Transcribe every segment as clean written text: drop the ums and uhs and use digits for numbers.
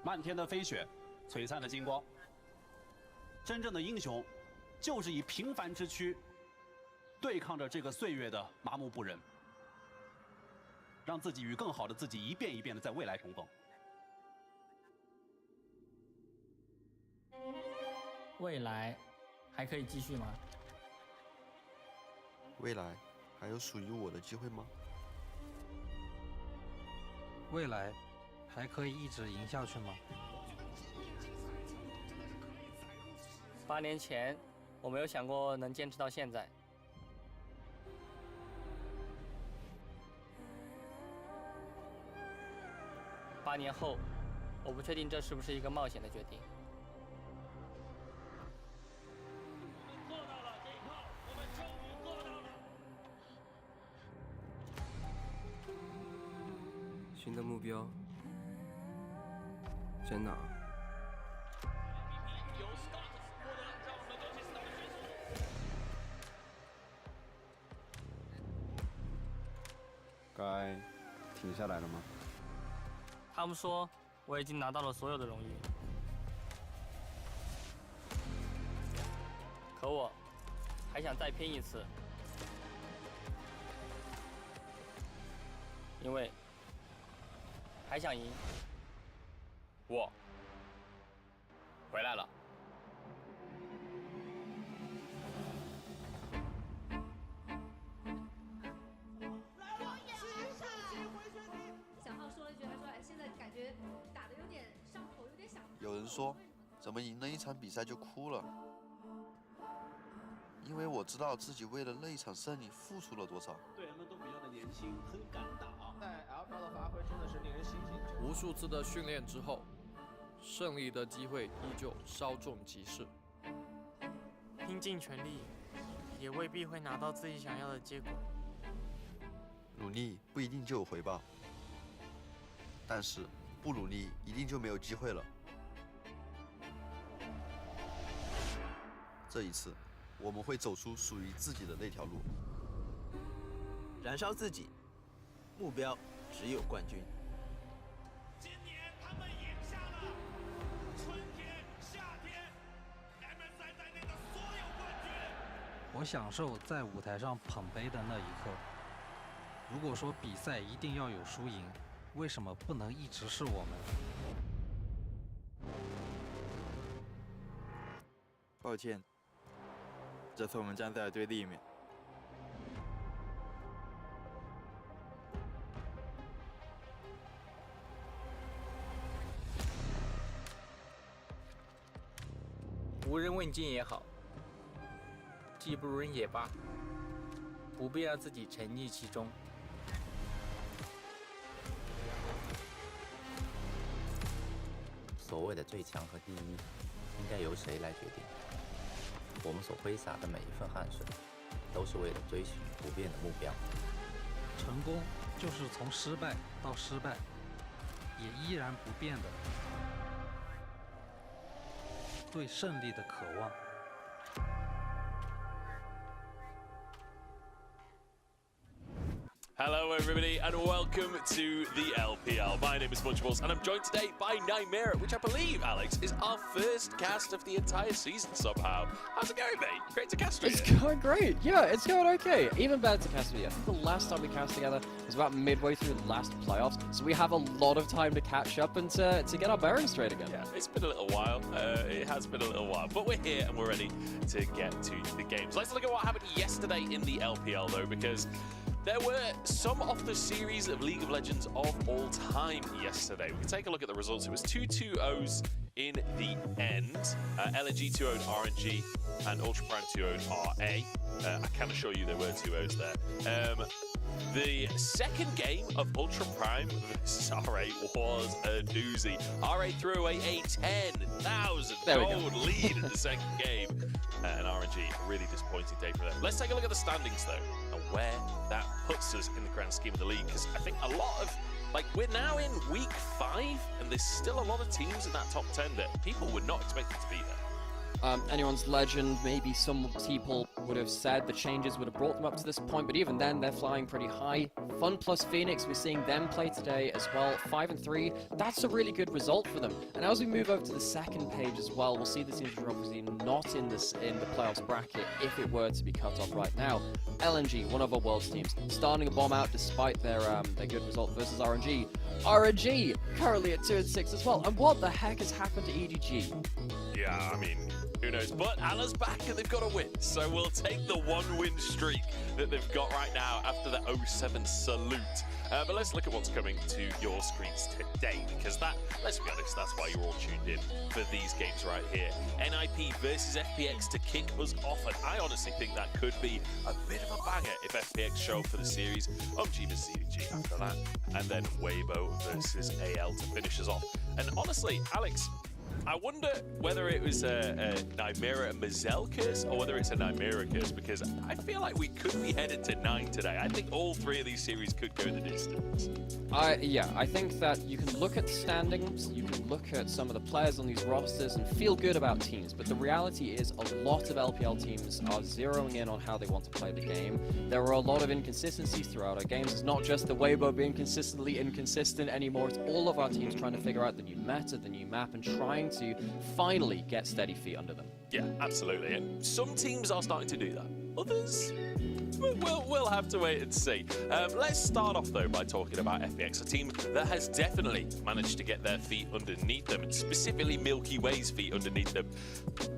漫天的飞雪，璀璨的金光。真正的英雄，就是以平凡之躯，对抗着这个岁月的麻木不仁，让自己与更好的自己一遍一遍的在未来重逢。未来还可以继续吗？未来还有属于我的机会吗？未来还可以一直赢下去吗8年前，我没有想过能坚持到现在。8年后，我不确定这是不是一个冒险的决定。做到了这一炮，我们终于做到了。新的目标在哪？由 Stars 获得，让我们恭喜 Stars 选手。该停下来了吗？他们说我已经拿到了所有的荣誉，可我还想再拼一次，因为还想赢。我回来了。小浩说了一句，他说：“哎，现在感觉打得有点上头，有点想。”有人说，怎么赢了一场比赛就哭了？因为我知道自己为了那一场胜利付出了多少。队员们都比较的年轻，很敢打。在 LPL 的发挥真的是令人欣喜。无数次的训练之后，胜利的机会依旧稍纵即逝。拼尽全力，也未必会拿到自己想要的结果。努力不一定就有回报，但是不努力一定就没有机会了。这一次，我们会走出属于自己的那条路，燃烧自己，目标只有冠军。今年他们赢下了春天、夏天 MSI 在内的所有冠军。我享受在舞台上捧杯的那一刻。如果说比赛一定要有输赢，为什么不能一直是我们？抱歉，这次我们站在了对立面。无人问津也好，技不如人也罢，不必让自己沉溺其中。所谓的最强和第一，应该由谁来决定？我们所挥洒的每一份汗水，都是为了追寻不变的目标。成功就是从失败到失败，也依然不变的对胜利的渴望。Hello everybody and welcome to the LPL. My name is Munchables and I'm joined today by Nightmare, which I believe, Alex, is our first cast of the entire season somehow. How's it going, mate? Great to cast with you. It's going great. Yeah, it's going okay. Even better to cast with you. I think the last time we cast together was about midway through the last playoffs, so we have a lot of time to catch up and to get our bearings straight again. Yeah, it's been a little while. It has been a little while, but we're here and we're ready to get to the games. Let's look at what happened yesterday in the LPL though, because there were some of the series of League of Legends of all time yesterday. We can take a look at the results. It was 2 2-0s in the end. LNG 2-0'd RNG and Ultra Prime 2-0'd RA. I can assure you there were 2-0s there. The second game of Ultra Prime versus RA was a doozy. RA threw away a 10,000 gold lead in the second game. And RNG, a really disappointing day for them. Let's take a look at the standings though, and where that puts us in the grand scheme of the league. Because I think a lot of, we're now in week 5, and there's still a lot of teams in that top 10 that people were not expecting to be there. Anyone's Legend, maybe some people would have said the changes would have brought them up to this point, but even then, they're flying pretty high. Fun plus Phoenix, we're seeing them play today as well, 5-3. That's a really good result for them. And as we move over to the second page as well, we'll see the teams are obviously not in the playoffs bracket if it were to be cut off right now. LNG, one of our world's teams, starting a bomb out despite their good result versus RNG. RNG currently at 2-6 as well. And what the heck has happened to EDG? Yeah, I mean, who knows? But Allah's back and they've got a win. So we'll take the 1-win streak that they've got right now after the 0-7 salute. But let's look at what's coming to your screens today, because that, let's be honest, that's why you're all tuned in for these games right here. NIP versus FPX to kick us off, and I honestly think that could be a bit of a banger if FPX show up for the series. OG versus CDG after that, and then Weibo versus AL to finish us off. And honestly, Alex, I wonder whether it was a Nymera and Mazel curse or whether it's a Nymera curse, because I feel like we could be headed to 9 today. I think all 3 of these series could go the distance. Yeah, I think that you can look at standings, you can look at some of the players on these rosters and feel good about teams, but the reality is a lot of LPL teams are zeroing in on how they want to play the game. There are a lot of inconsistencies throughout our games. It's not just the Weibo being consistently inconsistent anymore, it's all of our teams trying to figure out the new meta, the new map, and trying to finally get steady feet under them. Yeah, absolutely. And some teams are starting to do that. Others, we'll have to wait and see. Let's start off, though, by talking about FPX, a team that has definitely managed to get their feet underneath them, and specifically Milky Way's feet underneath them.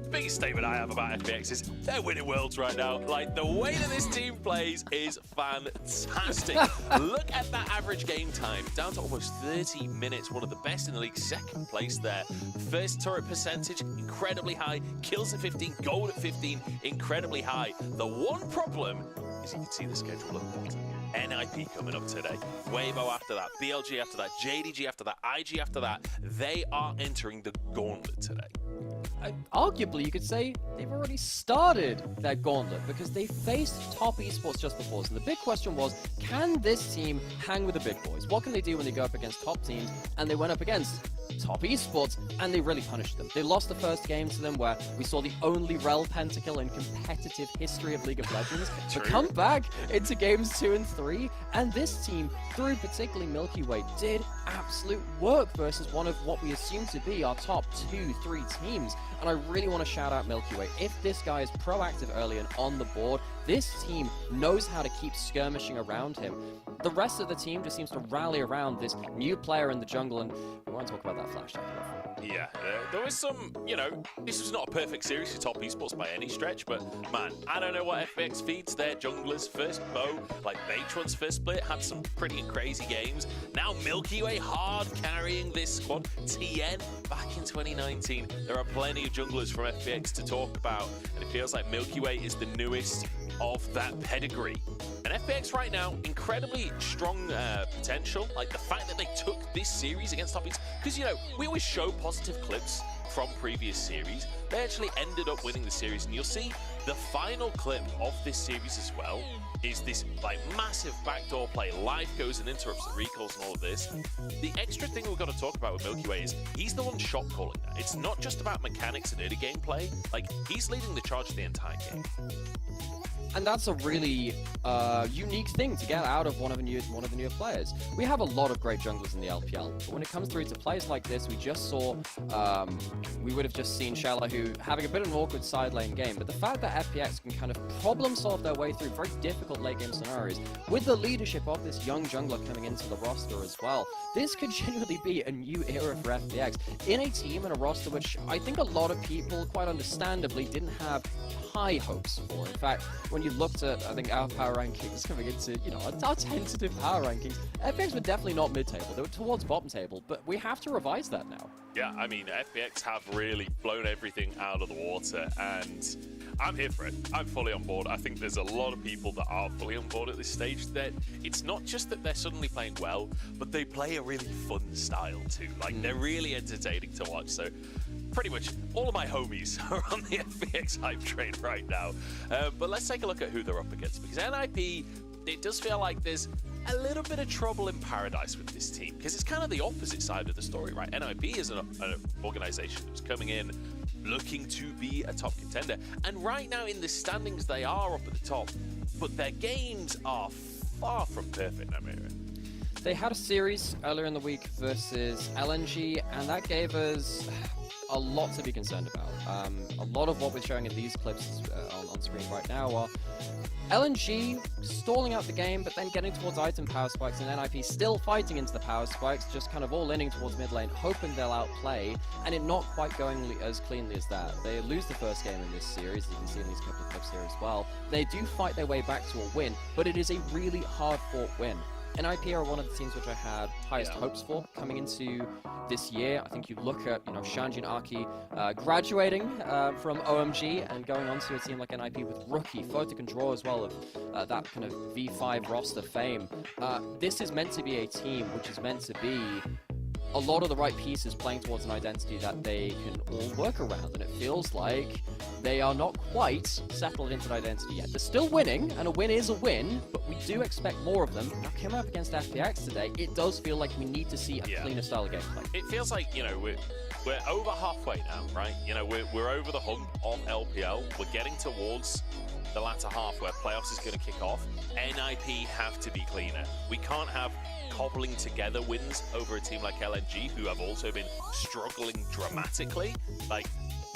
Biggest statement I have about FPX is they're winning worlds right now. Like, the way that this team plays is fantastic. Look at that average game time, down to almost 30 minutes, one of the best in the league, second place there. First turret percentage, incredibly high. Kills at 15, gold at 15, incredibly high. The one problem is you can see the schedule at the bottom. NIP coming up today, Weibo after that, BLG after that, JDG after that, IG after that. They are entering the gauntlet today. Arguably, you could say they've already started their gauntlet because they faced top esports just before. So the big question was, can this team hang with the big boys? What can they do when they go up against top teams? And they went up against top esports and they really punished them. They lost the first game to them, where we saw the only Rel pentakill in competitive history of League of Legends to come back into games 2 and 3. And this team, through particularly Milky Way, did absolute work versus one of what we assume to be our top 2-3 teams. And I really want to shout out Milky Way. If this guy is proactive early and on the board, this team knows how to keep skirmishing around him. The rest of the team just seems to rally around this new player in the jungle, and we want to talk about that flash attack. Yeah, there was some, this was not a perfect series for top esports by any stretch, but man, I don't know what FPX feeds their junglers. First Bo, like Baytron's first split, had some pretty crazy games. Now Milky Way hard carrying this squad. TN back in 2019. There are plenty of junglers from FPX to talk about, and it feels like Milky Way is the newest of that pedigree. And FPX right now, incredibly strong potential. Like the fact that they took this series against top teams, because we always show positive clips from previous series. They actually ended up winning the series, and you'll see the final clip of this series as well is this like massive backdoor play. Life goes and interrupts the recalls and all of this. The extra thing we've got to talk about with Milky Way is he's the one shot calling that. It's not just about mechanics and early gameplay. Like, he's leading the charge the entire game. And that's a really unique thing to get out of one of the newer players. We have a lot of great junglers in the LPL, but when it comes through to players like this, we just saw, we would have just seen Shallahu having a bit of an awkward side lane game, but the fact that FPX can kind of problem solve their way through very difficult late game scenarios, with the leadership of this young jungler coming into the roster as well, this could genuinely be a new era for FPX in a team and a roster which I think a lot of people, quite understandably, didn't have high hopes for. In fact, when you looked at, I think, our power rankings coming into, our tentative power rankings, FPX were definitely not mid-table. They were towards bottom table, but we have to revise that now. Yeah, I mean, FPX have really blown everything out of the water, and I'm here for it. I'm fully on board. I think there's a lot of people that are fully on board at this stage. That it's not just that they're suddenly playing well, but they play a really fun style too. Like, they're really entertaining to watch. So pretty much all of my homies are on the FPX hype train right now. But let's take a look at who they're up against, because NIP, it does feel like there's a little bit of trouble in paradise with this team, because it's kind of the opposite side of the story, right? NIP is an organization that's coming in, looking to be a top contender. And right now in the standings, they are up at the top, but their games are far from perfect, Namira. They had a series earlier in the week versus LNG, and that gave us a lot to be concerned about. A lot of what we're showing in these clips on screen right now are LNG stalling out the game, but then getting towards item power spikes, and NIP still fighting into the power spikes, just kind of all inning towards mid lane, hoping they'll outplay, and it not quite going as cleanly as that. They lose the first game in this series, as you can see in these couple of clips here as well. They do fight their way back to a win, but it is a really hard-fought win. NIP are one of the teams which I had highest hopes for coming into this year. I think you look at, Shanji and Aki graduating from OMG and going on to a team like NIP with Rookie, Photic and Draw as well of that kind of V5 roster fame. This is meant to be a team which is meant to be a lot of the right pieces playing towards an identity that they can all work around, and it feels like they are not quite settled into an identity yet. They're still winning, and a win is a win, but we do expect more of them. Now, coming up against FPX today, it does feel like we need to see a cleaner style of gameplay. It feels like, we're over halfway now, right? We're over the hump of LPL. We're getting towards the latter half where playoffs is going to kick off. NIP have to be cleaner. We can't have cobbling together wins over a team like LNG, who have also been struggling dramatically.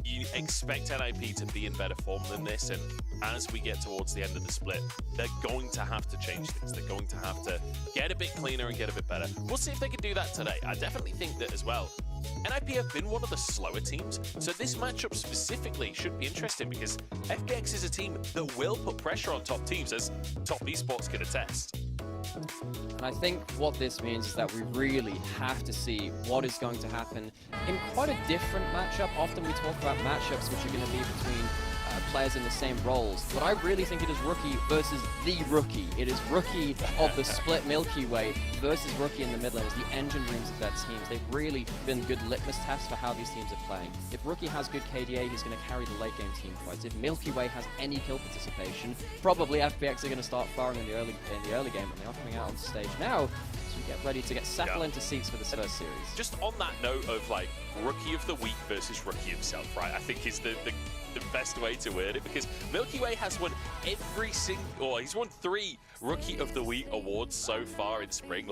You expect NIP to be in better form than this, and as we get towards the end of the split, they're going to have to change things. They're going to have to get a bit cleaner and get a bit better. We'll see if they can do that today. I definitely think that as well. NIP have been one of the slower teams, so this matchup specifically should be interesting because FPX is a team that will put pressure on top teams, as top esports can attest. And I think what this means is that we really have to see what is going to happen in quite a different matchup. Often we talk about matchups which are going to be between players in the same roles, but I really think it is Rookie versus the Rookie. It is Rookie of the split Milky Way versus Rookie in the mid lane as the engine rooms of their teams. They've really been good litmus tests for how these teams are playing. If Rookie has good KDA, he's going to carry the late game team fights. If Milky Way has any kill participation, probably FPX are going to start firing in the early game, and they are coming out on stage now. So we get ready to get settled into seats for this first series. Just on that note of Rookie of the Week versus Rookie himself, right? I think is the best way to word it, because Milky Way has won he's won 3 Rookie of the Week awards so far in spring.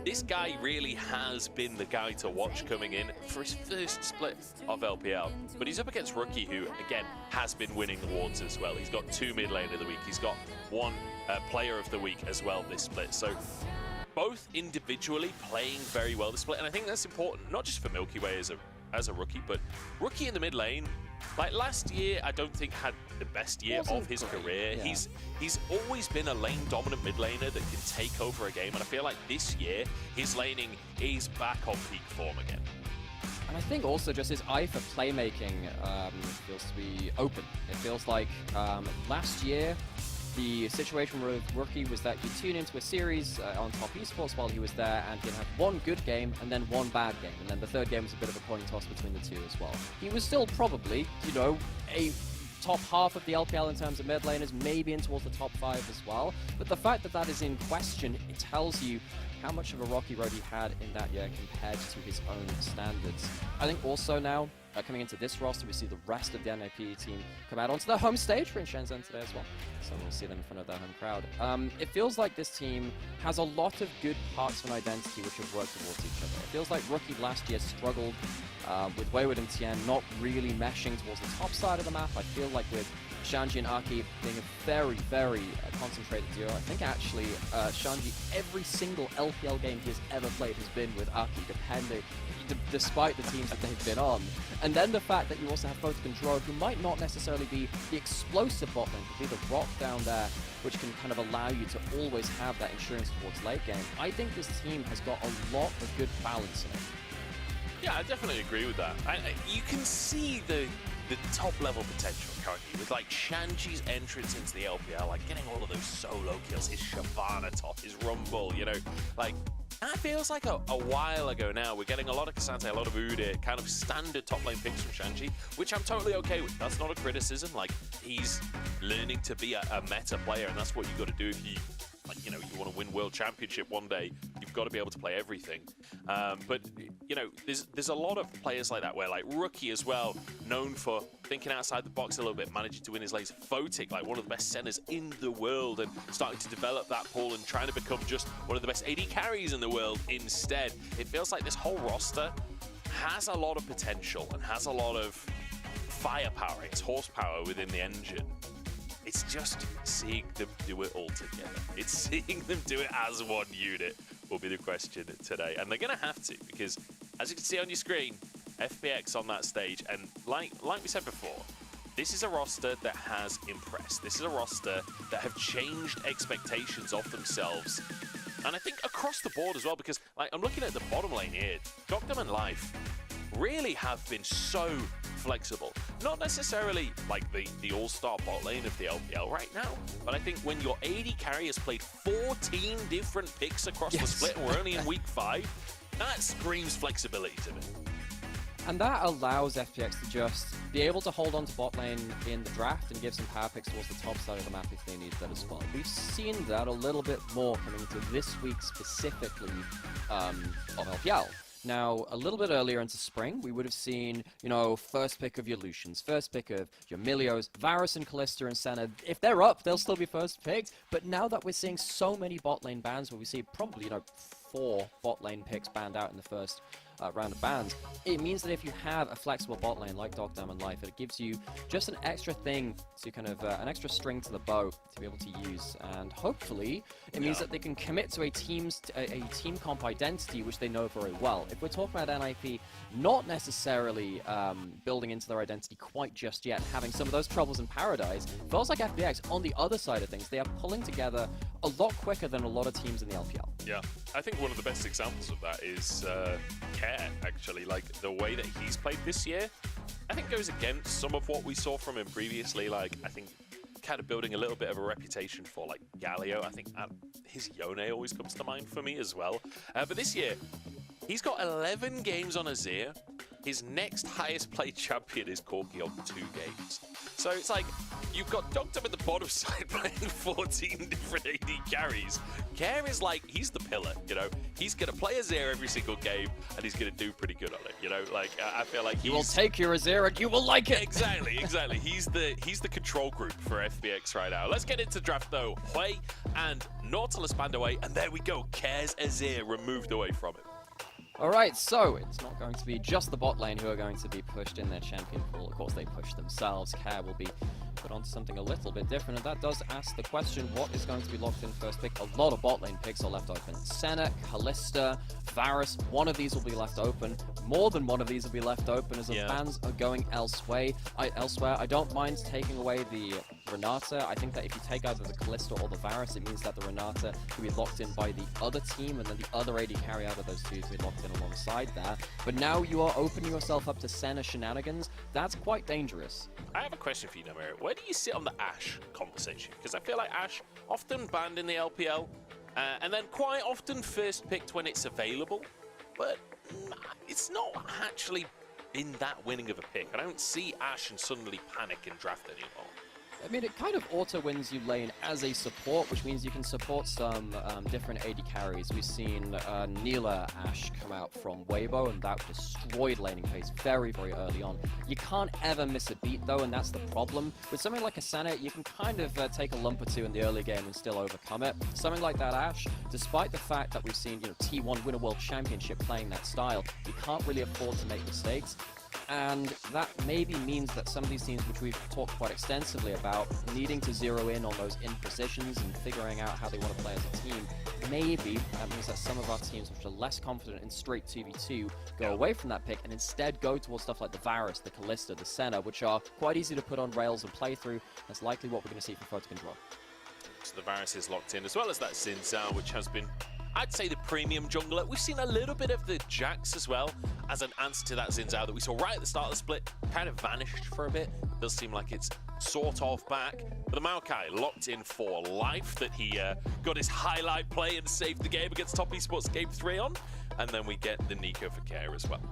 This guy really has been the guy to watch coming in for his first split of LPL. But he's up against Rookie, who, again, has been winning awards as well. He's got 2 mid lane of the week. He's got 1 player of the week as well this split. So both individually playing very well this split. And I think that's important, not just for Milky Way as a Rookie, but Rookie in the mid lane. Last year, I don't think had the best year of his career. Yeah. He's always been a lane dominant mid laner that can take over a game, and I feel like this year his laning is back on peak form again. And I think also just his eye for playmaking feels to be open. It feels like last year the situation with Rookie was that you tune into a series on top esports while he was there, and he'd have 1 good game and then 1 bad game, and then the 3rd game was a bit of a coin toss between the 2 as well. He was still probably, a top half of the LPL in terms of mid laners, maybe in towards the top 5 as well. But the fact that that is in question, it tells you how much of a rocky road he had in that year compared to his own standards. I think also now, coming into this roster, we see the rest of the NIP team come out onto the home stage for Shenzhen today as well. So we'll see them in front of their home crowd. It feels like this team has a lot of good parts of an identity which have worked towards each other. It feels like Rookie last year struggled with Wayward and Tien not really meshing towards the top side of the map. I feel like with Shanji and Aki being a very, very concentrated duo. I think actually Shanji, every single LPL game he has ever played has been with Aki, despite the teams that they've been on. And then the fact that you also have Photic and Draw, who might not necessarily be the explosive bot lane, but be the rock down there, which can kind of allow you to always have that insurance towards late game. I think this team has got a lot of good balance in it. Yeah, I definitely agree with that. You can see the top level potential currently with Shanji's entrance into the LPL, getting all of those solo kills, his Shyvana top, his Rumble, that feels like a while ago now. We're getting a lot of K'Sante, a lot of Udyr, kind of standard top lane picks from Shanji, which I'm totally okay with. That's not a criticism. He's learning to be a meta player, and that's what you got to do if you Like, you know, you want to win World Championship one day, you've got to be able to play everything. But, you know, there's a lot of players like that where, like, Rookie as well, known for thinking outside the box a little bit, managing to win his lanes. Fotik, like one of the best centers in the world, and starting to develop that pool and trying to become just one of the best AD carries in the world instead. It feels like this whole roster has a lot of potential and has a lot of firepower, it's horsepower within the engine. It's just seeing them do it all together. It's seeing them do it as one unit will be the question today. And they're going to have to, because as you can see on your screen, FPX on that stage, and like we said before, this is a roster that has impressed. This is a roster that have changed expectations of themselves. And I think across the board as well, because like I'm looking at the bottom lane here, Doctam and Life really have been so flexible. Not necessarily like the all-star bot lane of the LPL right now, but I think when your AD carry has played 14 different picks across the split and we're only in week 5, that screams flexibility to me. And that allows FPX to just be able to hold on to bot lane in the draft and give some power picks towards the top side of the map if they need that as well. We've seen that a little bit more coming into this week specifically of LPL. Now, a little bit earlier into spring, we would have seen, you know, first pick of your Lucians, first pick of your Milios, Varus and Kalista and Senna. If they're up, they'll still be first picked. But now that we're seeing so many bot lane bans, where we see probably, you know, 4 bot lane picks banned out in the first round of bans, it means that if you have a flexible bot lane like Doctam and Life, it gives you just an extra thing to kind of an extra string to the bow to be able to use, and hopefully it means that they can commit to a team comp identity which they know very well. If we're talking about NIP not necessarily building into their identity quite just yet, having some of those troubles in Paradise, it feels like FPX on the other side of things, they are pulling together a lot quicker than a lot of teams in the LPL. Yeah, I think one of the best examples of that is Care, actually. Like, the way that he's played this year, I think goes against some of what we saw from him previously. Like, I think kind of building a little bit of a reputation for, like, Galio. I think his Yone always comes to mind for me as well. But this year, he's got 11 games on Azir. His next highest played champion is Corki on 2 games. So it's like, you've got Doctam at the bottom side playing 14 different AD carries. Care is like, he's the pillar, you know? He's going to play Azir every single game, and he's going to do pretty good on it, you know? Like, I feel like he will take your Azir and you will like it! Exactly, exactly. He's the control group for FPX right now. Let's get into draft, though. Hui and Nautilus banned away, and there we go. Care's Azir removed away from it. Alright, so it's not going to be just the bot lane who are going to be pushed in their champion pool. Of course, they push themselves. Care will be put onto something a little bit different, and that does ask the question, what is going to be locked in first pick? A lot of bot lane picks are left open. Senna, Kalista, Varus, one of these will be left open. More than one of these will be left open as the fans are going elsewhere. I don't mind taking away the Renata. I think that if you take either the Kalista or the Varus, it means that the Renata can be locked in by the other team, and then the other AD carry out of those two to be locked in alongside that. But now you are opening yourself up to Senna shenanigans. That's quite dangerous. I have a question for you, Namir. Where do you sit on the Ashe conversation? Because I feel like Ashe often banned in the LPL, and then quite often first picked when it's available, but it's not actually been that winning of a pick. I don't see Ashe and suddenly panic and draft anymore. I mean, it kind of auto-wins you lane as a support, which means you can support some different AD carries. We've seen Neela Ashe come out from Weibo, and that destroyed laning phase very, very early on. You can't ever miss a beat, though, and that's the problem. With something like a Senna, you can kind of take a lump or two in the early game and still overcome it. Something like that Ashe, despite the fact that we've seen, you know, T1 win a World Championship playing that style, you can't really afford to make mistakes. And that maybe means that some of these teams, which we've talked quite extensively about, needing to zero in on those impositions and figuring out how they want to play as a team, maybe that means that some of our teams which are less confident in straight 2v2 go away from that pick and instead go towards stuff like the Varus, the Kalista, the Senna, which are quite easy to put on rails and play through. That's likely what we're going to see from Fotik and Draw. So the Varus is locked in, as well as that Xin Zhao, which has been, I'd say, the premium jungler. We've seen a little bit of the Jax as well as an answer to that Xin Zhao that we saw right at the start of the split. Kind of vanished for a bit. It does seem like it's sort of back. But the Maokai locked in for life, that he got his highlight play and saved the game against Top Esports Game 3 on. And then we get the Nico for Care as well.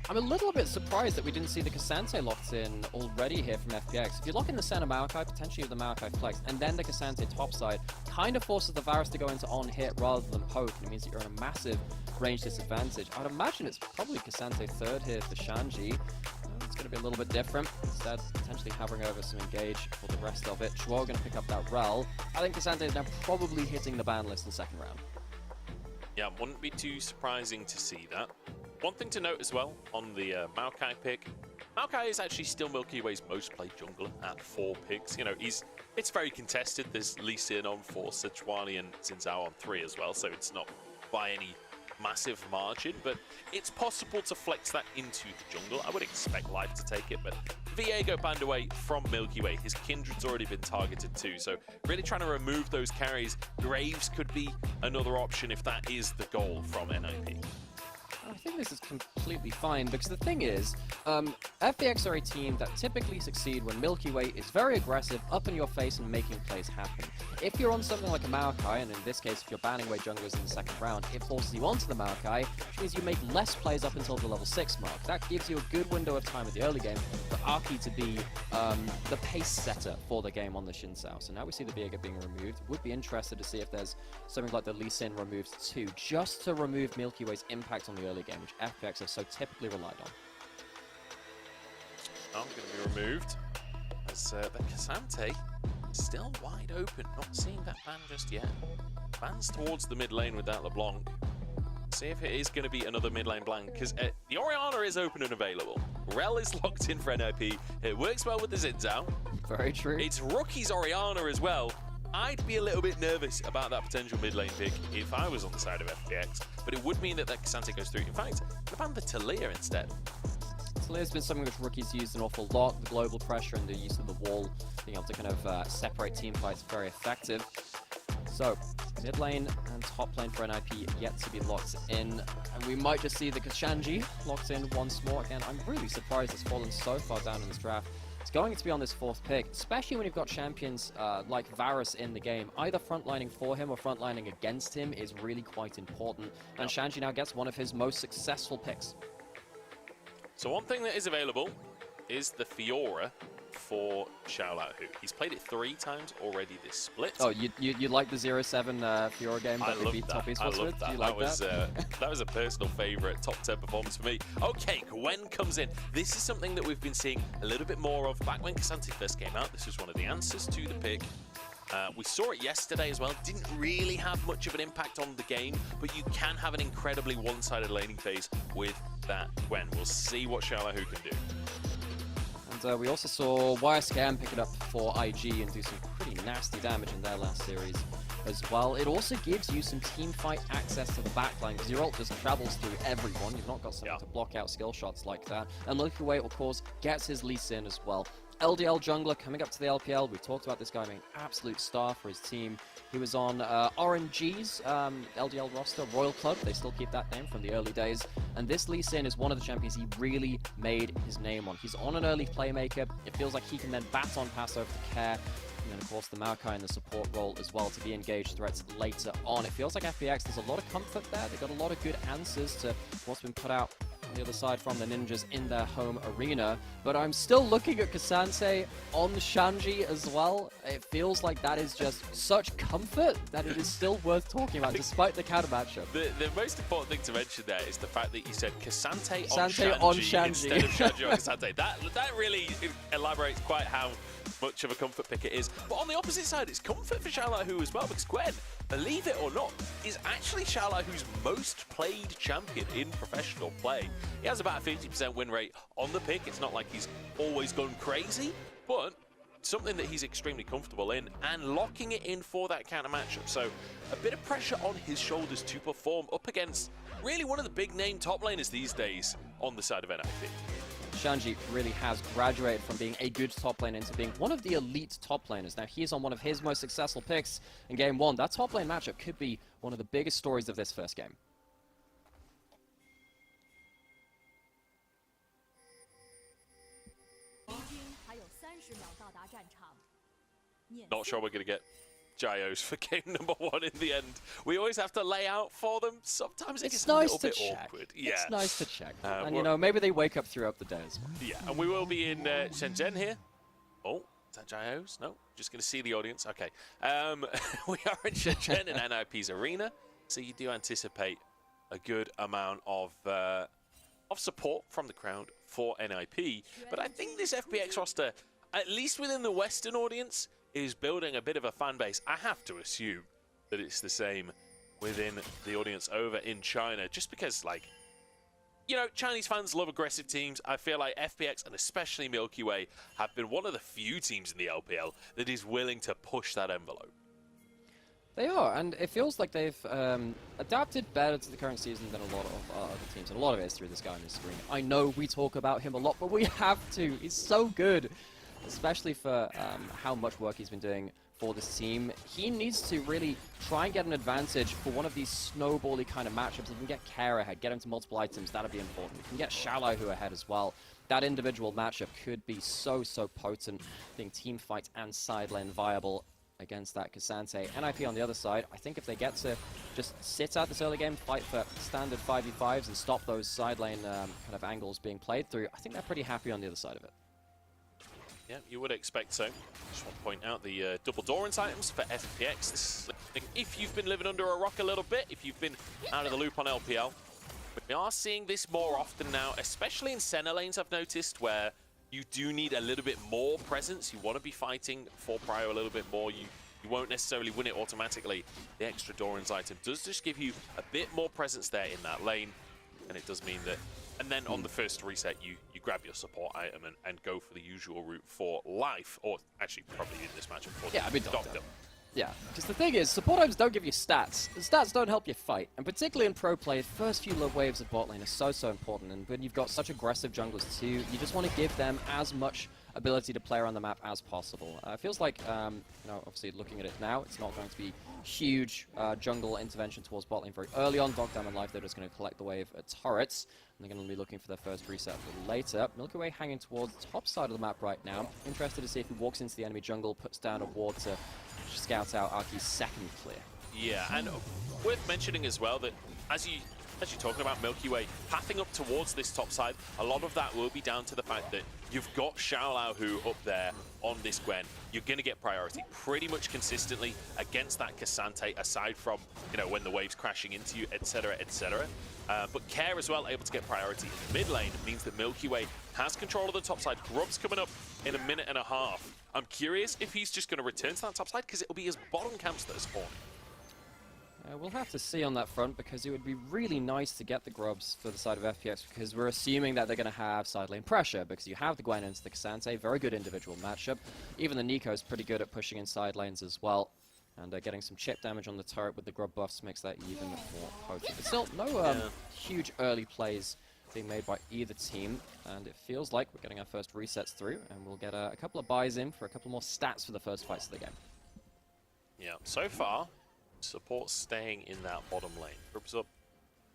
I'm a little bit surprised that we didn't see the K'Sante locked in already here from FPX. If you lock in the center Maokai, potentially with the Maokai flex, and then the K'Sante topside, kind of forces the Varus to go into on-hit rather than poke, and it means that you're in a massive range disadvantage. I'd imagine it's probably K'Sante third here for Shanji. It's going to be a little bit different. Instead, potentially hovering over some engage for the rest of it. Chuo going to pick up that Rel. I think K'Sante is now probably hitting the ban list in the second round. Yeah, wouldn't be too surprising to see that. One thing to note as well on the Maokai pick, Maokai is actually still Milky Way's most played jungler at 4 picks. You know, it's very contested. There's Lee Sin on 4, Sichuan and Xin Zhao on 3 as well, so it's not by any massive margin, but it's possible to flex that into the jungle. I would expect Life to take it, but Viego banned away from Milky Way. His Kindred's already been targeted too, so really trying to remove those carries. Graves could be another option if that is the goal from NIP. I think this is completely fine, because the thing is, FPX are a team that typically succeed when Milky Way is very aggressive, up in your face, and making plays happen. If you're on something like a Maokai, and in this case, if you're banning away junglers in the second round, it forces you onto the Maokai, which means you make less plays up until the level 6 mark. That gives you a good window of time at the early game for Aki to be the pace setter for the game on the Xin Zhao. So now we see the Viego being removed. Would be interested to see if there's something like the Lee Sin removed too, just to remove Milky Way's impact on the early game, which FPX have so typically relied on. I'm going to be removed as the K'Sante still wide open. Not seeing that ban just yet. Bans towards the mid lane with that LeBlanc. See if it is going to be another mid lane blank, because the Orianna is open and available. Rel is locked in for NIP. It works well with the Xin Zhao. Very true. It's Rookie's Orianna as well. I'd be a little bit nervous about that potential mid lane pick if I was on the side of FPX, but it would mean that K'Sante goes through. In fact, I ban the Talia instead. Talia's been something which Rookies used an awful lot. The global pressure and the use of the wall, being able to kind of separate team fights, very effective. So, mid lane and top lane for NIP yet to be locked in. And we might just see the Shanji locked in once more. Again, I'm really surprised it's fallen so far down in this draft. It's going to be on this 4th pick, especially when you've got champions like Varus in the game. Either frontlining for him or frontlining against him is really quite important. And Shanji now gets one of his most successful picks. So one thing that is available is the Fiora for Xiaolahu. He's played it 3 times already this split. Oh, you like the 0-7 Fiora game that they beat Top Esports with? That. You like that was a personal favourite top 10 performance for me. Okay, Gwen comes in. This is something that we've been seeing a little bit more of back when K'Sante first came out. This was one of the answers to the pick. We saw it yesterday as well. Didn't really have much of an impact on the game, but you can have an incredibly one-sided laning phase with that Gwen. We'll see what Xiaolahu can do. And we also saw YSKM pick it up for IG and do some pretty nasty damage in their last series as well. It also gives you some team fight access to the backline, because your ult just travels through everyone. You've not got something to block out skill shots like that. And Milky Way, of course, gets his Lee Sin as well. LDL jungler coming up to the LPL. We talked about this guy being an absolute star for his team. He was on RNG's LDL roster, Royal Club. They still keep that name from the early days. And this Lee Sin is one of the champions he really made his name on. He's on an early playmaker. It feels like he can then baton pass over to Care. And then, of course, the Maokai in the support role as well to be engaged threats later on. It feels like FPX, there's a lot of comfort there. They've got a lot of good answers to what's been put out on the other side from the Ninjas in their home arena. But I'm still looking at K'Sante on Shanji as well. It feels like that is just such comfort that it is still worth talking about, despite the counter matchup. The most important thing to mention there is the fact that you said K'Sante on Shanji instead of Shanji on K'Sante. That really elaborates quite how much of a comfort pick it is. But on the opposite side, it's comfort for Xiaolahu as well, because Gwen, believe it or not, is actually Xiaolahu's most played champion in professional play. He has about a 50% win rate on the pick. It's not like he's always gone crazy, but something that he's extremely comfortable in, and locking it in for that counter matchup. So a bit of pressure on his shoulders to perform up against really one of the big name top laners these days on the side of NIP. Shanji really has graduated from being a good top lane into being one of the elite top laners. Now, he's on one of his most successful picks in Game 1. That top lane matchup could be one of the biggest stories of this first game. Not sure we're going to get Gyos for game number 1 in the end. We always have to lay out for them. Sometimes it gets It's a nice little to bit check. awkward. Yeah. It's nice to check. And, we're- you know, maybe they wake up throughout the day as well. Yeah, and we will be in Shenzhen here. Oh, is that Gyos? No, just going to see the audience. Okay. We are in Shenzhen in NIP's arena, so you do anticipate a good amount of support from the crowd for NIP. But I think this FPX roster, at least within the Western audience, is building a bit of a fan base. I have to assume that it's the same within the audience over in China, just because, like, you know, Chinese fans love aggressive teams. I feel like FPX and especially Milky Way have been one of the few teams in the LPL that is willing to push that envelope. They are, and it feels like they've adapted better to the current season than a lot of other teams, and a lot of it is through this guy on the screen. I know we talk about him a lot, but we have to. He's so good, especially for how much work he's been doing for this team. He needs to really try and get an advantage for one of these snowbally kind of matchups. If you can get Care ahead, get him to multiple items, that'd be important. If you can get Xiaolao ahead as well, that individual matchup could be so potent, being team fight and side lane viable against that K'Sante. NIP on the other side, I think if they get to just sit out this early game, fight for standard 5v5s and stop those side lane kind of angles being played through, I think they're pretty happy on the other side of it. Yeah, you would expect so. Just want to point out the double Doran's items for FPX. This is, if you've been living under a rock a little bit, if you've been out of the loop on LPL, we are seeing this more often now, especially in center lanes, I've noticed, where you do need a little bit more presence. You want to be fighting for prio a little bit more. You won't necessarily win it automatically. The extra Doran's item does just give you a bit more presence there in that lane, and it does mean that. And then on the first reset, you grab your support item and go for the usual route for life, or actually probably in this matchup for I mean, Doctor. Yeah, because the thing is, support items don't give you stats. The stats don't help you fight, and particularly in pro play, first few waves of bot lane are so important, and when you've got such aggressive junglers too, you just want to give them as much ability to play around the map as possible. It feels like, you know, obviously looking at it now, it's not going to be huge jungle intervention towards bot lane very early on. Dogdam and Life, they're just going to collect the wave at turrets, and they're going to be looking for their first reset a little later. Milky Way hanging towards the top side of the map right now. Interested to see if he walks into the enemy jungle, puts down a ward to scout out Arky's second clear. Yeah, and worth mentioning as well that as you're talking about Milky Way pathing up towards this top side, a lot of that will be down to the fact that you've got Xiaolao who up there on this Gwen. You're going to get priority pretty much consistently against that K'Sante, aside from, you know, when the wave's crashing into you, etc., etc. But Care as well, able to get priority in the mid lane, means that Milky Way has control of the top side. Grub's coming up in a minute and a half. I'm curious if he's just going to return to that top side, because it'll be his bottom camps that are spawning. We'll have to see on that front, because it would be really nice to get the grubs for the side of FPX, because we're assuming that they're going to have side lane pressure, because you have the Gwen into the K'Sante, very good individual matchup. Even the Nico's pretty good at pushing in side lanes as well, and getting some chip damage on the turret with the grub buffs makes that even more potent. But still, no huge early plays being made by either team, and it feels like we're getting our first resets through, and we'll get a couple of buys in for a couple more stats for the first fights of the game. Yeah, so far, support staying in that bottom lane. Grub's up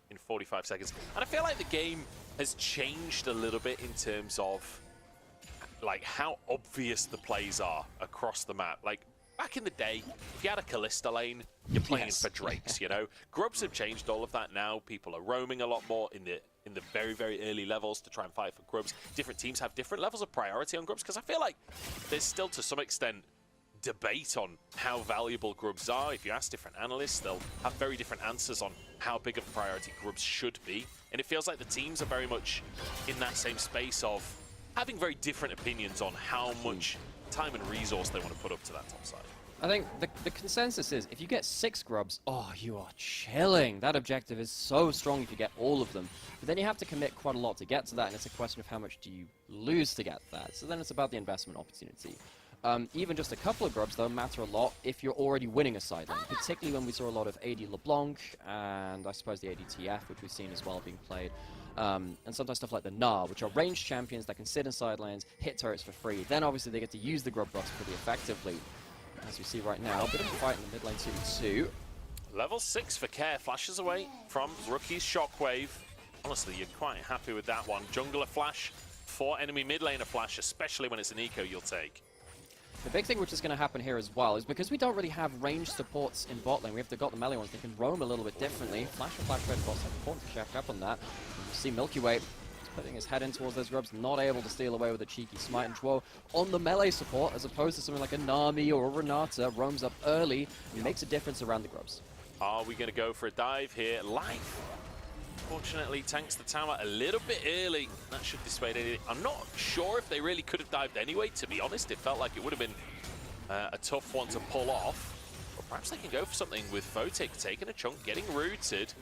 in 45 seconds. And I feel like the game has changed a little bit in terms of like how obvious the plays are across the map. Like back in the day, if you had a Kalista lane, you're playing for Drakes, you know? Grubs have changed all of that now. People are roaming a lot more in the very early levels to try and fight for Grubs. Different teams have different levels of priority on Grubs, because I feel like there's still to some extent debate on how valuable Grubs are. If you ask different analysts, they'll have very different answers on how big of a priority Grubs should be. And it feels like the teams are very much in that same space of having very different opinions on how much time and resource they want to put up to that top side. I think the consensus is, if you get 6 grubs, oh, you are chilling. That objective is so strong if you get all of them. But then you have to commit quite a lot to get to that, and it's a question of how much do you lose to get that. So then it's about the investment opportunity. Even just a couple of grubs, though, matter a lot if you're already winning a side lane, particularly when we saw a lot of AD LeBlanc and I suppose the AD TF, which we've seen as well being played. And sometimes stuff like the Gnar, which are ranged champions that can sit in side lanes, hit turrets for free. Then obviously they get to use the grub buffs pretty effectively. As we see right now, a bit of a fight in the mid lane 2v2. Level 6 for Care, flashes away from Rookie's Shockwave. Honestly, you're quite happy with that one. Jungler flash for enemy mid laner flash, especially when it's an eco you'll take. The big thing which is going to happen here as well is because we don't really have ranged supports in bot lane, we have got the melee ones, they can roam a little bit differently. Flash and Flash Red bot side, important to check up on that. You see Milky Way putting his head in towards those grubs, not able to steal away with a cheeky smite, and Dwo on the melee support, as opposed to something like a Nami or a Renata, roams up early and makes a difference around the grubs. Are we going to go for a dive here? Life, fortunately, tanks the tower a little bit early. That should dissuade anything. I'm not sure if they really could have dived anyway, to be honest. It felt like it would have been a tough one to pull off. But perhaps they can go for something with Photic taking a chunk, getting rooted.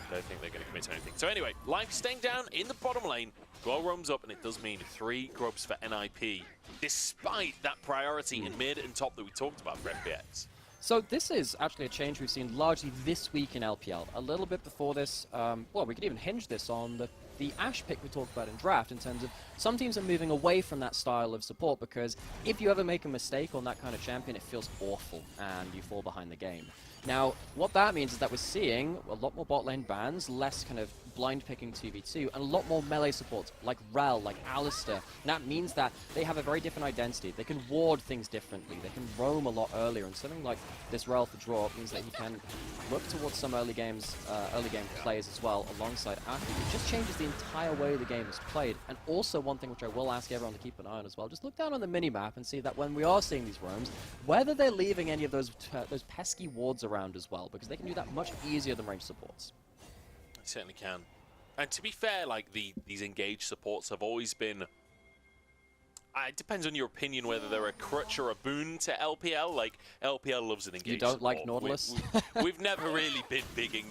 I don't think they're going to commit to anything. So anyway, Life staying down in the bottom lane. Dwo roams up, and it does mean 3 grubs for NIP, despite that priority in mid and top that we talked about for FPX. So this is actually a change we've seen largely this week in LPL. A little bit before this, well, we could even hinge this on the Ashe pick we talked about in draft, in terms of some teams are moving away from that style of support, because if you ever make a mistake on that kind of champion, it feels awful and you fall behind the game. Now, what that means is that we're seeing a lot more bot lane bans, less kind of blind picking 2v2, and a lot more melee supports like Rell, like Alistar. And that means that they have a very different identity. They can ward things differently. They can roam a lot earlier, and something like this Rell for draw means that he can look towards some early game plays as well alongside Aki. It just changes the entire way the game is played. And also one thing which I will ask everyone to keep an eye on as well, just look down on the minimap and see that when we are seeing these roams, whether they're leaving any of those pesky wards around as well, because they can do that much easier than ranged supports. They certainly can. And to be fair, like these engaged supports have always been... it depends on your opinion whether they're a crutch or a boon to LPL. Like, LPL loves an engaged You don't support. like Nautilus? We've never really been big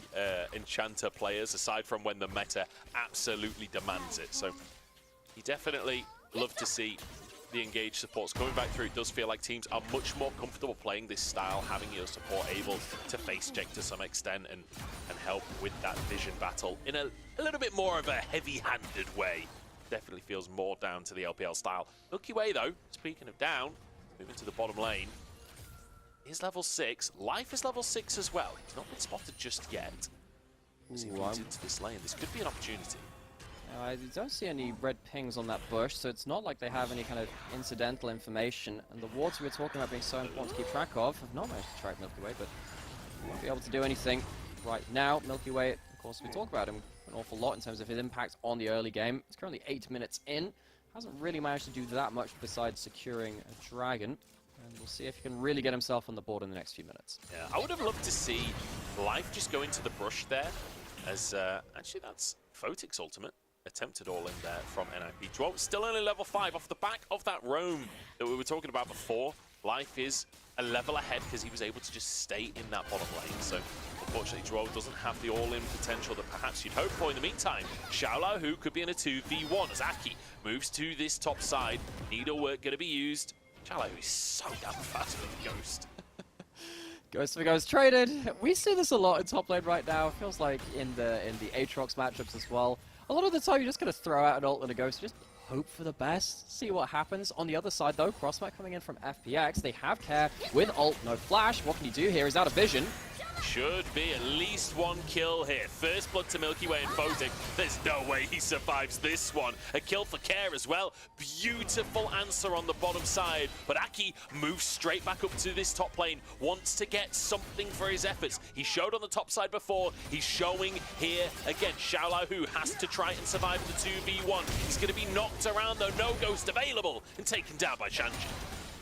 Enchanter players, aside from when the meta absolutely demands it. So you definitely love to see the engaged supports coming back through. It does feel like teams are much more comfortable playing this style, having your support able to face check to some extent and help with that vision battle in a little bit more of a heavy-handed way. Definitely feels more down to the LPL style. Milky Way, though, speaking of down, moving to the bottom lane, is level 6. Life is level 6 as well. He's not been spotted just yet. As he moves into this lane, this could be an opportunity. I don't see any red pings on that bush, so it's not like they have any kind of incidental information. And the wards we were talking about being so important to keep track of have not managed to track Milky Way, but won't be able to do anything right now. Milky Way, of course, we talk about him an awful lot in terms of his impact on the early game. It's currently 8 minutes in. Hasn't really managed to do that much besides securing a dragon. And we'll see if he can really get himself on the board in the next few minutes. Yeah, I would have loved to see Life just go into the brush there, as actually that's Photic's ultimate. Attempted all in there from NIP. Dwo still only level 5 off the back of that roam that we were talking about before. Life is a level ahead because he was able to just stay in that bottom lane. So unfortunately, Dwo doesn't have the all-in potential that perhaps you'd hope for. In the meantime, Xiaolahu could be in a 2v1 as Aki moves to this top side. Needlework going to be used. Xiaolahu is so damn fast with the Ghost. Ghost for Ghost traded. We see this a lot in top lane right now. It feels like in the Aatrox matchups as well. A lot of the time, you're just going to throw out an ult and a Ghost, just hope for the best, see what happens. On the other side, though, Crossmat coming in from FPX. They have Care with ult, no flash. What can he do here? He's out of vision. Should be at least one kill here. First blood to Milky Way and Photic. There's no way he survives this one. A kill for Care as well. Beautiful answer on the bottom side. But Aki moves straight back up to this top lane. Wants to get something for his efforts. He showed on the top side before. He's showing here again. Xiaolahu has to try and survive the 2v1. He's going to be knocked around though. No Ghost available and taken down by Shanji.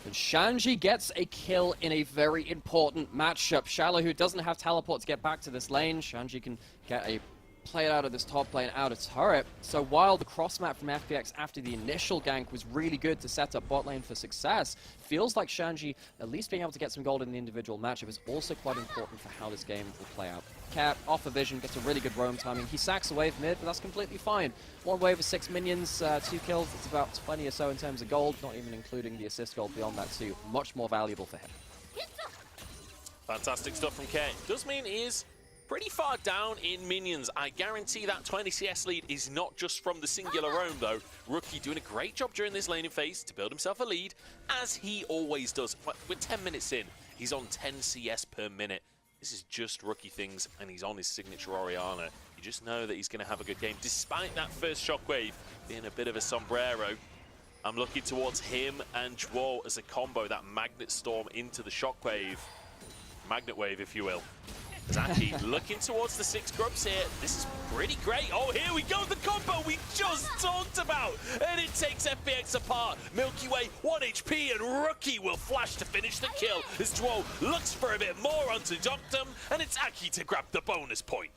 And Shanji gets a kill in a very important matchup. Xiaolahu doesn't have teleport to get back to this lane. Shanji can get a play out of this top lane out of turret. So while the cross-map from FPX after the initial gank was really good to set up bot lane for success, feels like Shanji, at least being able to get some gold in the individual matchup, is also quite important for how this game will play out. Cap off a vision, gets a really good roam timing. He sacks a wave mid, but that's completely fine. One wave of 6 minions, 2 kills. It's about 20 or so in terms of gold, not even including the assist gold beyond that too. Much more valuable for him. Fantastic stuff from K. Does mean he is pretty far down in minions. I guarantee that 20 CS lead is not just from the singular roam though. Rookie doing a great job during this laning phase to build himself a lead, as he always does. We're 10 minutes in. He's on 10 CS per minute. This is just Rookie things, and he's on his signature Orianna. You just know that he's going to have a good game, despite that first shockwave being a bit of a sombrero. I'm looking towards him and Dwo as a combo, that Magnet Storm into the Shockwave. Magnet Wave, if you will. Zaki looking towards the 6 grubs here. This is pretty great. Oh, here we go, the combo we just talked about. And it takes FPX apart. Milky Way, 1 HP, and Rookie will flash to finish the kill as Dwo looks for a bit more onto Doctum, and it's Aki to grab the bonus point.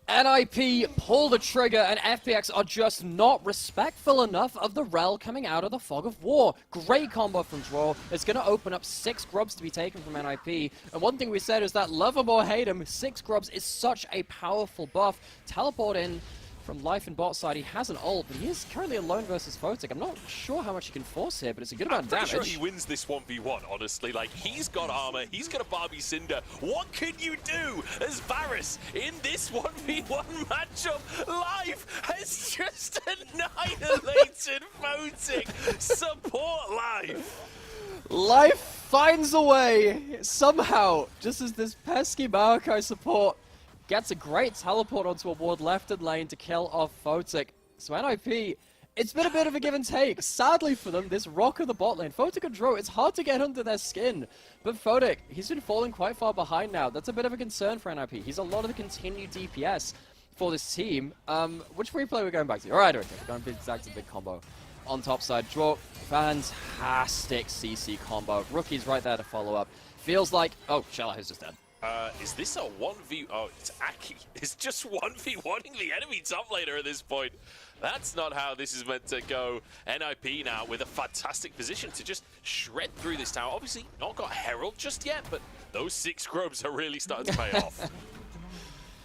NIP pull the trigger, and FPX are just not respectful enough of the Rel coming out of the Fog of War. Great combo from Dwo. It's going to open up 6 grubs to be taken from NIP. And one thing we said is that love him or hate him, 6 grubs is such a powerful buff. Teleport in from Life and bot side. He has an ult, but he is currently alone versus Photic. I'm not sure how much he can force here, but it's a good amount of damage. I'm pretty sure he wins this 1v1, honestly. Like, he's got armor, he's got a Barbie Cinder. What can you do as Varus in this 1v1 matchup? Life has just annihilated Photic. Support Life. Life finds a way, somehow, just as this pesky Maokai support gets a great teleport onto a ward left in lane to kill off Photic. So NIP, it's been a bit of a give and take. Sadly for them, this rock of the bot lane, Photic and Dwo, it's hard to get under their skin. But Photic, he's been falling quite far behind now. That's a bit of a concern for NIP. He's a lot of the continued DPS for this team. Which replay we're going back to? Alright, okay, we're going back to the big combo. On top side, Dwo, fantastic CC combo. Rookie's right there to follow up. Feels like, oh, Shellah is just dead. Is this a 1v... Oh, it's Aki. It's just 1v1ing the enemy top laner at this point. That's not how this is meant to go. NIP now with a fantastic position to just shred through this tower. Obviously, not got Herald just yet, but those 6 grubs are really starting to pay off.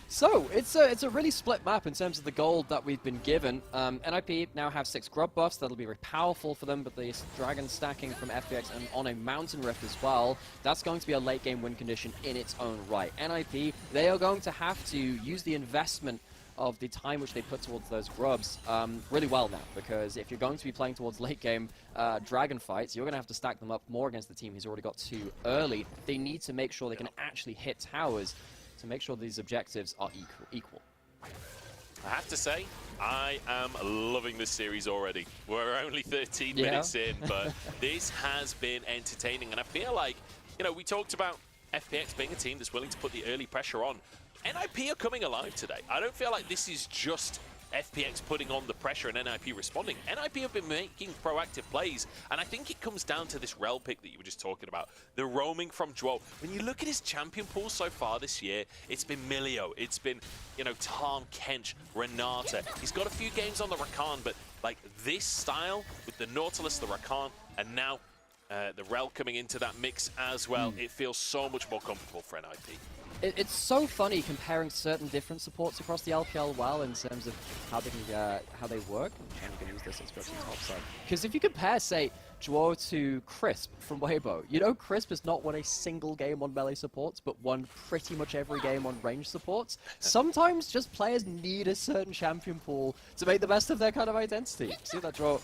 So, it's a really split map in terms of the gold that we've been given. NIP now have 6 grub buffs, that'll be very powerful for them, but the dragon stacking from FPX and on a Mountain Rift as well, that's going to be a late game win condition in its own right. NIP, they are going to have to use the investment of the time which they put towards those grubs really well now, because if you're going to be playing towards late game dragon fights, you're going to have to stack them up more against the team who's already got 2 early. They need to make sure they can actually hit towers to make sure these objectives are equal. I have to say, I am loving this series already. We're only 13 minutes in, but this has been entertaining, and I feel like, you know, we talked about FPX being a team that's willing to put the early pressure on. NIP are coming alive today. I don't feel like this is just FPX putting on the pressure and NIP responding. NIP have been making proactive plays, and I think it comes down to this Rel pick that you were just talking about. The roaming from Dwo. When you look at his champion pool so far this year, it's been Milio, it's been, you know, Tahm Kench, Renata. He's got a few games on the Rakan, but like this style with the Nautilus, the Rakan, and now the Rel coming into that mix as well, it feels so much more comfortable for NIP. It's so funny comparing certain different supports across the LPL well in terms of how they can how they work. I'm going to use this expression top side. Because if you compare, say, Dwo to Crisp from Weibo, you know Crisp has not won a single game on melee supports, but won pretty much every game on range supports. Sometimes just players need a certain champion pool to make the best of their kind of identity. See that Dwo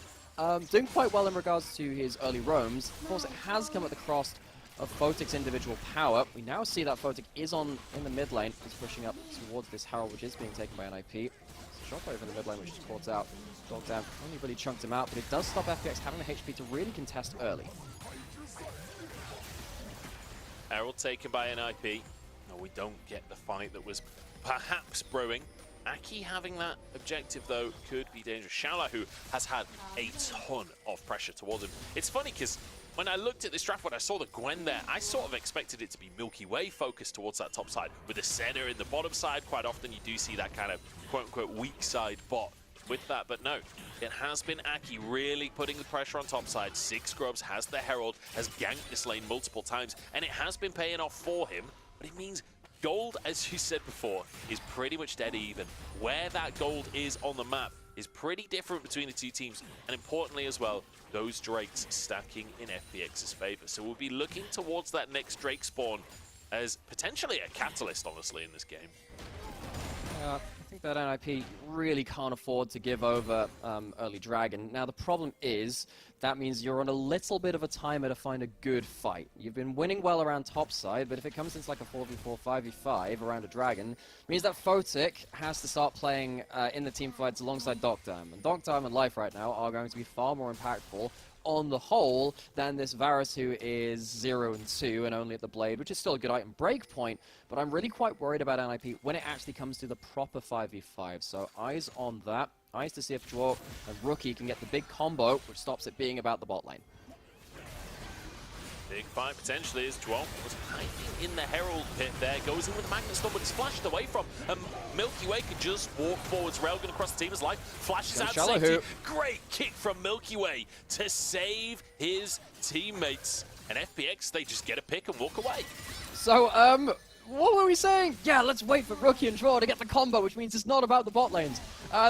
doing quite well in regards to his early roams. Of course, it has come at the cost of Photic's individual power. We now see that Photic is in the mid lane. He's pushing up towards this Herald, which is being taken by NIP. Shockwave in the mid lane, which is caught out. Dogdown only really chunked him out, but it does stop FPX having the HP to really contest early. Herald taken by NIP. No, we don't get the fight that was perhaps brewing. Aki having that objective, though, could be dangerous. Shellah, who has had a ton of pressure towards him. It's funny, because when I looked at this draft, when I saw the Gwen there, I sort of expected it to be Milky Way focused towards that top side. With the Senna in the bottom side, quite often you do see that kind of quote-unquote weak side bot with that, but no. It has been Aki really putting the pressure on top side. 6 grubs, has the Herald, has ganked this lane multiple times, and it has been paying off for him, but it means gold, as you said before, is pretty much dead even. Where that gold is on the map is pretty different between the two teams, and importantly as well, those Drakes stacking in FPX's favor. So we'll be looking towards that next Drake spawn as potentially a catalyst, honestly, in this game. I think that NIP really can't afford to give over early Dragon. Now, the problem is that means you're on a little bit of a timer to find a good fight. You've been winning well around topside, but if it comes into like a 4v4, 5v5 around a Dragon, it means that Photic has to start playing in the team fights alongside Doctime. And Doctime and Life right now are going to be far more impactful on the whole than this Varus, who is 0-2 and only at the Blade, which is still a good item breakpoint, but I'm really quite worried about NIP when it actually comes to the proper 5v5, so eyes on that. Eyes to see if Dwarf and Rookie can get the big combo, which stops it being about the bot lane. Big fight potentially as Dwell was hiding in the Herald pit there. Goes in with the Magnet Storm, but it's flashed away from. Milky Way could just walk forwards. Railgun across the team's life. Flashes out safety. Great kick from Milky Way to save his teammates. And FPX, they just get a pick and walk away. So, what were we saying? Yeah, let's wait for Rookie and Draw to get the combo, which means it's not about the bot lanes.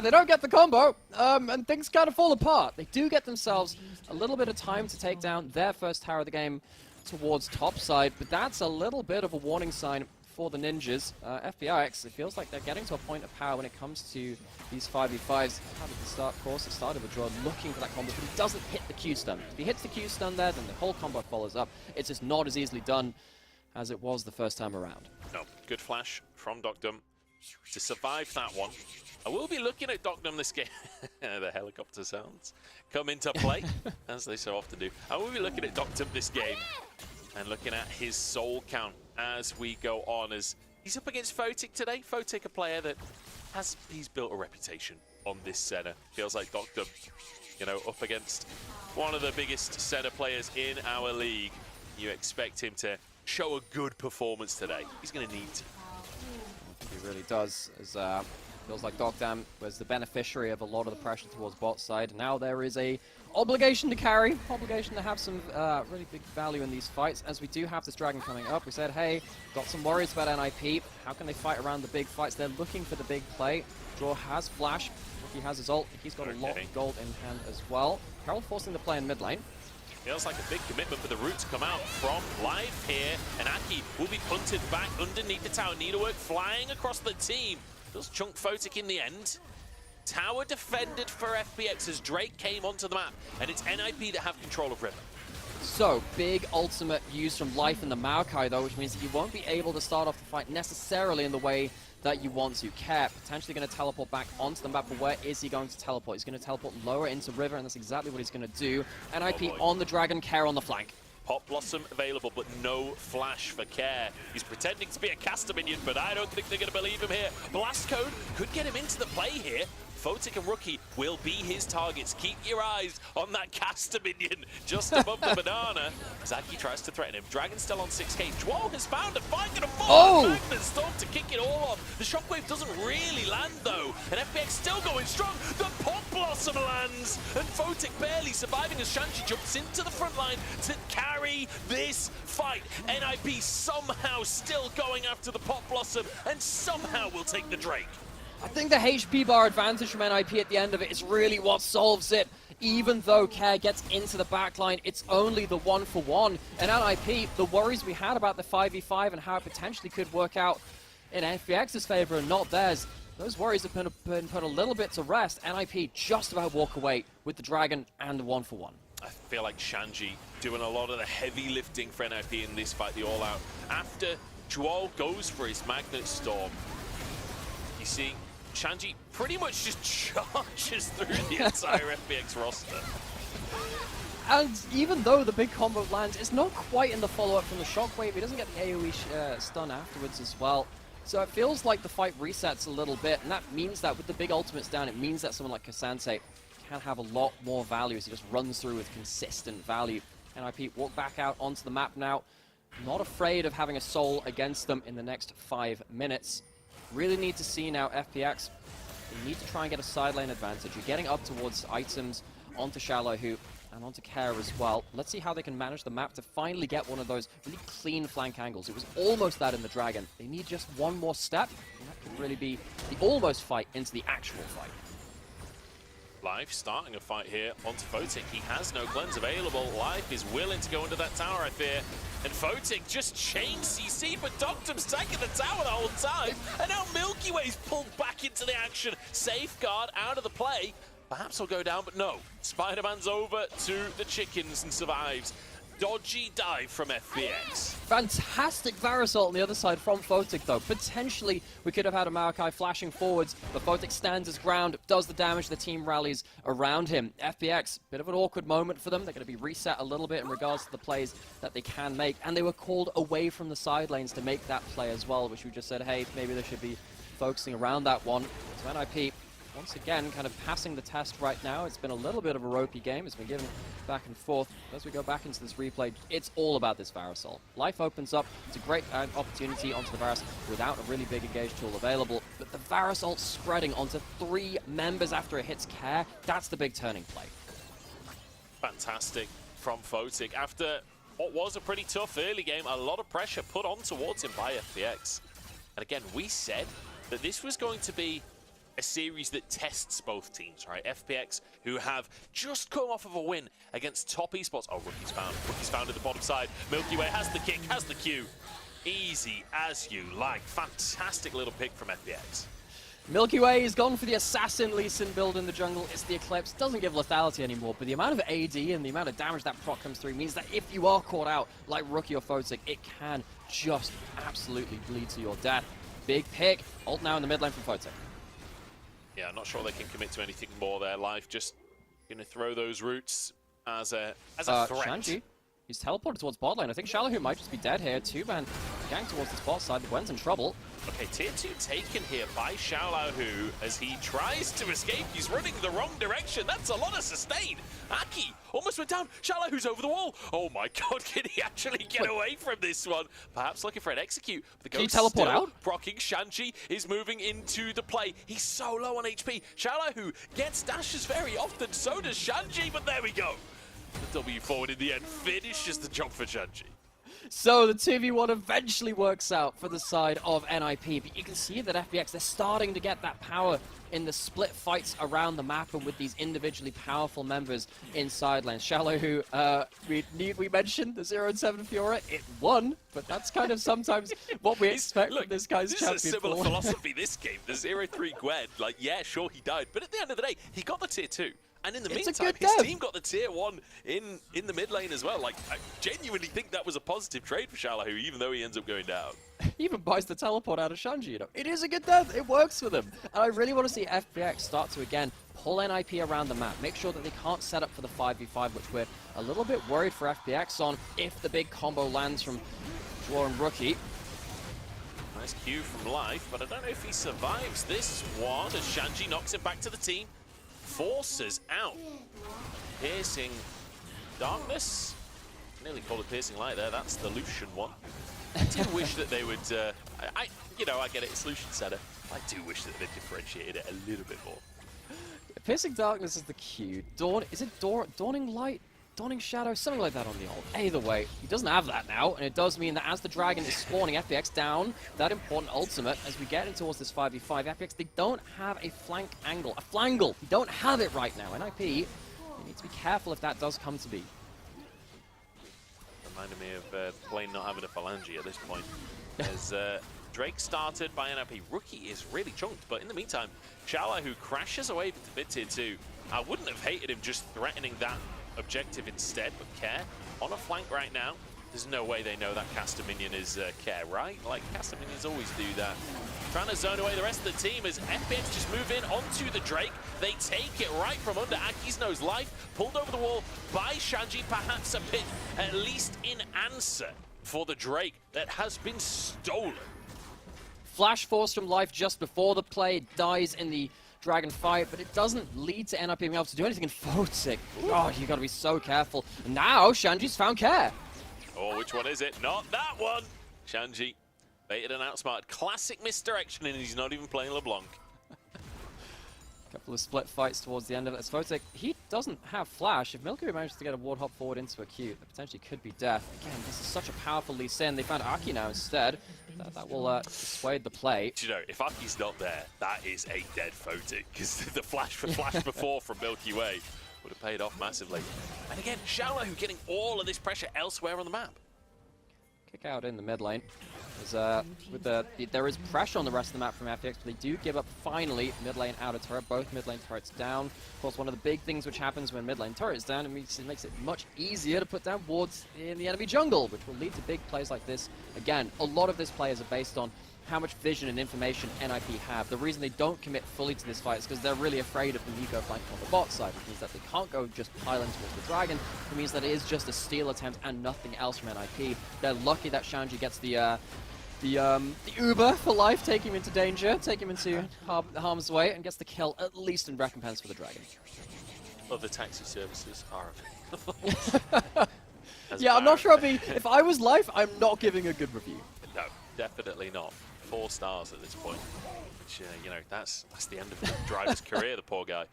They don't get the combo, and things kind of fall apart. They do get themselves a little bit of time to take down their first tower of the game towards topside, but that's a little bit of a warning sign for the Ninjas. FPX, it feels like they're getting to a point of power when it comes to these 5v5s. How did the start? Of course, it started with Draw looking for that combo, but he doesn't hit the Q stun. If he hits the Q stun there, then the whole combo follows up. It's just not as easily done as it was the first time around. No, good flash from Doctum to survive that one. I will be looking at Doctum this game. The helicopter sounds come into play, as they so often do. I will be looking at Doctum this game and looking at his soul count as we go on, as he's up against Photic today. Photic, a player that he's built a reputation on this center. Feels like Doctum, you know, up against one of the biggest center players in our league. You expect him to show a good performance today. He's going to need to. I think he really does, as feels like Doctam was the beneficiary of a lot of the pressure towards bot side. Now there is a obligation to carry, obligation to have some really big value in these fights, as we do have this Dragon coming up. We said, hey, got some worries about NIP. How can they fight around the big fights? They're looking for the big play. Draw has flash. He has his ult. He's got a lot of gold in hand as well. Herald forcing the play in mid lane. Feels like a big commitment for the Root to come out from Life here, and Aki will be punted back underneath the tower. Needlework flying across the team. Does chunk Photic in the end. Tower defended for FPX as Drake came onto the map, and it's NIP that have control of River. So, big ultimate used from Life in the Maokai though, which means that you won't be able to start off the fight necessarily in the way that you want to. Care potentially going to teleport back onto the map, but where is he going to teleport? He's going to teleport lower into River, and that's exactly what he's going to do. NIP on the Dragon, Care on the flank. Pop Blossom available, but no flash for Care. He's pretending to be a caster minion, but I don't think they're going to believe him here. Blast Code could get him into the play here. Photic and Rookie will be his targets. Keep your eyes on that caster minion just above the banana. Zaki tries to threaten him. Dragon still on 6k. Dwell has found a fight, gonna fall. Magnet Storm to kick it all off. The Shockwave doesn't really land though, and FPX still going strong. The Pop Blossom lands, and Photic barely surviving as Shanji jumps into the front line to carry this fight. NIP somehow still going after the Pop Blossom, and somehow will take the Drake. I think the HP bar advantage from NIP at the end of it is really what solves it. Even though Care gets into the backline, it's only the 1-for-1. And NIP, the worries we had about the 5v5 and how it potentially could work out in FPX's favor and not theirs, those worries have been put a little bit to rest. NIP just about walk away with the Dragon and the 1-for-1. I feel like Shanji doing a lot of the heavy lifting for NIP in this fight, the all-out. After Joel goes for his Magnet Storm, you see Shanji pretty much just charges through the entire FPX roster. And even though the big combo lands, it's not quite in the follow-up from the Shockwave. He doesn't get the AoE stun afterwards as well. So it feels like the fight resets a little bit, and that means that with the big ultimates down, it means that someone like K'Sante can have a lot more value as he just runs through with consistent value. NIP walk back out onto the map now. Not afraid of having a soul against them in the next 5 minutes. Really need to see now FPX. They need to try and get a side lane advantage. You're getting up towards items onto Shallow Hoop and onto Care as well. Let's see how they can manage the map to finally get one of those really clean flank angles. It was almost that in the Dragon. They need just one more step, and that could really be the almost fight into the actual fight. Life starting a fight here onto Photic. He has no cleanse available. Life is willing to go under that tower, I fear. And Photic just chains CC, but Doctum's taking the tower the whole time. And now Milky Way's pulled back into the action. Safeguard out of the play. Perhaps he'll go down, but no. Spider-Man's over to the chickens and survives. Dodgy dive from FPX. Fantastic Varusol on the other side from Photic, though. Potentially, we could have had a Maokai flashing forwards, but Photic stands his ground, does the damage, the team rallies around him. FPX, bit of an awkward moment for them. They're going to be reset a little bit in regards to the plays that they can make, and they were called away from the side lanes to make that play as well, which we just said, hey, maybe they should be focusing around that one. So NIP, once again, kind of passing the test right now. It's been a little bit of a ropey game. It's been given back and forth. As we go back into this replay, it's all about this Varusol. Life opens up. It's a great opportunity onto the Varus without a really big engage tool available. But the Varusol spreading onto 3 members after it hits Care, that's the big turning play. Fantastic from Photic. After what was a pretty tough early game, a lot of pressure put on towards him by FPX. And again, we said that this was going to be a series that tests both teams, right? FPX, who have just come off of a win against top esports. Oh, Rookie's found. Rookie's found at the bottom side. Milky Way has the kick, has the Q. Easy as you like. Fantastic little pick from FPX. Milky Way is gone for the Assassin Lee Sin build in the jungle. It's the Eclipse. Doesn't give lethality anymore, but the amount of AD and the amount of damage that proc comes through means that if you are caught out like Rookie or Photic, it can just absolutely lead to your death. Big pick. Ult now in the mid lane from Photic. Yeah, I'm not sure they can commit to anything more there. Life just going to throw those roots as a threat. Shanji, he's teleported towards bot lane. I think Shallow might just be dead here. 2-man gang towards the bot side. The Gwen's in trouble. Okay, tier 2 taken here by Xiaolahu as he tries to escape. He's running the wrong direction. That's a lot of sustain. Aki almost went down. Xiaolahu's over the wall. Oh my god, can he actually get away from this one? Perhaps looking for an execute. The Can he teleport out? Procking. Shanji is moving into the play. He's so low on HP. Xiaolahu gets dashes very often. So does Shanji, but there we go. The W forward in the end finishes the job for Shanji. So the 2v1 eventually works out for the side of NIP, but you can see that FPX, they're starting to get that power in the split fights around the map and with these individually powerful members inside lanes. Shallow, who we mentioned, the 0-7 Fiora, it won, but that's kind of sometimes what we expect from this guy's champion. This is a similar philosophy this game. The 0-3 Gwen, like, yeah, sure, he died, but at the end of the day, he got the tier 2. And in the meantime, his team got the tier 1 in the mid lane as well. Like, I genuinely think that was a positive trade for Xiaolahu, even though he ends up going down. He even buys the teleport out of Shanji, you know. It is a good death. It works for them. And I really want to see FPX start to, again, pull NIP around the map. Make sure that they can't set up for the 5v5, which we're a little bit worried for FPX on if the big combo lands from Jwar and Rookie. Nice Q from Life, but I don't know if he survives this one as Shanji knocks him back to the team. Forces out. Piercing Darkness. Nearly called it Piercing Light there. That's the Lucian one. I do wish that they would, I get it, it's Lucian Center. I do wish that they differentiated it a little bit more. Piercing Darkness is the Q. Is it Dawning Light? Dawning Shadow? Something like that on the ult. Either way, he doesn't have that now, and it does mean that as the dragon is spawning, FPX down that important ultimate as we get in towards this 5v5. FPX, they don't have a flank angle. A flangle! They don't have it right now. NIP, you need to be careful if that does come to be. Reminded me of Plane not having a phalange at this point. As Drake started by NIP. Rookie is really chunked, but in the meantime, Shala, who crashes away to mid tier 2, I wouldn't have hated him just threatening that objective instead, but Care on a flank right now. There's no way they know that caster minion is Care, right? Like, caster minions always do that. Trying to zone away the rest of the team as FPX just move in onto the Drake. They take it right from under Aki's nose. Life pulled over the wall by Shanji. Perhaps a pick, at least in answer for the Drake that has been stolen. Flash Force from Life just before the play. Dies in the Dragon fight, but it doesn't lead to NIP being able to do anything in Photic. Oh, you gotta be so careful. And now Shanji's found Care. Oh, which one is it? Not that one! Shanji baited and outsmarted. Classic misdirection, and he's not even playing LeBlanc. Couple of split fights towards the end of it. As Photic, he doesn't have Flash. If Milky Way manages to get a ward hop forward into a Q, that potentially could be death. Again, this is such a powerful Lee Sin. They found Aki now instead. That will dissuade the play. Do you know, if Aki's not there, that is a dead Photic, because the flash before from Milky Way would have paid off massively. And again, Xiaolahu getting all of this pressure elsewhere on the map. Kick out in the mid lane. There is pressure on the rest of the map from FPX, but they do give up finally. Mid lane out of turret, both mid lane turrets down. Of course, one of the big things which happens when mid lane turret is down, it makes it much easier to put down wards in the enemy jungle, which will lead to big plays like this. Again, a lot of this players are based on how much vision and information NIP have. The reason they don't commit fully to this fight is because they're really afraid of the Neeko flank on the bot side, which means that they can't go just piling towards the dragon. It means that it is just a steal attempt and nothing else from NIP. They're lucky that Shanji gets the Uber for life, take him into danger, take him into harm's way, and gets the kill, at least in recompense for the dragon. Other taxi services are available. Yeah, I'm not sure if I was live, I'm not giving a good review. No, definitely not. 4 stars at this point, which, you know, that's the end of the driver's career, the poor guy.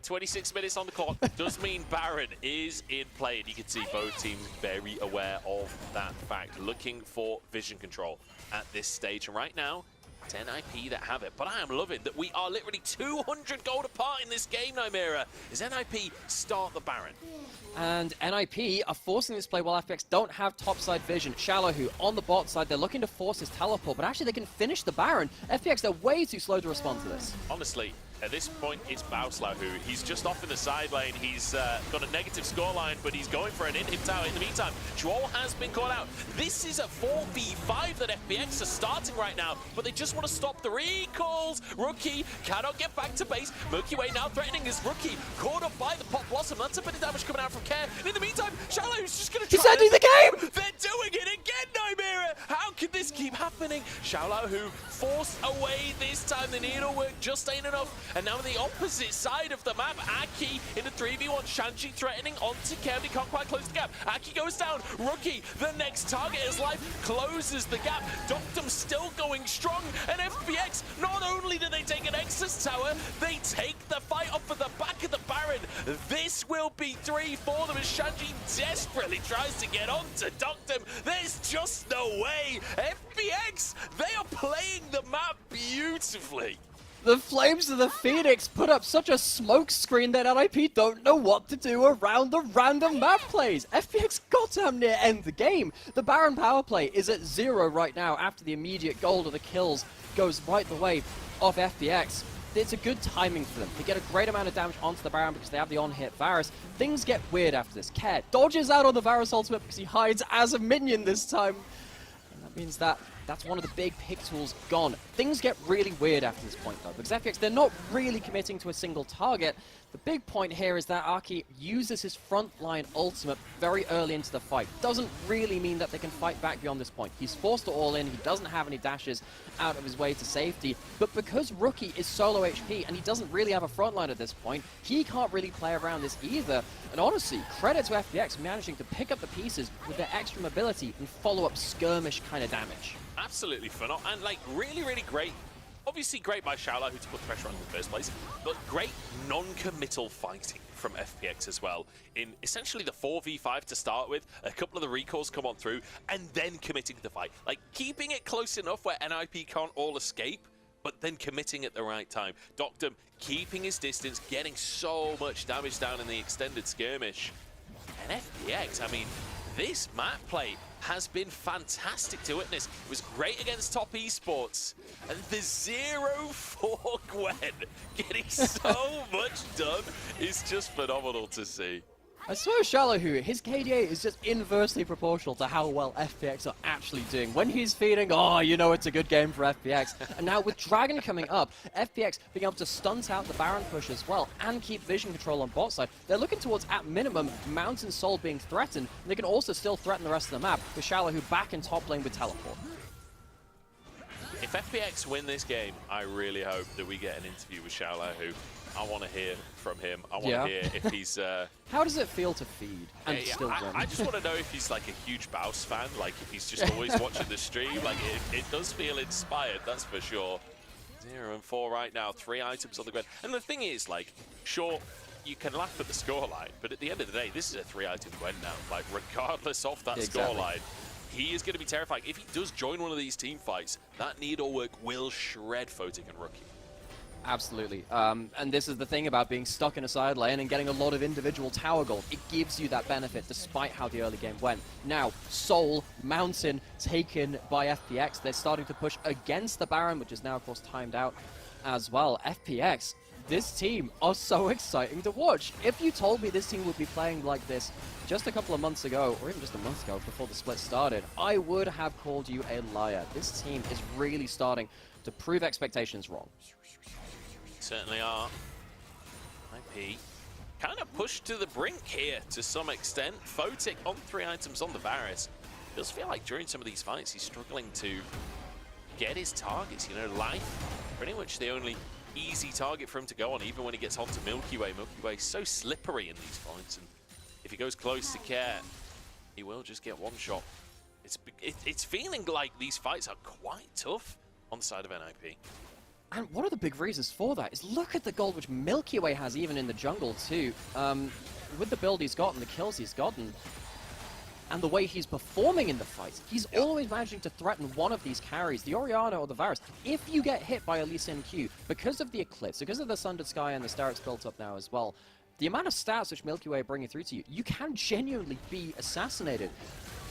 26 minutes on the clock does mean Baron is in play, and you can see both teams very aware of that fact, looking for vision control at this stage. And right now, it's NIP that have it, but I am loving that we are literally 200 gold apart in this game, Nymera, as NIP start the Baron. And NIP are forcing this play while FPX don't have topside vision. Xiaolahu on the bot side, they're looking to force his teleport, but actually they can finish the Baron. FPX, they're way too slow to respond to this. Honestly, at this point, it's Bauslahu. He's just off in the side lane. He's got a negative scoreline, but he's going for an in-hip tower. In the meantime, Troll has been caught out. This is a 4v5 that FPX are starting right now, but they just want to stop the recalls. Rookie cannot get back to base. Milky Way now threatening his Rookie, caught up by the Pop Blossom. That's a bit of damage coming out from Care. And in the meantime, Xiaolu's just going to try. He's ending the game! They're doing it again, Nymera! How can this keep happening? Xiaolahu forced away this time. The needle work just ain't enough. And now on the opposite side of the map, Aki in a 3v1, Shanji threatening onto Kev. He can't quite close the gap. Aki goes down. Rookie, the next target is life, closes the gap. Doctum still going strong. And FPX, not only do they take an Nexus tower, they take the fight off of the back of the Baron. This will be 3 for them as Shanji desperately tries to get onto Doctum. There's just no way. FPX, they are playing the map beautifully. The Flames of the Phoenix put up such a smoke screen that NIP don't know what to do around the random map plays. FPX got damn near end the game. The Baron power play is at 0 right now after the immediate gold of the kills goes right the way of FPX. It's a good timing for them. They get a great amount of damage onto the Baron because they have the on-hit Varus. Things get weird after this. Care dodges out on the Varus ultimate because he hides as a minion this time. And that means that that's one of the big pick tools gone. Things get really weird after this point, though, because FPX, they're not really committing to a single target. The big point here is that Aki uses his frontline ultimate very early into the fight. Doesn't really mean that they can fight back beyond this point. He's forced to all in, he doesn't have any dashes out of his way to safety, but because Rookie is solo HP and he doesn't really have a frontline at this point, he can't really play around this either. And honestly, credit to FPX managing to pick up the pieces with their extra mobility and follow up skirmish kind of damage. Absolutely phenomenal, and like really, really great. Obviously great by Xiaolahu to put the pressure on in the first place, but great non-committal fighting from FPX as well. In essentially the 4v5 to start with, a couple of the recalls come on through, and then committing to the fight. Like keeping it close enough where NIP can't all escape, but then committing at the right time. Doctum keeping his distance, getting so much damage down in the extended skirmish. And FPX, I mean, this map play has been fantastic to witness. It was great against Top Esports. And the 0-4 Gwen getting so much done is just phenomenal to see. I swear Xiaolahu, his KDA is just inversely proportional to how well FPX are actually doing. When he's feeding, oh, you know it's a good game for FPX. And now with Dragon coming up, FPX being able to stunt out the Baron push as well and keep vision control on bot side. They're looking towards, at minimum, Mountain Soul being threatened. And they can also still threaten the rest of the map with Xiaolahu back in top lane with teleport. If FPX win this game, I really hope that we get an interview with Xiaolahu. I want to hear from him. I want to hear if he's... How does it feel to feed and still win? I just want to know if he's like a huge Baus fan, like if he's just always watching the stream. Like it does feel inspired, that's for sure. 0-4 right now, 3 items on the ground. And the thing is, like, sure, you can laugh at the scoreline, but at the end of the day, this is a 3-item Gwen now. Like, regardless of that scoreline, he is going to be terrifying. If he does join one of these team fights, that needle work will shred Photic and Rookie. Absolutely. And this is the thing about being stuck in a side lane and getting a lot of individual tower gold. It gives you that benefit despite how the early game went. Now, Seoul, Mountain, taken by FPX. They're starting to push against the Baron, which is now, of course, timed out as well. FPX, this team are so exciting to watch. If you told me this team would be playing like this just a couple of months ago, or even just a month ago before the split started, I would have called you a liar. This team is really starting to prove expectations wrong. Certainly are. IP kind of pushed to the brink here to some extent. Photic on 3 items on the Varus. Does feel like during some of these fights he's struggling to get his targets. You know, Life, pretty much the only easy target for him to go on, even when he gets onto Milky Way. Milky Way is so slippery in these fights, and if he goes close to Care, he will just get one shot. It's feeling like these fights are quite tough on the side of NIP. And one of the big reasons for that is look at the gold which Milky Way has even in the jungle too. With the build he's gotten, the kills he's gotten, and the way he's performing in the fights, he's always managing to threaten one of these carries, the Orianna or the Varus. If you get hit by a Lee Sin Q, because of the Eclipse, because of the Sundered Sky and the Starets built up now as well, the amount of stats which Milky Way are bringing through to you, you can genuinely be assassinated.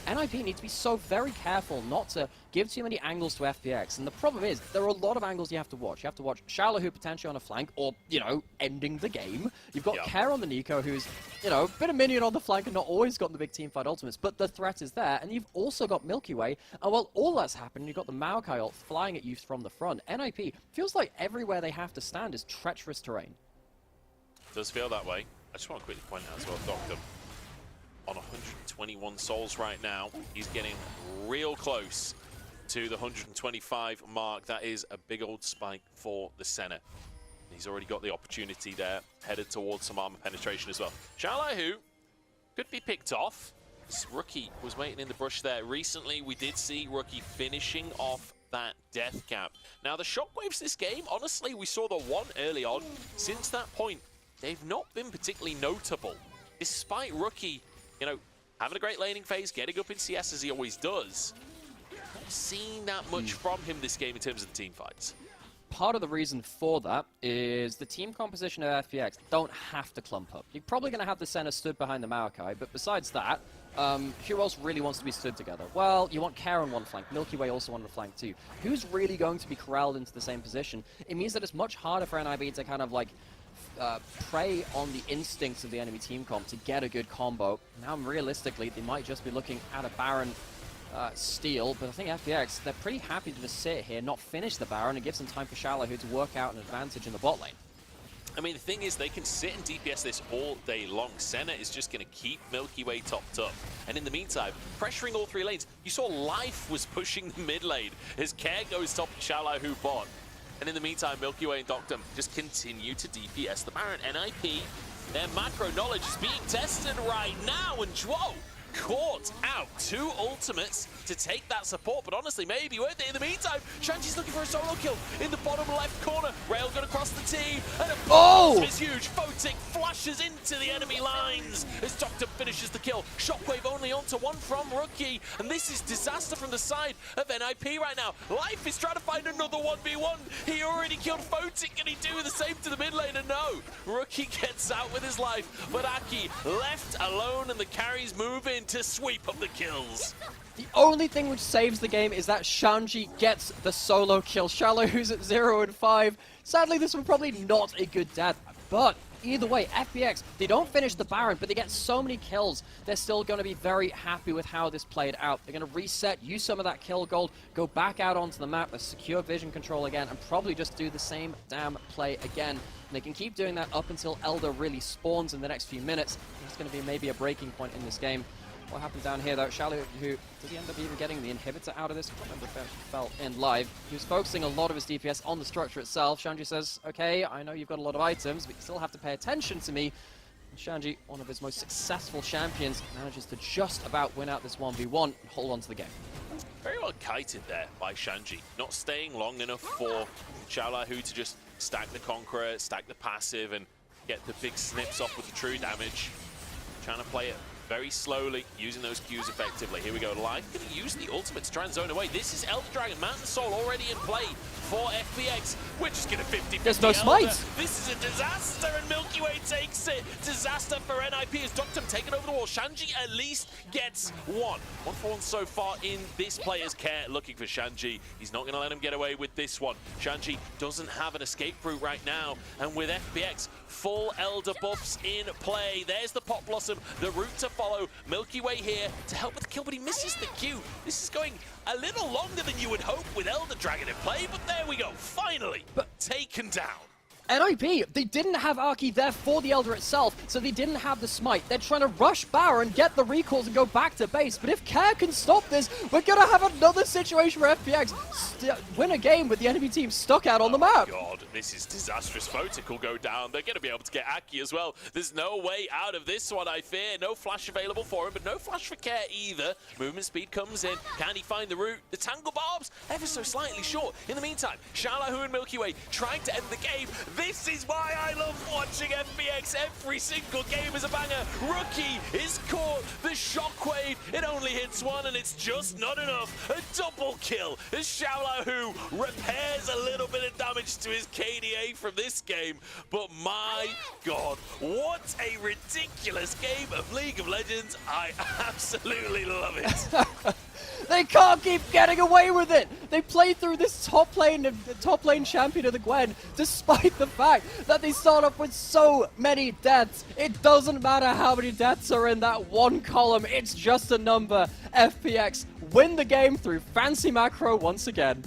NIP need to be so very careful not to give too many angles to FPX. And the problem is, there are a lot of angles you have to watch. You have to watch Xiaolahu potentially on a flank, or, you know, ending the game. You've got Care on the Nico, who's, you know, been a minion on the flank and not always gotten the big teamfight ultimates, but the threat is there. And you've also got Milky Way, and while all that's happened, you've got the Maokai ult flying at you from the front. NIP feels like everywhere they have to stand is treacherous terrain. Does feel that way. I just want to quickly point out as well, Doctor, on 121 souls right now. He's getting real close to the 125 mark. That is a big old spike for the Senna. He's already got the opportunity there, headed towards some armor penetration as well. Xiaolahu could be picked off. This Rookie was waiting in the brush there. Recently, we did see Rookie finishing off that death cap. Now, the shockwaves this game, honestly, we saw the one early on. Since that point, they've not been particularly notable. Despite Rookie, you know, having a great laning phase, getting up in CS as he always does, not seeing that much from him this game in terms of the team fights. Part of the reason for that is the team composition of FPX don't have to clump up. You're probably going to have the center stood behind the Maokai, but besides that, who else really wants to be stood together? Well, you want Care on one flank, Milky Way also on the flank too. Who's really going to be corralled into the same position? It means that it's much harder for NIB to kind of like prey on the instincts of the enemy team comp to get a good combo. Now, realistically, they might just be looking at a Baron steal, but I think FPX, they're pretty happy to just sit here, not finish the Baron, and give some time for Xiaolahu to work out an advantage in the bot lane. I mean, the thing is, they can sit and DPS this all day long. Senna is just going to keep Milky Way topped up. And in the meantime, pressuring all 3 lanes. You saw Life was pushing the mid lane as Care goes top of Xiaolahu bot. And in the meantime, Milky Way and Doctum just continue to DPS the Baron. NIP, their macro knowledge is being tested right now, and Zhuo caught out 2 ultimates to take that support, but honestly, maybe worth it. In the meantime, Shanji's looking for a solo kill in the bottom left corner. Rail got across the team, and a blast is huge. Photic flashes into the enemy lines as Doctor finishes the kill. Shockwave only onto 1 from Rookie, and this is disaster from the side of NIP right now. Life is trying to find another 1v1. He already killed Photic, and he do the same to the mid lane, and no, Rookie gets out with his life, but Aki left alone, and the carries move in to sweep up the kills. The only thing which saves the game is that Shanji gets the solo kill. Xiaohu's at 0 and 5. Sadly, this was probably not a good death, but either way, FPX, they don't finish the Baron, but they get so many kills, they're still going to be very happy with how this played out. They're going to reset, use some of that kill gold, go back out onto the map, secure vision control again, and probably just do the same damn play again. And they can keep doing that up until Elder really spawns in the next few minutes. It's going to be maybe a breaking point in this game. What happened down here, though? Xiaolahu, who did he end up even getting the inhibitor out of this? I can't remember if it actually fell in live. He was focusing a lot of his DPS on the structure itself. Shanji says, okay, I know you've got a lot of items, but you still have to pay attention to me. And Shanji, one of his most successful champions, manages to just about win out this 1v1 and hold on to the game. Very well kited there by Shanji. Not staying long enough for Xiaolahu to just stack the Conqueror, stack the passive, and get the big snips off with the true damage. Trying to play it very slowly, using those Qs effectively. Here we go, Life going to use the ultimate to try and zone away. This is Elder Dragon, Mountain Soul already in play for FPX. We're just going to 50-50. There's no smites. This is a disaster, and Milky Way takes it. Disaster for NIP as Doctum taken over the wall. Shanji at least gets one. 1 for 1 so far in this player's care, looking for Shanji. He's not going to let him get away with this one. Shanji doesn't have an escape route right now, and with FPX, full Elder buffs in play. There's the Pot Blossom, the route to follow. Milky Way here to help with the kill, but he misses the Q. This is going a little longer than you would hope with Elder Dragon in play, but there we go, finally taken down. NIP, they didn't have Arky there for the Elder itself, so they didn't have the smite. They're trying to rush Baron, get the recalls, and go back to base. But if Care can stop this, we're going to have another situation where FPX win a game with the enemy team stuck out on the map. God, this is disastrous. Photic will go down. They're going to be able to get Aki as well. There's no way out of this one, I fear. No flash available for him, but no flash for Care either. Movement speed comes in. Can he find the route? The Tangle Barbs, ever so slightly short. In the meantime, Xiaolahu and Milky Way trying to end the game. This is why I love watching FPX. Every single game is a banger. Rookie is caught. The Shockwave, it only hits one, and it's just not enough. A double kill as Xiaolahu repairs a little bit of damage to his KDA from this game. But my God, what a ridiculous game of League of Legends. I absolutely love it. They can't keep getting away with it. They played through this top lane champion of the Gwen, despite the fact that they start off with so many deaths. It doesn't matter how many deaths are in that one column. It's just a number. FPX win the game through fancy macro once again.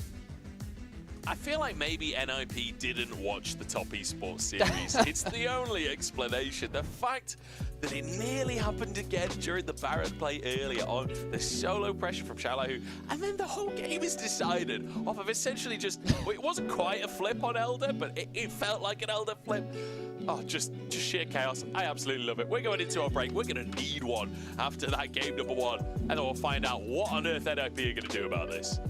I feel like maybe NIP didn't watch the top esports series. It's the only explanation. The fact that it nearly happened again during the Baron play earlier on, the solo pressure from Xiaolahu, and then the whole game is decided off of essentially just, well, it wasn't quite a flip on Elder, but it felt like an Elder flip. Oh, just sheer chaos. I absolutely love it. We're going into a break. We're going to need one after that game number 1, and then we'll find out what on earth NIP are going to do about this.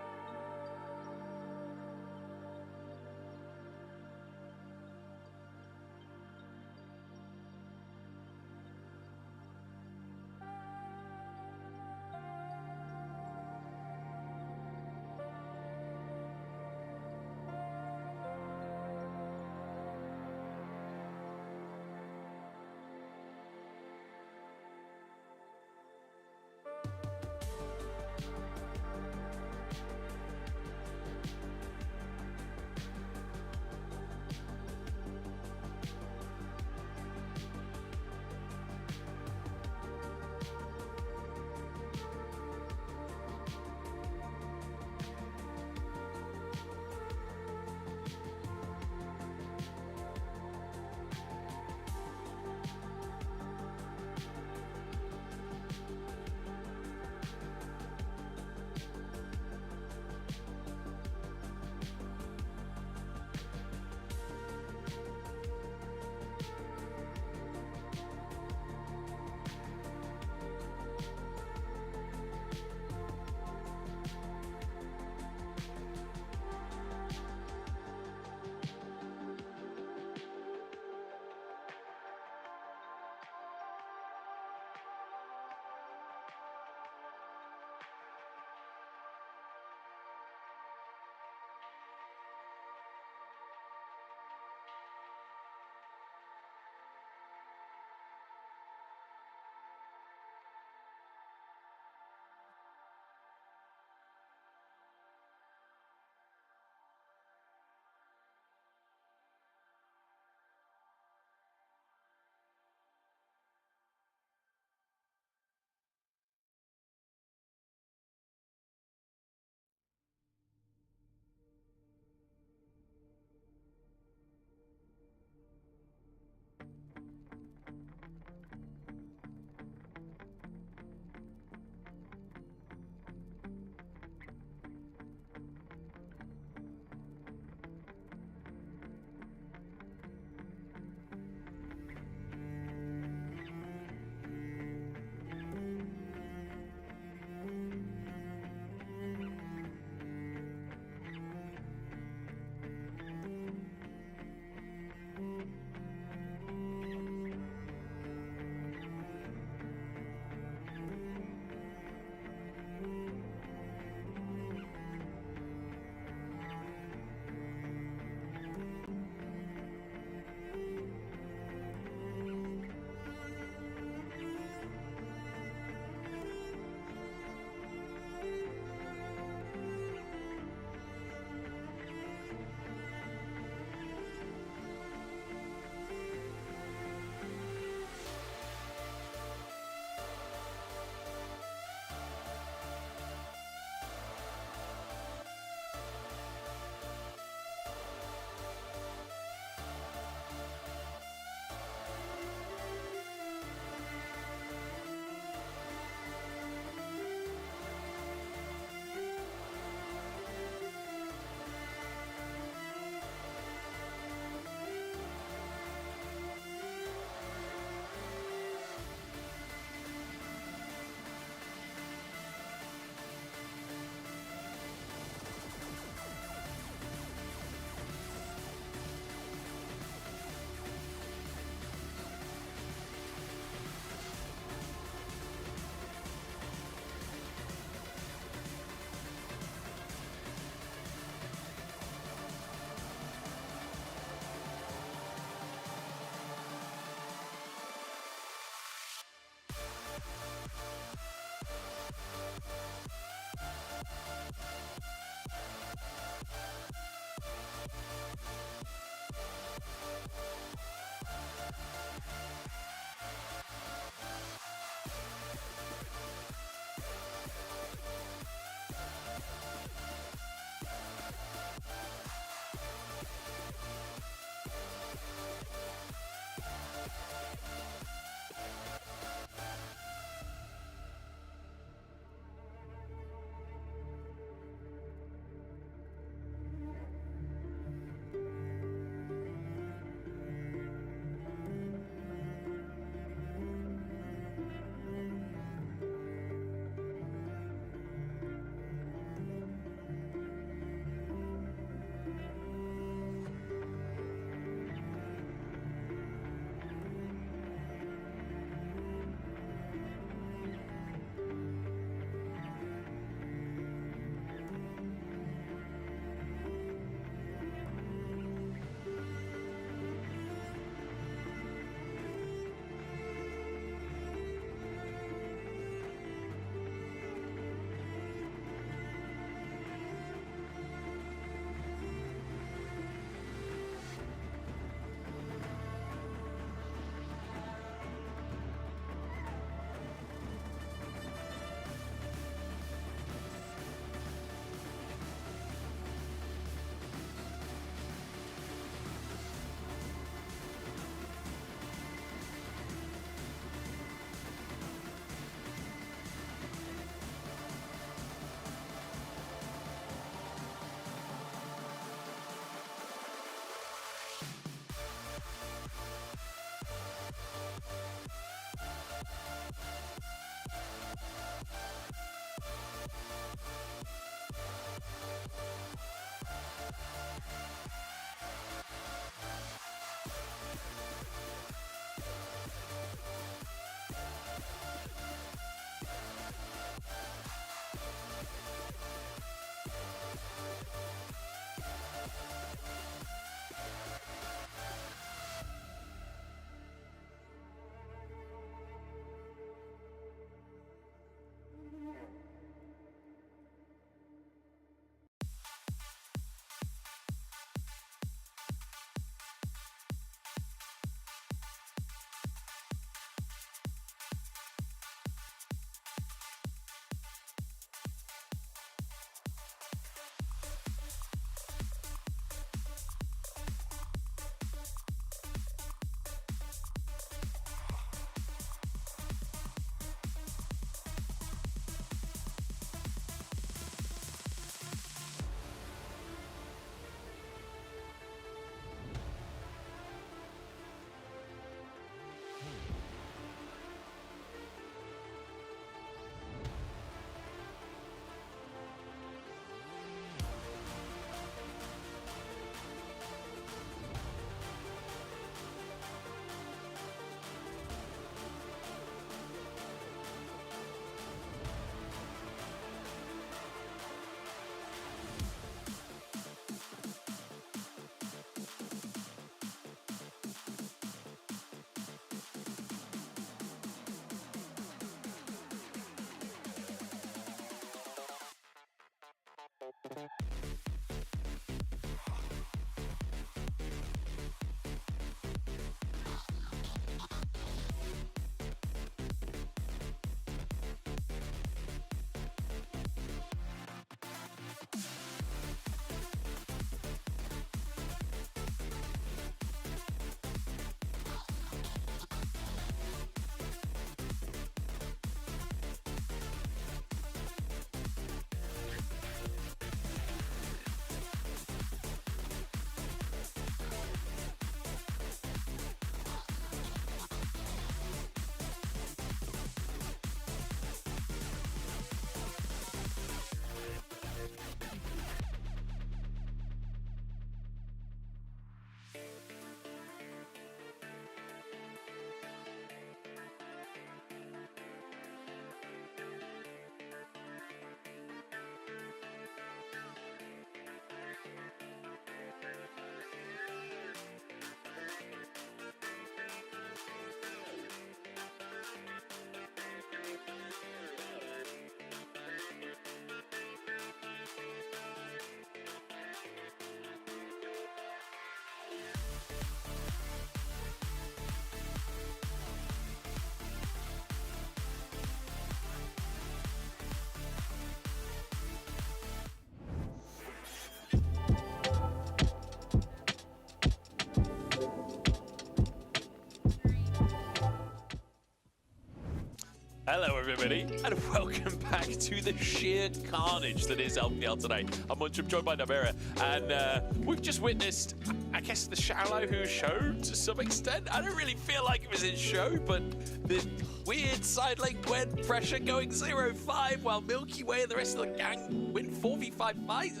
Hello everybody, and welcome back to the sheer carnage that is LPL today. I'm Muncham, joined by Nabira, and we've just witnessed, I guess, the Xiaolahu show to some extent. I don't really feel like it was his show, but the weird side lane Gwen pressure going 0-5 while Milky Way and the rest of the gang win 4v5 fights.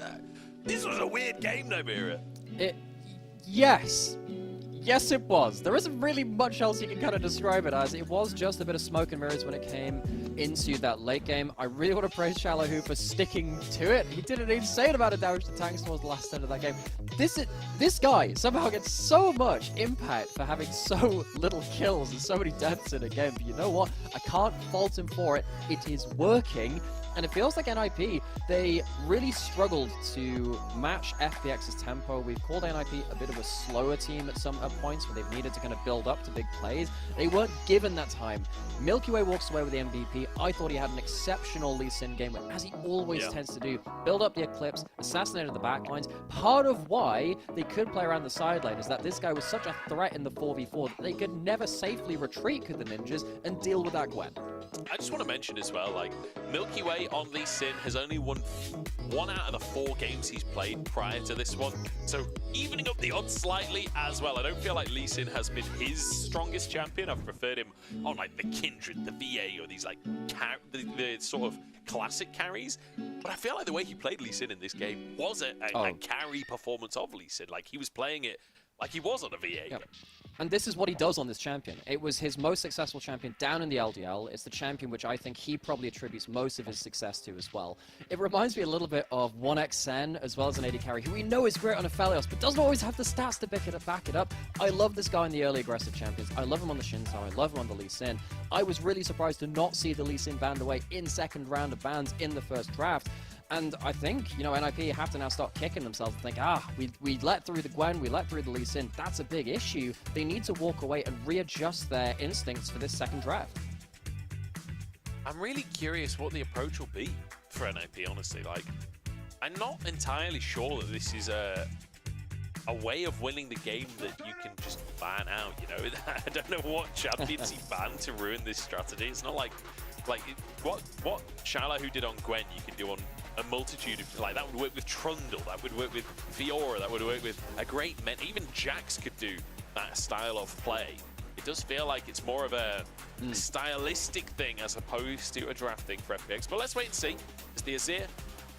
This was a weird game, Nabira. Yes. Yes, it was. There isn't really much else you can kind of describe it as. It was just a bit of smoke and mirrors when it came into that late game. I really want to praise Xiaolahu for sticking to it. He did an insane amount of damage to tanks towards the last end of that game. This guy somehow gets so much impact for having so little kills and so many deaths in a game. But you know what? I can't fault him for it. It is working. And it feels like NIP, they really struggled to match FPX's tempo. We've called NIP a bit of a slower team at some points where they've needed to kind of build up to big plays. They weren't given that time. Milky Way walks away with the MVP. I thought he had an exceptional Lee Sin game, as he always tends to do. Build up the Eclipse, assassinated the backlines. Part of why they could play around the side lane is that this guy was such a threat in the 4v4 that they could never safely retreat with the ninjas and deal with that Gwen. I just want to mention as well, like, Milky Way on Lee Sin has only won 1 out of the 4 games he's played prior to this one. So evening up the odds slightly as well. I don't feel like Lee Sin has been his strongest champion. I've preferred him on like the Kindred, the VA, or these like the sort of classic carries. But I feel like the way he played Lee Sin in this game was a carry performance of Lee Sin. Like he was playing it like he was on a VA. Yep. And this is what he does on this champion. It was his most successful champion down in the LDL. It's the champion which I think he probably attributes most of his success to as well. It reminds me a little bit of 1xSen as well as an AD carry, who we know is great on Aphelios, but doesn't always have the stats to back it up. I love this guy in the early aggressive champions. I love him on the Xin Zhao. I love him on the Lee Sin. I was really surprised to not see the Lee Sin banned away in second round of bans in the first draft. And I think, you know, NIP have to now start kicking themselves and think, we let through the Gwen, we let through the Lee Sin. That's a big issue. They need to walk away and readjust their instincts for this second draft. I'm really curious what the approach will be for NIP, honestly. Like, I'm not entirely sure that this is a way of winning the game that you can just ban out, you know? I don't know what champions he banned to ruin this strategy. It's not like what Xiaolahu did on Gwen, you can do on a multitude of, like, that would work with Trundle, that would work with Fiora, that would work with a great men. Even Jax could do that style of play. It does feel like it's more of a stylistic thing as opposed to a drafting for FPX. But let's wait and see. As the Azir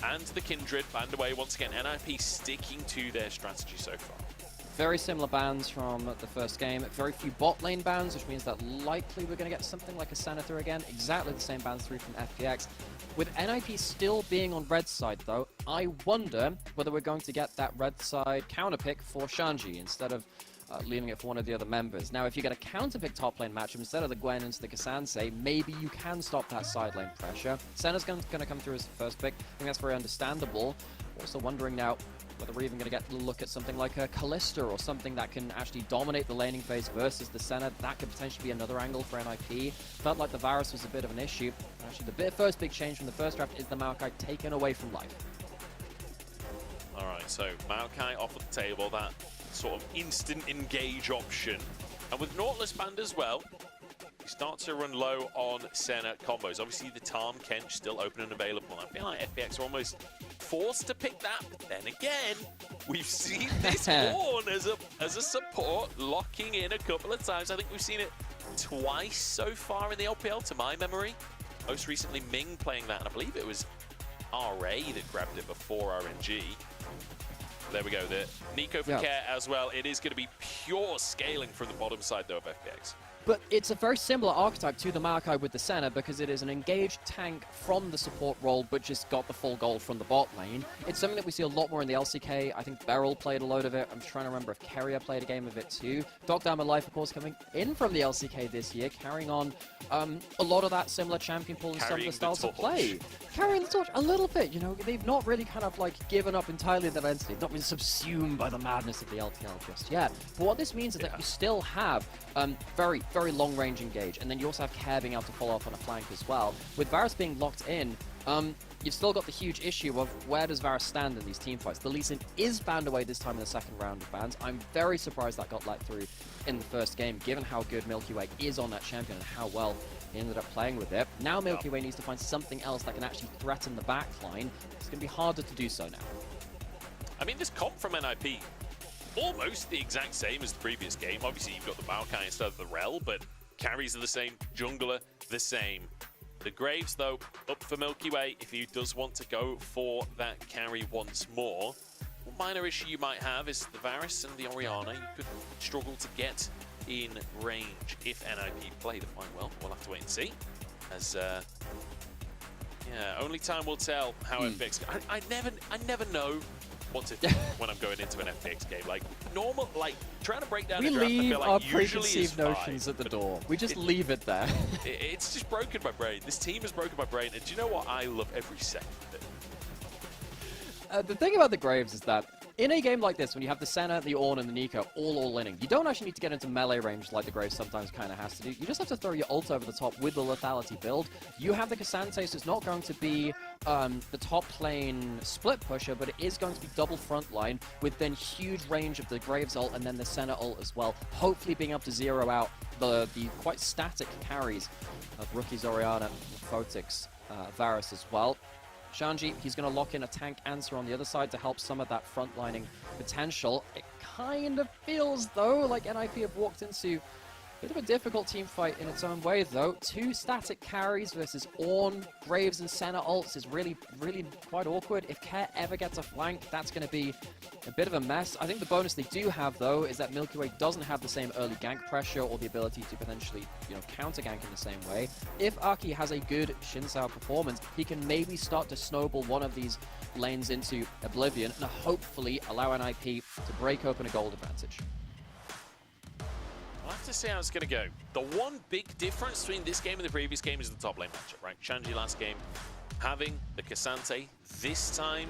and the Kindred banned away once again, NIP sticking to their strategy so far. Very similar bans from the first game. Very few bot lane bans, which means that likely we're going to get something like a Senator again. Exactly the same bans through from FPX. With NIP still being on red side, though, I wonder whether we're going to get that red side counter pick for Shanji instead of leaving it for one of the other members. Now, if you get a counter pick top lane matchup instead of the Gwen into the Kasansei, maybe you can stop that side lane pressure. Senna's going to come through as the first pick. I think that's very understandable. Also wondering now whether we're even going to get a look at something like a Kalista or something that can actually dominate the laning phase versus the Senna. That could potentially be another angle for NIP. Felt like the Varus was a bit of an issue. Actually, the first big change from the first draft is the Maokai taken away from life. Alright, so Maokai off the table, that sort of instant engage option. And with Nautilus banned as well, we start to run low on Senna combos. Obviously, the Tarn Kench still open and available. I feel like FPX are almost forced to pick that, but then again, we've seen this Ornn as a support locking in a couple of times. I think we've seen it twice so far in the LPL, to my memory. Most recently, Ming playing that, and I believe it was RA that grabbed it before RNG. There we go, the Nico for Care as well. It is going to be pure scaling from the bottom side, though, of FPX. But it's a very similar archetype to the Maokai with the Senna because it is an engaged tank from the support role but just got the full gold from the bot lane. It's something that we see a lot more in the LCK. I think Beryl played a load of it. I'm trying to remember if Keria played a game of it too. Dr. Life, of course, coming in from the LCK this year, carrying on a lot of that similar champion pool and some of the styles of play. Carrying the torch a little bit, you know, they've not really kind of like given up entirely their identity. They've not been subsumed by the madness of the LPL just yet. But what this means is that you still have very, very long range engage, and then you also have Care being able to follow up on a flank as well. With Varus being locked in, you've still got the huge issue of where does Varus stand in these team fights. The Lee Sin is banned away this time in the second round of bans. I'm very surprised that got let through in the first game, given how good Milky Way is on that champion and how well He ended up playing with it. Now Milky Way needs to find something else that can actually threaten the back line. It's going to be harder to do so now. I mean, this comp from NIP, almost the exact same as the previous game. Obviously, you've got the Maokai instead of the Rel, but carries are the same, jungler the same. The Graves, though, up for Milky Way if he does want to go for that carry once more. One minor issue you might have is the Varus and the Orianna. You could struggle to get in range if NIP play the fight well. We'll have to wait and see. As yeah, only time will tell how FPX. I never know what to think when I'm going into an FPX game. Like normal, like trying to break down. We a draft, I leave feel like our usually is preconceived fine, notions at the door. We just leave it there. It's just broken my brain. This team has broken my brain, and do you know what? I love every second of it. The thing about the Graves is that in a game like this, when you have the Senna, the Ornn, and the Neeko all-inning, you don't actually need to get into melee range like the Graves sometimes kind of has to do. You just have to throw your ult over the top with the lethality build. You have the K'Sante, so it's not going to be the top lane split pusher, but it is going to be double front line with then huge range of the Graves ult and then the Senna ult as well, hopefully being able to zero out the quite static carries of rookies Orianna, Photix, Varus as well. Shanji, he's going to lock in a tank answer on the other side to help some of that frontlining potential. It kind of feels, though, like NIP have walked into a bit of a difficult team fight in its own way, though. 2 static carries versus Ornn, Graves, and Senna ults is really quite awkward. If Care ever gets a flank, that's going to be a bit of a mess. I think the bonus they do have, though, is that Milky Way doesn't have the same early gank pressure or the ability to potentially, counter gank in the same way. If Aki has a good Xin Zhao performance, he can maybe start to snowball one of these lanes into oblivion and hopefully allow NIP to break open a gold advantage. We'll have to see how it's going to go. The one big difference between this game and the previous game is the top lane matchup, right? Shanji last game having the K'Sante, this time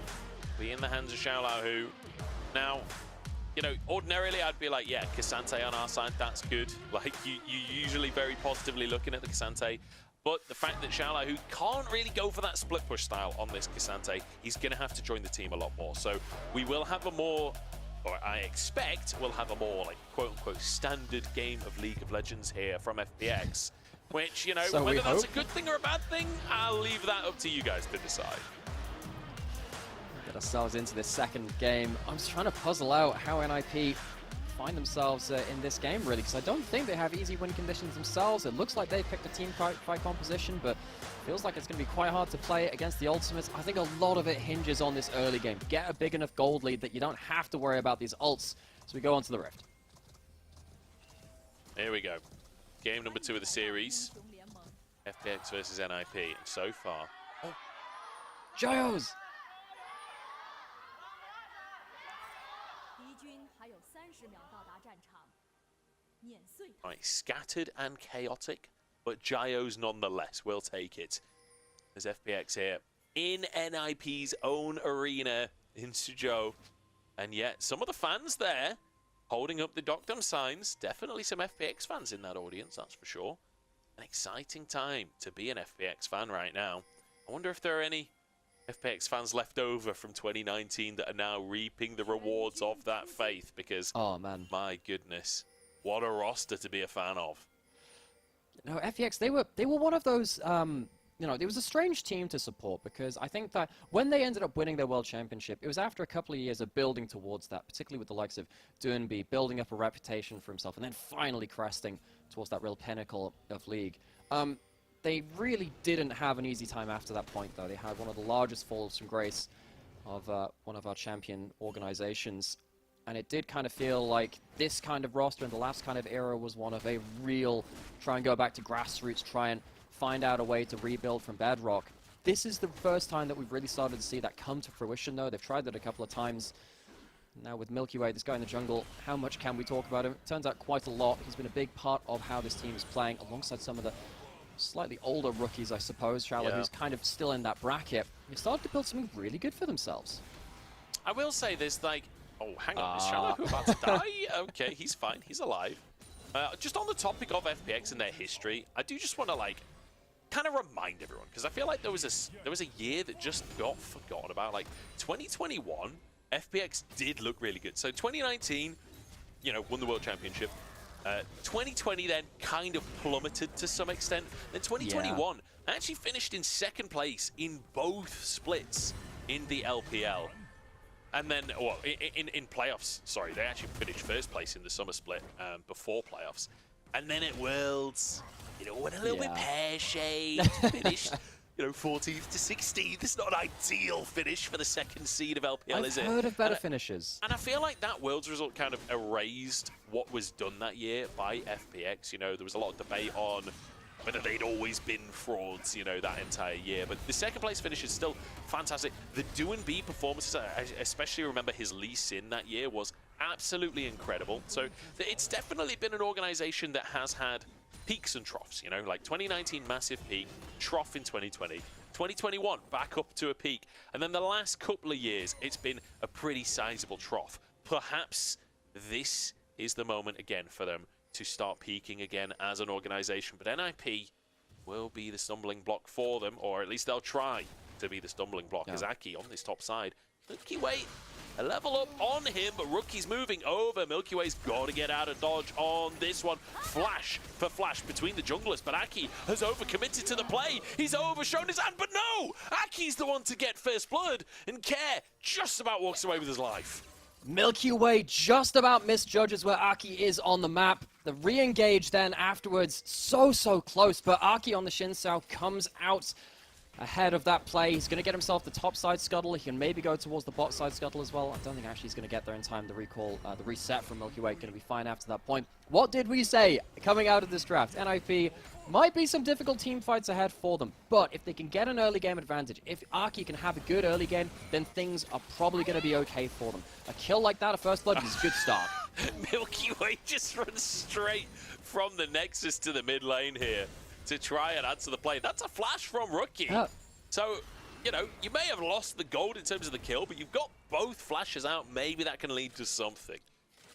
be in the hands of Xiaolahu. Now, ordinarily I'd be like, yeah, K'Sante on our side, that's good. Like, you usually very positively looking at the K'Sante. But the fact that Xiaolahu can't really go for that split push style on this K'Sante, he's going to have to join the team a lot more. So we will have a more, or I expect we'll have a more, like, quote-unquote standard game of League of Legends here from FPX. Which, so whether that's a good thing or a bad thing, I'll leave that up to you guys to decide. Get ourselves into this second game. I'm just trying to puzzle out how NIP find themselves in this game, really, because I don't think they have easy win conditions themselves. It looks like they picked a team fight composition, but feels like it's going to be quite hard to play against the Ultimates. I think a lot of it hinges on this early game. Get a big enough gold lead that you don't have to worry about these ults. So we go on to the Rift. Here we go. Game number 2 of the series. FPX versus NIP. And so far... Oh. Giles! Right, scattered and chaotic, but Gios nonetheless will take it. There's FPX here in NIP's own arena in Suzhou. And yet, some of the fans there holding up the Dokdom signs. Definitely some FPX fans in that audience, that's for sure. An exciting time to be an FPX fan right now. I wonder if there are any FPX fans left over from 2019 that are now reaping the rewards of that faith, because, oh man, my goodness, what a roster to be a fan of. No, FPX, they were one of those, it was a strange team to support, because I think that when they ended up winning their World Championship, it was after a couple of years of building towards that, particularly with the likes of Doinby building up a reputation for himself and then finally cresting towards that real pinnacle of League. They really didn't have an easy time after that point, though. They had one of the largest falls from grace of one of our champion organizations. And it did kind of feel like this kind of roster in the last kind of era was one of a real try and go back to grassroots, try and find out a way to rebuild from bedrock. This is the first time that we've really started to see that come to fruition, though. They've tried that a couple of times. Now with Milky Way, this guy in the jungle, how much can we talk about him? It turns out quite a lot. He's been a big part of how this team is playing, alongside some of the slightly older rookies, I suppose. Shala, who's kind of still in that bracket. They've started to build something really good for themselves. I will say there's like... Oh, hang on. Is Xiaolahu about to die? Okay, he's fine. He's alive. Just on the topic of FPX and their history, I do just want to, like, kind of remind everyone, because I feel like there was a year that just got forgotten about. Like, 2021, FPX did look really good. So 2019, won the World Championship. 2020 then kind of plummeted to some extent. Then 2021 actually finished in second place in both splits in the LPL. And then, well, in playoffs, sorry, they actually finished first place in the summer split before playoffs. And then at Worlds, you know, went a little bit pear-shaped, finished, you know, 14th to 16th. It's not an ideal finish for the second seed of LPL, is it? I've heard of better finishes. And I feel like that Worlds result kind of erased what was done that year by FPX. You know, there was a lot of debate on whether they'd always been frauds, you know, that entire year. But the second place finish is still fantastic. The DoinB performances, I especially remember his Lee Sin that year, was absolutely incredible. So it's definitely been an organization that has had peaks and troughs, you know, like 2019 massive peak, trough in 2020, 2021 back up to a peak, and then the last couple of years it's been a pretty sizable trough. Perhaps this is the moment again for them to start peaking again as an organization, but NIP will be the stumbling block for them, or at least they'll try to be the stumbling block. As Aki on this top side, Milky Way a level up on him, but Rookie's moving over. Milky Way's got to get out of dodge on this one. Flash for flash between the junglers, but Aki has overcommitted to the play. He's overshown his hand, but no! Aki's the one to get first blood, and Care just about walks away with his life. Milky Way just about misjudges where Aki is on the map. The re-engage then afterwards, so close, but Aki on the Xin Sao comes out ahead of that play. He's going to get himself the top side scuttle. He can maybe go towards the bot side scuttle as well. I don't think actually he's going to get there in time. The recall, the reset from Milky Way going to be fine after that point. What did we say coming out of this draft? NIP might be some difficult team fights ahead for them, but if they can get an early game advantage, if Aki can have a good early game, then things are probably going to be okay for them. A kill like that, a first blood, is a good start. Milky Way just runs straight from the Nexus to the mid lane here to try and answer the play. That's a flash from Rookie. So, you know, you may have lost the gold in terms of the kill, but you've got both flashes out. Maybe that can lead to something.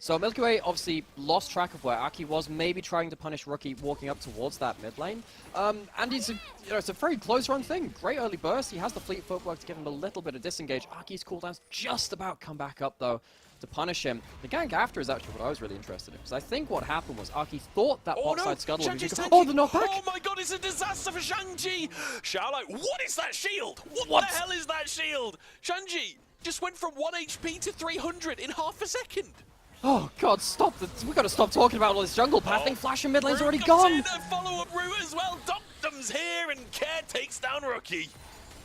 So Milky Way obviously lost track of where Aki was, maybe trying to punish Rookie walking up towards that mid lane. And it's a very close run thing. Great early burst. He has the fleet footwork to give him a little bit of disengage. Aki's cooldowns just about come back up though to punish him. The gank after is actually what I was really interested in, because I think what happened was Aki thought that bot side scuttle would be the knockback. Oh my god, it's a disaster for Shang-Chi! Xiaolai, what is that shield? What the hell is that shield? Shang-Chi just went from 1 HP to 300 in half a second. Oh god, stop! We've got to stop talking about all this jungle pathing. Flash and mid lane's already gone. A follow-up route as well. Doctum's here and Care takes down Rookie.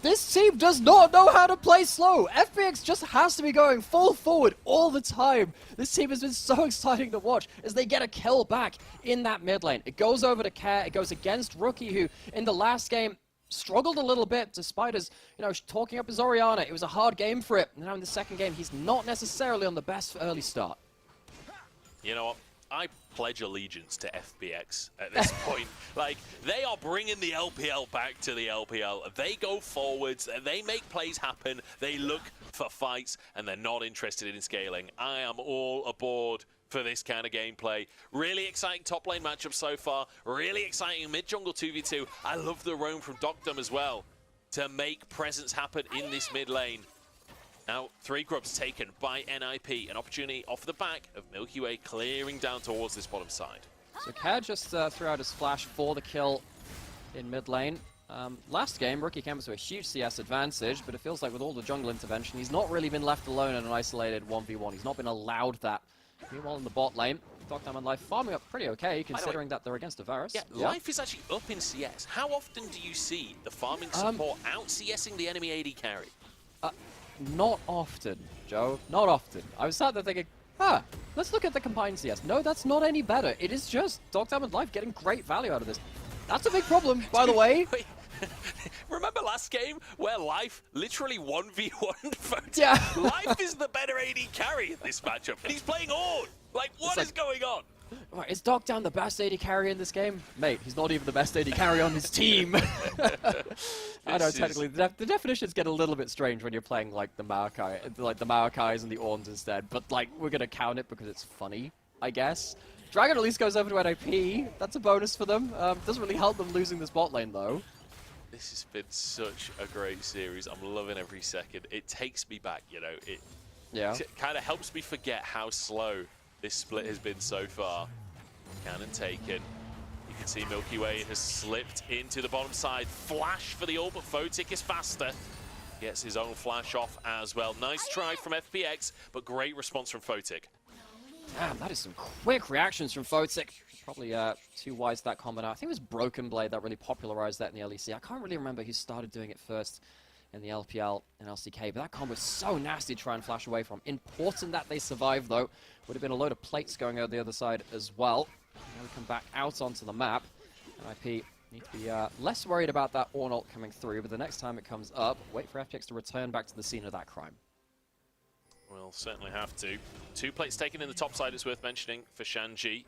This team does not know how to play slow. FPX just has to be going full forward all the time. This team has been so exciting to watch as they get a kill back in that mid lane. It goes over to Care. It goes against Rookie, who in the last game struggled a little bit despite us, you know, talking up his Orianna. It was a hard game for it. Now in the second game, he's not necessarily on the best early start. You know what? I pledge allegiance to FPX at this point. Like, they are bringing the LPL back to the LPL. They go forwards, they make plays happen, they look for fights, and they're not interested in scaling. I am all aboard for this kind of gameplay. Really exciting top lane matchup so far. Really exciting mid-jungle 2v2. I love the roam from Doctum as well to make presence happen in this mid lane. Now, 3 grubs taken by NIP. An opportunity off the back of Milky Way clearing down towards this bottom side. So Care just threw out his flash for the kill in mid lane. Last game, Rookie came to a huge CS advantage, but it feels like with all the jungle intervention, he's not really been left alone in an isolated 1v1. He's not been allowed that. Meanwhile, in the bot lane, Doctum and Life farming up pretty okay, considering that they're against a Varus. Yeah, Life is actually up in CS. How often do you see the farming support out-CSing the enemy AD carry? Not often, Joe. Not often. I was sat there thinking, let's look at the combined CS. No, that's not any better. It is just Doctum and Life getting great value out of this. That's a big problem, by the way. Wait. Remember last game where Life literally 1v1 voted? Yeah. Life is the better AD carry in this matchup, and he's playing Ord. Like, what is going on? Right, is Doctum the best AD carry in this game? Mate, he's not even the best AD carry on his team. I know, technically, the definitions get a little bit strange when you're playing, like, the Maokais and the Orns instead, but, like, we're gonna count it because it's funny, I guess. Dragon at least goes over to NIP. That's a bonus for them. Doesn't really help them losing this bot lane, though. This has been such a great series. I'm loving every second. It takes me back, you know. It kind of helps me forget how slow this split has been so far. Cannon taken. You can see Milky Way has slipped into the bottom side. Flash for the ult, but Photic is faster. Gets his own flash off as well. Nice try from FPX, but great response from Photic. Damn, that is some quick reactions from Photic. Probably too wise that combo now. I think it was Broken Blade that really popularized that in the LEC. I can't really remember who started doing it first in the LPL and LCK, but that combo is so nasty to try and flash away from. Important that they survive, though. Would have been a load of plates going out the other side as well. Now we come back out onto the map. NIP need to be less worried about that Ornn ult coming through, but the next time it comes up, wait for FPX to return back to the scene of that crime. We'll certainly have to. 2 plates taken in the top side, it's worth mentioning, for Shanji.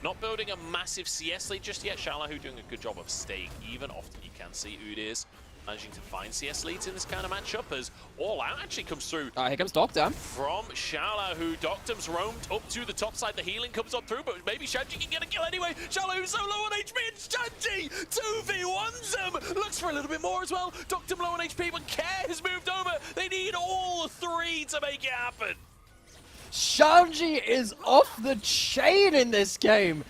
Not building a massive CS lead just yet. Xiaolahu doing a good job of staying even. Often you can see Udyr managing to find CS leads in this kind of matchup as All Out actually comes through. Here comes Doctam. From Xiaolahu. Doctam's roamed up to the top side. The healing comes on through, but maybe Shanji can get a kill anyway. Xiaolahu so low on HP, and Shanji 2v1s him. Looks for a little bit more as well. Doctam low on HP, but Care has moved over. They need all 3 to make it happen. Shanji is off the chain in this game.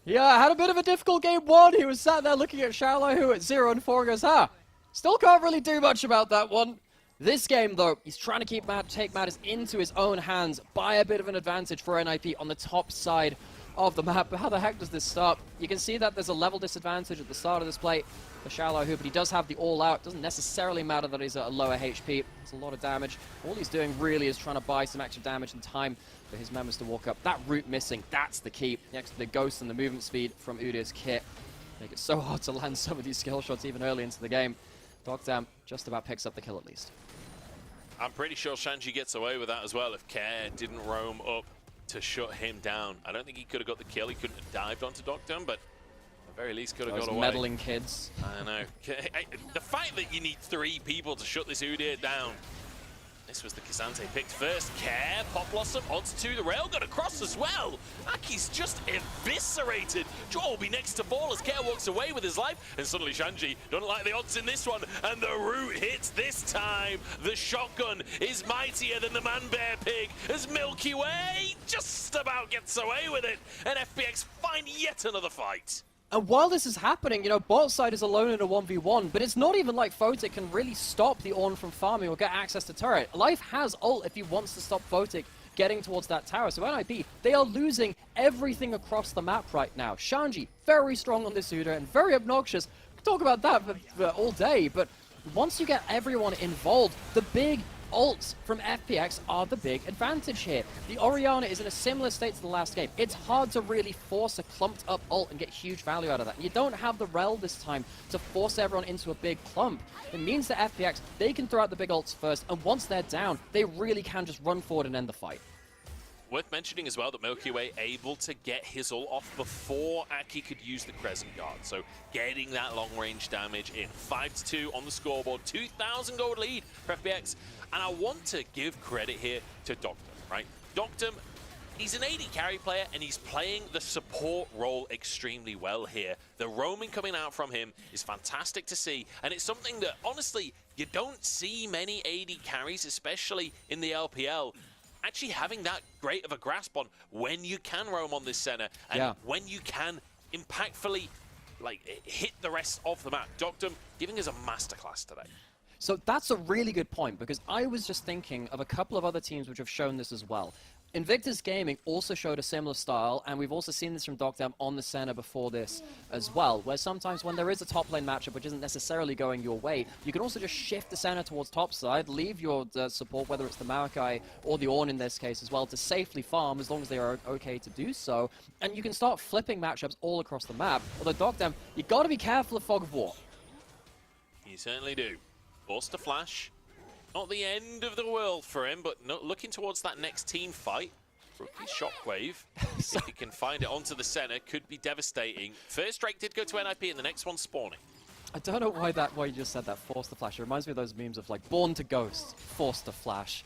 Yeah, had a bit of a difficult game 1. He was sat there looking at Xiaolahu at 0 and 4 and goes, still can't really do much about that one. This game, though, he's trying to take matters into his own hands, buy a bit of an advantage for NIP on the top side of the map. But how the heck does this start? You can see that there's a level disadvantage at the start of this play for Xiaolahu, but he does have the all-out. Doesn't necessarily matter that he's at a lower HP. It's a lot of damage. All he's doing really is trying to buy some extra damage and time for his members to walk up. That root missing, that's the key. Next to the ghost and the movement speed from Udyr's kit. Make it so hard to land some of these skill shots even early into the game. Doctam just about picks up the kill at least. I'm pretty sure Shanji gets away with that as well if Care didn't roam up to shut him down. I don't think he could have got the kill. He couldn't have dived onto Doctam, but at the very least could have got away. Meddling kids. I know. The fact that you need 3 people to shut this Udyr down. This was the K'Sante picked first. Care, Pop Blossom onto the rail, got across as well. Aki's just eviscerated. Joel will be next to ball as Care walks away with his life, and suddenly Shanji doesn't like the odds in this one, and the root hits this time. The shotgun is mightier than the Man-Bear Pig as Milky Way just about gets away with it, and FPX find yet another fight. And while this is happening, you know, bot side is alone in a 1v1, but it's not even like Photic can really stop the Ornn from farming or get access to turret. Life has ult if he wants to stop Photic getting towards that tower. So NIP, they are losing everything across the map right now. Shanji, very strong on this Udyr and very obnoxious. We can talk about that for all day, but once you get everyone involved, the big ults from FPX are the big advantage here. The Orianna is in a similar state to the last game. It's hard to really force a clumped up ult and get huge value out of that. And you don't have the Rel this time to force everyone into a big clump. It means that FPX, they can throw out the big ults first, and once they're down, they really can just run forward and end the fight. Worth mentioning as well that Milky Way able to get his ult off before Aki could use the Crescent Guard. So getting that long-range damage in. 5-2 on the scoreboard. 2,000 gold lead for FPX. And I want to give credit here to Doctam, right? Doctam, he's an AD carry player, and he's playing the support role extremely well here. The roaming coming out from him is fantastic to see. And it's something that, honestly, you don't see many AD carries, especially in the LPL, actually having that great of a grasp on when you can roam on this center and when you can impactfully hit the rest of the map. Doctam giving us a masterclass today. So that's a really good point, because I was just thinking of a couple of other teams which have shown this as well. Invictus Gaming also showed a similar style, and we've also seen this from Doctam on the center before this as well, where sometimes when there is a top lane matchup which isn't necessarily going your way, you can also just shift the center towards top side, leave your support, whether it's the Maokai or the Ornn in this case as well, to safely farm as long as they are okay to do so, and you can start flipping matchups all across the map. Although Doctam, you got to be careful of Fog of War. You certainly do. Forced to flash. Not the end of the world for him, but looking towards that next team fight. Rookie Shockwave, if he can find it onto the center, could be devastating. First Drake did go to NIP, and the next one spawning. I don't know why you just said that, force the flash. It reminds me of those memes of like born to ghost, force to flash.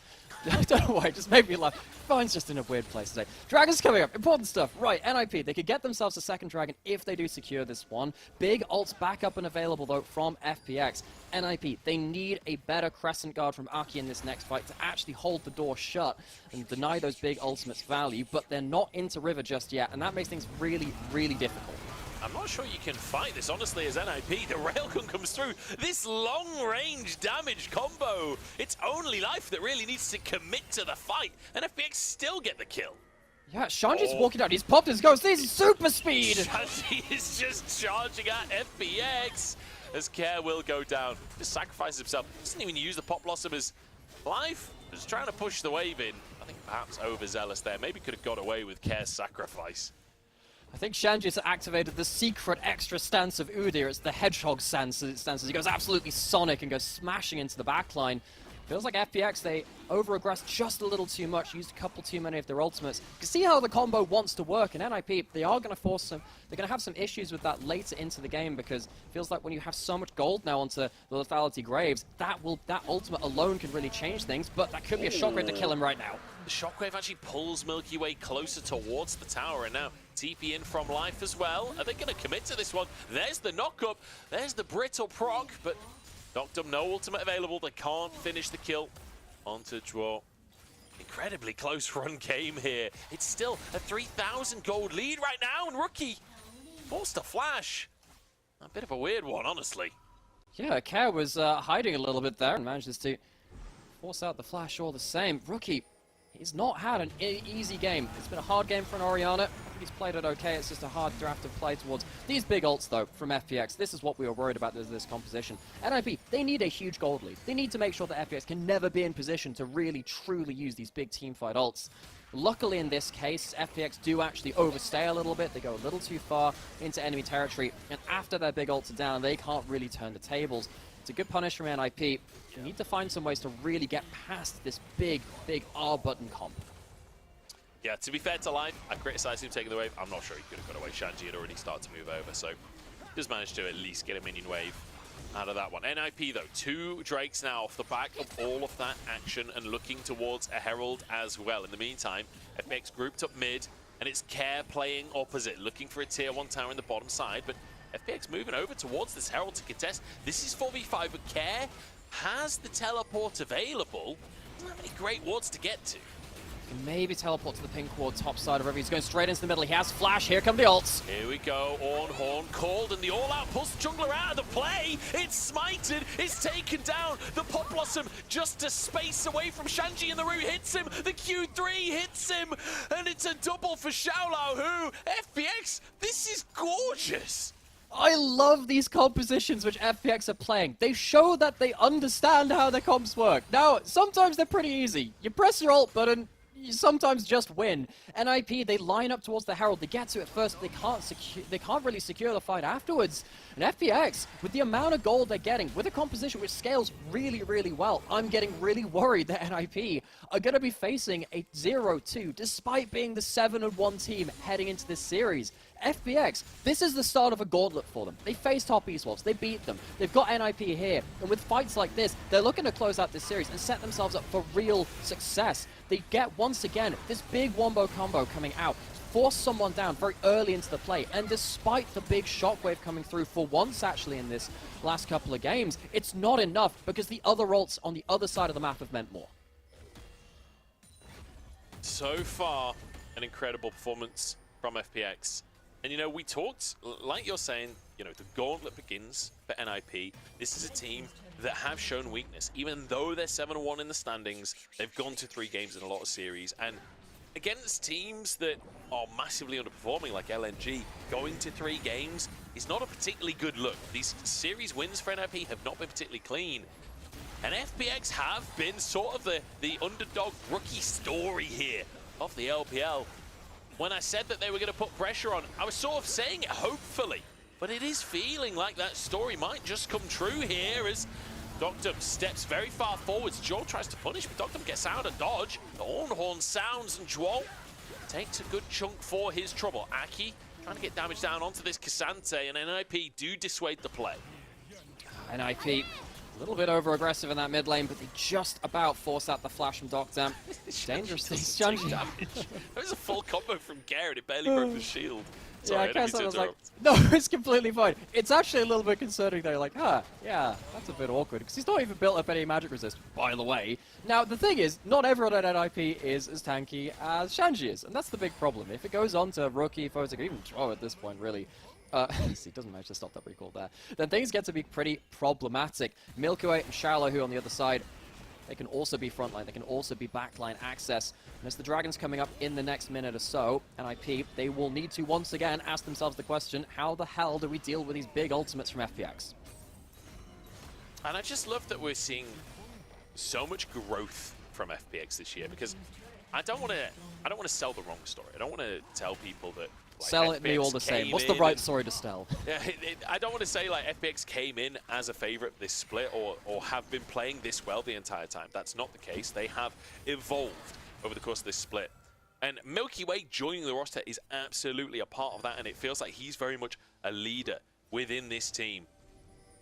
I don't know why, it just made me laugh. Fine's just in a weird place today. Dragon's coming up, important stuff. Right, NIP, they could get themselves a second dragon if they do secure this one. Big ults back up and available though from FPX. NIP, they need a better Crescent Guard from Aki in this next fight to actually hold the door shut and deny those big ultimates value, but they're not into River just yet, and that makes things really, really difficult. I'm not sure you can fight this, honestly, as NIP. The railgun comes through. This long-range damage combo. It's only Life that really needs to commit to the fight, and FPX still get the kill. Yeah, Shanji's walking out. He's popped his ghost. This is super speed. Shanji is just charging at FPX as Care will go down. Just sacrifices himself. Doesn't even use the Pop Blossom as Life. Just trying to push the wave in. I think perhaps overzealous there. Maybe could have got away with Care's sacrifice. I think Shanji's activated the secret extra stance of Udyr. It's the hedgehog stance as he goes absolutely sonic and goes smashing into the backline. Feels like FPX, they over-aggressed just a little too much, used a couple too many of their ultimates. You can see how the combo wants to work, and NIP, they are going to force some, they're going to have some issues with that later into the game, because it feels like when you have so much gold now onto the Lethality Graves, that ultimate alone can really change things, but that could be a shockwave to kill him right now. The shockwave actually pulls Milky Way closer towards the tower, and now TP in from Life as well. Are they going to commit to this one? There's the knock-up, there's the brittle proc, but Doctum, no ultimate available. They can't finish the kill onto Draw. Incredibly close run game here. It's still a 3,000 gold lead right now, and Rookie forced to flash. A bit of a weird one, honestly. Yeah, Care was hiding a little bit there and manages to force out the flash all the same. Rookie, he's not had an easy game. It's been a hard game for an Orianna. I think he's played it okay. It's just a hard draft to play towards. These big ults, though, from FPX, this is what we were worried about with this composition. NIP, they need a huge gold lead. They need to make sure that FPX can never be in position to really, truly use these big teamfight ults. Luckily, in this case, FPX do actually overstay a little bit. They go a little too far into enemy territory, and after their big ults are down, they can't really turn the tables. It's a good punish from NIP. You need to find some ways to really get past this big, big R-button comp. Yeah, to be fair to Life, I criticised him taking the wave. I'm not sure he could have got away. Shanji had already started to move over, so just managed to at least get a minion wave out of that one. NIP, though, 2 Drakes now off the back of all of that action and looking towards a Herald as well. In the meantime, FPX grouped up mid, and it's Care playing opposite, looking for a tier 1 tower in the bottom side, but FPX moving over towards this Herald to contest. This is 4v5, but Care has the teleport available. Doesn't have any great wards to get to. Can maybe teleport to the pink ward top side of River. He's going straight into the middle. He has flash. Here come the ults. Here we go. Ornhorn called, and the all-out pulls the jungler out of the play. It's smited. It's taken down. The Pop Blossom just a space away from Shanji, and the root hits him. The Q3 hits him, and it's a double for Xiaolao Hu. FPX, this is gorgeous. I love these compositions which FPX are playing. They show that they understand how their comps work. Now, sometimes they're pretty easy. You press your ult button, you sometimes just win. NIP, they line up towards the Herald. They get to it first, but they can't really secure the fight afterwards. And FPX, with the amount of gold they're getting, with a composition which scales really, really well, I'm getting really worried that NIP are going to be facing a 0-2, despite being the 7-1 team heading into this series. FPX, this is the start of a gauntlet for them. They faced top esports, they beat them, they've got NIP here, and with fights like this, they're looking to close out this series and set themselves up for real success. They get, once again, this big wombo combo coming out, force someone down very early into the play, and despite the big shockwave coming through for once actually in this last couple of games, it's not enough because the other ults on the other side of the map have meant more. So far, an incredible performance from FPX. And, you know, we talked, like you're saying, you know, the gauntlet begins for NIP. This is a team that have shown weakness. Even though they're 7-1 in the standings, they've gone to 3 games in a lot of series. And against teams that are massively underperforming, like LNG, going to 3 games is not a particularly good look. These series wins for NIP have not been particularly clean. And FPX have been sort of the underdog rookie story here of the LPL. When I said that they were going to put pressure on, I was sort of saying it hopefully, but it is feeling like that story might just come true here as Doctum steps very far forwards. Joel tries to punish, but Doctum gets out of dodge. The Ornhorn sounds, and Joel takes a good chunk for his trouble. Aki trying to get damage down onto this K'Sante, and NIP do dissuade the play. NIP, a little bit over-aggressive in that mid lane, but they just about force out the flash from Dokdam. Dangerous things, Shanji. That was a full combo from Garen. It barely broke the shield. Yeah, Sorry, I guess I didn't was mean like, to no, it's completely fine. It's actually a little bit concerning though, like, yeah, that's a bit awkward, because he's not even built up any magic resist, by the way. Now, the thing is, not everyone at NIP is as tanky as Shanji is, and that's the big problem. If it goes on to Rookie, Photic, or even Drow at this point, really, he doesn't manage to stop that recall there, then things get to be pretty problematic. Milky Way and Shallow, who on the other side, they can also be frontline, they can also be backline access. And as the Dragons coming up in the next minute or so, NIP, they will need to once again ask themselves the question, how the hell do we deal with these big ultimates from FPX? And I just love that we're seeing so much growth from FPX this year, because I don't want to sell the wrong story. I don't want to tell people that like, sell it me all the same. What's the right story to sell? Yeah, I don't want to say like FPX came in as a favorite this split or have been playing this well the entire time. That's not the case. They have evolved over the course of this split. And Milky Way joining the roster is absolutely a part of that, and it feels like he's very much a leader within this team.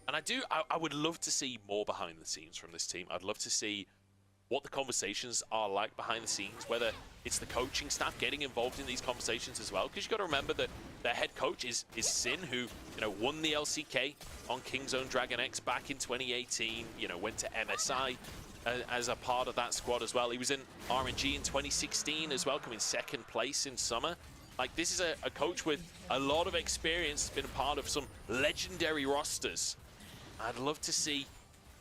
And I would love to see more behind the scenes from this team. I'd love to see what the conversations are like behind the scenes, whether it's the coaching staff getting involved in these conversations as well, because you've got to remember that their head coach is Sin, who won the LCK on King's Own Dragon X back in 2018, went to MSI as a part of that squad as well. He was in RNG in 2016 as well, coming second place in summer. Like, this is a coach with a lot of experience, been a part of some legendary rosters. I'd love to see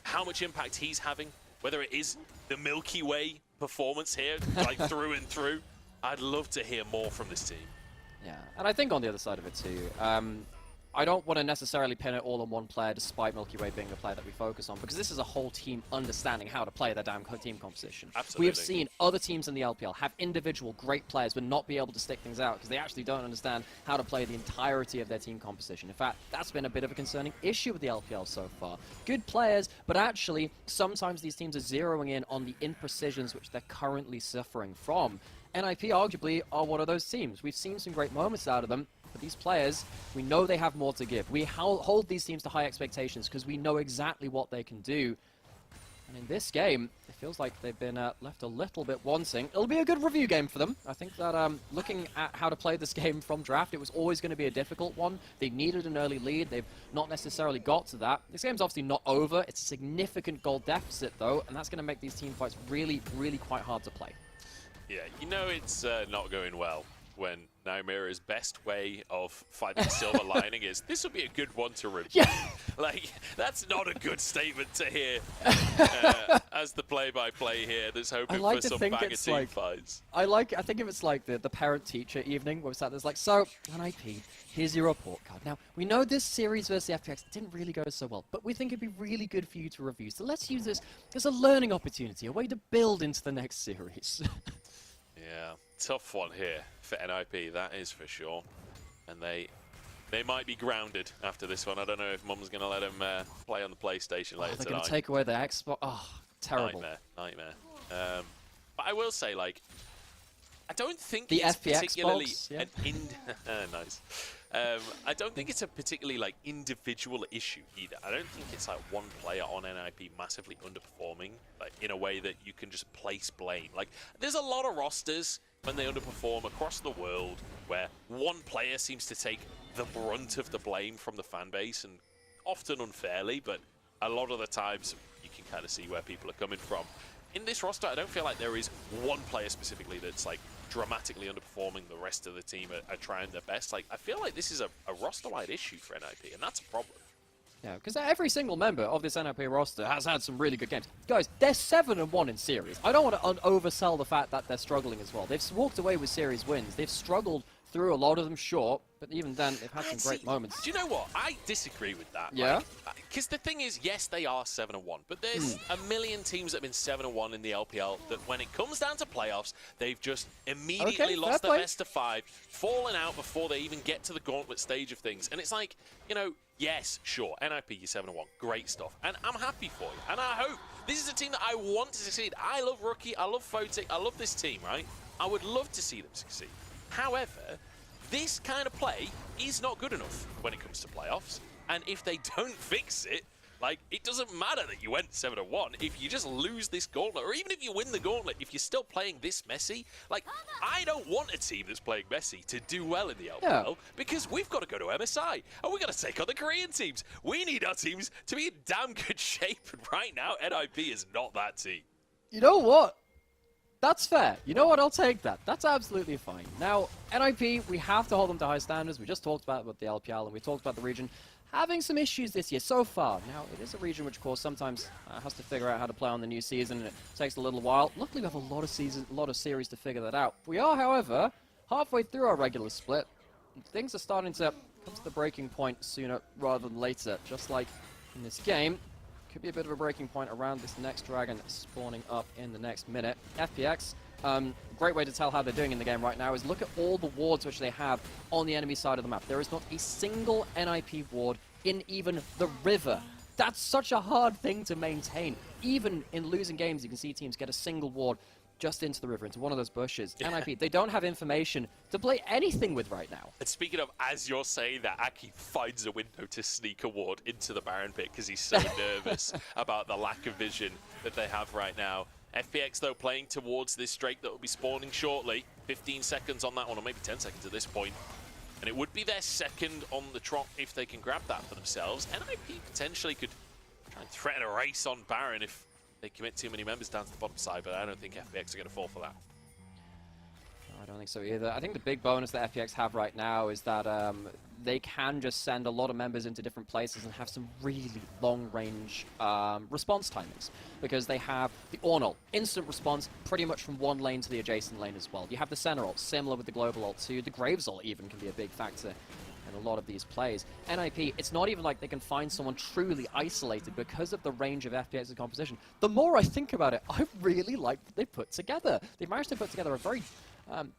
how much impact he's having, whether it is the Milky Way performance here, like through and through. I'd love to hear more from this team. Yeah, and I think on the other side of it too, I don't want to necessarily pin it all on one player, despite Milky Way being the player that we focus on, because this is a whole team understanding how to play their damn team composition. Absolutely. We have seen other teams in the LPL have individual great players but not be able to stick things out because they actually don't understand how to play the entirety of their team composition. In fact, that's been a bit of a concerning issue with the LPL so far. Good players, but actually sometimes these teams are zeroing in on the imprecisions which they're currently suffering from. NIP arguably are one of those teams. We've seen some great moments out of them, but these players, we know they have more to give. We hold these teams to high expectations because we know exactly what they can do. And in this game, it feels like they've been left a little bit wanting. It'll be a good review game for them. I think that looking at how to play this game from draft, it was always going to be a difficult one. They needed an early lead. They've not necessarily got to that. This game's obviously not over. It's a significant goal deficit, though, and that's going to make these team fights really, really quite hard to play. Yeah, it's not going well when Naomiraa's best way of finding silver lining is, this will be a good one to review. Yeah. Like, that's not a good statement to hear as the play-by-play here that's hoping for some bag of team fights. I think if it's like the parent-teacher evening where we sat there's like, so, NIP, here's your report card. Now, we know this series versus FPX didn't really go so well, but we think it'd be really good for you to review. So let's use this as a learning opportunity, a way to build into the next series. Yeah, tough one here for NIP, that is for sure. And they might be grounded after this one. I don't know if Mum's going to let them play on the PlayStation later tonight. They're going to take away their Xbox. Oh, terrible. Nightmare. But I will say, like, I don't think the it's FPX particularly box, yeah. nice. I don't think it's a particularly like individual issue either. I don't think it's like one player on NIP massively underperforming, like in a way that you can just place blame. Like, there's a lot of rosters when they underperform across the world where one player seems to take the brunt of the blame from the fan base, and often unfairly, but a lot of the times you can kind of see where people are coming from. In this roster, I don't feel like there is one player specifically that's like dramatically underperforming. The rest of the team are trying their best. Like, I feel like this is a roster-wide issue for NIP, and that's a problem. Yeah, because every single member of this NIP roster has had some really good games. Guys, they're 7-1 in series. I don't want to oversell the fact that they're struggling as well. They've walked away with series wins. They've struggled through a lot of them, sure, but even then, they've had some great moments. Do you know what? I disagree with that. Yeah? Because the thing is, yes, they are 7-1, but there's a million teams that have been 7-1 in the LPL that when it comes down to playoffs, they've just immediately lost the best of 5, fallen out before they even get to the gauntlet stage of things. And it's like, yes, sure, NIP, you're 7-1, great stuff. And I'm happy for you. And I hope this is a team that I want to succeed. I love Rookie, I love Photic, I love this team, right? I would love to see them succeed. However, this kind of play is not good enough when it comes to playoffs. And if they don't fix it, Like, it doesn't matter that you went 7-1 if you just lose this gauntlet, or even if you win the gauntlet, if you're still playing this messy. Like, I don't want a team that's playing messy to do well in the LPL because we've got to go to MSI and we've got to take on the Korean teams. We need our teams to be in damn good shape, and right now, NIP is not that team. You know what? That's fair. You know what? I'll take that. That's absolutely fine. Now, NIP, we have to hold them to high standards. We just talked about the LPL and we talked about the region having some issues this year so far. Now, it is a region which, of course, sometimes has to figure out how to play on the new season, and it takes a little while. Luckily, we have a lot of series to figure that out. We are, however, halfway through our regular split. Things are starting to come to the breaking point sooner rather than later, just like in this game. Could be a bit of a breaking point around this next dragon spawning up in the next minute. FPX, great way to tell how they're doing in the game right now is look at all the wards which they have on the enemy side of the map. There is not a single NIP ward in even the river. That's such a hard thing to maintain. Even in losing games, you can see teams get a single ward just into the river, into one of those bushes. NIP, they don't have information to play anything with right now. And speaking of, as you're saying that, Aki finds a window to sneak a ward into the Baron pit because he's so nervous about the lack of vision that they have right now. FPX, though, playing towards this Drake that will be spawning shortly. 15 seconds on that one, or maybe 10 seconds at this point. And it would be their second on the trot if they can grab that for themselves. NIP potentially could try and threaten a race on Baron if they commit too many members down to the bottom side, but I don't think FPX are going to fall for that. No, I don't think so either. I think the big bonus that FPX have right now is that they can just send a lot of members into different places and have some really long-range response timings, because they have the Ornal, instant response pretty much from one lane to the adjacent lane as well. You have the Senna ult, similar with the Global ult too. The Graves ult even can be a big factor in a lot of these plays. NIP, it's not even like they can find someone truly isolated because of the range of FPX's composition. The more I think about it, I really like what they put together. They've managed to put together a very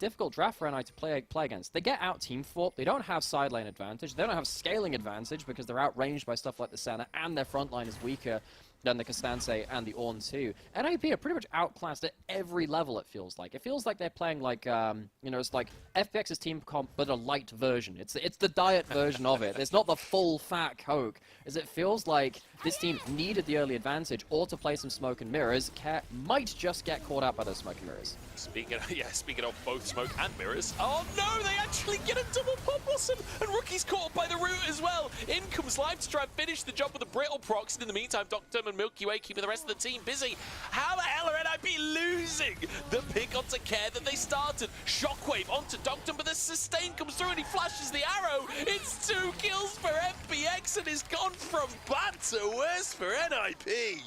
difficult draft for NI to play against. They get out team fought, they don't have side lane advantage, they don't have scaling advantage because they're outranged by stuff like the Senna, and their front line is weaker than the Kastance and the Ornn too. NIP are pretty much outclassed at every level, it feels like. It feels like they're playing like, you know, it's like FPX's team comp, but a light version. It's the diet version of it. It's not the full fat Coke. As it feels like this team needed the early advantage or to play some smoke and mirrors. Might just get caught out by those smoke and mirrors. Speaking of both smoke and mirrors. Oh no, they actually get a double pop blossom, and Rookie's caught by the root as well. In comes Live to try and finish the job with the brittle procs. In the meantime, Doctum and Milky Way keeping the rest of the team busy. How the hell are NIP losing the pick onto Care that they started? Shockwave onto Doctum, but the sustain comes through and he flashes the arrow. It's 2 kills for FPX and it's gone from bad to worse for NIP.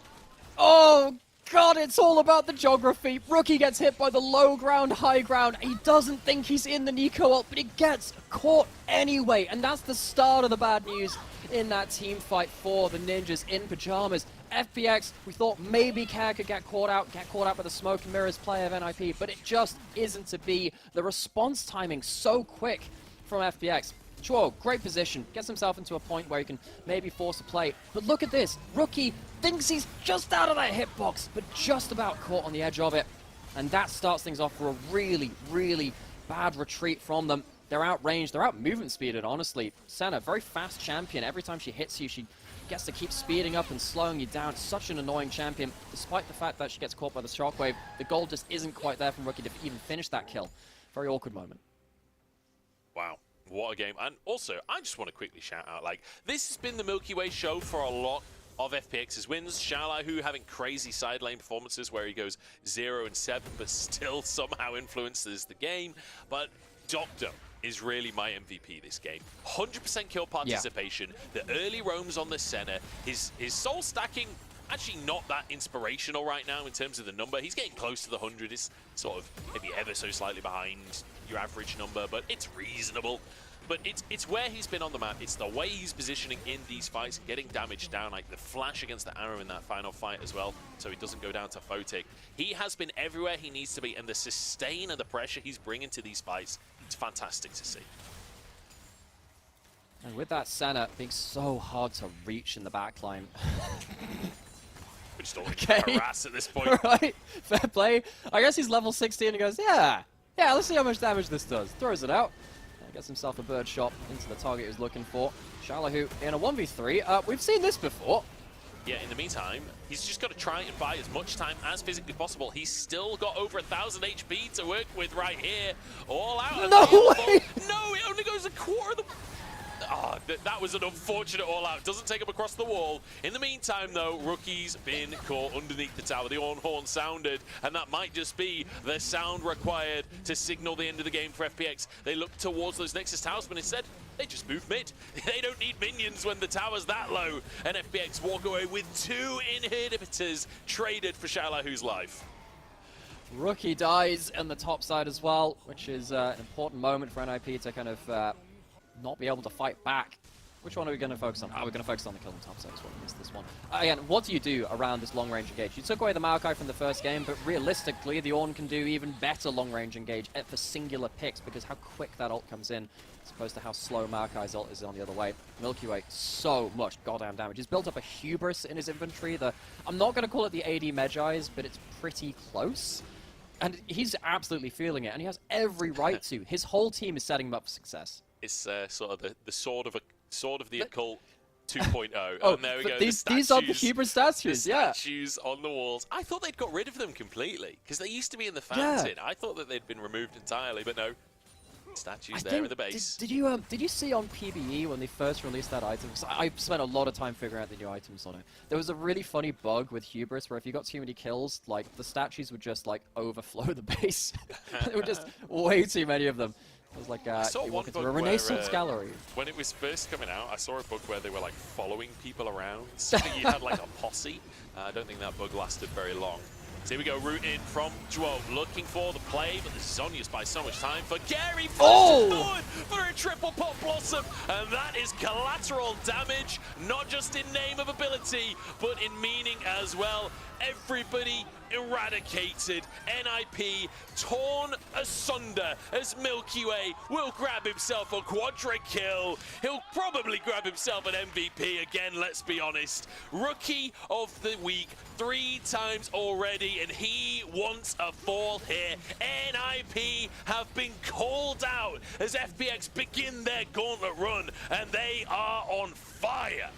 Oh God, it's all about the geography. Rookie gets hit by the low ground, high ground. He doesn't think he's in the Nico ult, but he gets caught anyway. And that's the start of the bad news in that team fight for the Ninjas in pajamas. FPX, we thought maybe Care could get caught out by the smoke and mirrors play of NIP, but it just isn't to be. The response timing so quick from FPX. Sure, great position, gets himself into a point where he can maybe force a play, but look at this. Rookie thinks he's just out of that hitbox, but just about caught on the edge of it. And that starts things off for a really, really bad retreat from them. They're outranged, they're out movement speeded, honestly. Senna, very fast champion. Every time she hits you, she gets to keep speeding up and slowing you down. Such an annoying champion, despite the fact that she gets caught by the Shockwave. The goal just isn't quite there from Rookie to even finish that kill. Very awkward moment. Wow. What a game. And also, I just want to quickly shout out, like, this has been the Milky Way show for a lot of FPX's wins. Xiaolahu having crazy side lane performances where he goes 0-7, but still somehow influences the game. But Doctor is really my MVP this game. 100% kill participation, the early roams on the Senna, his soul stacking, actually not that inspirational right now in terms of the number. He's getting close to the 100. It's sort of maybe ever so slightly behind your average number, but it's reasonable. But it's where he's been on the map. It's the way he's positioning in these fights, getting damage down, like the flash against the arrow in that final fight as well, so he doesn't go down to Photic. He has been everywhere he needs to be, and the sustain and the pressure he's bringing to these fights, it's fantastic to see. And with that Senna being so hard to reach in the backline. We're just all harass at this point. Right, fair play. I guess he's level 60 and he goes, yeah, let's see how much damage this does. Throws it out. Gets himself a bird shot into the target he was looking for. Xiaolahu in a 1v3. We've seen this before. Yeah, in the meantime, he's just got to try and buy as much time as physically possible. He's still got over 1,000 HP to work with right here. All out. No way! No, it only goes a quarter of the... Oh, that was an unfortunate all-out. Doesn't take him across the wall. In the meantime, though, Rookie's been caught underneath the tower. The horn sounded, and that might just be the sound required to signal the end of the game for FPX. They look towards those Nexus towers, but instead, they just move mid. They don't need minions when the tower's that low. And FPX walk away with 2 inhibitors traded for Xiaohu's life. Rookie dies on the top side as well, which is an important moment for NIP to kind of not be able to fight back. Which one are we going to focus on? Oh, we're going to focus on the kill on top side as well. Missed this one. Again, what do you do around this long-range engage? You took away the Maokai from the first game, but realistically, the Ornn can do even better long-range engage for singular picks because how quick that ult comes in, as opposed to how slow Maokai's ult is on the other way. Milky Way, so much goddamn damage. He's built up a hubris in his inventory. I'm not going to call it the AD Medjai's, but it's pretty close. And he's absolutely feeling it, and he has every right to. His whole team is setting him up for success. It's sort of the sword of the occult 2.0. Oh, and there we go. These are the hubris statues, the statues on the walls. I thought they'd got rid of them completely because they used to be in the fountain. I thought that they'd been removed entirely, but no. Statues there in the base. Did you see on PBE when they first released that item? I spent a lot of time figuring out the new items on it. There was a really funny bug with Hubris where if you got too many kills, like the statues would just like overflow the base. There were just way too many of them. It was like I saw you one walk into bug a Renaissance where, gallery. When it was first coming out, I saw a bug where they were like following people around. So you had like a posse. I don't think that bug lasted very long. So here we go, root in from Duo, looking for the play, but this is only just by so much time for Gary. Forward for a triple pop blossom, and that is collateral damage, not just in name of ability, but in meaning as well. Everybody eradicated, NIP torn asunder as Milky Way will grab himself a quadra kill. He'll probably grab himself an MVP again, let's be honest. Rookie of the week 3 times already, and he wants a 4th here. NIP have been called out as FPX begin their gauntlet run, and they are on fire.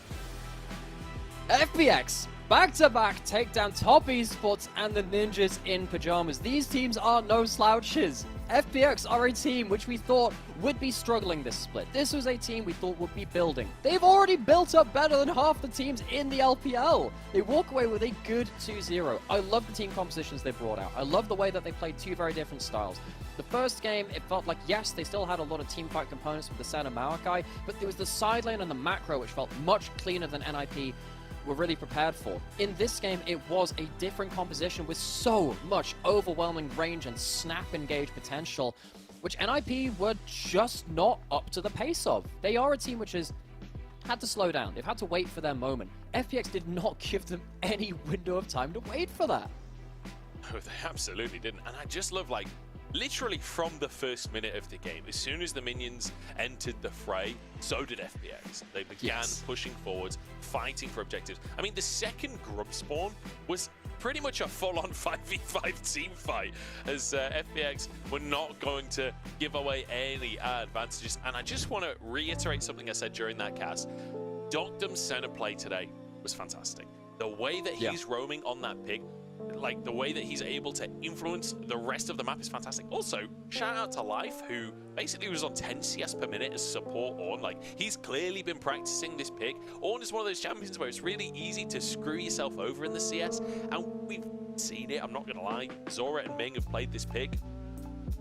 FPX back-to-back take down Top Esports and the Ninjas in pajamas. These teams are no slouches. FPX are a team which we thought would be struggling this split. This was a team we thought would be building. They've already built up better than half the teams in the LPL. They walk away with a good 2-0. I love the team compositions they brought out. I love the way that they played 2 very different styles. The first game, it felt like, yes, they still had a lot of teamfight components with the Senna Maokai, but there was the side lane and the macro which felt much cleaner than NIP were really prepared for. In this game, it was a different composition with so much overwhelming range and snap engage potential, which NIP were just not up to the pace of. They are a team which has had to slow down. They've had to wait for their moment. FPX did not give them any window of time to wait for that. Oh, they absolutely didn't. And I just love, like, literally from the first minute of the game, as soon as the minions entered the fray, so did FPX. They began pushing forwards, fighting for objectives. I mean, the second grub spawn was pretty much a full-on 5v5 team fight, as FPX were not going to give away any advantages. And I just want to reiterate something I said during that cast. Doctum's center play today was fantastic. The way that he's roaming on that pig, like the way that he's able to influence the rest of the map is fantastic. Also, shout out to Life, who basically was on 10 CS per minute as support Ornn. Like, he's clearly been practicing this pick. Ornn is one of those champions where it's really easy to screw yourself over in the CS, and we've seen it, I'm not gonna lie. Zora and Ming have played this pick.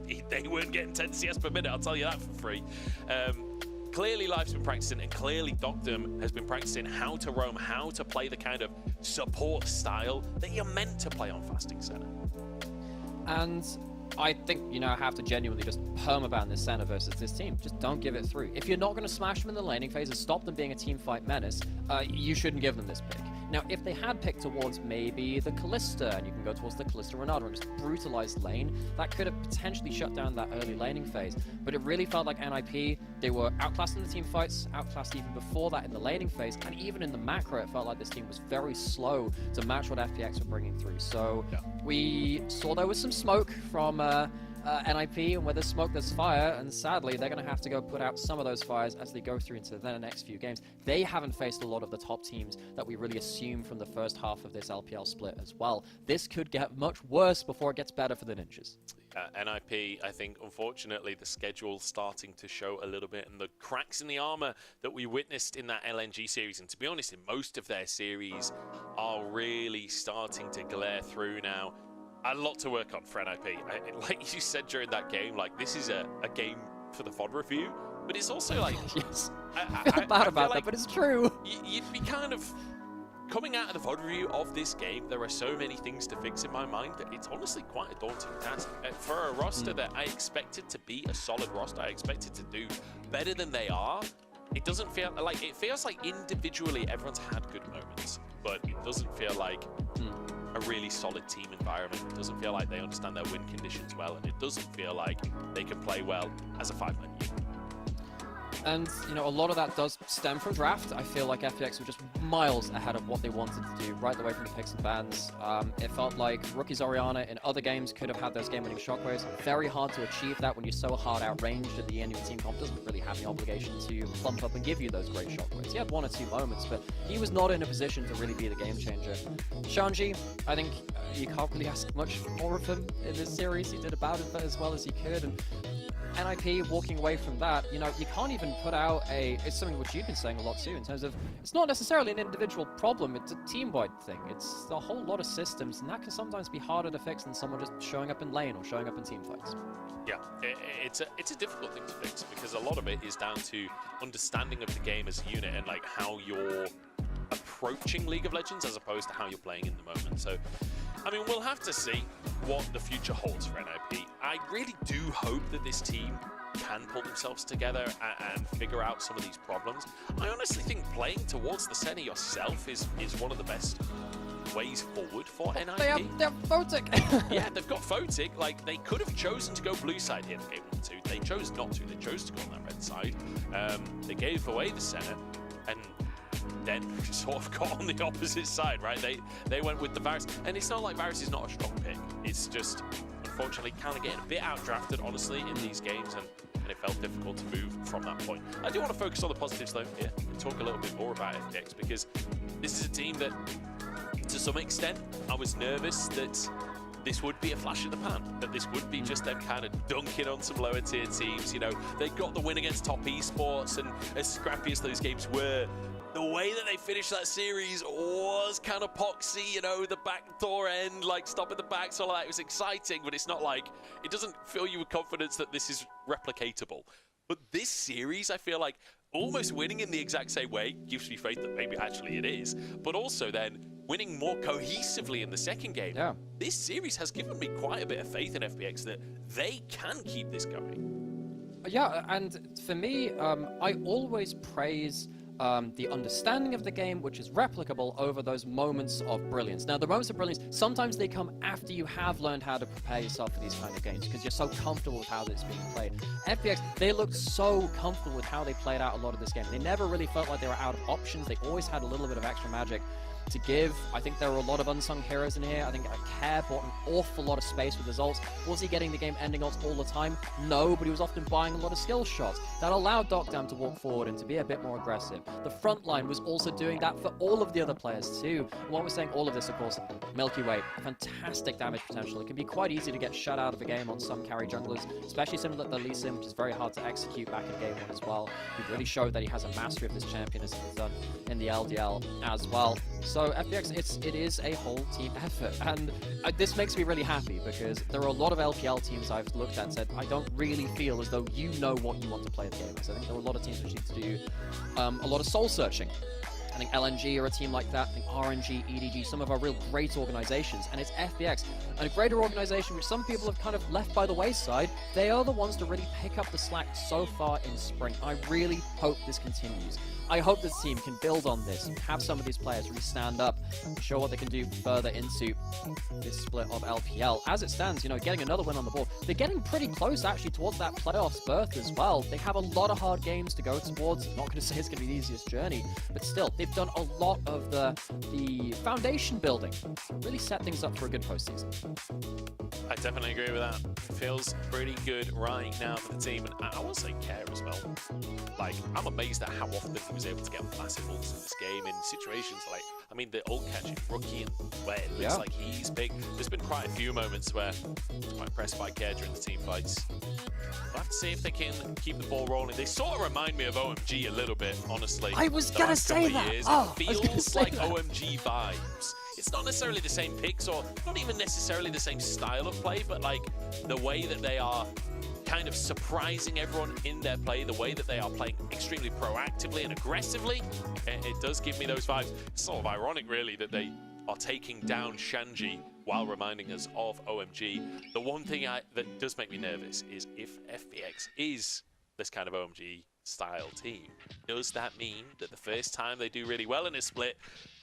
They weren't getting 10 CS per minute, I'll tell you that for free. Clearly Life's been practicing, and clearly Doctum has been practicing how to roam, how to play the kind of support style that you're meant to play on Fasting Center. And I think, you know, I have to genuinely just permaban this Senna versus this team. Just don't give it through. If you're not going to smash them in the laning phase and stop them being a team fight menace, you shouldn't give them this pick. Now, if they had picked towards maybe the Kalista, and you can go towards the Kalista Renata and just brutalize lane, that could have potentially shut down that early laning phase. But it really felt like NIP, they were outclassed in the team fights, outclassed even before that in the laning phase, and even in the macro, it felt like this team was very slow to match what FPX were bringing through. So we saw there was some smoke from NIP, and where there's smoke, there's fire, and sadly, they're going to have to go put out some of those fires as they go through into the next few games. They haven't faced a lot of the top teams that we really assume from the first half of this LPL split as well. This could get much worse before it gets better for the Ninjas. NIP, I think, unfortunately, the schedule's starting to show a little bit, and the cracks in the armor that we witnessed in that LNG series, and to be honest, in most of their series, are really starting to glare through now. A lot to work on for NIP. Like you said during that game, like, this is a game for the VOD review, but it's also like... yes, I feel bad about that, but it's true. You'd be kind of... Coming out of the VOD review of this game, there are so many things to fix in my mind that it's honestly quite a daunting task. For a roster that I expected to be a solid roster, I expected to do better than they are, it doesn't feel like... It feels like individually everyone's had good moments, but it doesn't feel like a really solid team environment. It doesn't feel like they understand their win conditions well, and it doesn't feel like they can play well as a 5-man unit. And, you know, a lot of that does stem from draft. I feel like FPX were just miles ahead of what they wanted to do right away from the picks and bans. It felt like Rookies Orianna in other games could have had those game-winning shockwaves. Very hard to achieve that when you're so hard outranged that the enemy team comp doesn't really have the obligation to plump up and give you those great shockwaves. He had 1 or 2 moments, but he was not in a position to really be the game changer. Shanji, I think you can't really ask much more of him in this series. He did about it as well as he could, and NIP walking away from that, you know, you can't even put out it's something which you've been saying a lot too, in terms of, it's not necessarily an individual problem, it's a team-wide thing. It's a whole lot of systems, and that can sometimes be harder to fix than someone just showing up in lane or showing up in team fights. Yeah, it's a difficult thing to fix, because a lot of it is down to understanding of the game as a unit and like how you're approaching League of Legends as opposed to how you're playing in the moment. So, I mean, we'll have to see what the future holds for NIP. I really do hope that this team can pull themselves together and figure out some of these problems. I honestly think playing towards the center yourself is one of the best ways forward for NIP. They have Photic! Yeah, they've got Photic. Like, they could have chosen to go blue side here in game 1-2. They chose not to. They chose to go on that red side. They gave away the center, and then sort of got on the opposite side, right? They went with the Varus, and it's not like Varus is not a strong pick. It's just, unfortunately, kind of getting a bit outdrafted, honestly, in these games, and it felt difficult to move from that point. I do want to focus on the positives, though, here, and talk a little bit more about FPX, because this is a team that, to some extent, I was nervous that this would be a flash in the pan, that this would be just them kind of dunking on some lower tier teams. You know, they got the win against Top Esports, and as scrappy as those games were, the way that they finished that series was kind of poxy, you know, the backdoor end, like stopping the backs, all of that. It was exciting, but it's not like, it doesn't fill you with confidence that this is replicatable. But this series, I feel like, almost winning in the exact same way gives me faith that maybe actually it is, but also then winning more cohesively in the second game. Yeah. This series has given me quite a bit of faith in FPX that they can keep this going. Yeah, and for me, I always praise the understanding of the game, which is replicable, over those moments of brilliance. Now, the moments of brilliance, sometimes they come after you have learned how to prepare yourself for these kind of games, because you're so comfortable with how it's being played. FPX, they looked so comfortable with how they played out a lot of this game. They never really felt like they were out of options. They always had a little bit of extra magic to give. I think there were a lot of unsung heroes in here. I think Care bought an awful lot of space with his ults. Was he getting the game-ending ults all the time? No, but he was often buying a lot of skill shots. That allowed Dokdam to walk forward and to be a bit more aggressive. The front line was also doing that for all of the other players too. And while we're saying all of this, of course, Milky Way, fantastic damage potential. It can be quite easy to get shut out of a game on some carry junglers, especially similar to Lee Sin, which is very hard to execute back in game 1 as well. He really showed that he has a mastery of this champion, as he's done in the LDL as well. So FPX, it is a whole team effort, and this makes me really happy, because there are a lot of LPL teams I've looked at and said, I don't really feel as though you know what you want to play the game as. I think there are a lot of teams which need to do a lot of soul searching. I think LNG are a team like that. I think RNG, EDG, some of our real great organizations, and it's FPX, and a greater organization which some people have kind of left by the wayside. They are the ones to really pick up the slack so far in spring. I really hope this continues. I hope this team can build on this and have some of these players really stand up and show what they can do further into this split of LPL. As it stands, you know, getting another win on the board, they're getting pretty close actually towards that playoffs berth as well. They have a lot of hard games to go towards. I'm not going to say it's going to be the easiest journey, but still, they've they've done a lot of the foundation building, really set things up for a good postseason. I definitely agree with that. It feels pretty good right now for the team, and I will say Care as well. Like, I'm amazed at how often he was able to get massive ults in this game in situations like, I mean, the ult catching Rookie and where it looks like he's big. There's been quite a few moments where I was quite impressed by Care during the team fights. We'll have to see if they can keep the ball rolling. They sort of remind me of OMG a little bit, honestly. I was gonna say that. It feels like OMG vibes. It's not necessarily the same picks or not even necessarily the same style of play, but like the way that they are kind of surprising everyone in their play, the way that they are playing extremely proactively and aggressively, it does give me those vibes. It's sort of ironic, really, that they are taking down Shanji while reminding us of OMG. The one thing that does make me nervous is if FPX is this kind of OMG style team, does that mean that the first time they do really well in a split,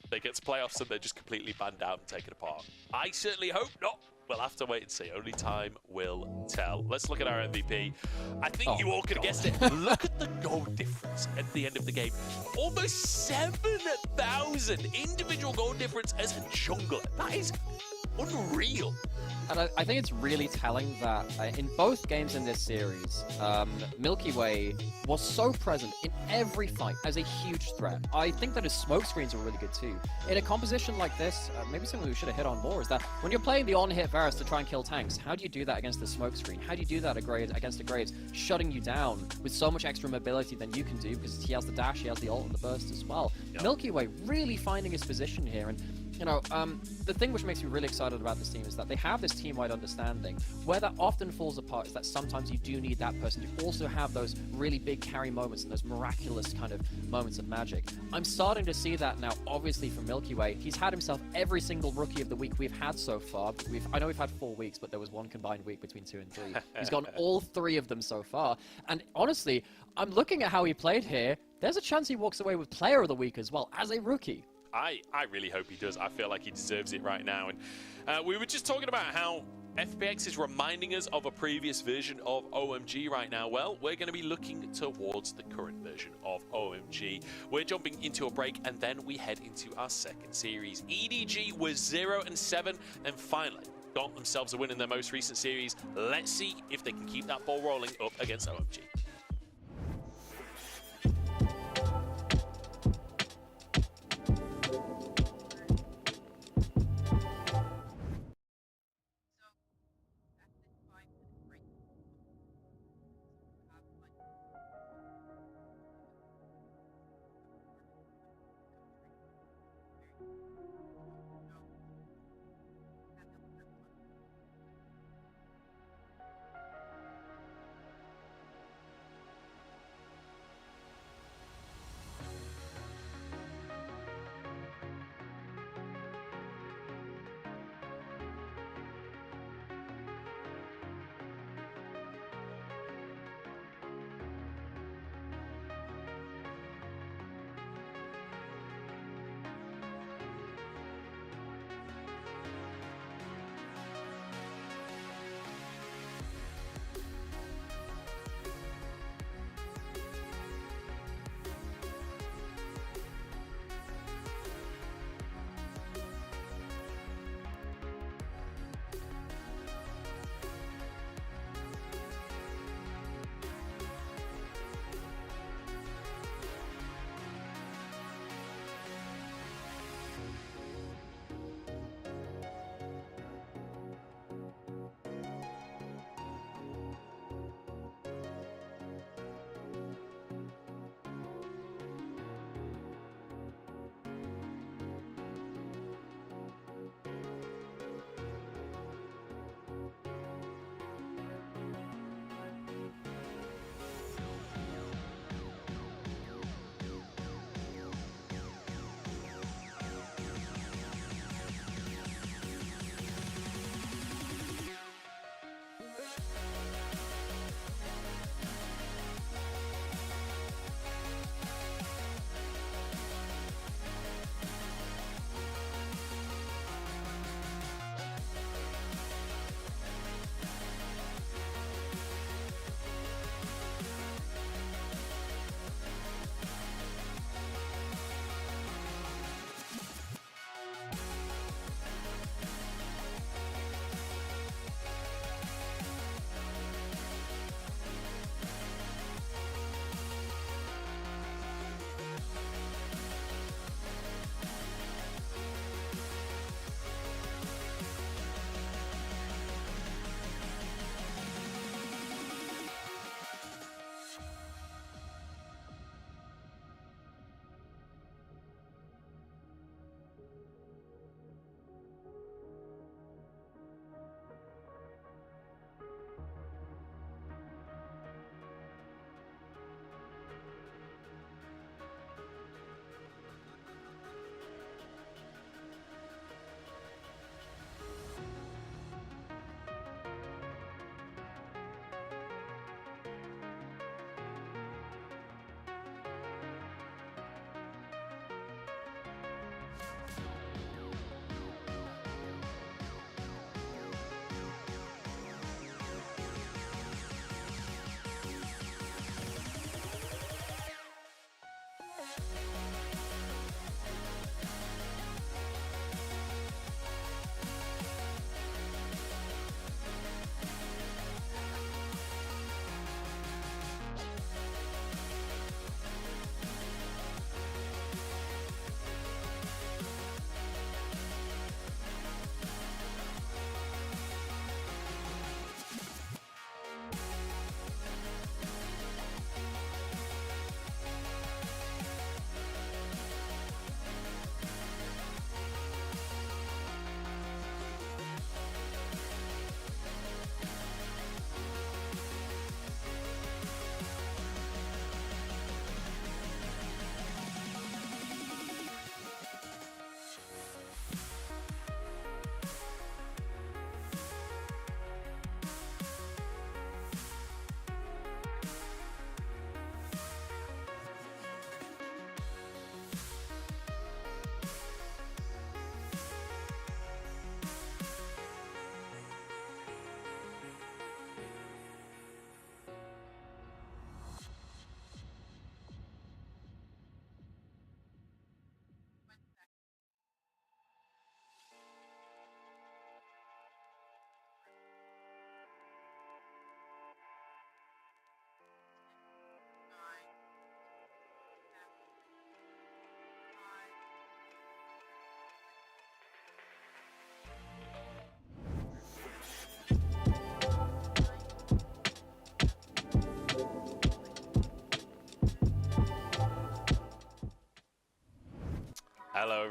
they get to playoffs and they're just completely banned out and taken apart? I certainly hope not. We'll have to wait and see. Only time will tell. Let's look at our MVP. I think you all could have guessed it. Look at the goal difference at the end of the game. Almost 7,000 individual goal difference as a jungler. That is unreal. And I think it's really telling that in both games in this series, Milky Way was so present in every fight as a huge threat. I think that his smoke screens were really good too. In a composition like this, maybe something we should have hit on more is that when you're playing the on-hit Varus to try and kill tanks, how do you do that against the smoke screen? How do you do that against a Graves, shutting you down with so much extra mobility than you can do because he has the dash, he has the ult and the burst as well. Yep. Milky Way really finding his position here, and you know, the thing which makes me really excited about this team is that they have this team-wide understanding. Where that often falls apart is that sometimes you do need that person to also have those really big carry moments and those miraculous kind of moments of magic. I'm starting to see that now, obviously, from Milky Way. He's had himself every single Rookie of the Week we've had so far. I know we've had 4 weeks, but there was one combined week between 2 and 3. He's gotten all 3 of them so far. And honestly, I'm looking at how he played here. There's a chance he walks away with Player of the Week as well, as a Rookie. I really hope he does. I feel like he deserves it right now. And we were just talking about how FPX is reminding us of a previous version of OMG right now. Well, we're going to be looking towards the current version of OMG. We're jumping into a break, and then we head into our second series. EDG was 0-7, and finally got themselves a win in their most recent series. Let's see if they can keep that ball rolling up against OMG.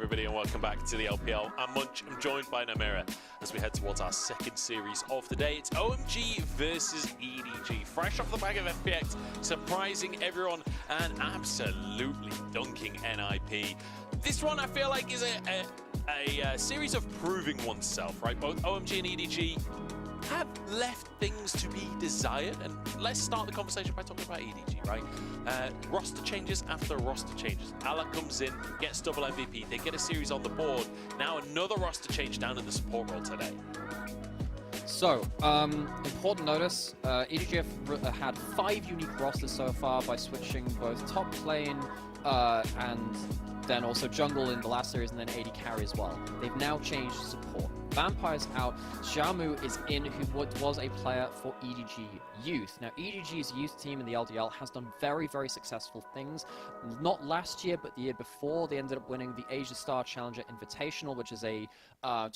everybody, and welcome back to the LPL. I'm Munch. I'm joined by Namira as we head towards our second series of the day. It's OMG versus EDG. Fresh off the back of FPX, surprising everyone and absolutely dunking NIP. This one I feel like is a series of proving oneself, right? Both OMG and EDG have left things to be desired, and let's start the conversation by talking about EDG, right? Roster changes after roster changes. Ala comes in, gets double MVP, they get a series on the board. Now another roster change down in the support role today. So, important notice, EDG have had 5 unique rosters so far by switching both top lane and then also jungle in the last series, and then AD carry as well. They've now changed support. Vampire's out, Xiaomu is in, who was a player for EDG Youth. Now, EDG's youth team in the LDL has done very, very successful things. Not last year, but the year before, they ended up winning the Asia Star Challenger Invitational, which is a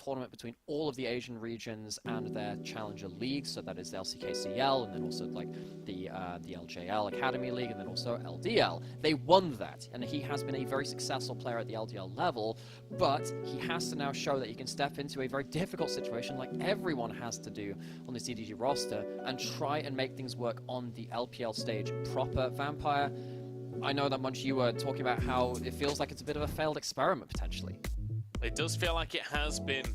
tournament between all of the Asian regions and their Challenger leagues. So that is the LCKCL, and then also like the LJL Academy League, and then also LDL. They won that, and he has been a very successful player at the LDL level, but he has to now show that he can step into a very difficult situation like everyone has to do on the EDG roster and try and make things work on the LPL stage proper. Vampire, I know that Munch, you were talking about how it feels like it's a bit of a failed experiment potentially. It does feel like it has been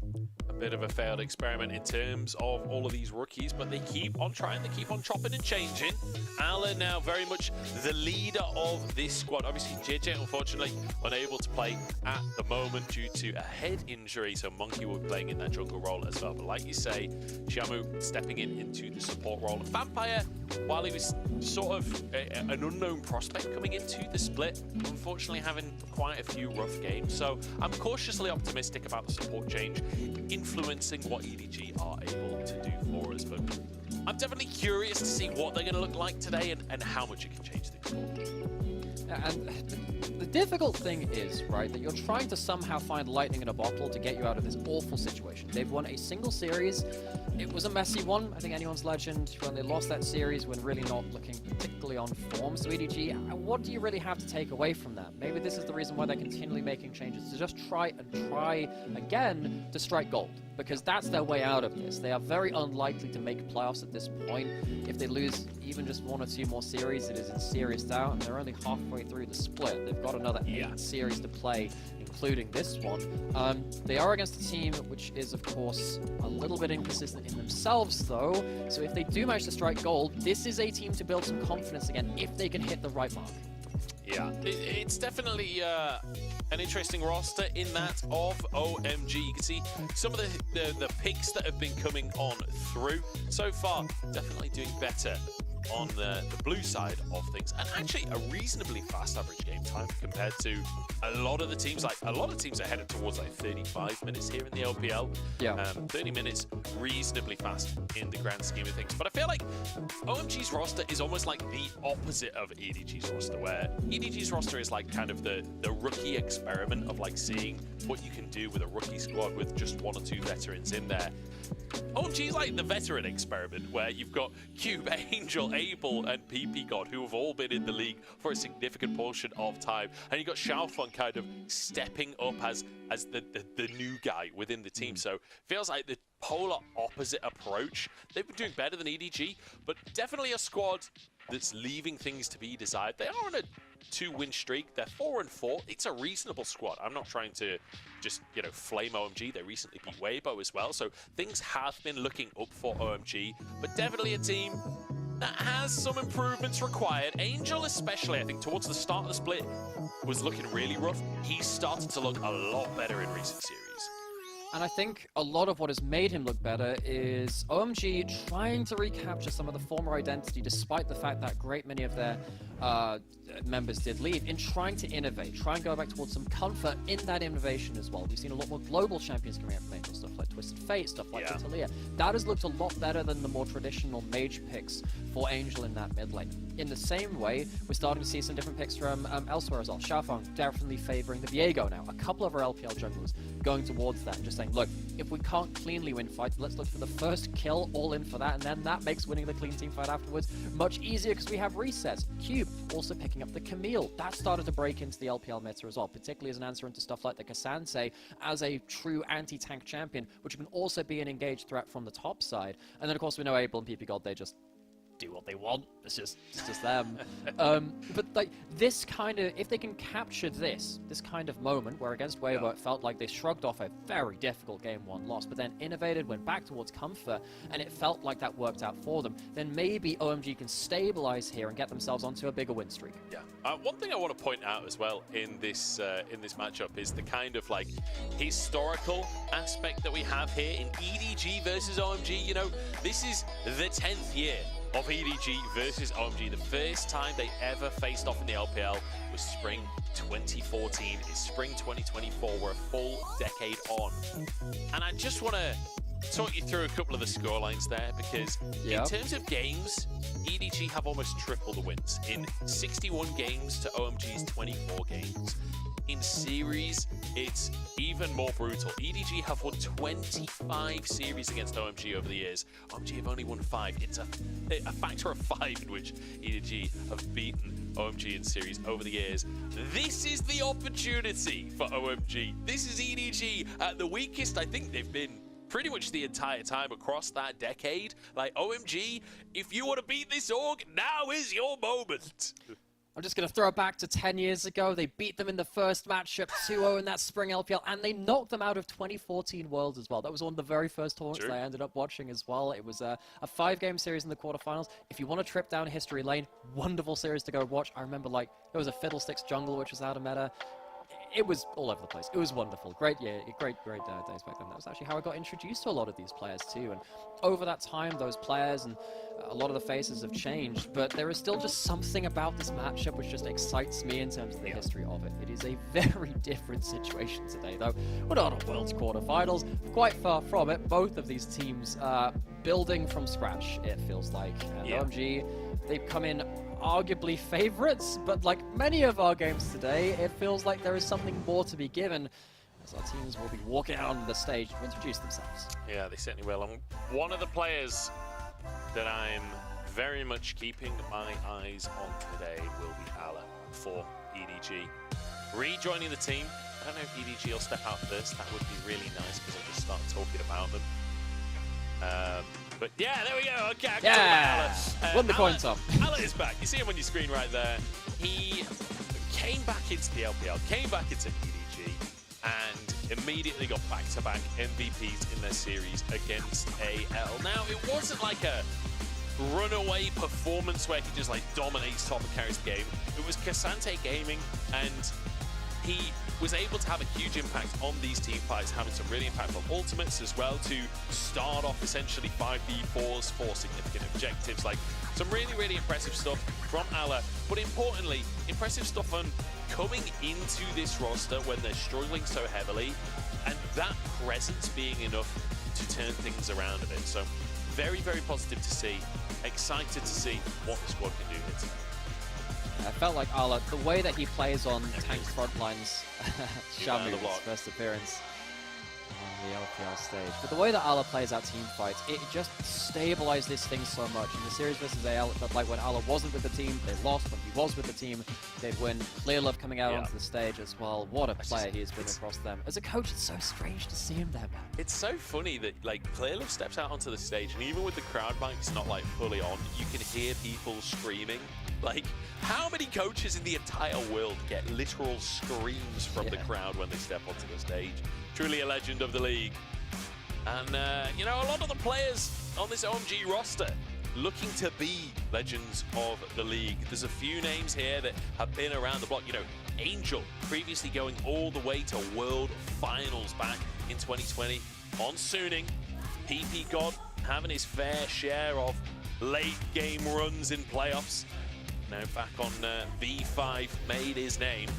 a bit of a failed experiment in terms of all of these rookies, but they keep on trying, they keep on chopping and changing. Alan now very much the leader of this squad. Obviously, JJ, unfortunately, unable to play at the moment due to a head injury, so Monkey will be playing in that jungle role as well. But like you say, Xiaomu stepping into the support role. Vampire, while he was sort of an unknown prospect coming into the split, unfortunately having quite a few rough games. So I'm cautiously optimistic about the support change influencing what EDG are able to do for us. But I'm definitely curious to see what they're going to look like today and how much it can change things for. And the difficult thing is, right, that you're trying to somehow find lightning in a bottle to get you out of this awful situation. They've won a single series. It was a messy one. I think anyone's legend when they lost that series when really not looking particularly on form. So EDG, what do you really have to take away from that? Maybe this is the reason why they're continually making changes, to just try again to strike gold, because that's their way out of this. They are very unlikely to make playoffs at this point. If they lose even just 1 or 2 more series, it is in serious doubt, and they're only halfway through the split. They've got another 8 series to play, including this one. They are against a team which is, of course, a little bit inconsistent in themselves, though. So if they do manage to strike gold, this is a team to build some confidence again if they can hit the right mark. Yeah, it's definitely an interesting roster in that of OMG. You can see some of the picks that have been coming on through so far, definitely doing better on the blue side of things, and actually a reasonably fast average game time compared to a lot of the teams. Like a lot of teams are headed towards like 35 minutes here in the LPL. Yeah, 30 minutes, reasonably fast in the grand scheme of things. But I feel like OMG's roster is almost like the opposite of EDG's roster, where EDG's roster is like kind of the rookie experiment of like seeing what you can do with a rookie squad with just 1 or 2 veterans in there. OMG is like the veteran experiment, where you've got Cube, Angel, Abel, and PP God, who have all been in the league for a significant portion of time, and you've got Xiaofeng kind of stepping up as the new guy within the team. So feels like the polar opposite approach. They've been doing better than EDG, but definitely a squad that's leaving things to be desired. They are on a 2-win streak. They're 4-4. It's a reasonable squad. I'm not trying to just, you know, flame OMG. They recently beat Weibo as well, so things have been looking up for OMG, but definitely a team that has some improvements required. Angel especially, I think, towards the start of the split was looking really rough. He's started to look a lot better in recent series. And I think a lot of what has made him look better is OMG trying to recapture some of the former identity, despite the fact that a great many of their members did leave, in trying to innovate, try and go back towards some comfort in that innovation as well. We've seen a lot more global champions coming out from Angel, stuff like Twisted Fate, stuff like Vitalia. That has looked a lot better than the more traditional mage picks for Angel in that mid lane. In the same way, we're starting to see some different picks from elsewhere as well. Xiaofeng definitely favoring the Viego now. A couple of our LPL junglers going towards that and just saying, look, if we can't cleanly win fights, let's look for the first kill, all in for that, and then that makes winning the clean team fight afterwards much easier because we have resets. Cube also picking up the Camille. That started to break into the LPL meta as well, particularly as an answer into stuff like the K'Sante as a true anti-tank champion, which can also be an engaged threat from the top side. And then, of course, we know Abel and PP God, they just do what they want. It's just them. But like this kind of, if they can capture this kind of moment where against Weibo it felt like they shrugged off a very difficult game 1 loss, but then innovated, went back towards comfort, and it felt like that worked out for them, then maybe OMG can stabilize here and get themselves onto a bigger win streak. Yeah. One thing I want to point out as well in this matchup is the kind of like historical aspect that we have here in EDG versus OMG. You know, this is the 10th year of EDG versus OMG. The first time they ever faced off in the LPL was spring 2014. It's spring 2024. We're a full decade on. And I just want to talk you through a couple of the scorelines there, because in terms of games, EDG have almost triple the wins. In 61 games to OMG's 24 games. In series, it's even more brutal. EDG have won 25 series against OMG over the years. OMG have only won 5. It's a factor of 5 in which EDG have beaten OMG in series over the years. This is the opportunity for OMG. This is EDG at the weakest I think they've been pretty much the entire time across that decade. Like, OMG, if you want to beat this org, now is your moment. I'm just going to throw it back to 10 years ago. They beat them in the first matchup 2-0 in that spring LPL, and they knocked them out of 2014 Worlds as well. That was one of the very first tournaments I ended up watching as well. It was a 5-game series in the quarterfinals. If you want to trip down history lane, wonderful series to go watch. I remember, like, there was a Fiddlesticks jungle, which was out of meta. It was all over the place. It was wonderful. Great year, great days back then. That was actually how I got introduced to a lot of these players too. And over that time, those players and a lot of the faces have changed, but there is still just something about this matchup which just excites me in terms of the history of it. It is a very different situation today, though. We're not on Worlds quarterfinals, quite far from it. Both of these teams building from scratch, it feels like. And OMG, they've come in arguably favorites, but like many of our games today, it feels like there is something more to be given as our teams will be walking out on the stage to introduce themselves. Yeah, they certainly will. And one of the players that I'm very much keeping my eyes on today will be Ala for EDG. Rejoining the team. I don't know if EDG will step out first. That would be really nice because I'll just start talking about them. But yeah, there we go. Okay, won the coin top. Ala is back. You see him on your screen right there. He came back into the LPL, came back into EDG, and immediately got back-to-back MVPs in their series against AL. Now, it wasn't like a runaway performance where he just like dominates top and carries the game. It was K'Sante Gaming, and he was able to have a huge impact on these team fights, having some really impactful ultimates as well to start off essentially 5v4s for significant objectives. Like, some really, really impressive stuff from Ala, but importantly, impressive stuff on coming into this roster when they're struggling so heavily, and that presence being enough to turn things around a bit. So very, very positive to see. Excited to see what the squad can do here tonight. I felt like Ala, the way that he plays on Tank's front lines, Shamu's first appearance on the LPL stage, but the way that Ala plays out team fights, it just stabilized this thing so much. In the series versus AL, it felt like when Ala wasn't with the team, they lost. When he was with the team, they'd win. Clearlove coming out onto the stage as well. What a player he has been across them. As a coach, it's so strange to see him there, man. It's so funny that like Clearlove steps out onto the stage, and even with the crowd mics not like fully on, you can hear people screaming. Like, how many coaches in the entire world get literal screams from the crowd when they step onto the stage? Truly a legend of the league. And, you know, a lot of the players on this OMG roster looking to be legends of the league. There's a few names here that have been around the block. You know, Angel, previously going all the way to World Finals back in 2020 on Suning. PP God having his fair share of late game runs in playoffs. Now back on V5, made his name.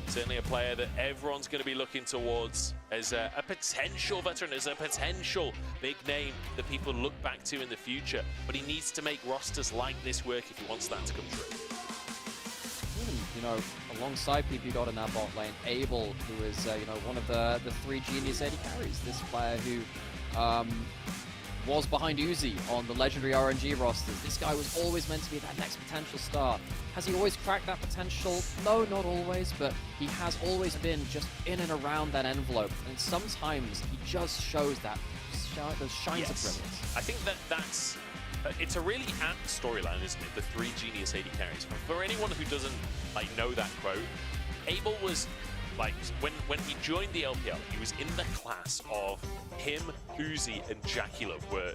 Certainly a player that everyone's going to be looking towards as a potential veteran, as a potential big name that people look back to in the future. But he needs to make rosters like this work if he wants that to come true. you know, alongside PP God in that bot lane, Abel, who is, you know, one of the 3 Genius AD carries. This player who was behind Uzi on the legendary RNG rosters. This guy was always meant to be that next potential star. Has he always cracked that potential? No, not always, but he has always been just in and around that envelope. And sometimes he just shows that, those shines of brilliance. I think that's... it's a really apt storyline, isn't it? The 3 Genius AD carries. For anyone who doesn't like know that quote, Abel was like when he joined the LPL, he was in the class of him, Uzi, and JackeyLove were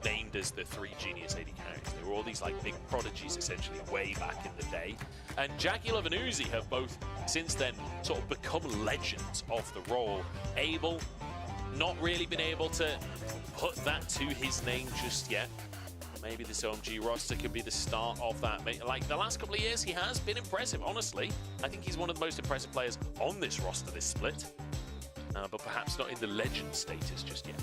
named as the 3 Genius AD carries. They were all these like big prodigies essentially way back in the day. And JackeyLove and Uzi have both since then sort of become legends of the role. Abel not really been able to put that to his name just yet. Maybe this OMG roster could be the start of that. Like the last couple of years, he has been impressive, honestly. I think he's one of the most impressive players on this roster, this split. But perhaps not in the legend status just yet.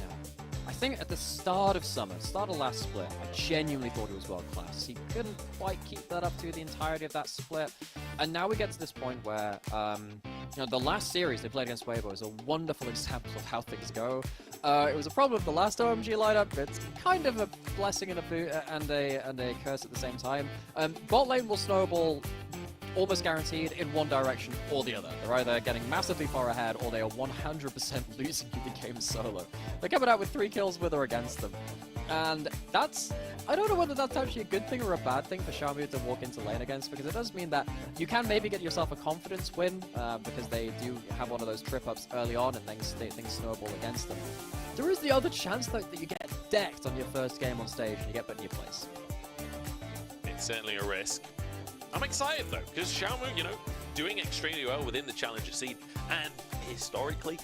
I think at the start of summer, start of last split, I genuinely thought he was world class. He couldn't quite keep that up through the entirety of that split. And now we get to this point where, you know, the last series they played against Weibo is a wonderful example of how things go. It was a problem with the last OMG lineup. It's kind of a blessing and a curse at the same time. Bot lane will snowball almost guaranteed in one direction or the other. They're either getting massively far ahead or they are 100% losing the game solo. They're coming out with 3 kills with or against them. And that's... I don't know whether that's actually a good thing or a bad thing for Xiaomu to walk into lane against, because it does mean that you can maybe get yourself a confidence win, because they do have one of those trip-ups early on and things snowball against them. There is the other chance, though, that you get decked on your first game on stage and you get put in your place. It's certainly a risk. I'm excited though, because Xiaomu, you know, doing extremely well within the Challenger scene, and historically,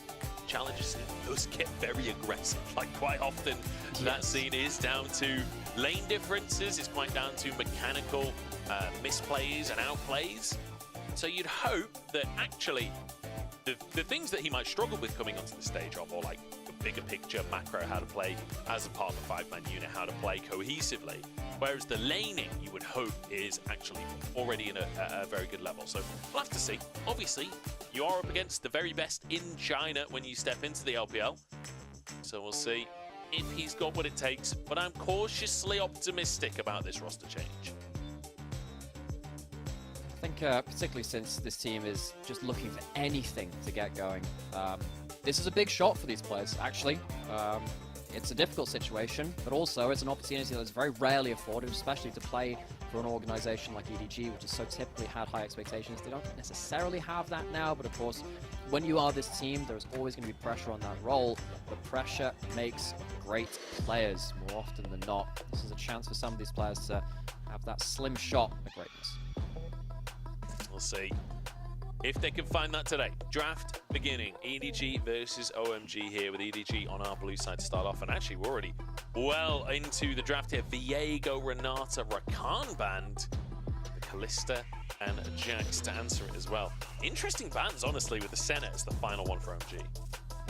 Challenger scene does get very aggressive. Like quite often, that scene is down to lane differences, it's quite down to mechanical misplays and outplays. So you'd hope that actually, the things that he might struggle with coming onto the stage are more like the bigger picture, macro, how to play as a part of a 5-man unit, how to play cohesively. Whereas the laning, you would hope, is actually already in a very good level. So we'll have to see. Obviously, you are up against the very best in China when you step into the LPL. So we'll see if he's got what it takes. But I'm cautiously optimistic about this roster change. I think particularly since this team is just looking for anything to get going, this is a big shot for these players, actually. It's a difficult situation, but also it's an opportunity that's very rarely afforded, especially to play for an organization like EDG, which has so typically had high expectations. They don't necessarily have that now, but of course, when you are this team, there's always going to be pressure on that role, but pressure makes great players more often than not. This is a chance for some of these players to have that slim shot at greatness. We'll see if they can find that today. Draft beginning, EDG versus OMG here, with EDG on our blue side to start off. And actually, we're already well into the draft here. Viego, Renata, Rakan band, Kalista, and Jax to answer it as well. Interesting bands, honestly, with the Senna as the final one for OMG.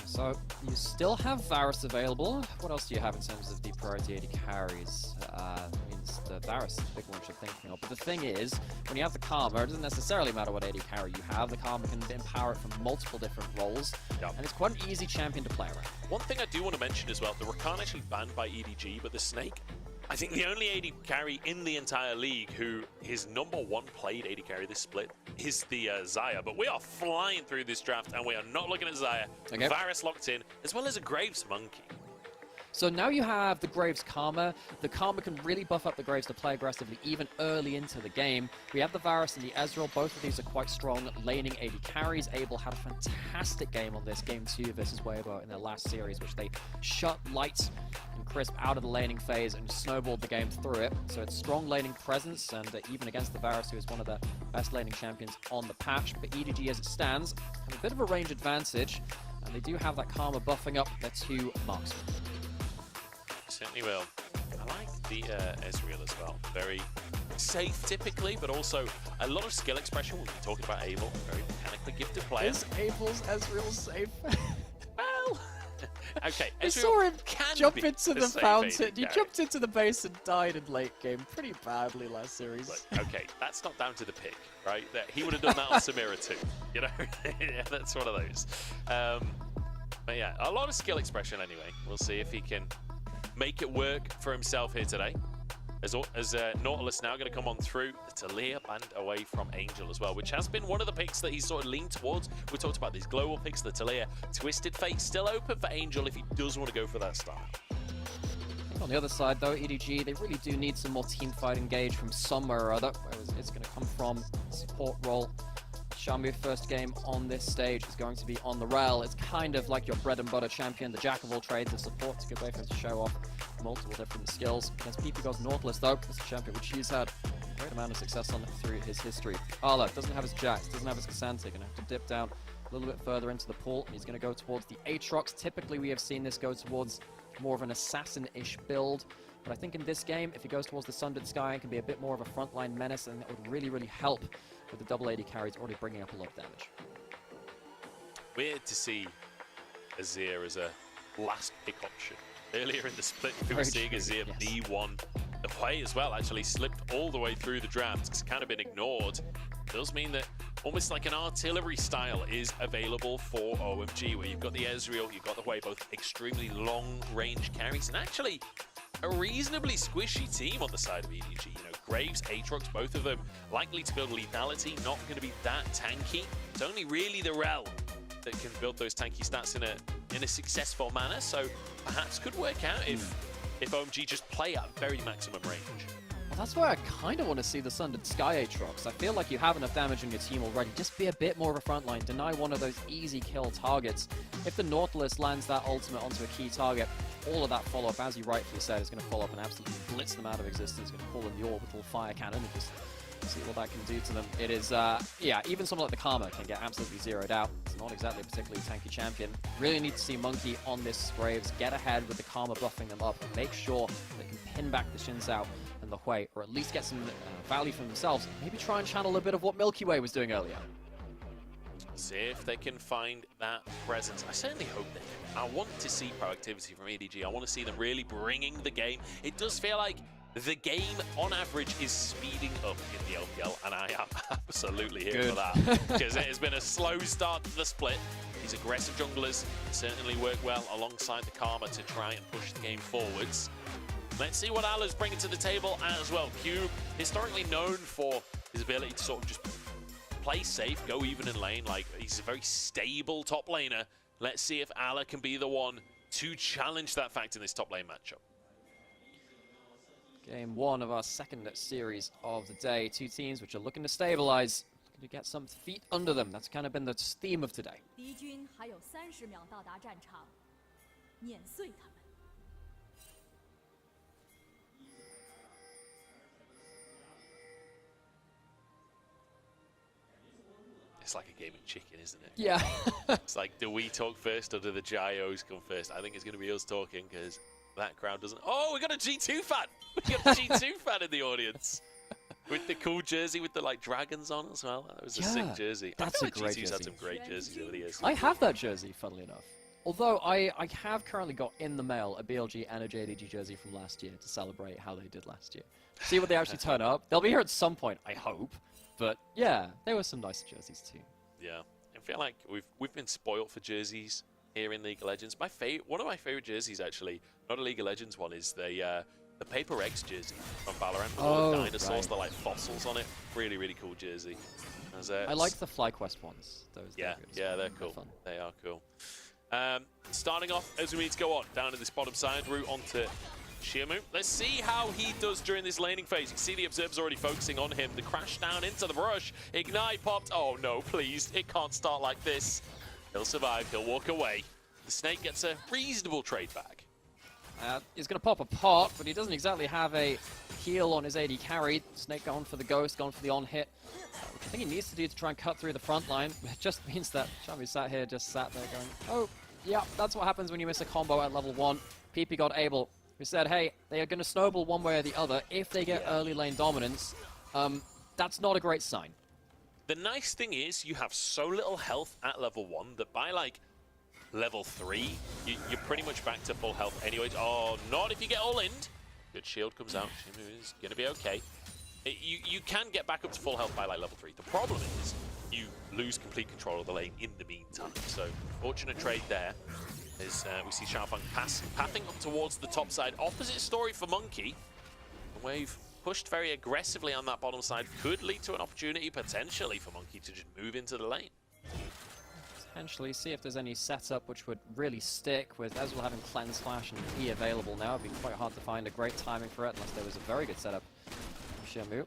So you still have Varus available. What else do you have in terms of the priority AD carries? The Varus is the big one you're thinking of. But the thing is, when you have the Karma, it doesn't necessarily matter what AD carry you have. The Karma can empower it from multiple different roles, and it's quite an easy champion to play around. One thing I do want to mention as well, the Rakan actually banned by EDG, but the Snake, I think the only AD carry in the entire league who his #1 played AD carry this split is the Xayah. But we are flying through this draft, and we are not looking at Xayah. Okay. Varus locked in, as well as a Graves Monkey. So now you have the Graves Karma. The Karma can really buff up the Graves to play aggressively even early into the game. We have the Varus and the Ezreal. Both of these are quite strong laning AD carries. Abel had a fantastic game on this, Game 2 versus Weibo in their last series, which they shut Light and Crisp out of the laning phase and snowballed the game through it. So it's strong laning presence, and even against the Varus, who is one of the best laning champions on the patch. But EDG, as it stands, have a bit of a range advantage, and they do have that Karma buffing up their 2 marksmen. Certainly will. I like the Ezreal as well. Very safe typically, but also a lot of skill expression. We'll be talking about Abel, very mechanically gifted player. Is Abel's Ezreal safe? Well, Okay, I Ezreal saw him can jump be into the the safe fountain. AD He carry. jumped into the base and died in late game pretty badly last series. Look, okay, that's not down to the pick, right? He would have done that on Samira too. You know, yeah, that's one of those. But yeah, a lot of skill expression anyway. We'll see if he can make it work for himself here today. As Nautilus now going to come on through, the Taliyah banned away from Angel as well, which has been one of the picks that he's sort of leaned towards. We talked about these global picks, the Taliyah. Twisted Fate still open for Angel if he does want to go for that style. On the other side, though, EDG, they really do need some more teamfight engage from somewhere or other. Whereas it's going to come from support role. Xiaomu first game on this stage is going to be on the rail. It's kind of like your bread and butter champion, the jack of all trades, the support. It's a good way for him to show off multiple different skills. Against PPG's Nautilus, though, this is a champion which he's had a great amount of success on through his history. Arla doesn't have his Jax, doesn't have his Cassandra. Going to have to dip down a little bit further into the pool. He's going to go towards the Aatrox. Typically, we have seen this go towards more of an assassin-ish build. But I think in this game, if he goes towards the Sundered Sky, it can be a bit more of a frontline menace, and that would really, really help with the double AD carries already bringing up a lot of damage. Weird to see Azir as a last pick option. Earlier in the split, we were Very seeing true, Azir yes. D1 the play as well, actually slipped all the way through the draft. It's kind of been ignored. Does mean that almost like an artillery style is available for OMG, where you've got the Ezreal, you've got the Hwei, both extremely long-range carries, and actually a reasonably squishy team on the side of EDG. You know, Graves, Aatrox, both of them likely to build lethality, not going to be that tanky. It's only really the Rel that can build those tanky stats in a successful manner, so perhaps could work out if OMG just play at very maximum range. Well, that's where I kind of want to see the Sundered Sky Aatrox. I feel like you have enough damage on your team already. Just be a bit more of a frontline. Deny one of those easy kill targets. If the Nautilus lands that ultimate onto a key target, all of that follow-up, as you rightfully said, is going to follow up and absolutely blitz them out of existence. Going to pull in the orbital fire cannon and just see what that can do to them. It is, yeah, even someone like the Karma can get absolutely zeroed out. It's not exactly a particularly tanky champion. Really need to see Monkey on this Graves get ahead with the Karma buffing them up and make sure they can pin back the Xin Zhao and the Hwei, or at least get some value for themselves. Maybe try and channel a bit of what Milky Way was doing earlier. See if they can find that presence. I certainly hope they can. I want to see proactivity from EDG. I want to see them really bringing the game. It does feel like the game, on average, is speeding up in the LPL, and I am absolutely here for that. Because it has been a slow start to the split. These aggressive junglers certainly work well alongside the Karma to try and push the game forwards. Let's see what Allah's bringing to the table as well. Cube, historically known for his ability to sort of just play safe, go even in lane. Like, he's a very stable top laner. Let's see if Allah can be the one to challenge that fact in this top lane matchup. Game one of our second series of the day. Two teams which are looking to stabilize, looking to get some feet under them. That's kind of been the theme of today. 敌军还有30秒到达战场，碾碎他们。 It's like a game of chicken, isn't it? Yeah. It's like, do we talk first or do the Gyos come first? I think it's going to be us talking because that crowd doesn't... Oh, we got a G2 fan! We got a G2 fan in the audience. With the cool jersey with the, like, dragons on as well. That was a sick jersey. That's I a feel like great G2's jersey. had some great jerseys over the years. I have that jersey, funnily enough. Although I have currently got in the mail a BLG and a JDG jersey from last year to celebrate how they did last year. See what they actually turn up. They'll be here at some point, I hope. But yeah, there were some nice jerseys too. Yeah, I feel like we've been spoiled for jerseys here in League of Legends. One of my favorite jerseys, actually, not a League of Legends one, is the Paper Rex jersey from Valorant with all the dinosaurs, the like fossils on it. Really, really cool jersey. I like the FlyQuest ones. Those yeah, they're cool. Fun. They are cool. Starting off, as we need to go on down to this bottom side route onto Xiaomu. Let's see how he does during this laning phase. You can see the Observer's already focusing on him. The crash down into the brush. Ignite popped. Oh no, please. It can't start like this. He'll survive. He'll walk away. The Snake gets a reasonable trade back. He's going to pop a pot, but he doesn't exactly have a heal on his AD carry. Snake gone for the ghost, gone for the on-hit. I think he needs to do to try and cut through the front line. It just means that Xiaomu sat here, just sat there going, oh, yeah, that's what happens when you miss a combo at level 1. PP got able. Who said, hey, they are going to snowball one way or the other. If they get early lane dominance, that's not a great sign. The nice thing is you have so little health at level 1 that by like level 3, you're pretty much back to full health anyways. Oh, not if you get all in. Good shield comes out. Shimu is going to be okay. You can get back up to full health by like level 3. The problem is you lose complete control of the lane in the meantime. So fortunate trade there as we see Xiaofeng pathing up towards the top side. Opposite story for Monkey. The wave pushed very aggressively on that bottom side could lead to an opportunity potentially for Monkey to just move into the lane. Potentially see if there's any setup which would really stick with Ezreal having Cleanse Flash and E available now. It'd be quite hard to find a great timing for it unless there was a very good setup from Xiaomu.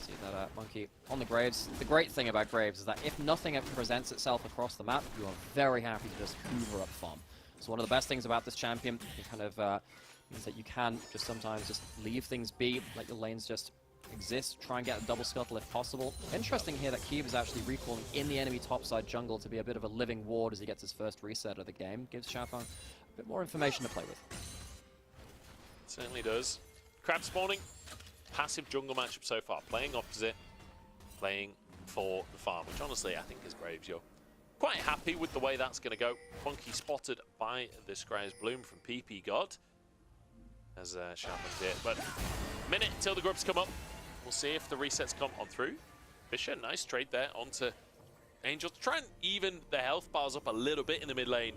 See that Monkey on the Graves. The great thing about Graves is that if nothing ever presents itself across the map, you are very happy to just hoover up farm. So one of the best things about this champion, it kind of means that you can just sometimes just leave things be, let your lanes just exist, try and get a double scuttle if possible. Interesting here that Cube is actually recalling in the enemy topside jungle to be a bit of a living ward as he gets his first reset of the game. Gives Xiaofeng a bit more information to play with. Certainly does. Crab spawning, passive jungle matchup so far. Playing opposite, playing for the farm, which honestly I think is Graves. You're quite happy with the way that's going to go. Monkey spotted by the Scry's Bloom from PP God. As Xiaofeng did, but minute till the grubs come up. We'll see if the resets come on through. Fisher, nice trade there onto Angel to try and even the health bars up a little bit in the mid lane.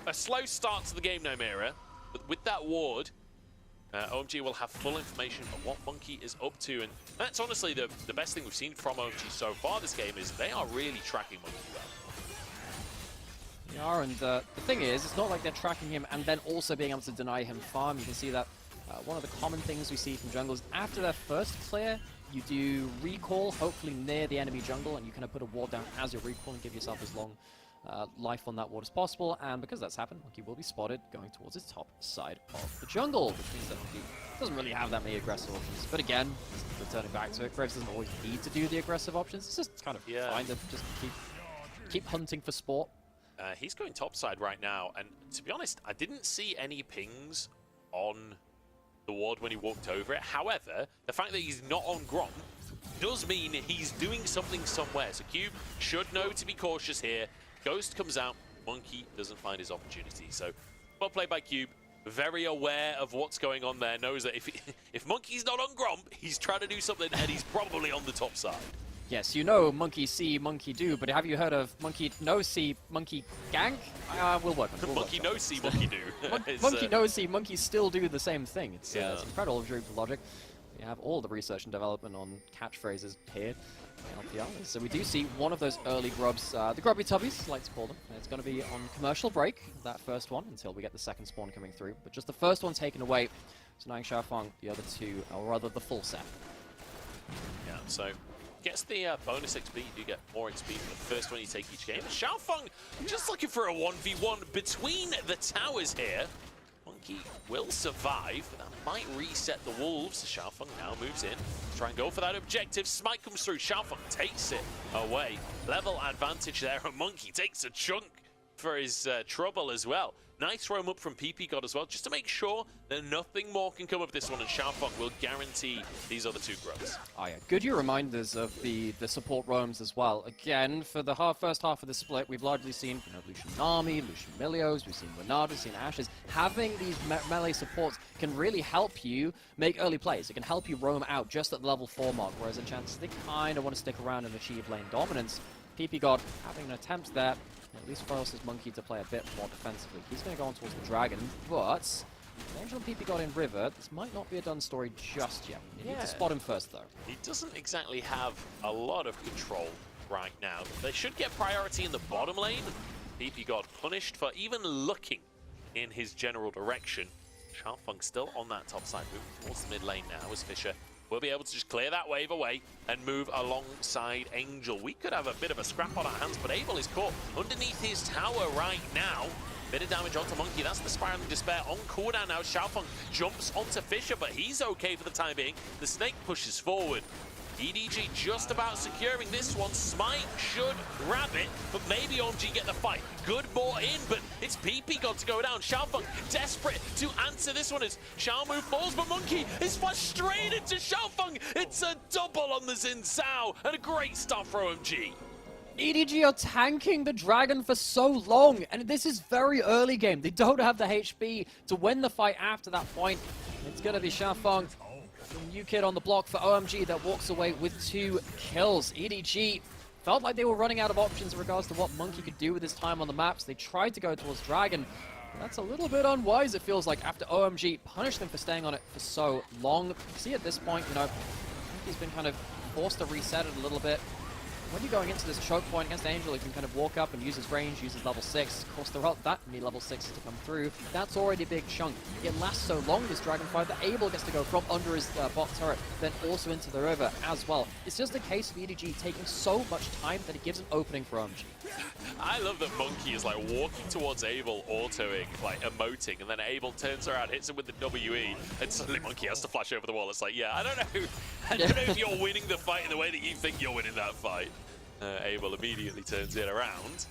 A slow start to the game, Nomira, but with that ward, OMG will have full information on what Monkey is up to, and that's honestly the best thing we've seen from OMG so far this game is they are really tracking Monkey well. They are, and the thing is, it's not like they're tracking him and then also being able to deny him farm. You can see that one of the common things we see from junglers, after their first clear, you do recall, hopefully near the enemy jungle, and you kind of put a ward down as you recall and give yourself as long life on that ward as possible. And because that's happened, Monkey will be spotted going towards his top side of the jungle, which means that Monkey doesn't really have that many aggressive options. But again, returning back to it, Graves doesn't always need to do the aggressive options. It's just kind of fine to just keep hunting for sport. He's going topside right now, and to be honest, I didn't see any pings on the ward when he walked over it. However, the fact that he's not on Grom does mean he's doing something somewhere. So Cube should know to be cautious here. Ghost comes out, Monkey doesn't find his opportunity. So well played by Cube. Very aware of what's going on there. Knows that if Monkey's not on Grom, he's trying to do something, and he's probably on the top side. Yes, you know Monkey see, Monkey do, but have you heard of Monkey no see, Monkey gank? We'll work on it. Monkey no see, Monkey do. Monkey no see, Monkey still do the same thing. It's incredible logic. We have all the research and development on catchphrases here in LPL. So we do see one of those early grubs, the grubby tubbies, I like to call them. It's going to be on commercial break, that first one, until we get the second spawn coming through. But just the first one taken away, so now Xiaofeng, the other two, or rather the full set. Yeah, so gets the bonus XP. You do get more XP for the first one you take each game. Xiaofeng just looking for a 1v1 between the towers here. Monkey will survive, but that might reset the Wolves. Xiaofeng now moves in. Try and go for that objective. Smite comes through. Xiaofeng takes it away. Level advantage there. And Monkey takes a chunk for his trouble as well. Nice roam up from PP God as well, just to make sure that nothing more can come of this one, and Xiaofeng will guarantee these other two grubs. Oh yeah, good you reminders of the support roams as well. Again, for the first half of the split, we've largely seen Lucian Nami, Lucian Milios, we've seen Renard, we've seen Ashes. Having these melee supports can really help you make early plays. It can help you roam out just at the level 4 mark, whereas Enchantress, they kind of want to stick around and achieve lane dominance. PP God having an attempt there, at least forces Monkey to play a bit more defensively. He's going to go on towards the Dragon, but Angel and PP got in River. This might not be a done story just yet. You need to spot him first, though. He doesn't exactly have a lot of control right now. They should get priority in the bottom lane. PP God punished for even looking in his general direction. Xiaofeng still on that top side, moving towards the mid lane now as Fisher will be able to just clear that wave away and move alongside Angel. We could have a bit of a scrap on our hands, but Abel is caught underneath his tower right now. Bit of damage onto Monkey. That's the Spiraling Despair on cooldown now. Xiaofeng jumps onto Fisher, but he's okay for the time being. The Snake pushes forward. EDG just about securing this one. Smite should grab it, but maybe OMG get the fight. Good ball in, but it's PP God to go down. Xiaofeng desperate to answer this one as Xiaomu falls, but Monkey is frustrated to Xiaofeng. It's a double on the Xin Zhao, and a great start for OMG. EDG are tanking the Dragon for so long, and this is very early game. They don't have the HP to win the fight after that point. It's going to be Xiaofeng, the new kid on the block for OMG, that walks away with 2 kills. EDG felt like they were running out of options in regards to what Monkey could do with his time on the maps. They tried to go towards Dragon. That's a little bit unwise, it feels like, after OMG punished them for staying on it for so long. You see at this point, you know, Monkey's been kind of forced to reset it a little bit. When you're going into this choke point against Angel, he can kind of walk up and use his range, use his level 6. Of course, there aren't that many level 6s to come through. That's already a big chunk. It lasts so long, this Dragon fight, that Abel gets to go from under his bot turret, then also into the river as well. It's just a case of EDG taking so much time that it gives an opening for OMG. I love that Monkey is like walking towards Abel, autoing, like emoting, and then Abel turns around, hits him with the WE, and suddenly Monkey has to flash over the wall. It's like, yeah, I don't know if you're winning the fight in the way that you think you're winning that fight. Abel immediately turns it around.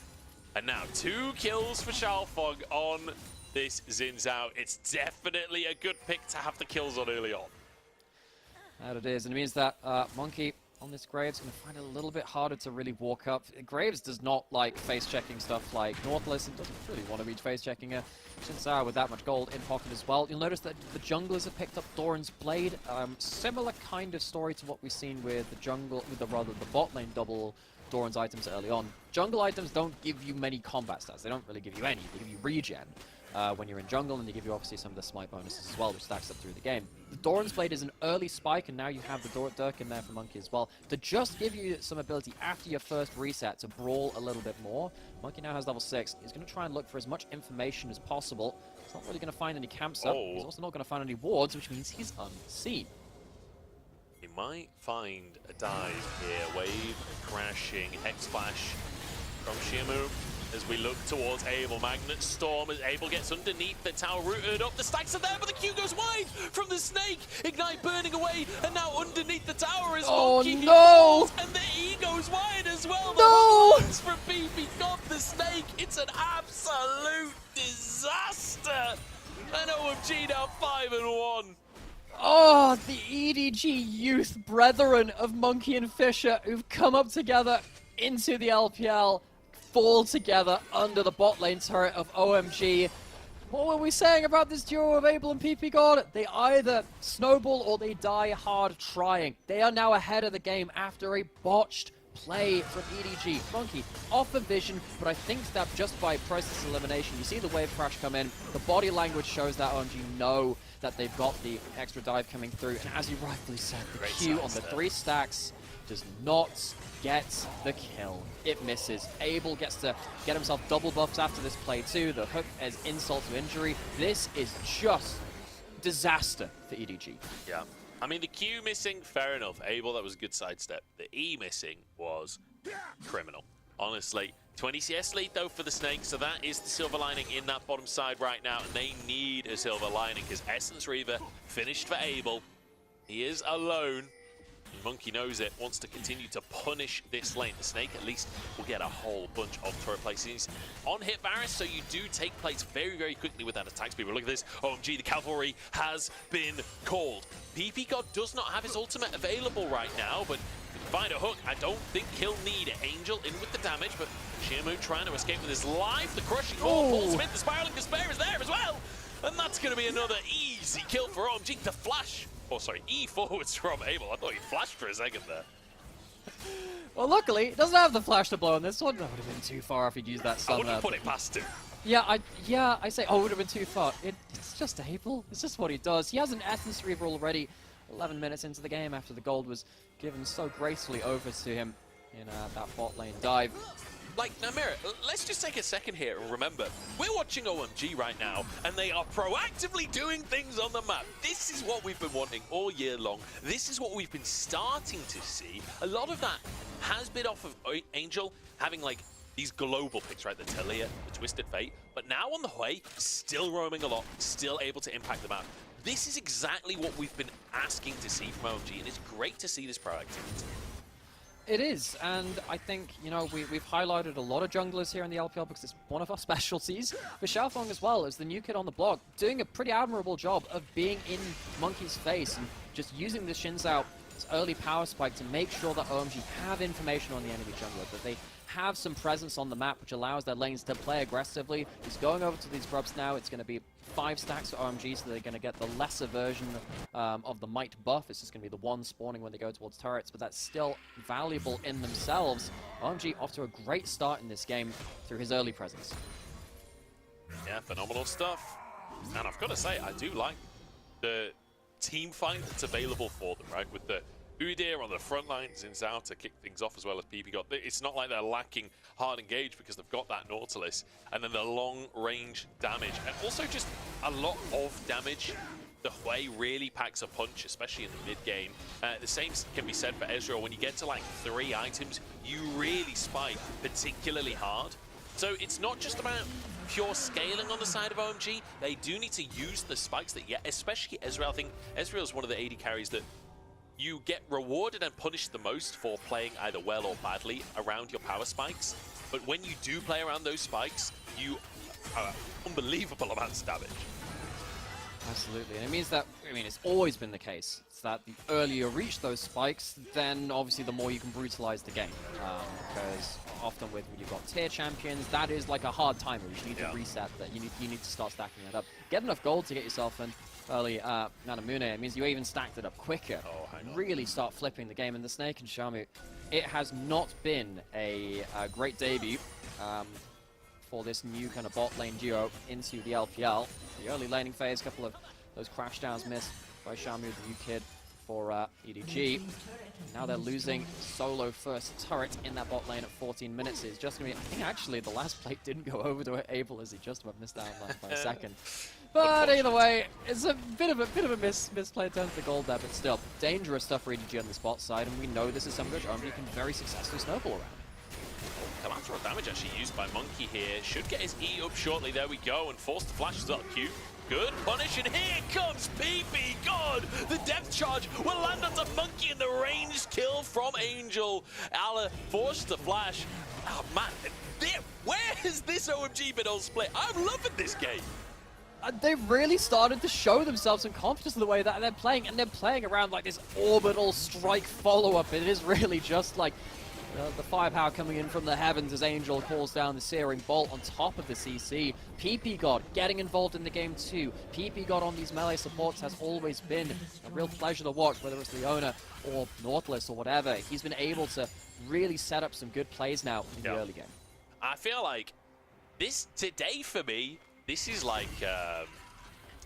And now 2 kills for Xiaofeng on this Xin Zhao. It's definitely a good pick to have the kills on early on. That it is, and it means that Monkey on this Graves going to find it a little bit harder to really walk up. Graves does not like face-checking stuff like Nautilus, and doesn't really want to be face-checking a Xin Zhao with that much gold in pocket as well. You'll notice that the junglers have picked up Doran's Blade. Similar kind of story to what we've seen with the bot lane double Doran's items early on. Jungle items don't give you many combat stats. They don't really give you any. They give you regen when you're in jungle, and they give you obviously some of the smite bonuses as well, which stacks up through the game. The Doran's Blade is an early spike, and now you have the Dirk in there for Monkey as well, to just give you some ability after your first reset to brawl a little bit more. Monkey now has level 6. He's going to try and look for as much information as possible. He's not really going to find any camps up. He's also not going to find any wards, which means he's unseen. He might find a dive here. Wave crashing, X-Flash from Xiaomu as we look towards Abel. Magnet Storm as Abel gets underneath the tower, rooted up. The stacks are there, but the Q goes wide from the Snake. Ignite burning away, and now underneath the tower is Monkey. No! And the E goes wide as well. No! The from BP got the Snake. It's an absolute disaster. And OMG now 5-1. Oh, the EDG youth brethren of Monkey and Fisher, who've come up together into the LPL, fall together under the bot lane turret of OMG. What were we saying about this duo of Abel and PP God? They either snowball or they die hard trying. They are now ahead of the game after a botched play from EDG. Monkey off of vision, but I think that just by process elimination, you see the wave crash come in. The body language shows that OMG know that they've got the extra dive coming through, and as you rightfully said, the Q on the 3 stacks does not get the kill. It misses. Abel gets to get himself double buffs after this play too. The hook as insult to injury. This is just disaster for EDG. Yeah. I mean, the Q missing, fair enough. Abel, that was a good sidestep. The E missing was criminal. Honestly, 20 CS lead though for the Snake, so that is the silver lining in that bottom side right now, and they need a silver lining because Essence Reaver finished for Abel. He is alone. And Monkey knows it, wants to continue to punish this lane. The Snake at least will get a whole bunch of turret places on hit Varus, so you do take plates very, very quickly with that attack speed. But look at this. OMG, the cavalry has been called. PP God does not have his ultimate available right now, but find a hook. I don't think he'll need it. Angel in with the damage, but Xiaomu trying to escape with his life. The crushing ball pulls him in. The spiraling despair is there as well. And that's going to be another easy kill for OMG. The flash. Oh, sorry, E forwards from Abel. I thought he flashed for a second there. Well, luckily, it doesn't have the flash to blow on this one. That would have been too far if he'd used that stun. I wouldn't put it past him. Yeah, I say, oh, it would have been too far. It's just Abel. It's just what he does. He has an Essence Reaver already 11 minutes into the game after the gold was given so gracefully over to him in that bot lane dive. Like, now, Mira, let's just take a second here and remember, we're watching OMG right now, and they are proactively doing things on the map. This is what we've been wanting all year long. This is what we've been starting to see. A lot of that has been off of Angel having, like, these global picks, right? The Talia, the Twisted Fate, but now on the way, still roaming a lot, still able to impact the map. This is exactly what we've been asking to see from OMG, and it's great to see this proactivity. It is, and I think, you know, we've highlighted a lot of junglers here in the LPL because it's one of our specialties. For Xiaofeng as well, as the new kid on the block, doing a pretty admirable job of being in Monkey's face and just using the Xin Zhao early power spike to make sure that OMG have information on the enemy jungler, that they have some presence on the map, which allows their lanes to play aggressively. He's going over to these grubs now. It's going to be 5 stacks for OMG, so they're going to get the lesser version of the might buff. It's just going to be the one spawning when they go towards turrets, but that's still valuable in themselves. OMG off to a great start in this game through his early presence. Yeah, phenomenal stuff. And I've got to say, I do like the team fight that's available for them, right? With the Udyr on the front lines in Zao to kick things off, as well as PP got. It's not like they're lacking hard engage because they've got that Nautilus, and then the long range damage, and also just a lot of damage. The Hui really packs a punch, especially in the mid game. The same can be said for Ezreal. When you get to like 3 items, you really spike particularly hard. So it's not just about pure scaling on the side of OMG. They do need to use the spikes that, especially Ezreal. I think Ezreal is one of the AD carries that you get rewarded and punished the most for playing either well or badly around your power spikes. But when you do play around those spikes, you are unbelievable amounts of damage. Absolutely, and it means that, I mean, it's always been the case. It's that the earlier you reach those spikes, then obviously the more you can brutalize the game. Because often with when you've got tier champions, that is like a hard timer. You need to reset that. You need to start stacking it up. Get enough gold to get yourself in early Manamune. It means you even stacked it up quicker. Really start flipping the game. And the Snake and Shamu, it has not been a great debut for this new kind of bot lane duo into the LPL. The early laning phase, a couple of those crash downs missed by Shamu, the new kid for EDG. Now they're losing solo first turret in that bot lane at 14 minutes. It's just going to be, I think actually the last plate didn't go over to Abel as he just about missed out by a second. But either way, it's a bit of a misplay turn to the gold there, but still, dangerous stuff for EDG on the spot side, and we know this is something which OMG can very successfully snowball around. Collateral damage actually used by Monkey here. Should get his E up shortly. There we go, and forced the flashes up Q. Good punish, and here comes PP. God, the depth charge will land onto Monkey, and the ranged kill from Angel. Ala forced the flash. Oh man, where has this OMG been all split? I'm loving this game. They've really started to show themselves some confidence in the way that they're playing, and they're playing around like this orbital strike follow-up. It is really just like the firepower coming in from the heavens as Angel calls down the Searing Bolt on top of the CC. PP God getting involved in the game too. PP God on these melee supports has always been a real pleasure to watch, whether it's Leona or Nautilus or whatever. He's been able to really set up some good plays now in the early game. I feel like this, today for me, this is like,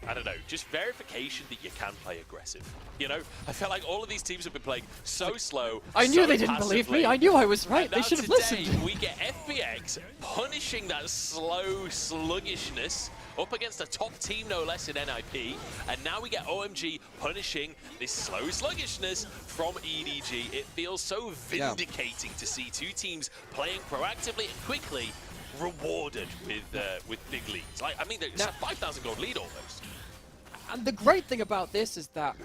I don't know, just verification that you can play aggressive. You know, I feel like all of these teams have been playing so slow. I knew they didn't believe me. I knew I was right. They should have listened. We get FPX punishing that slow sluggishness up against a top team, no less, in NIP. And now we get OMG punishing this slow sluggishness from EDG. It feels so vindicating to see two teams playing proactively and quickly, rewarded with big leads. Like, I mean, there's a 5,000 gold lead almost. And the great thing about this is that,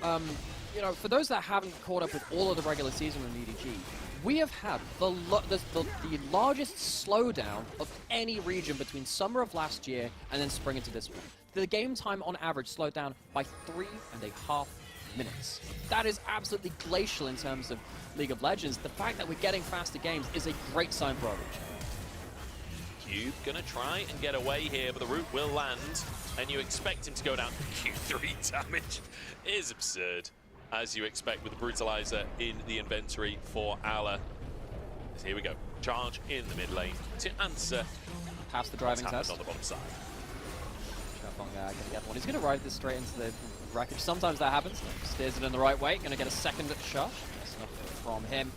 you know, for those that haven't caught up with all of the regular season in EDG, we have had the largest slowdown of any region between summer of last year and then spring into this one. The game time on average slowed down by 3.5 minutes. That is absolutely glacial in terms of League of Legends. The fact that we're getting faster games is a great sign for our region. Cube gonna try and get away here, but the root will land, and you expect him to go down to Q3 damage. It is absurd, as you expect with the Brutalizer in the inventory for Ala. So here we go. Charge in the mid lane to answer. Pass the driving test on the bottom side. Gonna get one. He's gonna ride this straight into the wreckage. Sometimes that happens. Steers it in the right way. Gonna get a second shot. That's enough from him.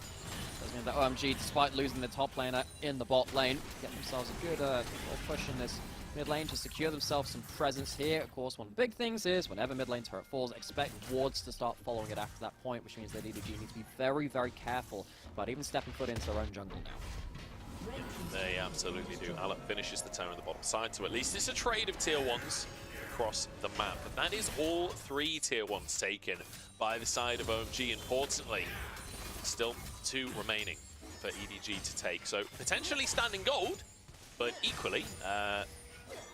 Doesn't mean that OMG, despite losing the top laner in the bot lane, get themselves a good push in this mid lane to secure themselves some presence here. Of course, one of the big things is whenever mid lane turret falls, expect wards to start following it after that point, which means that EDG need to be very, very careful about even stepping foot into their own jungle now. They absolutely do. Ala finishes the turn on the bottom side, so at least it's a trade of tier 1s across the map. But that is all 3 tier 1s taken by the side of OMG, importantly. Still 2 remaining for EDG to take, so potentially standing gold, but equally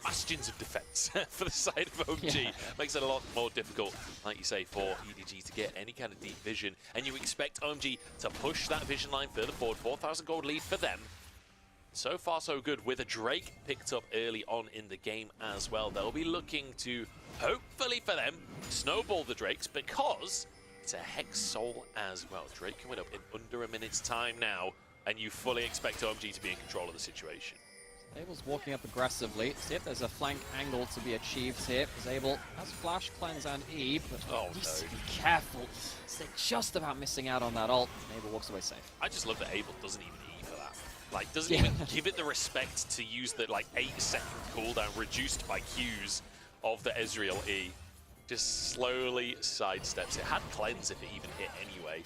bastions of defense for the side of OMG. Makes it a lot more difficult, like you say, for EDG to get any kind of deep vision, and you expect OMG to push that vision line further forward. 4,000 gold lead for them. so far so good with a Drake picked up early on in the game as well. They'll be looking to, hopefully for them, snowball the Drakes because it's a Hex Soul as well. Drake coming up in under a minute's time now, and you fully expect OMG to be in control of the situation. Zabel's walking up aggressively. See if there's a flank angle to be achieved here. Zabel has Flash, Cleanse, and E, but needs to be careful. They're just about missing out on that ult. Abel walks away safe. I just love that Abel doesn't even E for that. Like, doesn't even give it the respect to use the, like, 8-second cooldown reduced by Qs of the Ezreal E. Just slowly sidesteps it. Had Cleanse if it even hit anyway.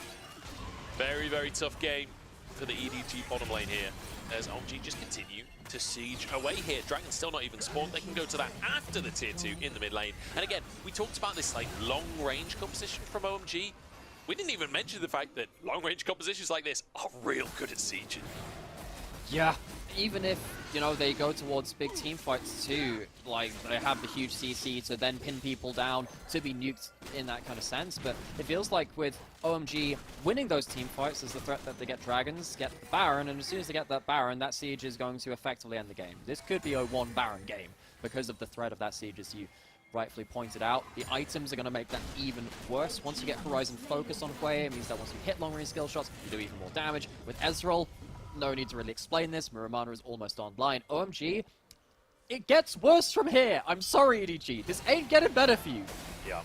Very, very tough game for the EDG bottom lane here, as OMG just continue to siege away here. Dragon's still not even spawned. They can go to that after the tier 2 in the mid lane. And again, we talked about this like long-range composition from OMG. We didn't even mention the fact that long-range compositions like this are real good at sieging. Yeah, even if, you know, they go towards big team fights too, like they have the huge CC to then pin people down to be nuked in that kind of sense, but it feels like with OMG winning those team fights, there's the threat that they get Dragons, get the Baron, and as soon as they get that Baron, that siege is going to effectively end the game. This could be a 1 Baron game because of the threat of that siege, as you rightfully pointed out. The items are going to make that even worse. Once you get Horizon Focus on Hwei, it means that once you hit long-range skill shots, you do even more damage. With Ezreal, no need to really explain this. Miramana is almost online. OMG, it gets worse from here. I'm sorry, EDG. This ain't getting better for you. Yeah.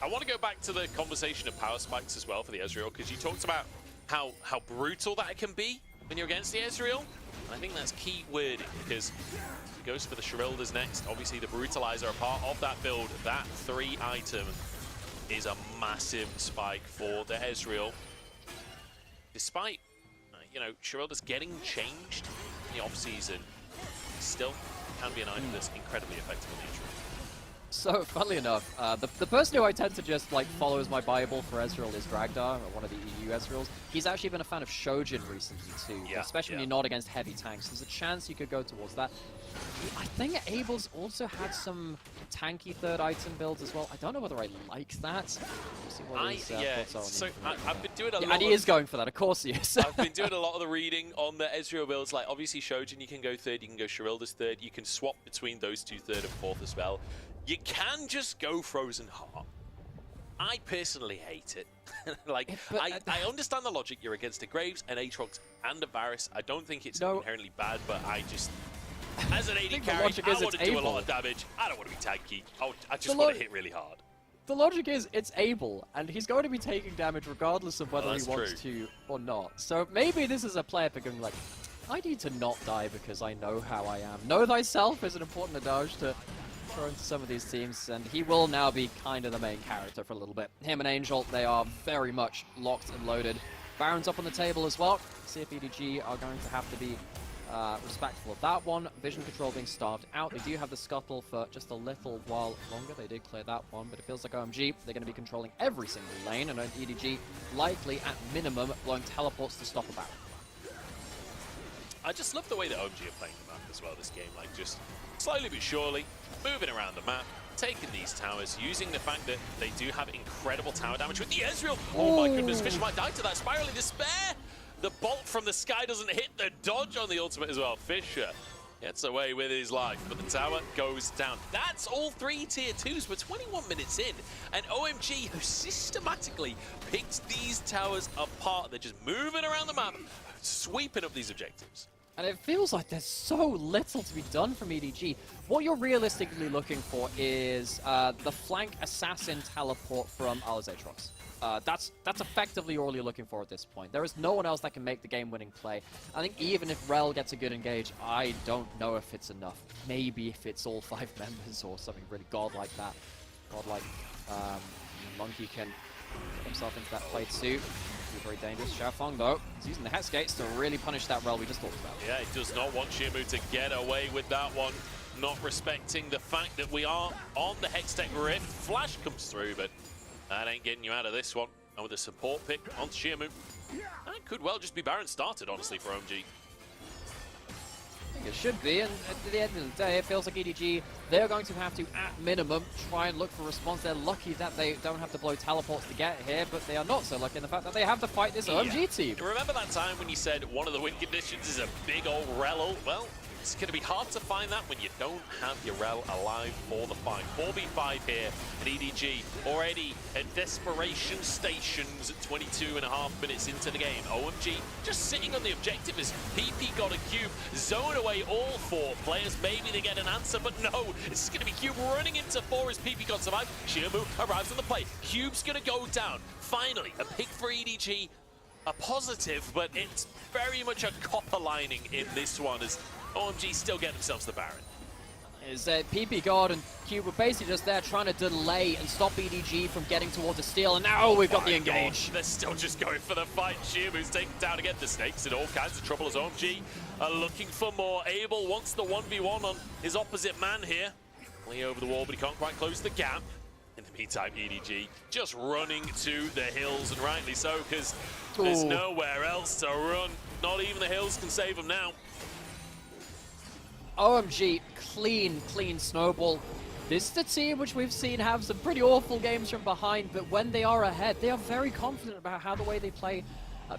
I want to go back to the conversation of power spikes as well for the Ezreal, because you talked about how brutal that can be when you're against the Ezreal. And I think that's key word, because it goes for the Shrildas next. Obviously, the Brutalizer are part of that build. That 3 item is a massive spike for the Ezreal. Despite you know, Shrilda's getting changed in the off-season, still can be an item that's incredibly effective in the Ezreal. So, funnily enough, the person who I tend to just, like, follow as my Bible for Ezreal is Dragdar, one of the EU Ezreals. He's actually been a fan of Shojin recently, too, especially when you're not against heavy tanks. There's a chance you could go towards that. I think Abel's also had some tanky third item builds as well. I don't know whether I like that. See what his thoughts are on I've been doing a lot and he is going for that, of course he is. I've been doing a lot of the reading on the Ezreal builds, like obviously Shojin you can go third, you can go Shrilda's third, you can swap between those 2 third and fourth as well. You can just go Frozen Heart. I personally hate it. Like, I understand the logic. You're against a Graves, an Aatrox, and a Varus. I don't think it's inherently bad, but I just... As an AD carry, I want to do a lot of damage. I don't want to be tanky. I just want to hit really hard. The logic is, it's Abel, and he's going to be taking damage regardless of whether he wants to or not. So maybe this is a player going like, I need to not die because I know how I am. Know thyself is an important adage to throw into some of these teams, and he will now be kind of the main character for a little bit. Him and Angel, they are very much locked and loaded. Baron's up on the table as well. See if EDG are going to have to be respectful of that one. Vision control being starved out. They do have the scuttle for just a little while longer. They did clear that one, but it feels like OMG, they're going to be controlling every single lane, and EDG likely, at minimum, blowing teleports to stop a Baron. I just love the way that OMG are playing the map as well this game, like just slowly but surely, moving around the map, taking these towers, using the fact that they do have incredible tower damage with the Ezreal. Oh my goodness, Fisher might die to that. Spiraling Despair! The bolt from the sky doesn't hit the dodge on the ultimate as well. Fisher gets away with his life, but the tower goes down. That's all 3 tier 2s. We're 21 minutes in, and OMG, who systematically picked these towers apart, they're just moving around the map, sweeping up these objectives. And it feels like there's so little to be done from EDG. What you're realistically looking for is the flank assassin teleport from Aatrox. That's effectively all you're looking for at this point. There is no one else that can make the game-winning play. I think even if Rell gets a good engage, I don't know if it's enough. Maybe if it's all 5 members or something really godlike that. Godlike Monkey can put himself into that play too. Very dangerous. Xiaofeng, though, is using the Hex Gates to really punish that Rell we just talked about. Yeah, he does not want Xiaomu to get away with that one. Not respecting the fact that we are on the Hextech Rift. Flash comes through, but that ain't getting you out of this one. And with a support pick on Xiaomu, that could well just be Baron started, honestly, for OMG. it should be, and at the end of the day, it feels like EDG, they're going to have to, at minimum, try and look for a response. They're lucky that they don't have to blow teleports to get here, but they are not so lucky in the fact that they have to fight this OMG team. Remember that time when you said one of the win conditions is a big old Rel? Well, it's going to be hard to find that when you don't have your Rel alive for the fight. 4v5 here at EDG, already at desperation stations at 22.5 minutes into the game. OMG just sitting on the objective as PP got a Cube, zone away all 4 players. Maybe they get an answer, but no, this is going to be Cube running into 4 as PP got survived. Shirmu arrives on the play. Cube's going to go down. Finally, a pick for EDG. A positive, but it's very much a copper lining in this one as OMG still get themselves the Baron. Is PP God and Cube were basically just there trying to delay and stop EDG from getting towards a steal, and now we've got the engage. Gosh, they're still just going for the fight. Shirmu's taken down again. The Snakes in all kinds of trouble as OMG are looking for more. Abel wants the 1v1 on his opposite man here. Way over the wall, but he can't quite close the gap. In the meantime, EDG just running to the hills, and rightly so, because there's nowhere else to run. Not even the hills can save them now. OMG, clean snowball. This is a team which we've seen have some pretty awful games from behind, but when they are ahead, they are very confident about how the way they play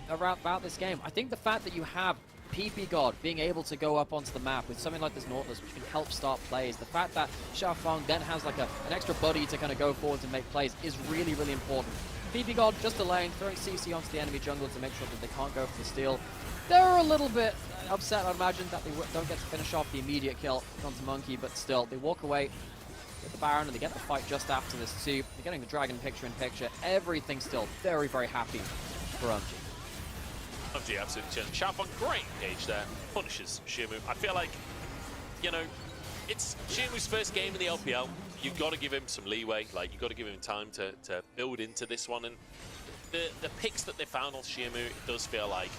about this game. I think the fact that you have PP God being able to go up onto the map with something like this Nautilus, which can help start plays, the fact that Xiaofeng then has like an extra buddy to kind of go forward and make plays is really, really important. PP God just delaying, throwing CC onto the enemy jungle to make sure that they can't go for the steal. They're a little bit upset, I imagine, that they don't get to finish off the immediate kill onto Monkey, but still, they walk away with the Baron, and they get the fight just after this too. They're getting the Dragon picture-in-picture. Everything still very, very happy for OMG. OMG absolutely chilling. Xiaofeng, great engage there. Punishes Shirmu. I feel like, you know, it's Shirmu's first game in the LPL. You've got to give him some leeway. Like, you've got to give him time to build into this one. And the picks that they found on Shirmu, it does feel like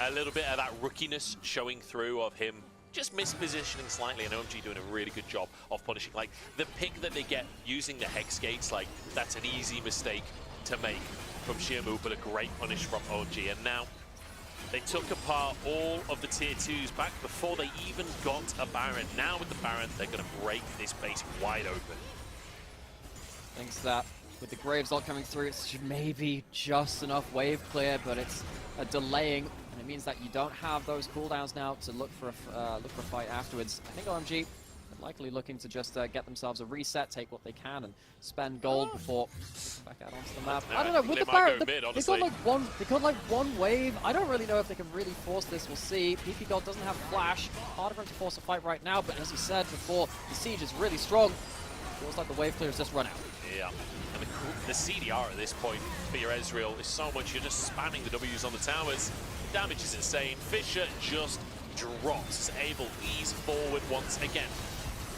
a little bit of that rookiness showing through of him just mispositioning slightly, and OMG doing a really good job of punishing. Like, the pick that they get using the Hex Gates, like, that's an easy mistake to make from Shirmu, but a great punish from OMG. And now, they took apart all of the tier 2s back before they even got a Baron. Now with the Baron, they're going to break this base wide open. Thanks to that. With the Graves ult coming through, it's maybe just enough wave clear, but it's a delaying, and it means that you don't have those cooldowns now to look for a fight afterwards. I think OMG are likely looking to just get themselves a reset, take what they can, and spend gold before back out onto the map. I don't know. With the Baron, they got like one wave. I don't really know if they can really force this. We'll see. PP God doesn't have flash. Harder for him to force a fight right now, but as he said before, the siege is really strong. Feels like the wave clear has just run out. Yeah. And the CDR at this point for your Ezreal is so much. You're just spamming the W's on the towers. The damage is insane. Fisher just drops. Abel ease forward once again.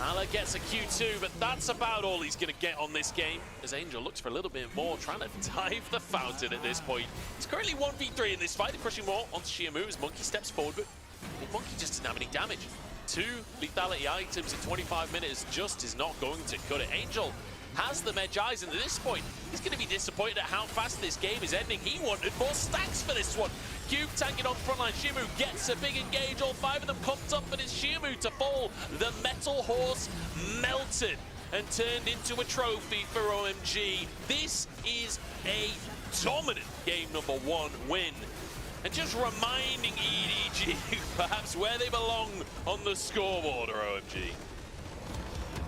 Ala gets a Q2, but that's about all he's going to get on this game, as Angel looks for a little bit more, trying to dive the fountain at this point. It's currently 1v3 in this fight. They're pushing more onto Shirmu as Monkey steps forward, but Monkey just doesn't have any damage. 2 lethality items in 25 minutes just is not going to cut it. Angel has the Medj Eyes, and at this point, he's going to be disappointed at how fast this game is ending. He wanted more stacks for this one. Cube tanking on frontline. Shirmu gets a big engage. All 5 of them pumped up, but it's Shirmu to fall. The Metal Horse melted and turned into a trophy for OMG. This is a dominant game number 1 win. And just reminding EDG perhaps where they belong on the scoreboard, or OMG.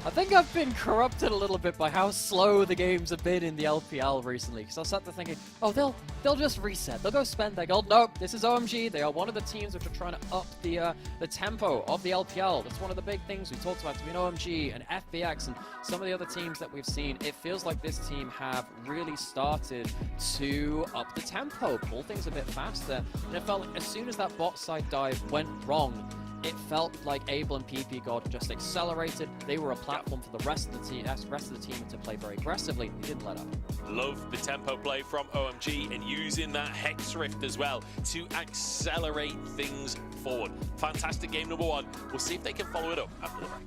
I think I've been corrupted a little bit by how slow the games have been in the LPL recently. Because I sat there thinking, oh, they'll just reset. They'll go spend their gold. Nope, this is OMG. They are one of the teams which are trying to up the tempo of the LPL. That's one of the big things we talked about between OMG and FBX and some of the other teams that we've seen. It feels like this team have really started to up the tempo, pull things a bit faster. And it felt like as soon as that bot side dive went wrong, it felt like Abel and PP God just accelerated. They were a platform for the rest of the team to play very aggressively. They didn't let up. Love the tempo play from OMG and using that Hex Rift as well to accelerate things forward. Fantastic game number 1. We'll see if they can follow it up after the break.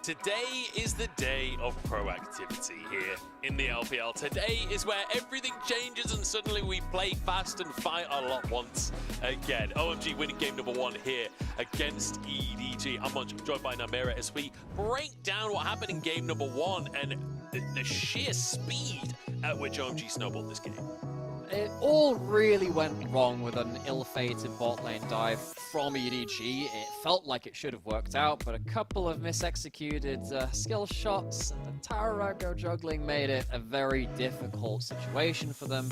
Today is the day of proactivity here in the LPL. Today is where everything changes and suddenly we play fast and fight a lot once again. OMG winning game number 1 here against EDG. I'm joined by Namira as we break down what happened in game number 1 and the sheer speed at which OMG snowballed this game. It all really went wrong with an ill-fated bot lane dive from EDG. It felt like it should have worked out, but a couple of misexecuted skill shots and the Tarago juggling made it a very difficult situation for them.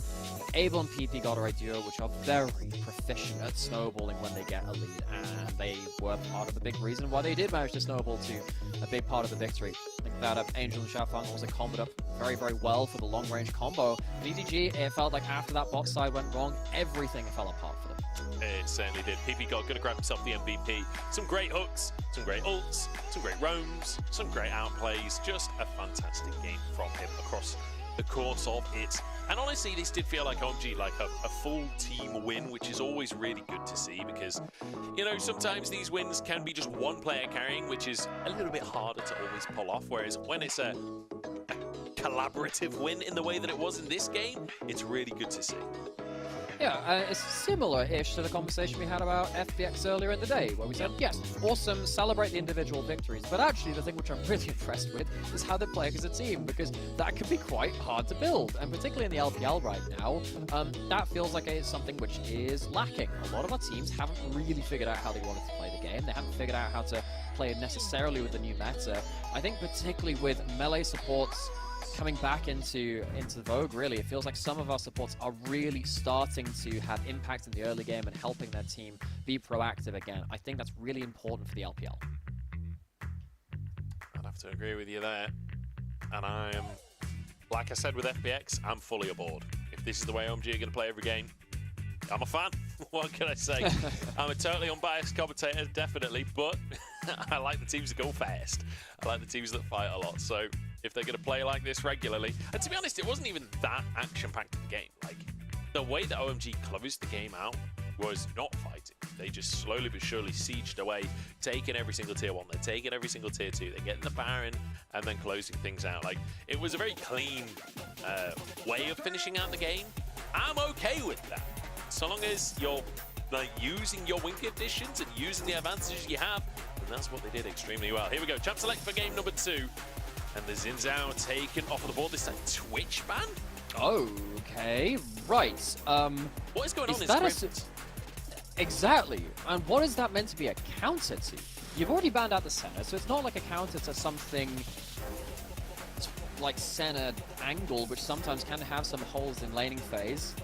Abel and PP got a duo, which are very proficient at snowballing when they get a lead, and they were part of the big reason why they did manage to snowball to a big part of the victory. I think that Angel and Xiaofang also comboed up very, very well for the long-range combo. And EDG, it felt like after that bot side went wrong, everything fell apart for them. It certainly did. PP got gonna grab himself the MVP. Some great hooks, some great ults, some great roams, some great outplays. Just a fantastic game from him across the course of it. And honestly, this did feel like OMG, like a full team win, which is always really good to see because, you know, sometimes these wins can be just one player carrying, which is a little bit harder to always pull off. Whereas when it's a collaborative win in the way that it was in this game, it's really good to see. Yeah, it's similar-ish to the conversation we had about FPX earlier in the day, where we said, yes, awesome, celebrate the individual victories, but actually the thing which I'm really impressed with is how they play as a team, because that can be quite hard to build, and particularly in the LPL right now, that feels like it's something which is lacking. A lot of our teams haven't really figured out how they wanted to play the game, they haven't figured out how to play necessarily with the new meta. I think particularly with melee supports coming back into vogue, really, it feels like some of our supports are really starting to have impact in the early game and helping their team be proactive again. I think that's really important for the LPL. I'd have to agree with you there. And I'm, like I said with FPX, I'm fully aboard. If this is the way OMG are going to play every game, I'm a fan. What can I say? I'm a totally unbiased commentator, definitely, but I like the teams that go fast. I like the teams that fight a lot. So if they're going to play like this regularly, and to be honest, it wasn't even that action-packed game. Like, the way that OMG closed the game out was not fighting. They just slowly but surely sieged away, taking every single tier 1, they're taking every single tier 2, they're getting the Baron, and then closing things out. Like, it was a very clean way of finishing out the game. I'm okay with that. So long as you're like using your win conditions and using the advantages you have, and that's what they did extremely well. Here we go, champ select for game number 2. And the Xin Zhao taken off of the board. This time Twitch ban? Okay, right. What is going on in Script? Exactly. And what is that meant to be a counter to? You've already banned out the Senna, so it's not like a counter to something like Senna Angle, which sometimes can have some holes in laning phase.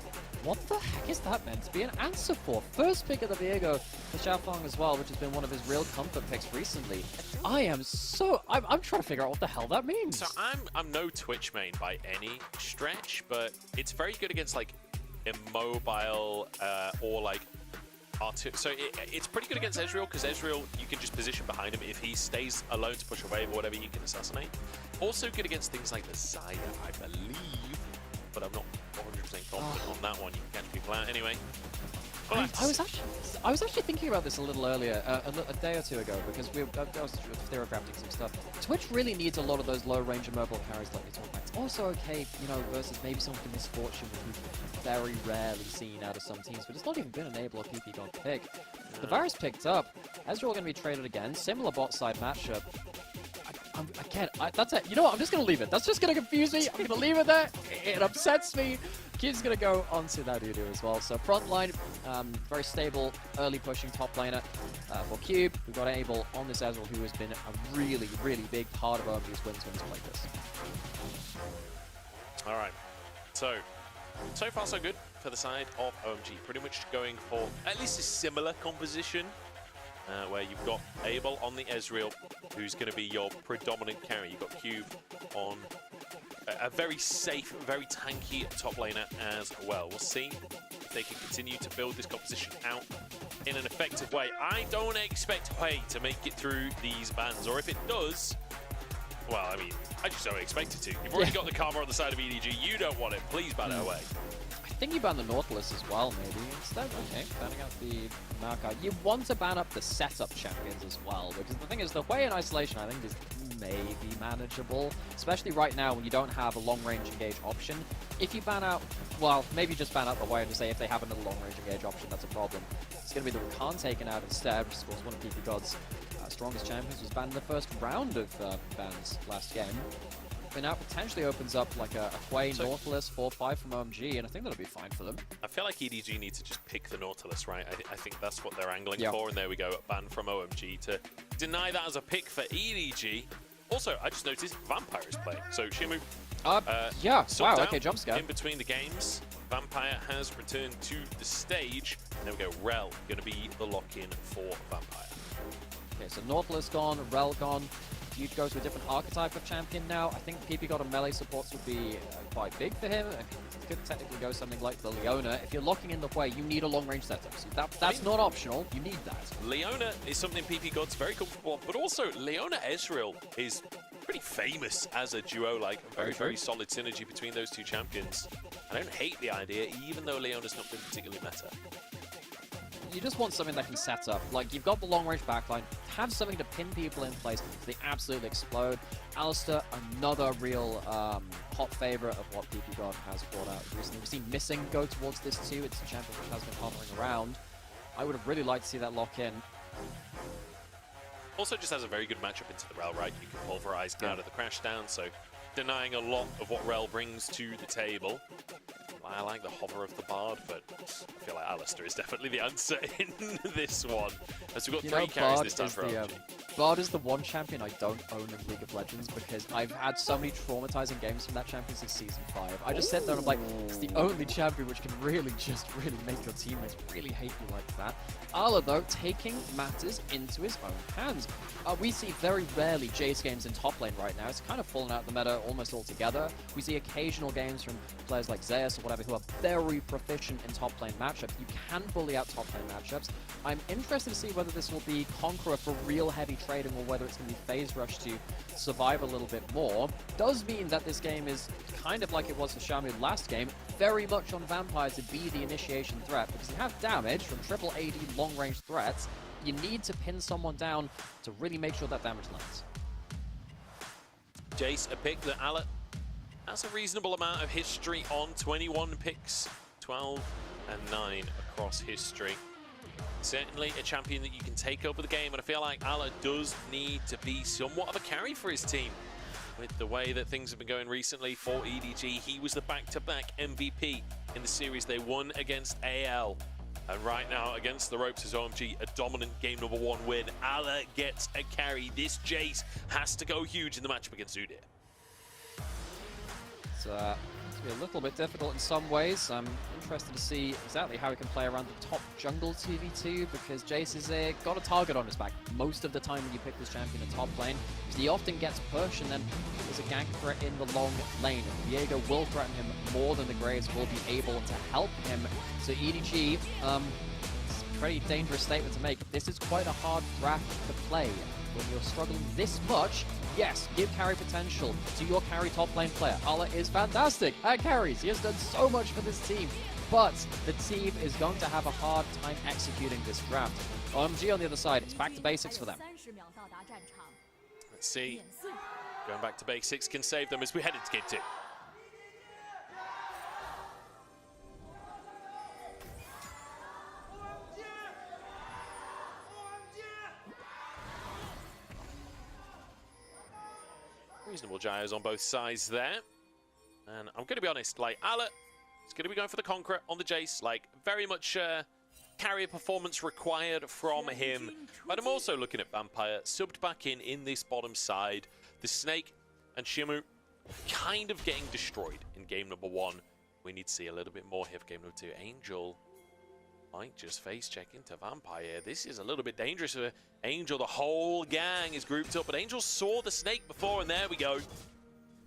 What the heck is that meant to be an answer for? First pick of the Viego for Xiaofeng as well, which has been one of his real comfort picks recently. I'm trying to figure out what the hell that means. So I'm no Twitch main by any stretch, but it's very good against like immobile or like so it's pretty good against Ezreal, because Ezreal, you can just position behind him. If he stays alone to push a wave or whatever, you can assassinate. Also good against things like the Zaya, I believe, but I'm not 100% confident on that one. You can catch people out anyway. I was actually thinking about this a little earlier, a day or two ago, because I was theoretically some stuff. Twitch really needs a lot of those low-range immobile carries like we talked about. It's also okay, you know, versus maybe some of the misfortune we've very rarely seen out of some teams, but it's not even been an Abel or PP God pick. The Varus picked up. Ezreal going to be traded again. Similar bot side matchup. That's it. You know what? I'm just going to leave it. That's just going to confuse me. I'm going to leave it there. It upsets me. Cube's going to go onto that Udyr as well. So front line, very stable, early pushing top laner for Cube. We've got Abel on this Ezreal, who has been a really, really big part of OMG's wins when he's played this. All right. So far so good for the side of OMG. Pretty much going for at least a similar composition. Where you've got Abel on the Ezreal, who's going to be your predominant carry. You've got Cube on a very safe, very tanky top laner as well. We'll see if they can continue to build this composition out in an effective way. I don't expect Hui to make it through these bans, or if it does, well, I mean, I just don't expect it to. You've already got the Karma on the side of EDG. You don't want it. Please ban it away. I think you ban the Nautilus as well, maybe, instead. Okay, banning out the Maokai. You want to ban up the setup champions as well, because the thing is, the way in isolation, I think, is maybe manageable, especially right now when you don't have a long-range engage option. If you ban out, well, maybe just ban out the way and just say if they have another long-range engage option, that's a problem. It's going to be the Rakan taken out instead, which was one of PP God's strongest champions, was banned in the first round of bans last game. But now potentially opens up like a Hui Nautilus 4-5 from OMG, and I think that'll be fine for them. I feel like EDG need to just pick the Nautilus, right? I think that's what they're angling for, and there we go, a ban from OMG to deny that as a pick for EDG. Also, I just noticed Vampire is playing, so Shimu. Yeah, wow, okay, jump scare. In between the games, Vampire has returned to the stage. And there we go, Rel going to be the lock-in for Vampire. Okay, so Nautilus gone, Rel gone. You'd go to a different archetype of champion now. I think PP God and melee supports would be quite big for him. He could technically go something like the Leona. If you're locking in the Hui, you need a long-range setup. So that's not optional. You need that. Leona is something PP God's very comfortable on, but also Leona Ezreal is pretty famous as a duo, like a very solid synergy between those two champions. I don't hate the idea, even though Leona's not been particularly meta. You just want something that can set up. Like, you've got the long-range backline, have something to pin people in place so they absolutely explode. Alistar, another real hot favorite of what PP God has brought out recently. We've seen Missing go towards this too. It's a champion which has been hovering around. I would have really liked to see that lock in. Also just has a very good matchup into the Rel, right? You can pulverize out of the crash down, so denying a lot of what Rel brings to the table. I like the hover of the Bard, but I feel like Alistar is definitely the answer in this one. As we've got 3 carries this time for OMG. Bard is the one champion I don't own in League of Legends because I've had so many traumatizing games from that champion since Season 5. I just sit there and I'm like, it's the only champion which can really make your teammates really hate you like that. Ala, though, taking matters into his own hands. We see very rarely Jace games in top lane right now. It's kind of fallen out of the meta almost altogether. We see occasional games from players like Zeus or whatever who are very proficient in top lane matchups. You can bully out top lane matchups. I'm interested to see whether this will be Conqueror for real heavy trading or whether it's going to be Phase Rush to survive a little bit more. Does mean that this game is kind of like it was for Shamu last game, very much on Vampire to be the initiation threat because you have damage from triple AD long-range threats. You need to pin someone down to really make sure that damage lands. Jace, a pick that Ala has a reasonable amount of history on. 21 picks, 12 and 9 across history. Certainly a champion that you can take over the game, and I feel like Ala does need to be somewhat of a carry for his team. With the way that things have been going recently for EDG, he was the back-to-back MVP in the series they won against AL. And right now, against the ropes is OMG, a dominant game number 1 win. Ala gets a carry. This Jace has to go huge in the matchup against Udyr. It's going to be a little bit difficult in some ways. I'm interested to see exactly how he can play around the top jungle 2v2 because Jace has got a target on his back most of the time when you pick this champion in top lane. Because he often gets pushed and then there's a gank threat in the long lane. And Viego will threaten him more than the Graves will be able to help him. So EDG, it's a pretty dangerous statement to make. This is quite a hard draft to play. When you're struggling this much, yes, give carry potential to your carry top lane player. Ala is fantastic at carries. He has done so much for this team, but the team is going to have a hard time executing this draft. OMG on the other side, it's back to basics for them. Let's see. Going back to basics can save them as we head into game 2. Reasonable gyros on both sides there. And I'm going to be honest, like, Ala is going to be going for the Conqueror on the Jace. Like, very much carrier performance required from him. But I'm also looking at Vampire, subbed back in this bottom side. The Snake and Shimu kind of getting destroyed in game number 1. We need to see a little bit more here for game number 2. Angel might just face check into Vampire. This is a little bit dangerous for Angel. The whole gang is grouped up, but Angel saw the Snake before, and there we go.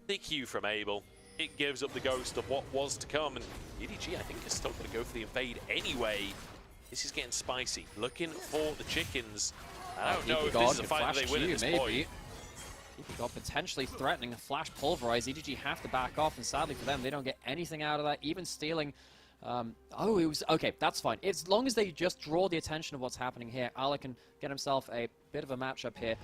Big Q from Abel. It gives up the ghost of what was to come, and EDG, I think, is still going to go for the invade anyway. This is getting spicy. Looking for the chickens. I don't know if this is a fight that they win at this point. TPGod potentially threatening a flash pulverize. EDG have to back off, and sadly for them, they don't get anything out of that, even stealing. Oh, it was okay. That's fine. As long as they just draw the attention of what's happening here, Ala can get himself a bit of a matchup here.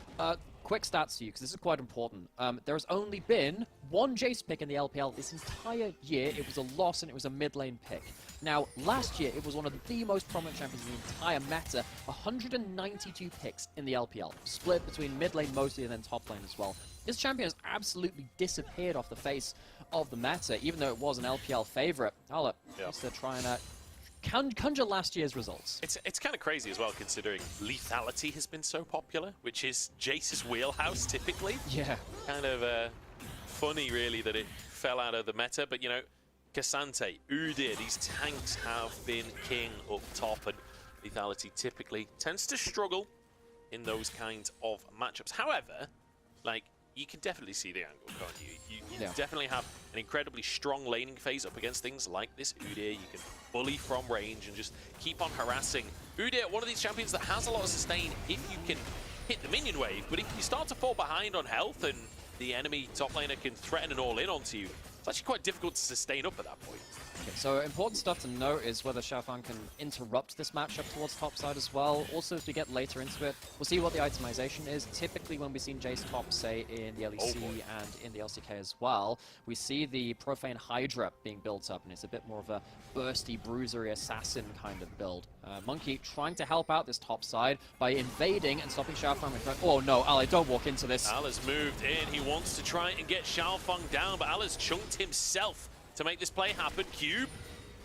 Quick stats to you, because this is quite important. There has only been one Jace pick in the LPL this entire year. It was a loss, and it was a mid lane pick. Now, last year, it was one of the most prominent champions in the entire meta. 192 picks in the LPL, split between mid lane mostly and then top lane as well. This champion has absolutely disappeared off the face of the meta, even though it was an LPL favorite. Ala needs to try and conjure last year's results. It's kind of crazy as well, considering lethality has been so popular, which is Jace's wheelhouse typically. Yeah. Kind of funny, really, that it fell out of the meta, but you know, K'Sante, Udyr, these tanks have been king up top, and lethality typically tends to struggle in those kinds of matchups. However, like, you can definitely see the angle, can't you? You definitely have an incredibly strong laning phase up against things like this Udyr. You can bully from range and just keep on harassing. Udyr, one of these champions that has a lot of sustain if you can hit the minion wave, but if you start to fall behind on health and the enemy top laner can threaten an all-in onto you, it's actually quite difficult to sustain up at that point. Okay, so important stuff to note is whether Xiaofang can interrupt this matchup towards top side as well. Also, as we get later into it, we'll see what the itemization is. Typically, when we've seen Jace top, say, in the LEC and in the LCK as well, we see the Profane Hydra being built up, and it's a bit more of a bursty, bruisery assassin kind of build. Monkey trying to help out this top side by invading and stopping Xiaofang. Oh no, Ally, don't walk into this. Ala's moved in. He wants to try and get Xiaofang down, but Ala's chunked himself to make this play happen. Cube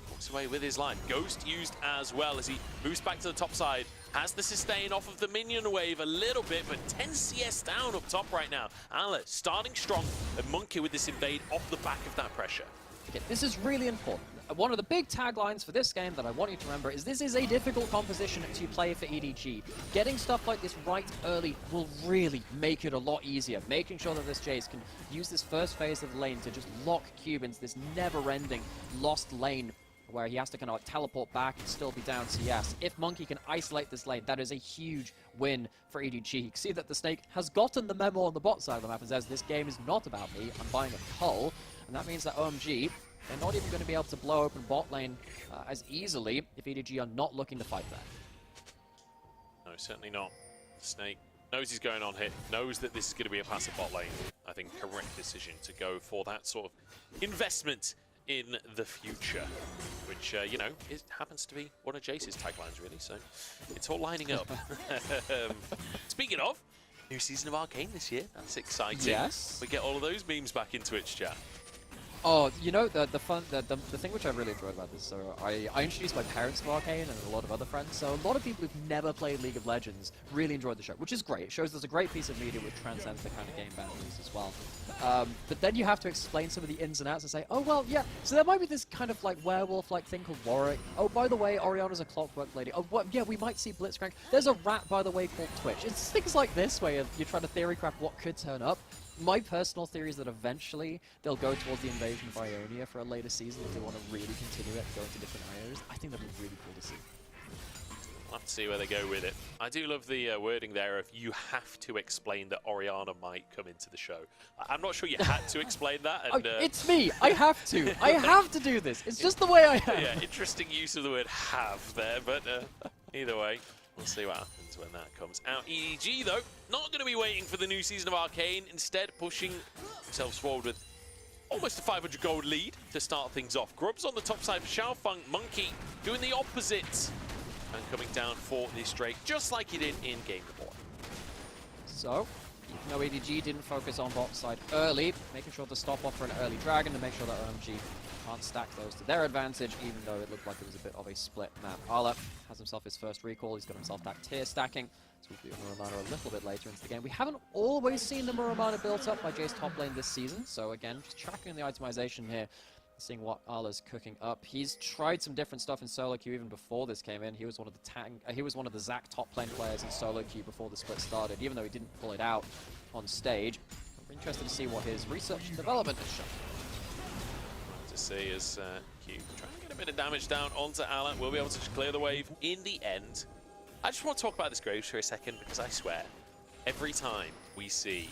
walks away with his life. Ghost used as well as he moves back to the top side. Has the sustain off of the minion wave a little bit, but 10 CS down up top right now. Ala starting strong, and Monkey with this invade off the back of that pressure. Okay, this is really important. One of the big taglines for this game that I want you to remember is this is a difficult composition to play for EDG. Getting stuff like this right early will really make it a lot easier. Making sure that this Jace can use this first phase of the lane to just lock Cube into this never-ending lost lane where he has to kind of like teleport back and still be down CS. If Monkey can isolate this lane, that is a huge win for EDG. You can see that the Snake has gotten the memo on the bot side of the map and says, this game is not about me, I'm buying a cull. And that means that OMG, they're not even going to be able to blow open bot lane as easily if EDG are not looking to fight that. No, certainly not. Snake knows he's going on hit, knows that this is going to be a passive bot lane. I think correct decision to go for that sort of investment in the future, which, you know, it happens to be one of Jace's taglines, really, so it's all lining up. Speaking of, new season of Arcane this year. That's exciting. Yes. We get all of those memes back in Twitch chat. Oh, you know, the thing which I really enjoyed about this, so I introduced my parents to Arcane and a lot of other friends, so a lot of people who've never played League of Legends really enjoyed the show, which is great. It shows there's a great piece of media which transcends the kind of game boundaries as well. But then you have to explain some of the ins and outs and say, oh, well, yeah, so there might be this kind of like werewolf-like thing called Warwick. Oh, by the way, Oriana's a clockwork lady. Oh, what, yeah, we might see Blitzcrank. There's a rat, by the way, called Twitch. It's things like this where you're trying to theory craft what could turn up. My personal theory is that eventually they'll go towards the invasion of Ionia for a later season if they want to really continue it and go into different IOs. I think that'd be really cool to see. We'll have to see where they go with it. I do love the wording there of you have to explain that Oriana might come into the show. I'm not sure you had to explain that. And, it's me. I have to. I have to do this. It's just the way I am. Yeah, interesting use of the word have there, but either way, we'll see what happens when that comes out. EDG, though, not going to be waiting for the new season of Arcane, instead pushing themselves forward with almost a 500 gold lead to start things off. Grubs on the top side for Xiaofeng. Monkey doing the opposite and coming down for this Drake, just like he did in Game Report. So, even though EDG didn't focus on bot side early, making sure to stop off for an early dragon to make sure that OMG can't stack those to their advantage, even though it looked like it was a bit of a split map. Ala has himself his first recall, he's got himself that tier stacking, so we'll do Muramana a little bit later into the game. We haven't always seen the Muramana built up by Jace top lane this season, so again, just tracking the itemization here, seeing what Ala's cooking up. He's tried some different stuff in solo queue even before this came in. He was one of the Zac top lane players in solo queue before the split started, even though he didn't pull it out on stage. I'm interested to see what his research and development has shown. To see as Q trying to get a bit of damage down onto Ala. We'll be able to clear the wave in the end. I just want to talk about this Graves for a second, because I swear, every time we see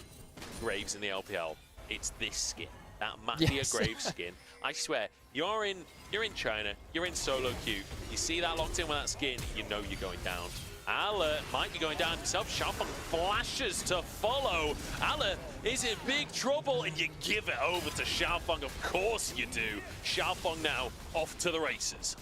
Graves in the LPL, it's this skin. That Mafia Graves skin. I swear, you're in China, you're in solo queue, you see that locked in with that skin, you know you're going down. Ala might be going down himself. Xiaofeng flashes to follow. Ala is in big trouble, and you give it over to Xiaofeng. Of course you do. Xiaofeng now off to the races.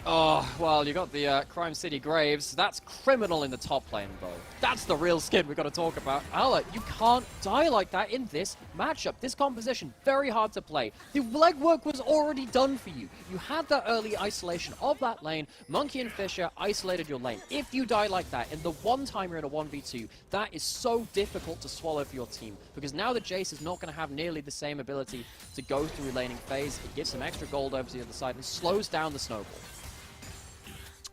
Oh, well, you got the Crime City Graves. That's criminal in the top lane, though. That's the real skin we've got to talk about. Ala, you can't die like that in this matchup. This composition, very hard to play. The legwork was already done for you. You had that early isolation of that lane. Monkey and Fisher isolated your lane. If you die like that, in the one time you're in a 1v2, that is so difficult to swallow for your team. Because now that Jace is not going to have nearly the same ability to go through laning phase, it gives some extra gold over to the other side and slows down the snowball.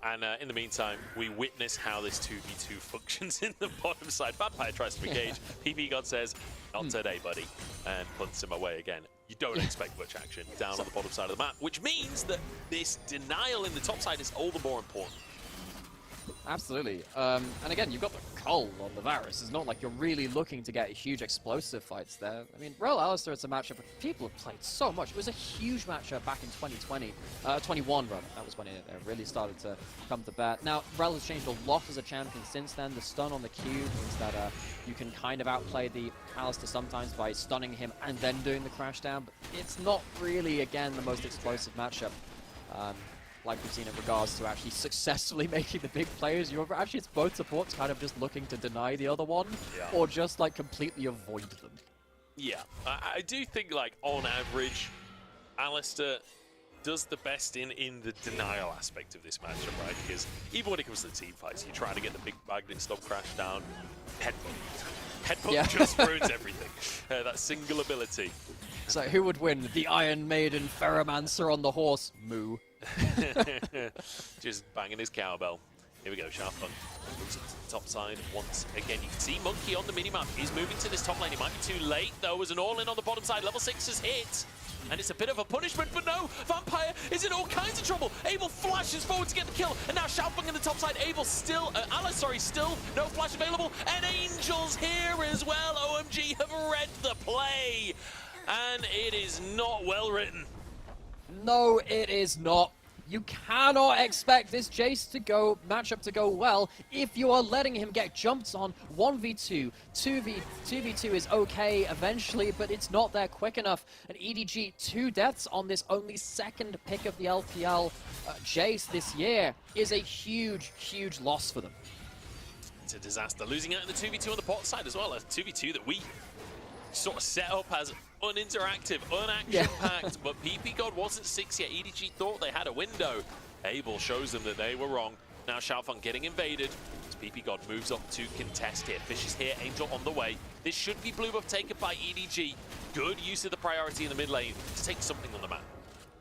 And in the meantime, we witness how this 2v2 functions in the bottom side. Vampire tries to engage. PP God says, not today, buddy, and punts him away again. You don't expect much action down on the bottom side of the map, which means that this denial in the top side is all the more important. Absolutely. And again, you've got the Cull on the Varus. It's not like you're really looking to get huge explosive fights there. I mean, Rel Alistar, it's a matchup that people have played so much. It was a huge matchup back in 2020. 21, rather. That was when it really started to come to bear. Now, Rel has changed a lot as a champion since then. The stun on the Q means that you can kind of outplay the Alistar sometimes by stunning him and then doing the crash down. But it's not really, again, the most explosive matchup. Like we've seen in regards to actually successfully making the big players. Actually, it's both supports kind of just looking to deny the other one, or just like completely avoid them. Yeah, I do think like on average, Alistair does the best in the denial aspect of this matchup, right? Because even when it comes to the team fights, you're trying to get the big magnet stop crash down. Headbutt just ruins everything. That single ability. So who would win? The Iron Maiden Ferromancer on the horse? Moo. Just banging his cowbell. Here we go, Xiaofeng moves up to the top side once again. You can see Monkey on the minimap. He's moving to this top lane. It might be too late, though, as an all-in on the bottom side. Level 6 is hit. And it's a bit of a punishment, but no! Vampire is in all kinds of trouble. Abel flashes forward to get the kill, and now Xiaofeng in the top side. Abel still, still no flash available, and Angel's here as well. OMG have read the play, and it is not well written. No, it is not. You cannot expect this Jace matchup to go well if you are letting him get jumped on 1v2. 2v2 is okay eventually, but it's not there quick enough. And EDG, 2 deaths on this only second pick of the LPL Jace this year is a huge, huge loss for them. It's a disaster. Losing out in the 2v2 on the bot side as well. A 2v2 that we sort of set up as uninteractive, unaction-packed, but PP God wasn't 6 yet. EDG thought they had a window. Abel shows them that they were wrong. Now Xiaofeng getting invaded as PP God moves up to contest here. Fish is here, Angel on the way. This should be blue buff taken by EDG. Good use of the priority in the mid lane to take something on the map.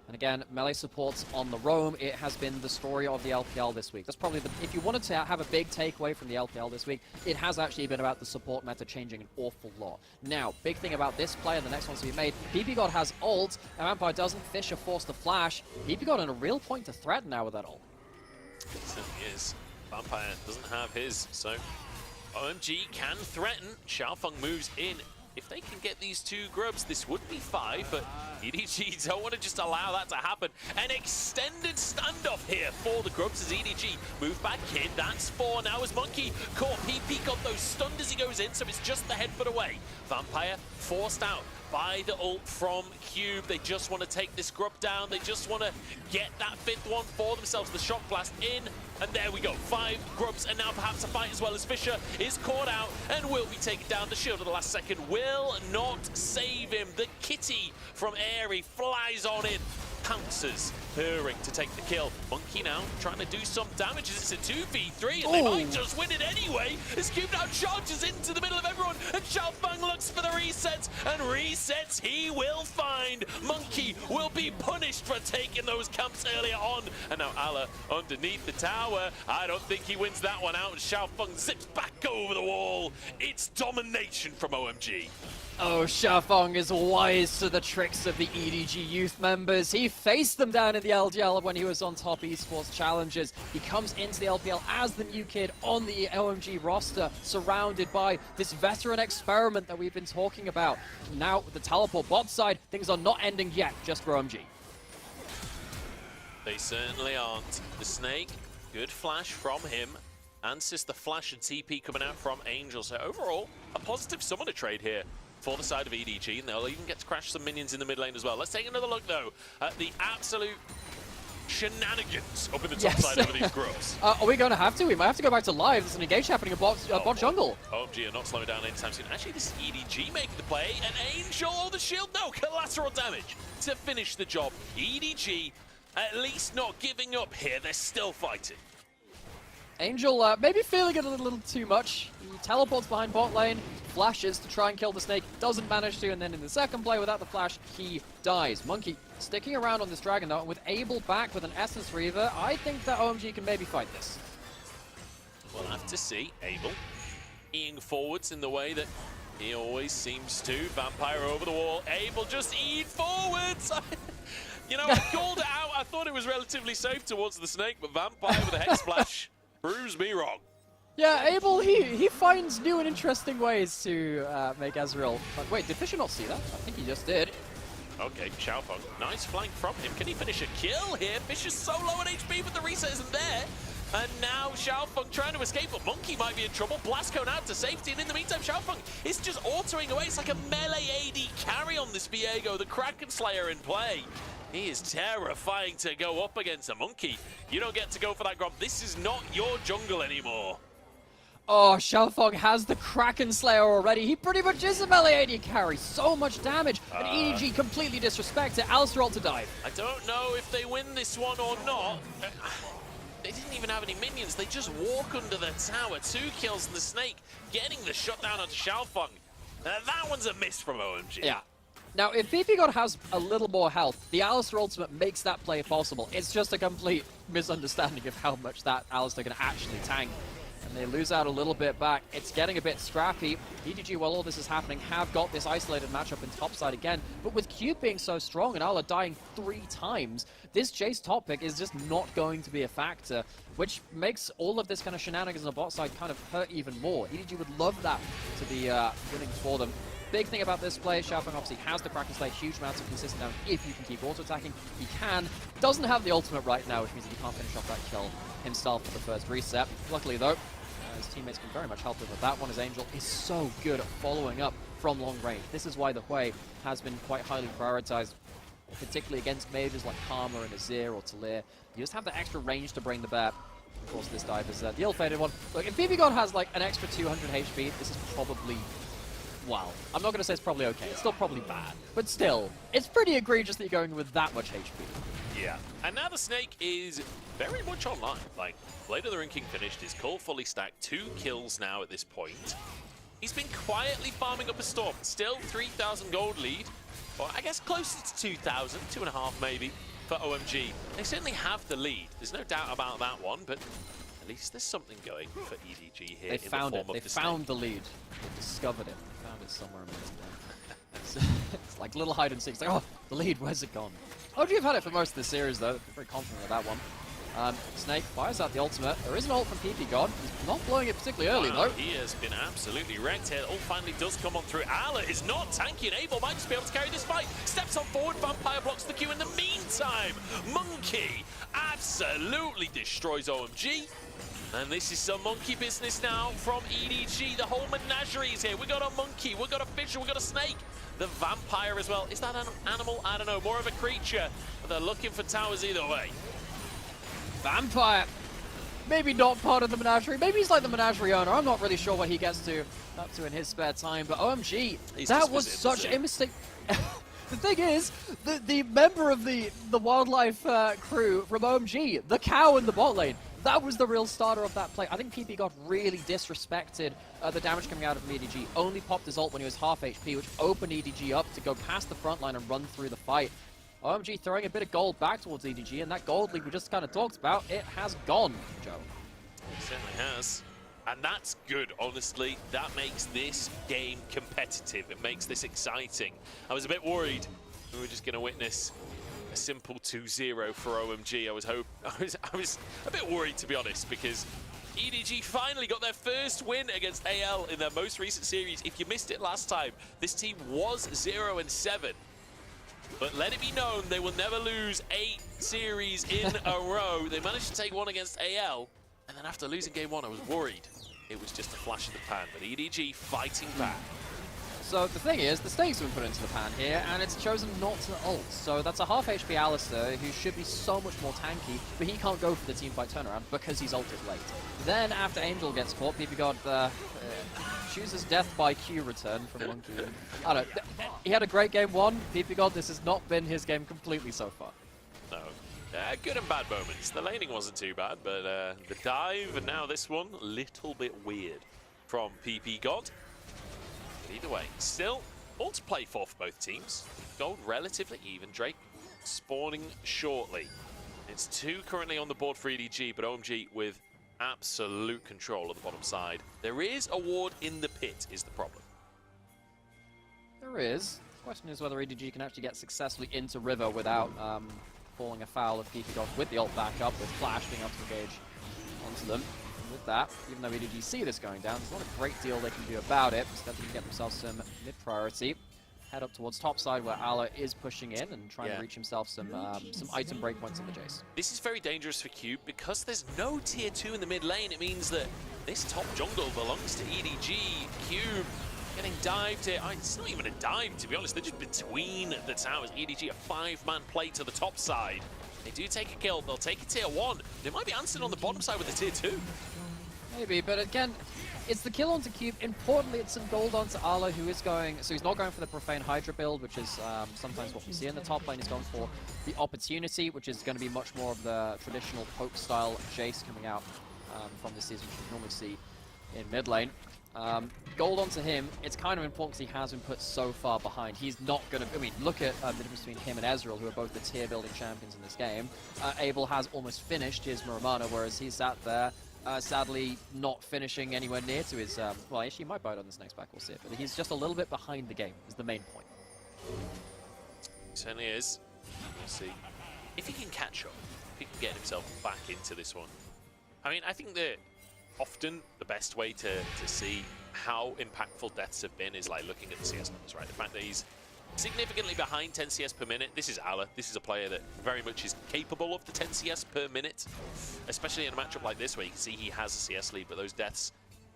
And again, melee supports on the roam. It has been the story of the LPL this week. That's probably if you wanted to have a big takeaway from the LPL this week, it has actually been about the support meta changing an awful lot. Now, big thing about this play and the next one's to be made, PP God has ult, and Vampire doesn't. Fisher forced the flash. PP God in a real point to threaten now with that ult. It certainly is. Vampire doesn't have his, so OMG can threaten. Xiaofeng moves in. If they can get these 2 grubs, this would be 5, but EDG don't want to just allow that to happen. An extended standoff here for the grubs as EDG move back in. That's 4 now as Monkey caught. PP got those stunned as he goes in, so it's just the headbutt away. Vampire forced out by the ult from Cube. They just want to take this grub down. They just want to get that 5th one for themselves. The shock blast in, and there we go. 5 grubs, and now perhaps a fight as well as Fisher is caught out and will be taken down. The shield at the last second will not save him. The kitty from Airy flies on in, pounces, purring to take the kill. Monkey now trying to do some damage as it's a 2v3, and they might just win it anyway as Cube now charges into the middle of everyone, and Xiaofeng looks for the resets, and resets he will find. Monkey will be punished for taking those camps earlier on, and now Ala underneath the tower. I don't think he wins that one out, and Xiaofeng zips back over the wall. It's domination from OMG. Oh, Xiaofeng is wise to the tricks of the EDG youth members. He faced them down in the LDL when he was on top esports challenges. He comes into the LPL as the new kid on the OMG roster, surrounded by this veteran experiment that we've been talking about. Now, with the teleport bot side, things are not ending yet, just for OMG. They certainly aren't. The Snake, good flash from him. Ansys, the flash and TP coming out from Angel. So overall, a positive summoner trade here for the side of EDG, and they'll even get to crash some minions in the mid lane as well. Let's take another look, though, at the absolute shenanigans up in the top side of these grubs. Are we going to have to? We might have to go back to live. There's an engage happening in bot jungle. OMG are not slowing down anytime soon. Actually, this is EDG making the play, and Angel, oh, the shield, no, collateral damage to finish the job. EDG at least not giving up here. They're still fighting. Angel maybe feeling it a little too much. He teleports behind bot lane, flashes to try and kill the Snake, doesn't manage to, and then in the second play without the flash, he dies. Monkey sticking around on this dragon though, with Abel back with an Essence Reaver. I think that OMG can maybe fight this. We'll have to see. Abel eating forwards in the way that he always seems to. Vampire over the wall. Abel just eat forwards! You know, I called it out. I thought it was relatively safe towards the Snake, but Vampire with a Hex Splash proves me wrong. Yeah, Abel, he finds new and interesting ways to make Ezreal. But wait, did Fisher not see that? I think he just did. Okay, Xiaofeng, nice flank from him. Can he finish a kill here? Fisher's so low on HP, but the reset isn't there. And now Xiaofeng trying to escape, but Monkey might be in trouble. Blast cone out to safety, and in the meantime, Xiaofeng is just autoing away. It's like a melee AD carry on this Viego, the Kraken Slayer in play. He is terrifying to go up against a Monkey. You don't get to go for that grab. This is not your jungle anymore. Oh, Xiaofeng has the Kraken Slayer already. He pretty much is a melee AD carry. So much damage. And EDG completely disrespects it. Alistar ult to dive. I don't know if they win this one or not. They didn't even have any minions. They just walk under the tower. 2 kills in the Snake, getting the shutdown onto Xiaofeng. That one's a miss from OMG. Yeah. Now, if PP God has a little more health, the Alistar ultimate makes that play possible. It's just a complete misunderstanding of how much that Alistar can actually tank. And they lose out a little bit back. It's getting a bit scrappy. EDG, while all this is happening, have got this isolated matchup in topside again. But with Cube being so strong and Ala dying 3 times, this Jace top pick is just not going to be a factor, which makes all of this kind of shenanigans on the bot side kind of hurt even more. EDG would love that to be winning for them. Big thing about this play, Xiaofeng obviously has the Kraken Slayer, huge amounts of consistent damage if you can keep auto-attacking. He can. Doesn't have the ultimate right now, which means that he can't finish off that kill himself for the first reset. Luckily though, his teammates can very much help him with that one, as Angel is so good at following up from long range. This is why the Hui has been quite highly prioritized, particularly against mages like Karma and Azir or Talir. You just have the extra range to bring the bear. Of course, this dive is the ill-fated one. Look, if PP God has like an extra 200 HP, this is probably... Well, I'm not going to say it's probably okay. It's still probably bad. But still, it's pretty egregious that you're going with that much HP. Yeah. And now the Snake is very much online. Like, Blade of the Ring King finished, his Cull fully stacked, 2 kills now at this point. He's been quietly farming up a Storm. Still 3,000 gold lead. Or I guess closer to 2,000, 2.5 maybe, for OMG. They certainly have the lead. There's no doubt about that one, but at least there's something going for EDG here. They found it. They found the lead. They discovered it. They found it somewhere amazing. It's like little hide and seek. It's like, oh, the lead, where's it gone? OG have had it for most of the series, though. They're very confident with that one. Snake fires out the ultimate. There is an ult from PP God. He's not blowing it particularly early, though. He has been absolutely wrecked here. Ult finally does come on through. Ala is not tanking. Abel might just be able to carry this fight. Steps on forward. Vampire blocks the queue in the meantime. Monkey absolutely destroys OMG. And this is some monkey business now from EDG. The whole menagerie is here. We got a monkey, we got a fisher, we got a snake. The vampire as well. Is that an animal? I don't know. More of a creature. But they're looking for towers either way. Vampire. Maybe not part of the menagerie. Maybe he's like the menagerie owner. I'm not really sure what he gets up to in his spare time. But OMG, that was such a mistake. The thing is, the member of the wildlife crew from OMG, the cow in the bot lane, that was the real starter of that play. I think PP God really disrespected the damage coming out of EDG. Only popped his ult when he was half HP, which opened EDG up to go past the front line and run through the fight. OMG throwing a bit of gold back towards EDG, and that gold lead we just kind of talked about, it has gone, Joe. It certainly has. And that's good, honestly. That makes this game competitive. It makes this exciting. I was a bit worried we were just going to witness a simple 2-0 for OMG. I was a bit worried, to be honest, because EDG finally got their first win against AL in their most recent series. If you missed it last time, this team was 0-7. But let it be known, they will never lose 8 series in a row. They managed to take one against AL, and then after losing game 1, I was worried it was just a flash in the pan. But EDG fighting back. So the thing is, the stakes have been put into the pan here, and it's chosen not to ult. So that's a half HP Alistar, who should be so much more tanky, but he can't go for the teamfight turnaround because he's ulted late. Then after Angel gets caught, PP God chooses death by Q return from Monkey. I don't know. He had a great game 1. PP God, this has not been his game completely so far. No. Good and bad moments. The laning wasn't too bad, but the dive and now this one, a little bit weird from PP God. But either way, still all to play for both teams. Gold relatively even. Drake spawning shortly. It's 2 currently on the board for EDG, but OMG with absolute control of the bottom side. There is a ward in the pit, is the problem. There is. The question is whether EDG can actually get successfully into River without falling afoul of PP God with the ult back up, with Flash being able to engage onto them. And with that, even though EDG see this going down, there's not a great deal they can do about it. Instead, they can get themselves some mid-priority. Head up towards topside where Ala is pushing in and trying to reach himself some item breakpoints on the Jace. This is very dangerous for Cube because there's no tier 2 in the mid lane. It means that this top jungle belongs to EDG. Cube getting dived here. It's not even a dive, to be honest. They're just between the towers. EDG, a 5-man play to the top side. They do take a kill. They'll take a tier 1. They might be answering on the bottom side with a tier 2. Maybe, but again, It's the kill onto Cube. Importantly, it's some gold onto Arla, who is going... So he's not going for the Profane Hydra build, which is sometimes what we see in the top lane. He's going for the Opportunity, which is going to be much more of the traditional poke-style Jace coming out from this season, which we normally see in mid lane. Gold onto him, it's kind of important because he has been put so far behind. He's not going to... I mean, look at the difference between him and Ezreal, who are both the tier-building champions in this game. Abel has almost finished his Muramana, whereas he sat there, sadly not finishing anywhere near to his... well, actually, he might bite on this next back, we'll see it. But he's just a little bit behind the game, is the main point. Certainly is. We'll see if he can catch up, if he can get himself back into this one. I mean, I think that often the best way to see how impactful deaths have been is like looking at the CS numbers, right? The fact that he's significantly behind 10 CS per minute. This is Ala. This is a player that very much is capable of the 10 CS per minute, especially in a matchup like this where you can see he has a CS lead, but those deaths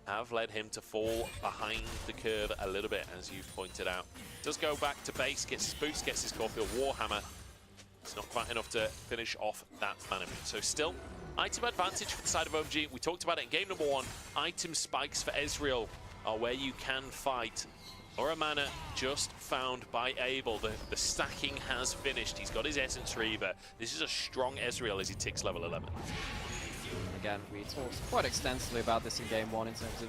have led him to fall behind the curve a little bit, as you've pointed out. Does go back to base, gets his boots, gets his Caulfield Warhammer. It's not quite enough to finish off that mana. So still, item advantage for the side of OMG. We talked about it in game number 1. Item spikes for Ezreal are where you can fight. Or a mana just found by Abel. The stacking has finished. He's got his Essence Reaver. This is a strong Ezreal as he ticks level 11. Again, we talked quite extensively about this in game 1 in terms of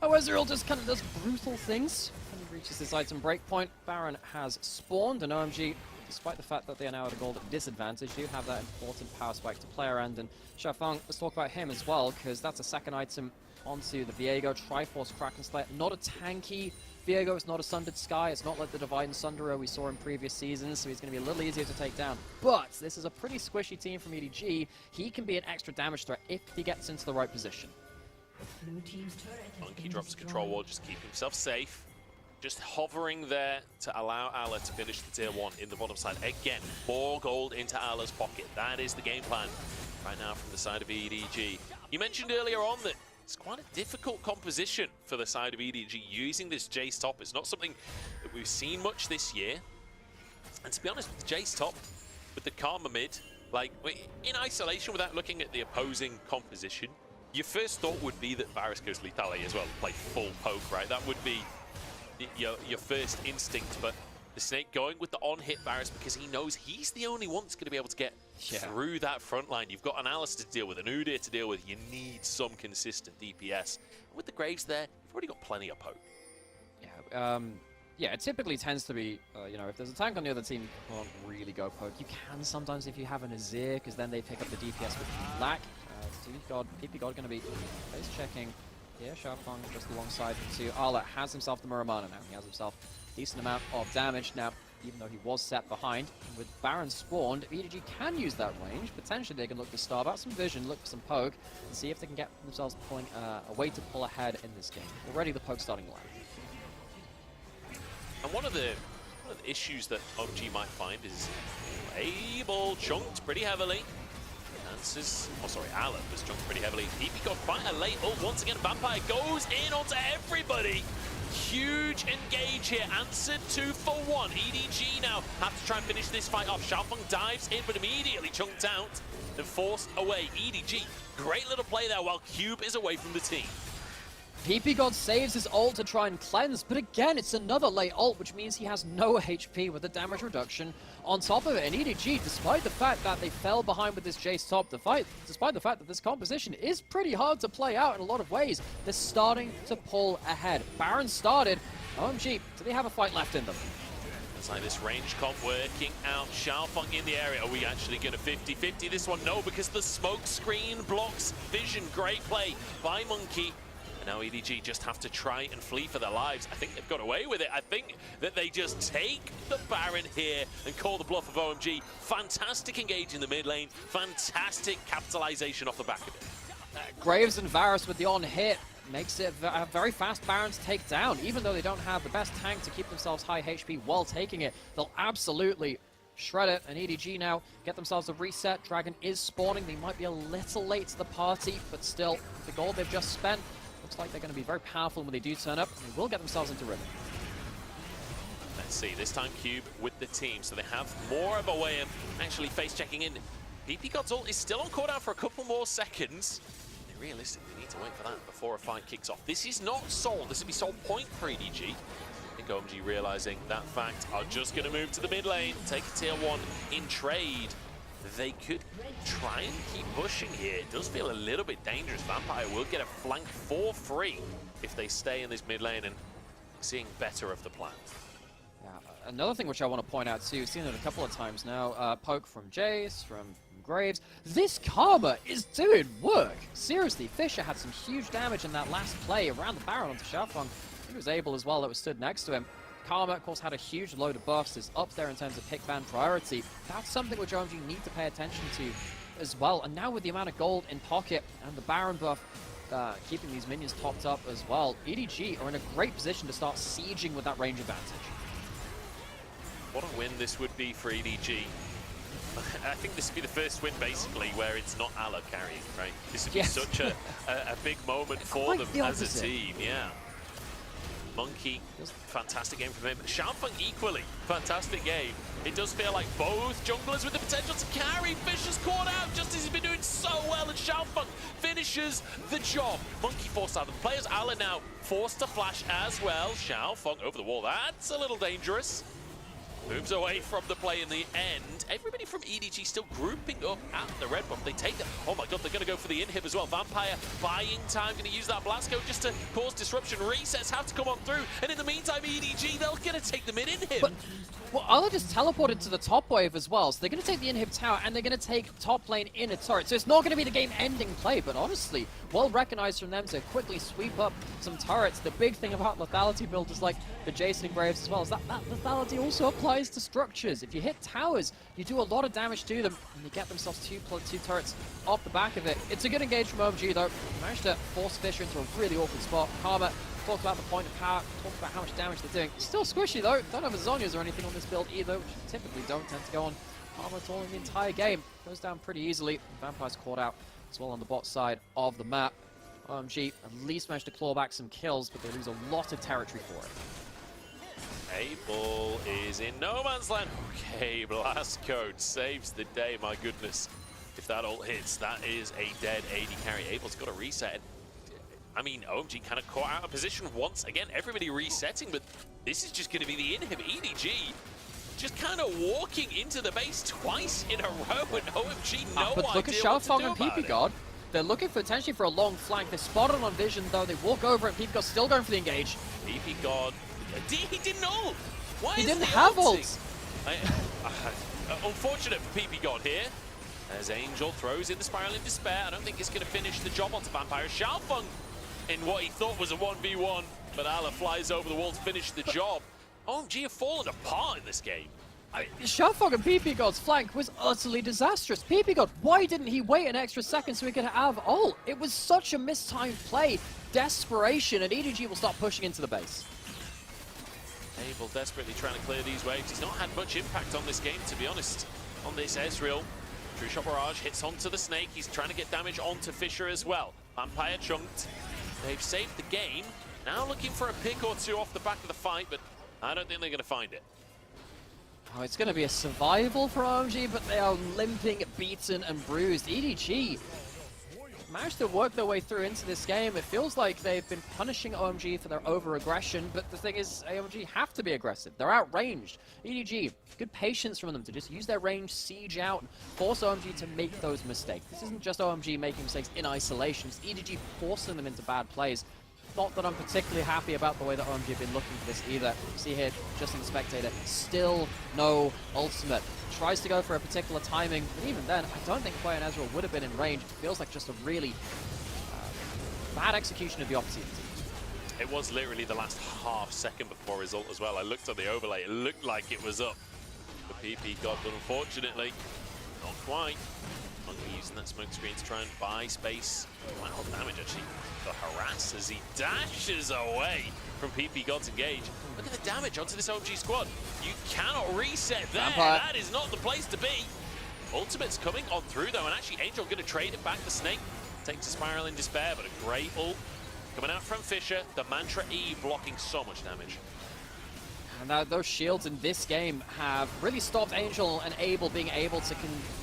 how Ezreal just kind of does brutal things when he reaches this item breakpoint. Baron has spawned, and OMG, despite the fact that they are now at a gold disadvantage, do have that important power spike to play around. And Xiaofeng, let's talk about him as well, because that's a second item onto the Viego. Triforce Kraken Slayer, not a tanky Viego, it's not a Sundered Sky, it's not like the Divine Sunderer we saw in previous seasons, so he's going to be a little easier to take down. But this is a pretty squishy team from EDG. He can be an extra damage threat if he gets into the right position. Monkey drops control wall, just keep himself safe. Just hovering there to allow Ala to finish the tier 1 in the bottom side. Again, more gold into Ala's pocket. That is the game plan right now from the side of EDG. You mentioned earlier on that it's quite a difficult composition for the side of EDG using this Jace top. It's not something that we've seen much this year. And to be honest, with the Jace top, with the Karma mid, like in isolation without looking at the opposing composition, your first thought would be that Varus goes Lethale as well, play full poke, right? That would be your first instinct, but the Snake going with the on-hit Varus because he knows he's the only one that's going to be able to get through that front line. You've got an Alistar to deal with, an Udyr to deal with. You need some consistent DPS. And with the Graves there, you've already got plenty of poke. Yeah, it typically tends to be, you know, if there's a tank on the other team, you can't really go poke. You can sometimes if you have an Azir, because then they pick up the DPS with lack. PP God going to be face checking here. Xiaofeng just alongside to Arla has himself the Muramana now. He has himself a decent amount of damage now, even though he was set behind. And with Baron spawned, EDG can use that range. Potentially they can look to starve out some vision, look for some poke, and see if they can get themselves pulling a way to pull ahead in this game. Already the poke starting to land. And one of the issues that OMG might find is Abel chunked pretty heavily. Alan was chunked pretty heavily. PP got quite a late ult once again. Vampire goes in onto everybody. Huge engage here. Answered 2 for 1. EDG now have to try and finish this fight off. Xiaofeng dives in, but immediately chunked out and forced away. EDG, great little play there while Cube is away from the team. PP God saves his ult to try and cleanse, but again, it's another late ult, which means he has no HP with the damage reduction on top of it. And EDG, despite the fact that they fell behind with this Jace top, despite the fact that this composition is pretty hard to play out in a lot of ways, they're starting to pull ahead. Baron started. OMG, do they have a fight left in them? It's like this range comp working out. Xiaofeng in the area. Are we actually going to 50-50 this one? No, because the smoke screen blocks vision. Great play by Monkey. Now EDG just have to try and flee for their lives. I think they've got away with it. I think that they just take the Baron here and call the bluff of OMG. Fantastic engage in the mid lane. Fantastic capitalization off the back of it. Graves and Varus with the on-hit makes it a very fast Baron to take down. Even though they don't have the best tank to keep themselves high HP while taking it, they'll absolutely shred it. And EDG now get themselves a reset. Dragon is spawning. They might be a little late to the party, but still, the gold they've just spent looks like they're going to be very powerful when they do turn up, and they will get themselves into Riven. Let's see, this time Cube with the team, so they have more of a way of actually face checking in. PP God's ult is still on cooldown for a couple more seconds. They realistically, they need to wait for that before a fight kicks off. This is not sold. This will be sold point for EDG. I think OMG realizing that fact are just going to move to the mid lane, take a tier 1 in trade. They could try and keep pushing here. It does feel a little bit dangerous. Vampire will get a flank for free if they stay in this mid lane and seeing better of the plan. Yeah, another thing which I want to point out too, we've seen it a couple of times now, poke from Jace, from Graves. This Karma is doing work. Seriously, Fisher had some huge damage in that last play around the Baron onto Xiaofeng. He was able as well, that was stood next to him. Karma, of course, had a huge load of buffs, is up there in terms of pick ban priority. That's something which OMG need to pay attention to as well. And now with the amount of gold in pocket and the Baron buff, keeping these minions topped up as well, EDG are in a great position to start sieging with that range advantage. What a win this would be for EDG. I think this would be the first win, basically, where it's not Ala carrying, right? This would be such a big moment for them as a team, yeah. Monkey, fantastic game from him. Xiaofeng equally, fantastic game. It does feel like both junglers with the potential to carry. Fisher's caught out just as he's been doing so well, and Xiaofeng finishes the job. Monkey forced out of the players. Ala now forced to flash as well. Xiaofeng over the wall. That's a little dangerous. Moves away from the play in the end. Everybody from EDG still grouping up at the red buff. They take the... Oh my god, they're going to go for the inhib as well. Vampire buying time, going to use that blast code just to cause disruption. Resets have to come on through. And in the meantime, EDG, they're going to take the mid inhib. But, well, Ala just teleported to the top wave as well. So they're going to take the inhib tower and they're going to take top lane in a turret. So it's not going to be the game-ending play, but honestly, well recognized from them to quickly sweep up some turrets. The big thing about lethality build is like the Jason Graves as well, is that lethality also applies to structures. If you hit towers, you do a lot of damage to them, and they get themselves two turrets off the back of it. It's a good engage from OMG though. Managed to force Fisher into a really awkward spot. Karma talked about the point of power, talked about how much damage they're doing. Still squishy though. Don't have Zhonya's or anything on this build either, which typically don't tend to go on Karma at all in the entire game. Goes down pretty easily. Vampire's caught out as well on the bot side of the map. OMG at least managed to claw back some kills, but they lose a lot of territory for it. Abel is in no man's land. Okay, blast code saves the day, my goodness. If that ult hits, that is a dead AD carry. Abel's got a reset. I mean, OMG kind of caught out of position once again. Everybody resetting, but this is just going to be the inhib. EDG just kind of walking into the base twice in a row, and OMG no but idea look at Xiaofeng and PP God. They're looking for potentially for a long flank. They're spotted on Vision though. They walk over and PP God's still going for the engage. PP God, he didn't ult. Why he is didn't the have ulting? ults. Unfortunate for PP God here. As Angel throws in the Spiral in Despair. I don't think it's going to finish the job onto Vampire. Xiaofeng in what he thought was a 1v1, but Ala flies over the wall to finish the job. OMG have fallen apart in this game. Xiaofeng and PP God's flank was utterly disastrous. PP God, why didn't he wait an extra second so he could have ult? It was such a mistimed play. Desperation, and EDG will start pushing into the base. Abel desperately trying to clear these waves. He's not had much impact on this game, to be honest, on this Ezreal. True Shot Barrage hits onto the Snake. He's trying to get damage onto Fisher as well. Vampire chunked. They've saved the game. Now looking for a pick or two off the back of the fight, but I don't think they're going to find it. Oh, it's going to be a survival for OMG, but they are limping, beaten, and bruised. EDG managed to work their way through into this game. It feels like they've been punishing OMG for their over-aggression, but the thing is, OMG have to be aggressive. They're outranged. EDG, good patience from them to just use their range, siege out, and force OMG to make those mistakes. This isn't just OMG making mistakes in isolation, it's EDG forcing them into bad plays. Not that I'm particularly happy about the way that OMG have been looking for this either. You see here, just in the spectator, still no ultimate. Tries to go for a particular timing, but even then, I don't think Quay and Ezreal would have been in range. It feels like just a really bad execution of the opportunity. It was literally the last half second before his ult as well. I looked on the overlay, it looked like it was up. The PP God, but unfortunately, not quite. Monkey using that smoke screen to try and buy space. Wow, damage actually for harass as he dashes away from PP God's engage. Look at the damage onto this OMG squad. You cannot reset there. Vampire. That is not the place to be. Ultimate's coming on through though, and actually Angel going to trade it back. The Snake takes a Spiral in Despair, but a great ult coming out from Fisher. The Mantra E blocking so much damage. And those shields in this game have really stopped Angel and Abel being able to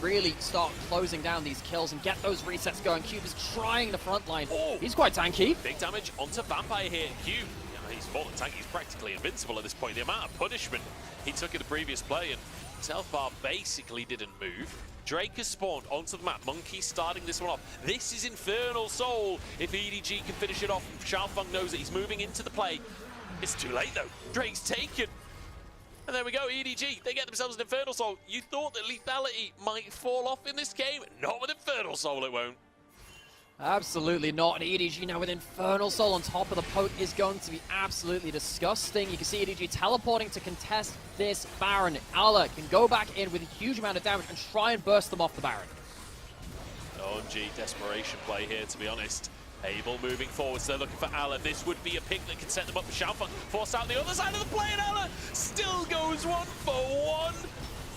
really start closing down these kills and get those resets going. Cube is trying the front line. Oh. He's quite tanky. Big damage onto Vampire here. Cube, he's fallen tank. He's practically invincible at this point. The amount of punishment he took in the previous play, and Selfbar basically didn't move. Drake has spawned onto the map. Monkey starting this one off. This is Infernal Soul. If EDG can finish it off, Xiaofeng knows that he's moving into the play. It's too late though. Drake's taken. And there we go, EDG. They get themselves an Infernal Soul. You thought that lethality might fall off in this game. Not with Infernal Soul, it won't. Absolutely not. And EDG now with Infernal Soul on top of the poke is going to be absolutely disgusting. You can see EDG teleporting to contest this Baron. Ala can go back in with a huge amount of damage and try and burst them off the Baron. OMG desperation play here, to be honest. Abel moving forwards, they're looking for Ala. This would be a pick that can set them up for Xiaofeng. Forced out the other side of the play, and Ala still goes 1-for-1.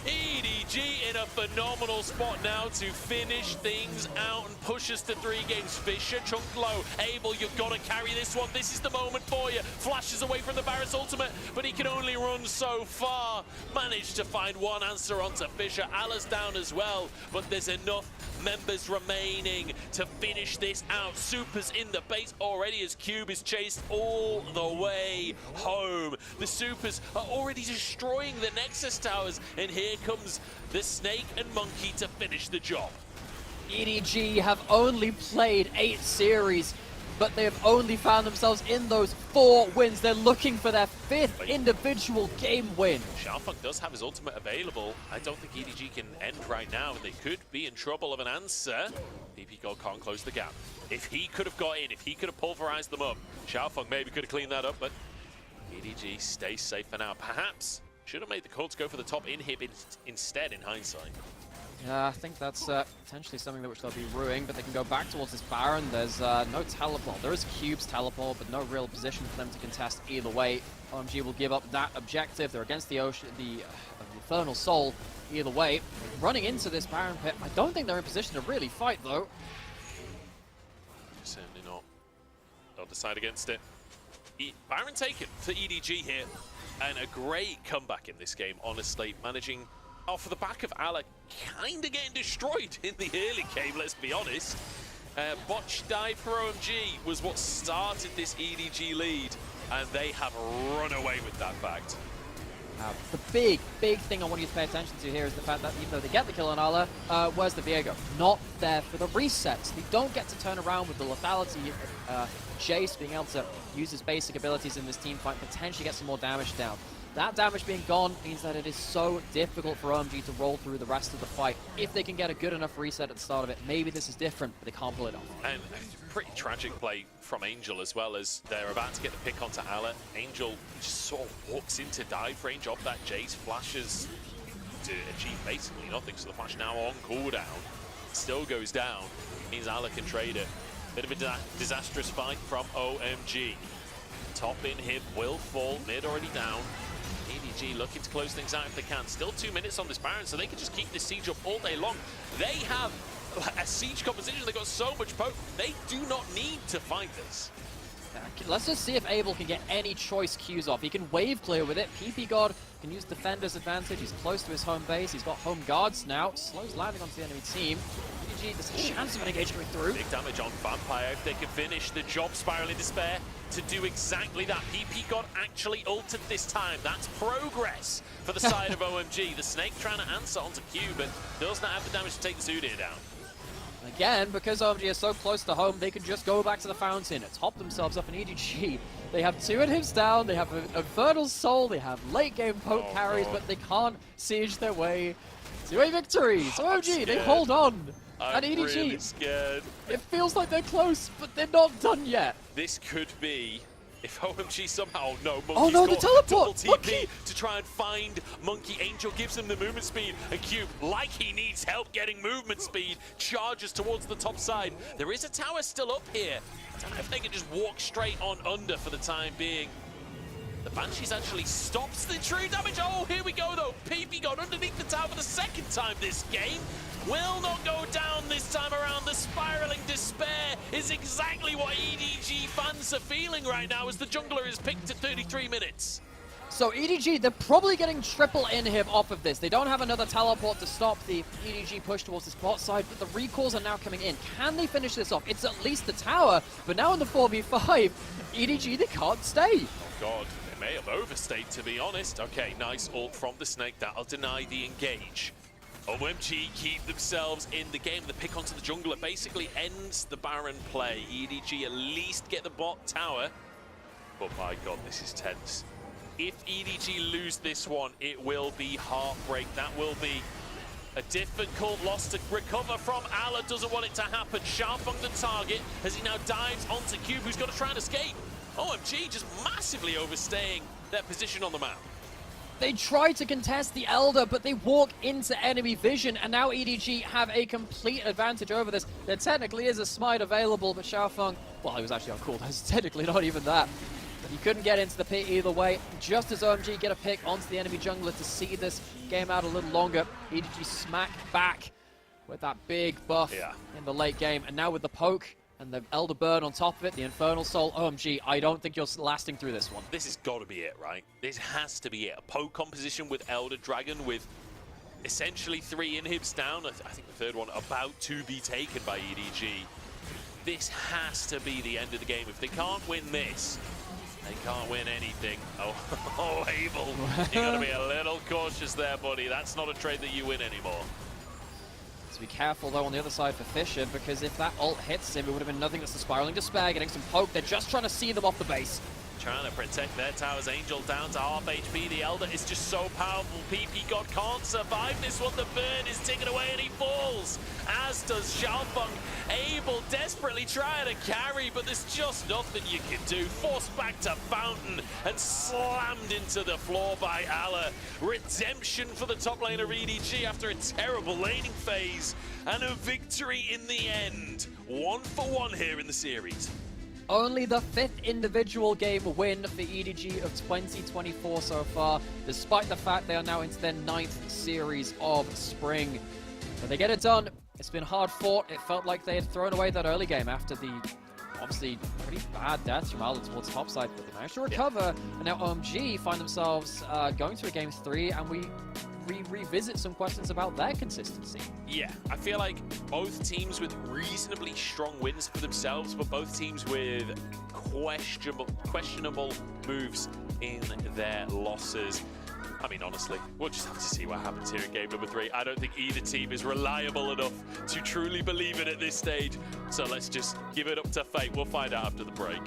EDG in a phenomenal spot now to finish things out and push us to 3 games. Fisher chunked low. Abel, you've got to carry this one. This is the moment for you. Flashes away from the Varus ultimate, but he can only run so far. Managed to find one answer onto Fisher. Ala's down as well, but there's enough members remaining to finish this out. Super's in the base already as Cube is chased all the way home. The Supers are already destroying the Nexus towers, and here comes the Snake and Monkey to finish the job. EDG have only played 8 series, but they have only found themselves in those 4 wins. They're looking for their 5th individual game win. Xiaofeng does have his ultimate available. I don't think EDG can end right now. They could be in trouble of an answer. PP Gold can't close the gap. If he could have got in, if he could have pulverized them up, Xiaofeng maybe could have cleaned that up, but EDG stays safe for now. Perhaps should have made the call to go for the top inhib instead in hindsight. Yeah, I think that's potentially something that which they'll be ruining, but they can go back towards this Baron. There's no teleport. There is Cube's teleport, but no real position for them to contest either way. OMG will give up that objective. They're against the Infernal Soul either way. Running into this Baron pit, I don't think they're in position to really fight, though. Certainly not. They'll decide against it. Baron taken for EDG here, and a great comeback in this game, honestly. Managing off the back of Ala kind of getting destroyed in the early game, let's be honest. Botch dive for OMG was what started this EDG lead, and they have run away with that fact. The big thing I want you to pay attention to here is the fact that even though they get the kill on Ala, where's the Viego? Not there for the resets. They don't get to turn around with the lethality. Jace being able to use his basic abilities in this team fight, potentially get some more damage down. That damage being gone means that it is so difficult for OMG to roll through the rest of the fight. If they can get a good enough reset at the start of it, maybe this is different, but they can't pull it off. And a pretty tragic play from Angel as well, as they're about to get the pick onto Ala. Angel just sort of walks into dive range of that. Jace flashes to achieve basically nothing, so the flash now on cooldown. Still goes down, means Ala can trade it. Bit of a disastrous fight from OMG. Top inhib will fall, mid already down. EDG looking to close things out if they can. Still 2 minutes on this Baron, so they can just keep this siege up all day long. They have a siege composition, they've got so much poke, they do not need to fight this. Let's just see if Abel can get any choice Qs off. He can wave clear with it. PP God can use Defender's advantage. He's close to his home base. He's got home guards now. Slows landing onto the enemy team. EDG, there's a chance of an engage coming through. Big damage on Vampire. If they can finish the job, Spiraling Despair to do exactly that. PP God actually ulted this time. That's progress for the side of OMG. The Snake trying to answer onto Q, but does not have the damage to take the Zudir down. Again, because OMG is so close to home, they can just go back to the fountain, top themselves up in EDG. They have 2 inhibs down, they have an Infernal Soul, they have late game poke carries, but they can't siege their way to a victory. So OMG, they hold on. I'm and EDG, really scared. It feels like they're close, but they're not done yet. This could be, if OMG somehow, no, Monkey's oh no, the teleport! Double TP to try and find Monkey. Angel gives him the movement speed, and Cube, like he needs help getting movement speed, charges towards the top side. There is a tower still up here. I don't know if they can just walk straight on under for the time being. The Banshees actually stops the true damage. Oh, here we go though. PP got underneath the tower for the 2nd time this game. Will not go down this time around. The Spiraling Despair is exactly what EDG fans are feeling right now as the jungler is picked at 33 minutes. So EDG, they're probably getting triple inhib off of this. They don't have another teleport to stop the EDG push towards the spot side, but the recalls are now coming in. Can they finish this off? It's at least the tower, but now in the 4v5, EDG, they can't stay. Oh god, they may have overstayed, to be honest. Okay, nice ult from the Snake. That'll deny the engage. OMG keep themselves in the game. The pick onto the jungler basically ends the Baron play. EDG at least get the bot tower. But my god, this is tense. If EDG lose this one, it will be heartbreak. That will be a difficult loss to recover from. Ala doesn't want it to happen. Xiaofeng the target as he now dives onto Cube, who's got to try and escape. OMG just massively overstaying their position on the map. They try to contest the Elder, but they walk into enemy vision, and now EDG have a complete advantage over this. There technically is a smite available, but Xiaofeng, well, he was actually on cooldown. It's technically not even that. But he couldn't get into the pit either way. Just as OMG get a pick onto the enemy jungler to see this game out a little longer, EDG smack back with that big buff in the late game. And now with the poke and the Elder Burn on top of it, the Infernal Soul, OMG, I don't think you're lasting through this one. This has got to be it, right? This has to be it. A poke composition with Elder Dragon with essentially 3 inhibs down. I think the third one about to be taken by EDG. This has to be the end of the game. If they can't win this, they can't win anything. Oh, Abel, you got to be a little cautious there, buddy. That's not a trade that you win anymore. So be careful, though, on the other side for Fisher, because if that ult hits him, it would have been nothing but the Spiraling Despair, getting some poke. They're just trying to see them off the base. Trying to protect their towers. Angel down to half HP. The Elder is just so powerful. PP God can't survive this one. The burn is taken away and he falls, as does Xiaofeng. Abel desperately trying to carry, but there's just nothing you can do. Forced back to Fountain and slammed into the floor by Ala. Redemption for the top laner EDG after a terrible laning phase, and a victory in the end. 1-for-1 here in the series. Only the 5th individual game win for EDG of 2024 so far, despite the fact they are now into their 9th series of spring. But they get it done. It's been hard fought. It felt like they had thrown away that early game after the obviously pretty bad deaths from Ala towards topside, but they managed to recover. And now OMG find themselves going to a game 3, and we revisit some questions about their consistency. Yeah, I feel like both teams with reasonably strong wins for themselves, but both teams with questionable moves in their losses. I mean, honestly, we'll just have to see what happens here in game number 3. I don't think either team is reliable enough to truly believe it at this stage. So let's just give it up to fate. We'll find out after the break.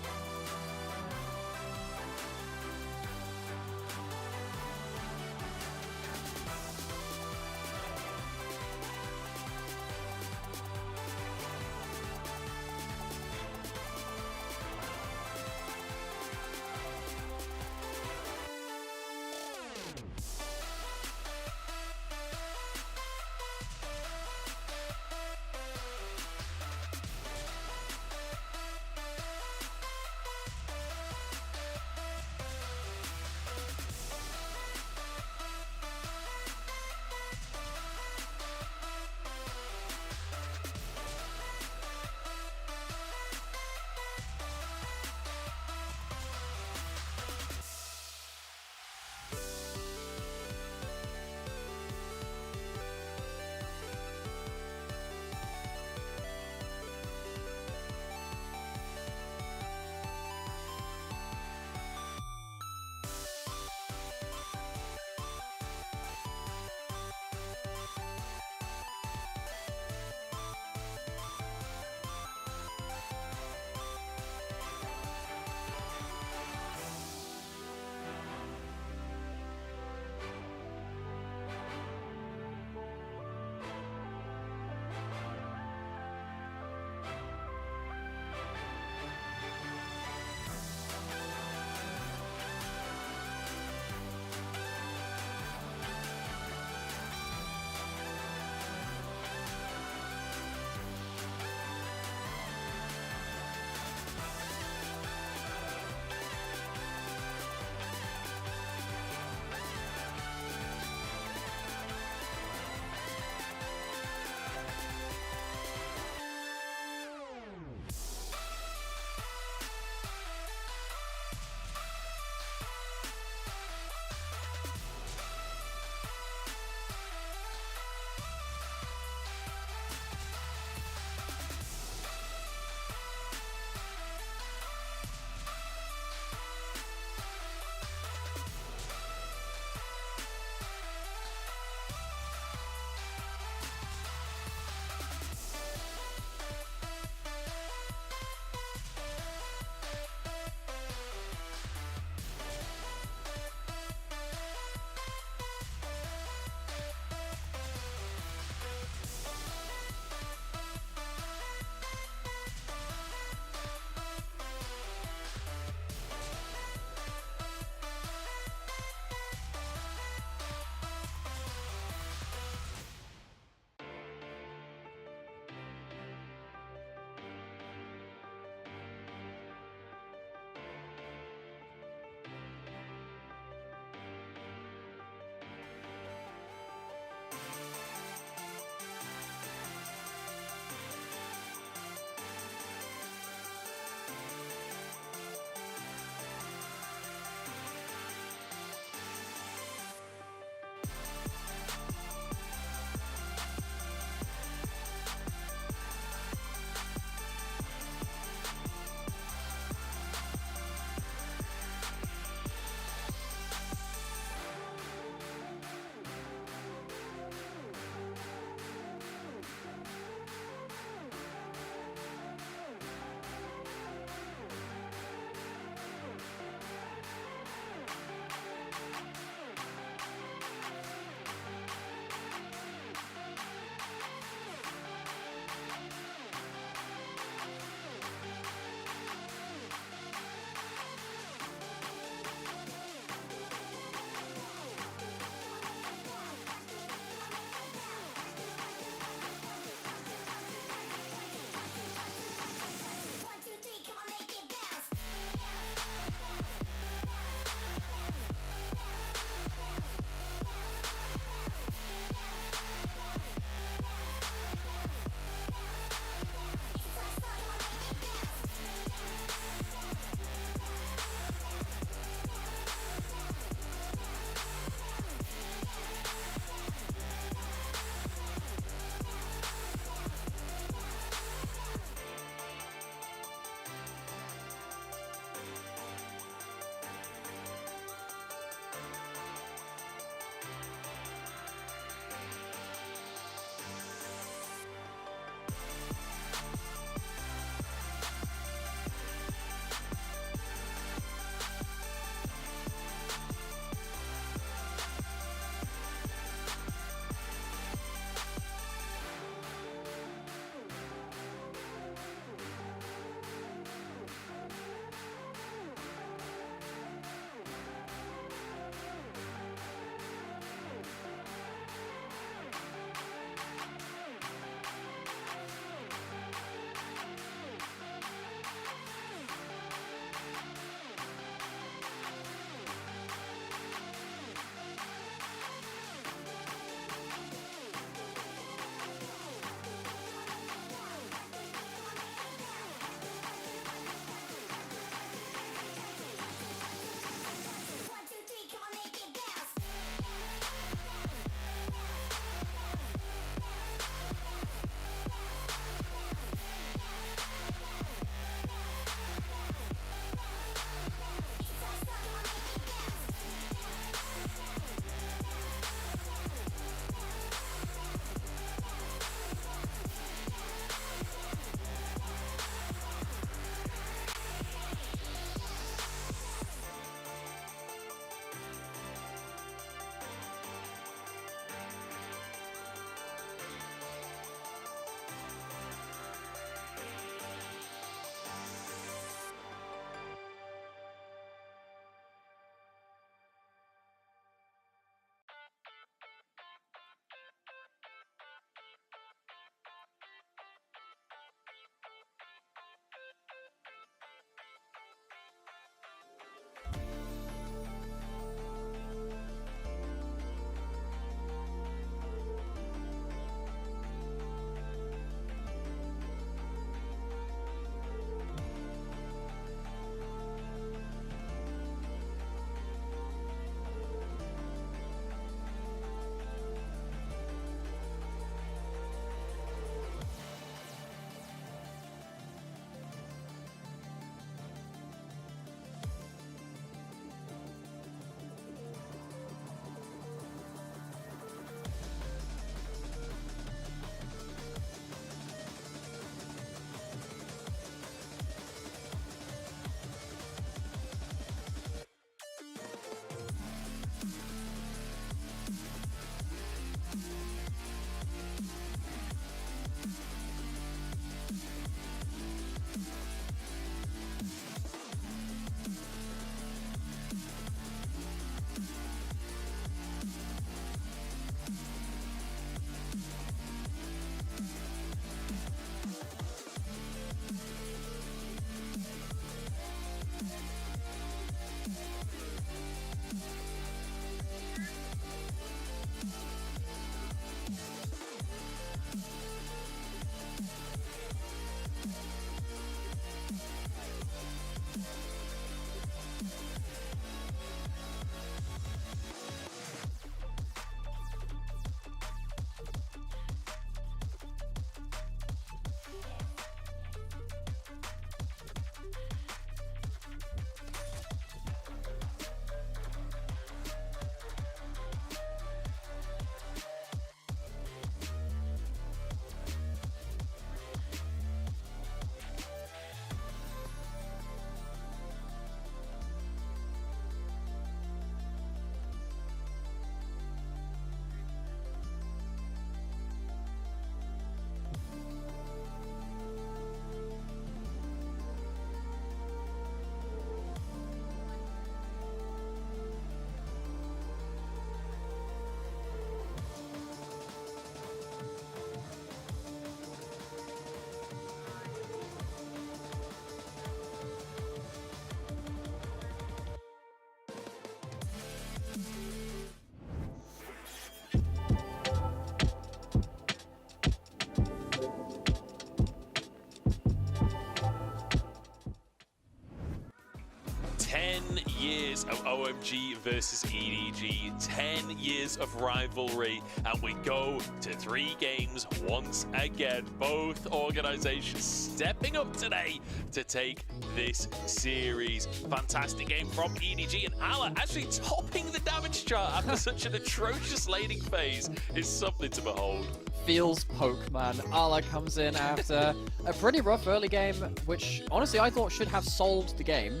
10 years of OMG versus EDG, 10 years of rivalry, and we go to 3 games once again. Both organizations stepping up today to take this series. Fantastic game from EDG, and Ala actually topping the damage chart after such an atrocious laning phase is something to behold. Feels poke, man. Ala comes in after a pretty rough early game, which honestly I thought should have solved the game.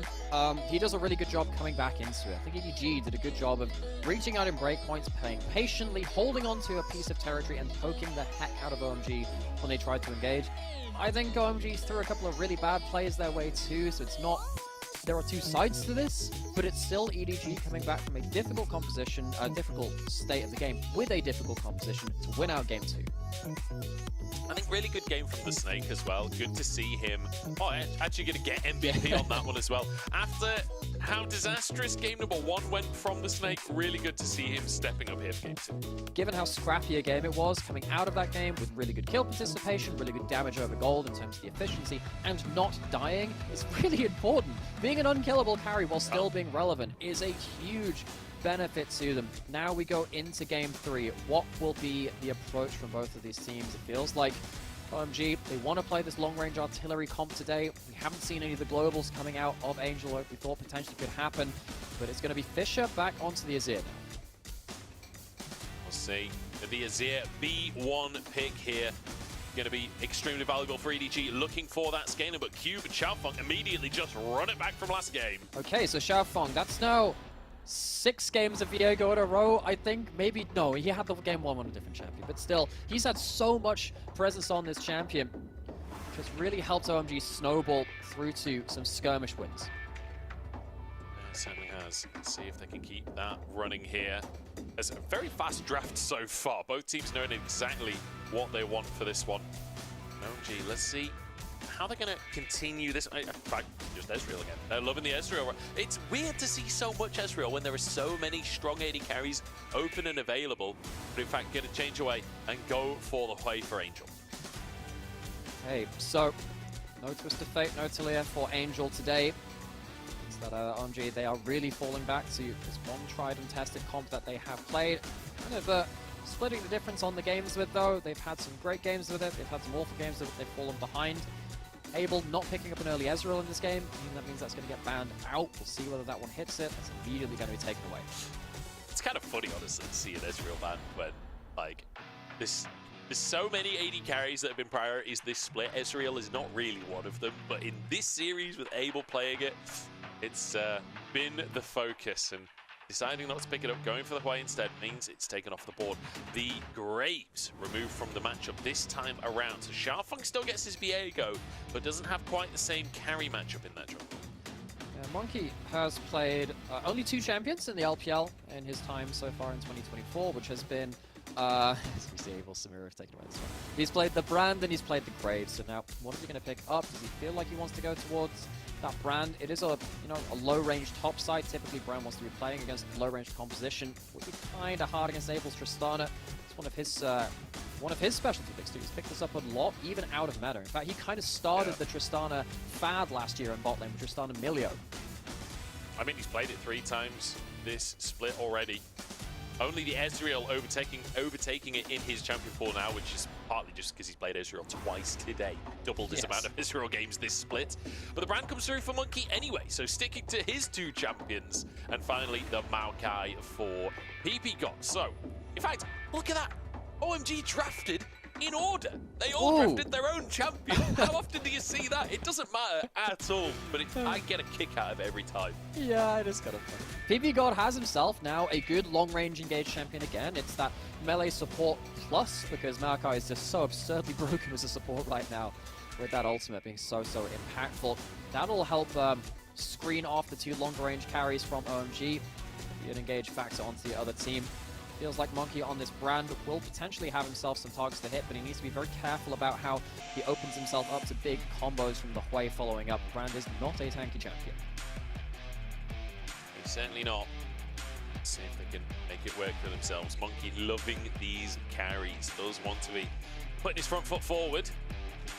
He does a really good job coming back into it. I think EDG did a good job of reaching out in breakpoints, playing patiently, holding on to a piece of territory and poking the heck out of OMG when they tried to engage. I think OMG threw a couple of really bad plays their way too, so it's not... There are two sides to this, but it's still EDG coming back from a difficult composition, a difficult state of the game with a difficult composition to win out game 2. I think really good game from the Snake as well. Good to see him. Oh, actually going to get MVP on that one as well. After how disastrous game number 1 went from the Snake, really good to see him stepping up here for game 2. Given how scrappy a game it was, coming out of that game with really good kill participation, really good damage over gold in terms of the efficiency, and not dying is really important. Being an unkillable carry while still being relevant is a huge benefit to them. Now we go into game 3. What will be the approach from both of these teams? It feels like OMG, they want to play this long-range artillery comp today. We haven't seen any of the globals coming out of Angel like we thought potentially could happen, but it's going to be Fisher back onto the Azir now. We'll see. The Azir B1 pick here. Going to be extremely valuable for EDG, looking for that scaling, but Cube and Xiaofeng immediately just run it back from last game. Okay, so Xiaofeng, that's now 6 games of Viego in a row, I think. Maybe, no, he had the game 1 on a different champion, but still, he's had so much presence on this champion. Just really helped OMG snowball through to some skirmish wins. It certainly has. Let's see if they can keep that running here. It's a very fast draft so far. Both teams knowing exactly what they want for this one. OMG, let's see how they're going to continue this. In fact, just Ezreal again. They're loving the Ezreal. It's weird to see so much Ezreal when there are so many strong AD carries open and available. But in fact, going to change away and go for the way for Angel. Hey, so no Twist of Fate, no Talia for Angel today. It's that OMG, they are really falling back to this one tried and tested comp that they have played. Kind of splitting the difference on the games with, though. They've had some great games with it. They've had some awful games with it. They've fallen behind. Able not picking up an early Ezreal in this game. I mean, that means that's going to get banned out. We'll see whether that one hits it. That's immediately going to be taken away. It's kind of funny, honestly, to see an Ezreal ban when, like, there's so many AD carries that have been priorities this split. Ezreal is not really one of them, but in this series with Abel playing it, it's been the focus, and deciding not to pick it up, going for the Hwei instead, means it's taken off the board. The Graves removed from the matchup this time around. So Xiaofeng still gets his Viego, but doesn't have quite the same carry matchup in that jungle. Monkey has played only 2 champions in the LPL in his time so far in 2024, which has been as we see Abel Samira have taken away this one. He's played the Brand and he's played the Graves. So now, what is he going to pick up? Does he feel like he wants to go towards that Brand? It is a low-range top side. Typically, Brand wants to be playing against low-range composition. Would be kind of hard against Abel's Tristana. It's one of his specialty picks too. He's picked this up a lot, even out of meta. In fact, he kind of started the Tristana fad last year in bot lane with Tristana Milio. I mean, he's played it 3 times this split already. Only the Ezreal overtaking it in his champion pool now, which is partly just because he's played Ezreal twice today. Doubled his amount of Ezreal games this split. But the Brand comes through for Monkey anyway, so sticking to his 2 champions. And finally, the Maokai for PP-God. So, in fact, look at that. OMG drafted in order. They all drafted their own champion. How often do you see that? It doesn't matter at all, but I get a kick out of it every time. Yeah, it is kind of fun. PP-God has himself now a good long-range engaged champion again. It's that melee support plus, because Maokai is just so absurdly broken as a support right now, with that ultimate being so impactful. That'll help screen off the 2 longer-range carries from OMG. Be an engaged factor onto the other team. Feels like Monkey on this Brand will potentially have himself some targets to hit, but he needs to be very careful about how he opens himself up to big combos from the Hwei following up. Brand is not a tanky champion. He's certainly not. Let's see if they can make it work for themselves. Monkey loving these carries. Does want to be putting his front foot forward.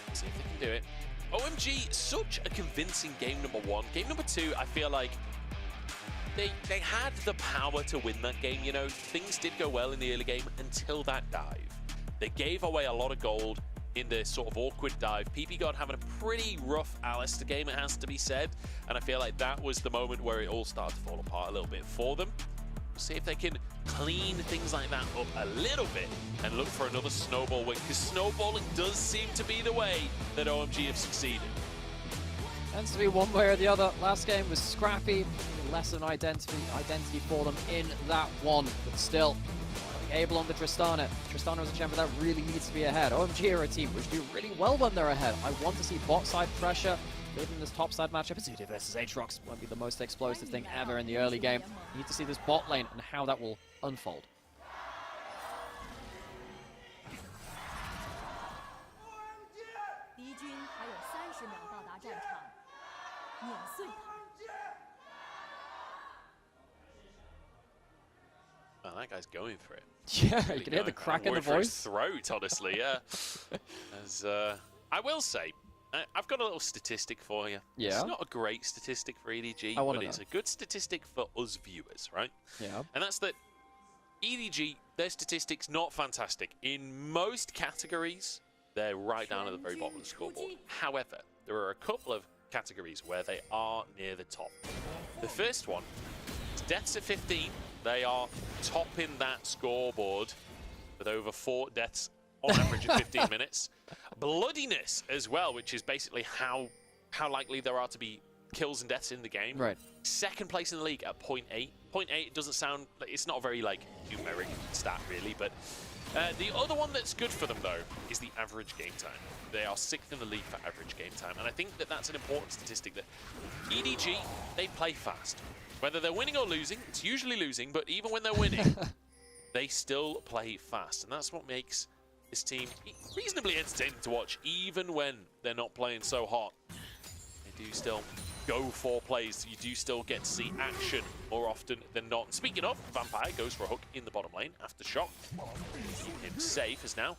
Let's see if they can do it. OMG, such a convincing game number 1. Game number 2, I feel like they had the power to win that game. You know, things did go well in the early game until that dive. They gave away a lot of gold in the sort of awkward dive. PP-God having a pretty rough Alistar game, it has to be said, and I feel like that was the moment where it all started to fall apart a little bit for them. We'll see if they can clean things like that up a little bit and look for another snowball win, because snowballing does seem to be the way that OMG have succeeded. Tends to be one way or the other. Last game was scrappy, less of an identity for them in that one, but still. Able on the Tristana. Tristana as a champion that really needs to be ahead. OMG are a team which do really well when they're ahead. I want to see bot side pressure. Maybe in this top side matchup, Azuda versus Aatrox won't be the most explosive thing ever in the early game. You need to see this bot lane and how that will unfold. Oh, that guy's going for it. Yeah, really you can hear the crack in the voice. His throat, honestly, yeah. As I will say, I've got a little statistic for you. Yeah. It's not a great statistic for EDG, but it's a good statistic for us viewers, right? Yeah. And that's that EDG, their statistics not fantastic. In most categories, they're right down at the very bottom of the scoreboard. However, there are a couple of categories where they are near the top. The first one is deaths at 15. They are topping that scoreboard with over 4 deaths on average at 15 minutes. Bloodiness as well, which is basically how likely there are to be kills and deaths in the game. Right. Second place in the league at 0.8. 0.8 doesn't sound, it's not a very like numeric stat really, but the other one that's good for them though is the average game time. They are 6th in the league for average game time, and I think that that's an important statistic that EDG, they play fast. Whether they're winning or losing, it's usually losing, but even when they're winning, they still play fast. And that's what makes this team reasonably entertaining to watch, even when they're not playing so hot. They do still go for plays. You do still get to see action more often than not. And speaking of, Vampire goes for a hook in the bottom lane after shock. Keep him safe as now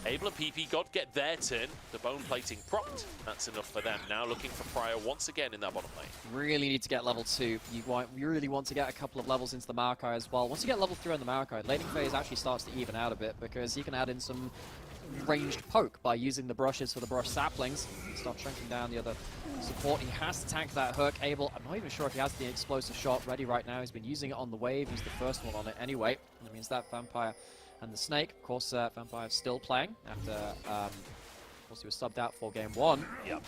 Able and PP-God get their turn. The bone plating propped. That's enough for them. Now looking for Prior once again in that bottom lane. Really need to get level 2. You really want to get a couple of levels into the Maokai as well. Once you get level 3 on the Maokai, laning phase actually starts to even out a bit because you can add in some ranged poke by using the brushes for the brush saplings. Start shrinking down the other support. He has to tank that hook. Able, I'm not even sure if he has the explosive shot ready right now. He's been using it on the wave. He's the first one on it anyway. That means that Vampire and the Snake, of course, Vampire still playing after, of course, he was subbed out for game 1. Yep.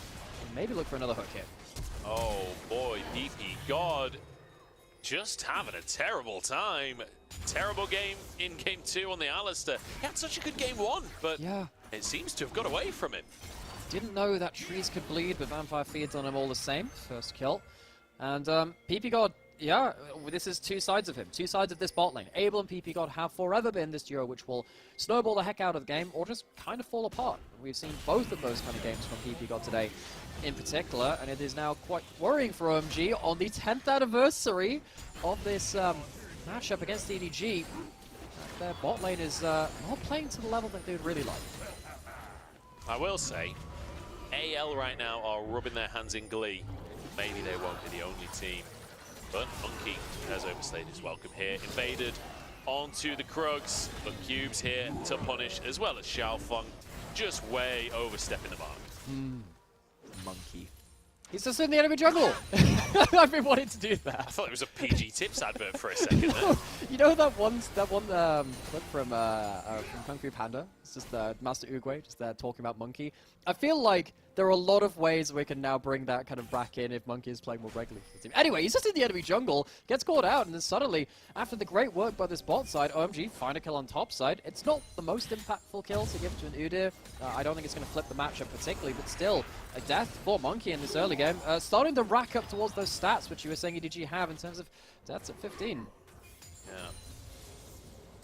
Maybe look for another hook here. Oh boy, PP-God just having a terrible time. Terrible game in game 2 on the Alistar. He had such a good game 1, but yeah, it seems to have got away from him. Didn't know that trees could bleed, but Vampire feeds on him all the same. First kill. And PP-God, yeah, this is two sides of him. Two sides of this bot lane. Able and PP-God have forever been this duo which will snowball the heck out of the game or just kind of fall apart. We've seen both of those kind of games from PP-God today in particular, and it is now quite worrying for OMG on the 10th anniversary of this matchup against EDG. Their bot lane is not playing to the level that they would really like. I will say, AL right now are rubbing their hands in glee. Maybe they won't be the only team. But Monkey has overstayed his welcome here. Invaded onto the Krugs, but Cubes here to punish, as well as Xiaofeng, just way overstepping the mark. Monkey. He's just in the enemy jungle! I've been wanting to do that. I thought it was a PG Tips advert for a second there. You know that one clip from Kung Fu Panda? It's just Master Oogway just talking about Monkey. I feel like there are a lot of ways we can now bring that kind of back in if Monkey is playing more regularly for the team. Anyway, he's just in the enemy jungle, gets caught out, and then suddenly, after the great work by this bot side, OMG find a kill on top side. It's not the most impactful kill to give to an Udyr. I don't think it's going to flip the matchup particularly, but still, a death for Monkey in this early game. Starting to rack up towards those stats which you were saying EDG have in terms of deaths at 15. Yeah.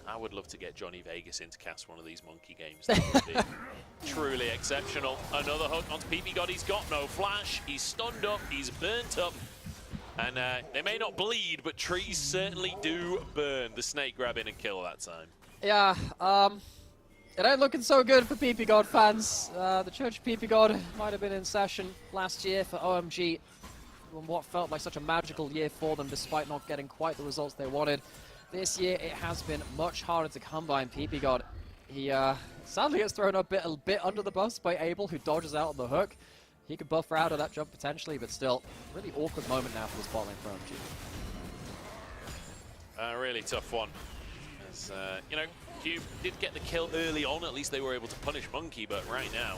I would love to get Johnny Vegas in to cast one of these Monkey games. That would be truly exceptional. Another hook onto PP-God. He's got no flash. He's stunned up. He's burnt up. And they may not bleed, but trees certainly do burn. The Snake grab in and kill that time. Yeah, it ain't looking so good for PP-God fans. The Church of PP-God might have been in session last year for OMG. what felt like such a magical year for them despite not getting quite the results they wanted. This year it has been much harder to come by, and PPGod, he sadly gets thrown a bit under the bus by Abel, who dodges out on the hook. He could buffer out of that jump potentially, but still, really awkward moment now for this bot lane for OMG. A really tough one. As, you know, Cube did get the kill early on, at least they were able to punish Monkey, but right now,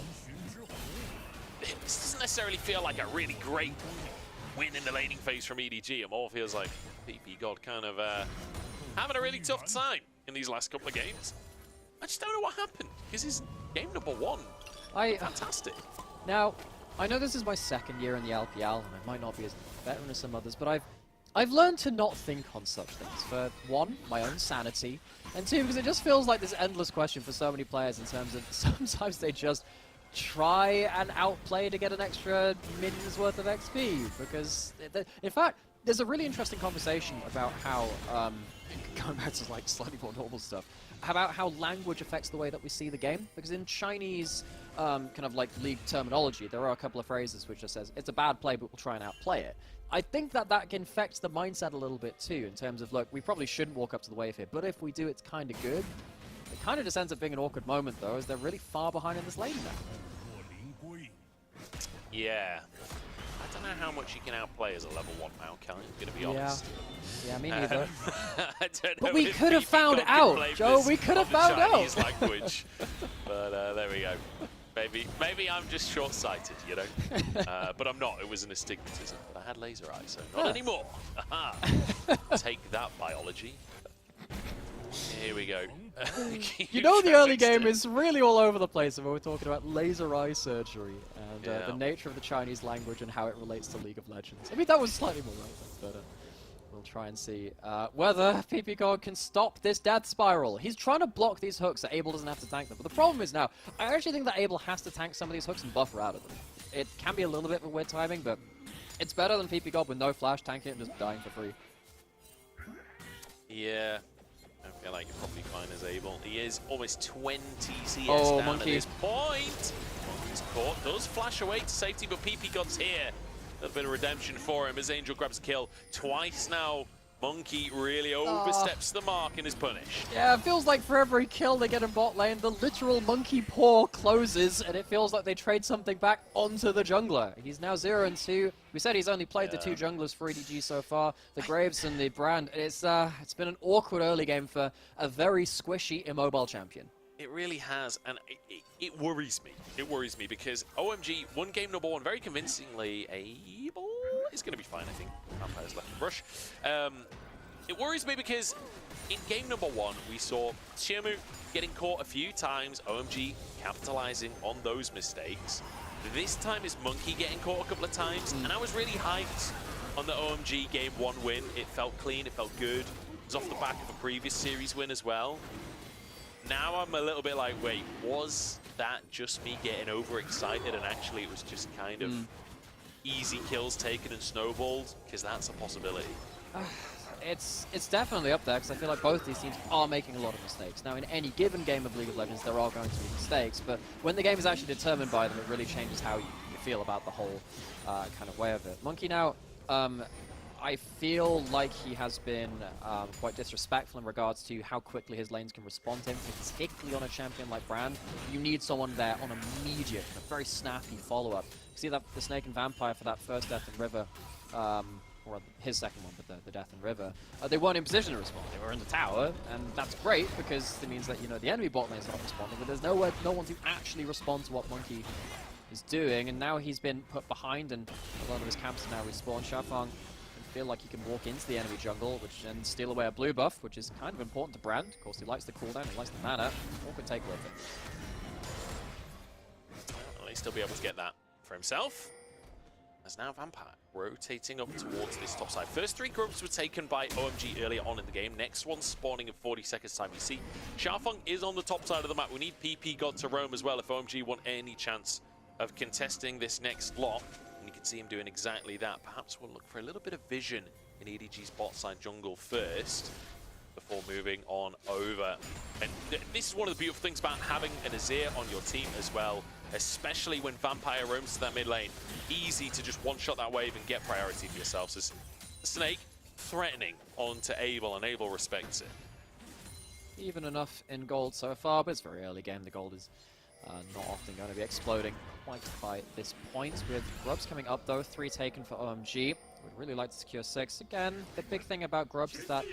this doesn't necessarily feel like a really great win in the laning phase from EDG. It more feels like PPGod kind of having a really tough time in these last couple of games. I just don't know what happened, because it's game number 1. Fantastic. Now, I know this is my second year in the LPL, and I might not be as veteran as some others, but I've learned to not think on such things. For one, my own sanity, and two, because it just feels like this endless question for so many players in terms of sometimes they just try and outplay to get an extra minion's worth of XP, because, in fact, there's a really interesting conversation about how, going back to like slightly more normal stuff, about how language affects the way that we see the game, because in Chinese kind of like league terminology, there are a couple of phrases which just says, it's a bad play, but we'll try and outplay it. I think that can affect the mindset a little bit too, in terms of, look, we probably shouldn't walk up to the wave here, but if we do, it's kind of good. It kind of just ends up being an awkward moment, though, as they're really far behind in this lane now. Yeah. I don't know how much you can outplay as a level 1 Maokai, I'm going to be honest. Yeah, me neither. I don't know, but we could have found out, Joe, we could have found out. Language. But there we go. Maybe I'm just short-sighted, you know? But I'm not. It was an astigmatism. But I had laser eyes, so not anymore. Take that, biology. Here we go. You know, the early game is really all over the place when we're talking about laser eye surgery and the nature of the Chinese language and how it relates to League of Legends. I mean, that was slightly more relevant, but we'll try and see whether PPGod can stop this death spiral. He's trying to block these hooks so Abel doesn't have to tank them. But the problem is now, I actually think that Abel has to tank some of these hooks and buffer out of them. It can be a little bit of a weird timing, but it's better than PPGod with no flash tanking it and just dying for free. Yeah. I feel like you're probably fine as Abel. He is almost 20 CS down Monkey. at this point. Monkey's caught, does flash away to safety, but PPGod's here. A little bit of redemption for him as Angel grabs a kill twice now. Monkey really oversteps the mark and is punished. Yeah, it feels like for every kill they get in bot lane, the literal monkey paw closes, and it feels like they trade something back onto the jungler. He's now 0-2. We said he's only played the 2 junglers for EDG so far, the Graves and the Brand. It's been an awkward early game for a very squishy, immobile champion. It really has, and it worries me. It worries me because OMG won game number 1 very convincingly. Abel is going to be fine, I think. Vampire's left the brush. It worries me because in game number 1, we saw Xiaomu getting caught a few times, OMG capitalizing on those mistakes. This time is Monkey getting caught a couple of times, and I was really hyped on the OMG game 1 win. It felt clean, it felt good. It was off the back of a previous series win as well. Now I'm a little bit like, wait, was that just me getting overexcited and actually it was just kind of easy kills taken and snowballed? Because that's a possibility. It's definitely up there, because I feel like both these teams are making a lot of mistakes. Now, in any given game of League of Legends, there are going to be mistakes, but when the game is actually determined by them, it really changes how you feel about the whole kind of way of it. Monkey now, I feel like he has been quite disrespectful in regards to how quickly his lanes can respond to him, particularly on a champion like Brand. You need someone there on immediate, a very snappy follow-up. You see that the Snake and Vampire for that first Death and River, or his second one, but the Death and River, they weren't in position to respond. They were in the tower, and that's great because it means that, you know, the enemy bot lane is not responding, but there's no one to actually respond to what Monkey is doing, and now he's been put behind, and a lot of his camps are now respawned. Xiaofeng feel like he can walk into the enemy jungle and steal away a blue buff, which is kind of important to Brand. Of course, he likes the cooldown, he likes the mana. Or could take with it. Will he still be able to get that for himself? As now Vampire rotating up towards this top side. First 3 grubs were taken by OMG earlier on in the game. Next one spawning in 40 seconds time. You see, Xiaofeng is on the top side of the map. We need PPGod to roam as well if OMG want any chance of contesting this next lot. And you can see him doing exactly that. Perhaps we'll look for a little bit of vision in EDG's bot side jungle first. before moving on over. And this is one of the beautiful things about having an Azir on your team as well, especially when Vampire roams to that mid lane. Easy to just one-shot that wave and get priority for yourselves. As Snake threatening onto Abel, and Abel respects it. Even enough in gold so far, but it's very early game. The gold is not often going to be exploding quite by this point. With Grubs coming up though, 3 taken for OMG. Would really like to secure 6. Again, the big thing about Grubs is that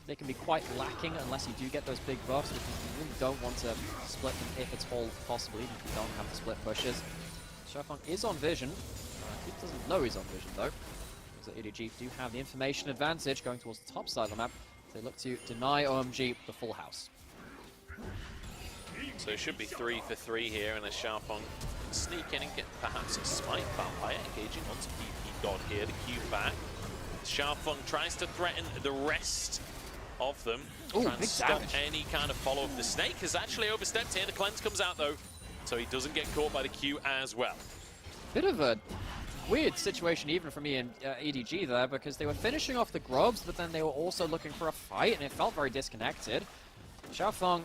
they can be quite lacking unless you do get those big buffs, because you really don't want to split them if at all possible, even if you don't have to split pushes. Xiaofeng is on vision. He doesn't know he's on vision though, because the EDG do have the information advantage going towards the top side of the map. They look to deny OMG the full house. So it should be 3 for 3 here, and as Xiaofeng sneak in and get perhaps a smite. Vampire engaging onto PP God here to Q back. Xiaofeng tries to threaten the rest of them. Ooh, trying to big stop damage. any kind of follow-up. The Snake has actually overstepped here. The cleanse comes out though, so he doesn't get caught by the Q as well. Bit of a weird situation even for me and EDG there, because they were finishing off the Grubs, but then they were also looking for a fight, and it felt very disconnected. Xiaofeng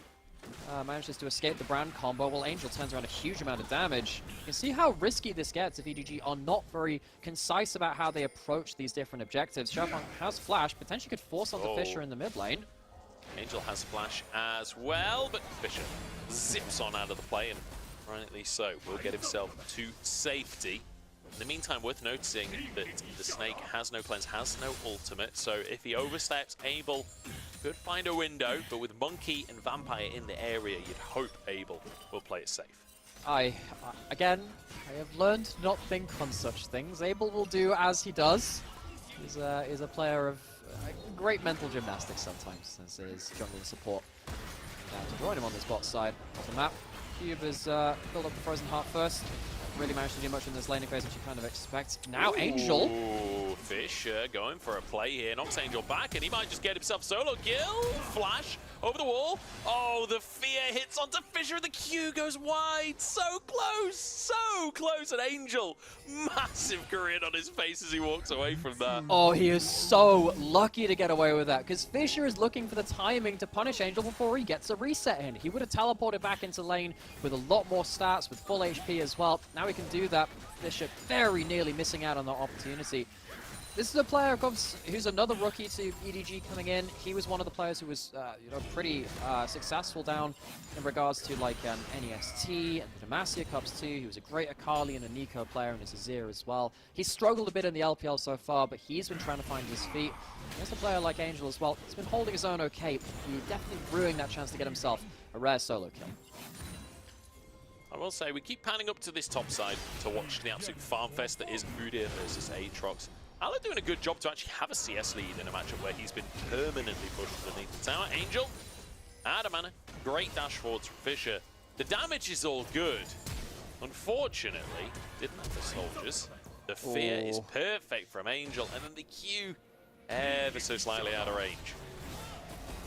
manages to escape the Brand combo, while Angel turns around a huge amount of damage. You can see how risky this gets if EDG are not very concise about how they approach these different objectives. Xiaofeng has flash, potentially could force onto Fisher in the mid lane. Angel has flash as well, but Fisher zips on out of the play, and rightly so, will get himself to safety. In the meantime, worth noticing that the Snake has no cleanse, has no ultimate, so if he oversteps, Abel could find a window, but with Monkey and Vampire in the area, you'd hope Abel will play it safe. Again, I have learned to not think on such things. Abel will do as he does. He's a player of great mental gymnastics sometimes, as his jungle support. Now to join him on this bot side of the map, Cube has built up the Frozen Heart first. Really managed to do much in this laning phase, which you kind of expect. Now Angel! Ooh, Fisher going for a play here, knocks Angel back, and he might just get himself solo kill. Flash over the wall. Oh, the fear hits onto Fisher, and the Q goes wide. So close, and Angel, massive grin on his face as he walks away from that. Oh, he is so lucky to get away with that, because Fisher is looking for the timing to punish Angel before he gets a reset in. He would have teleported back into lane with a lot more stats, with full HP as well. Now he can do that. Fisher very nearly missing out on that opportunity. This is a player, of course, who's another rookie to EDG coming in. He was one of the players who was, pretty successful down in regards to like NEST and the Demacia Cups too. He was a great Akali and a Nico player, and his Azir as well. He's struggled a bit in the LPL so far, but he's been trying to find his feet. There's a player like Angel as well. He's been holding his own okay, but he's definitely brewing that chance to get himself a rare solo kill. I will say, we keep panning up to this top side to watch the absolute farm fest that is Udyr versus Aatrox. Ala doing a good job to actually have a CS lead in a matchup where he's been permanently pushed underneath the tower. Angel, out of mana, great dash forwards from Fisher. The damage is all good. Unfortunately, didn't have the soldiers. The fear is perfect from Angel, and then the Q ever so slightly out of range.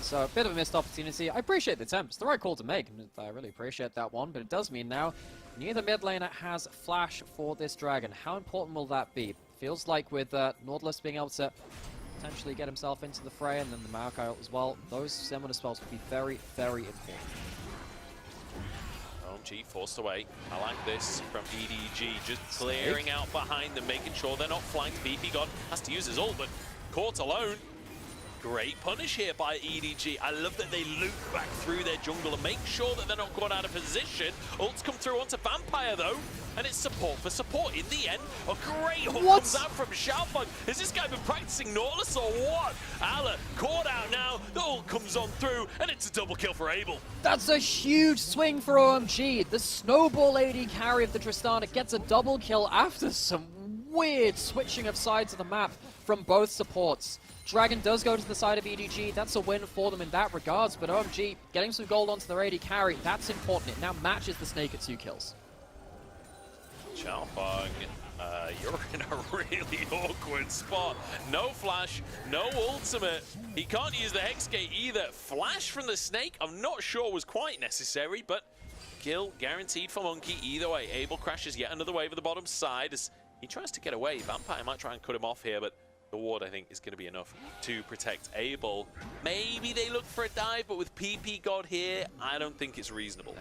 So a bit of a missed opportunity. I appreciate the attempt. It's the right call to make, and I really appreciate that one, but it does mean now neither mid laner has flash for this dragon. How important will that be? Feels like with Nautilus being able to potentially get himself into the fray, and then the Maokai ult as well, those similar spells will be very, very important. OMG forced away. I like this from EDG, just clearing out behind them, making sure they're not flanked. BP God has to use his ult, but caught alone. Great punish here by EDG. I love that they loop back through their jungle and make sure that they're not caught out of position. Ults come through onto Vampire though, and it's support for support. In the end, a great hook comes out from Xiaofeng. Has this guy been practicing Nautilus or what? Ala caught out now, the ult comes on through, and it's a double kill for Abel. That's a huge swing for OMG. The snowball AD carry of the Tristana gets a double kill after some weird switching of sides of the map from both supports. Dragon does go to the side of EDG. That's a win for them in that regards, but OMG getting some gold onto their AD carry, that's important. It now matches the Snake at 2 kills. Xiaofeng, you're in a really awkward spot. No flash, no ultimate. He can't use the Hex Gate either. Flash from the Snake, I'm not sure was quite necessary, but kill guaranteed for Monkey either way. Abel crashes yet another wave of the bottom side as he tries to get away. Vampire might try and cut him off here, but The ward, I think, is going to be enough to protect Abel. Maybe they look for a dive, but with PP God here, I don't think it's reasonable.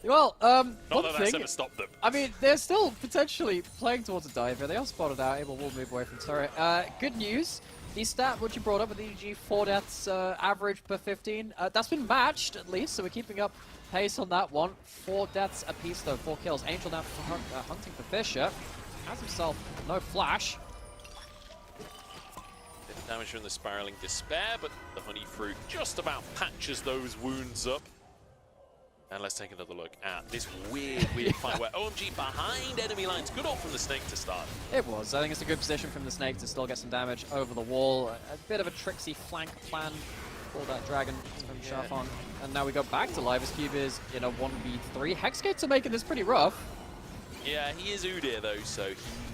Well, Not one that thing, that's ever stopped them. I mean, they're still potentially playing towards a dive here. They are spotted out. Abel will move away from turret. Good news. The stat which you brought up with EDG 4 deaths average per 15, that's been matched at least, so we're keeping up pace on that one. 4 deaths apiece though, 4 kills. Angel now hunting for Fisher. Has himself no flash. Bit of damage from the Spiraling Despair, but the Honey Fruit just about patches those wounds up. And let's take another look at this weird fight where OMG behind enemy lines. Good ult from the Snake to start. It was. I think it's a good position from the Snake to still get some damage over the wall. A bit of a tricksy flank plan for that Dragon from Xiaofeng. And now we go back to live as Cube is in a 1v3. Hexgates are making this pretty rough. Yeah, he is Udyr though, so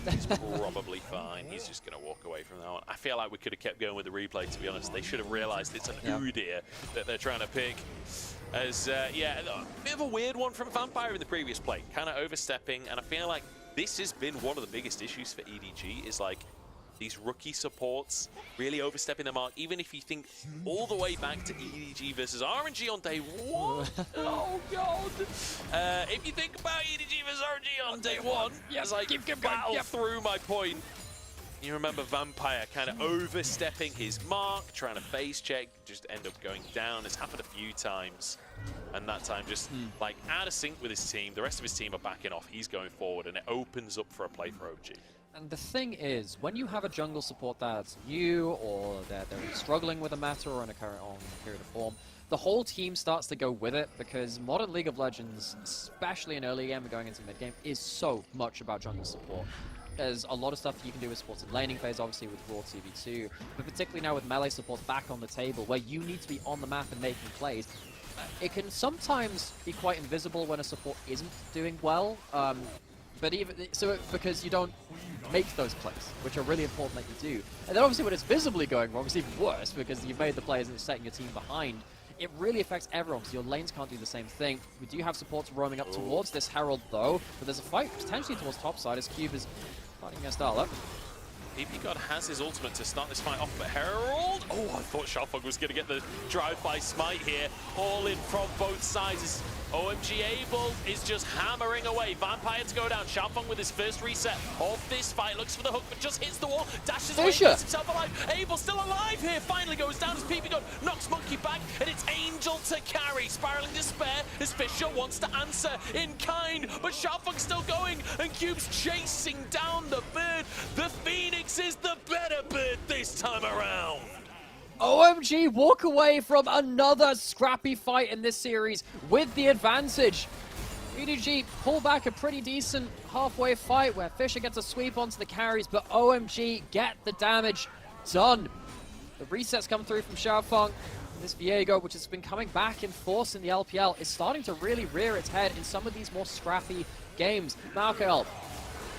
he's probably fine. He's just going to walk away from that one. I feel like we could have kept going with the replay, to be honest. They should have realized it's an Udyr that they're trying to pick. As, yeah, a bit of a weird one from Vampire in the previous play. Kind of overstepping, and I feel like this has been one of the biggest issues for EDG, is like these rookie supports really overstepping the mark. Even if you think all the way back to EDG versus RNG on day one. Oh, God. If you think about EDG versus RNG on day one, as I battle through my point, you remember Vampire kind of overstepping his mark, trying to phase check, just end up going down. It's happened a few times. And that time just like out of sync with his team. The rest of his team are backing off. He's going forward, and it opens up for a play for OG. And the thing is, when you have a jungle support that's new, or they're struggling with a meta or in a current period of form, the whole team starts to go with it, because modern League of Legends, especially in early game and going into mid game, is so much about jungle support. There's a lot of stuff you can do with supports in laning phase, obviously with Raw TV2, but particularly now with melee support back on the table, where you need to be on the map and making plays. It can sometimes be quite invisible when a support isn't doing well, but even so, because you don't make those plays, which are really important that you do. And then obviously when it's visibly going wrong, it's even worse, because you've made the plays and it's setting your team behind. It really affects everyone, so your lanes can't do the same thing. We do have supports roaming up towards this Herald though, but there's a fight potentially towards topside as Cube is fighting against Darla. PP God has his ultimate to start this fight off, but Herald... Oh, I thought Xiaofeng was going to get the drive-by smite here. All in from both sides. OMG Abel is just hammering away. Vampire to go down. Xiaofeng with his first reset of this fight. Looks for the hook, but just hits the wall. Dashes away, gets himself alive. Abel still alive here. Finally goes down as PP God knocks Monkey back, and it's Angel to carry. Spiraling Despair as Fisher wants to answer in kind, but Xiaofeng's still going, and Cube's chasing down the bird. The Phoenix is the better bird this time around. OMG walk away from another scrappy fight in this series with the advantage. EDG pull back a pretty decent halfway fight where Fisher gets a sweep onto the carries, but OMG get the damage done. The resets come through from Xiaofeng. This Viego, which has been coming back in force in the LPL, is starting to really rear its head in some of these more scrappy games. Malkael,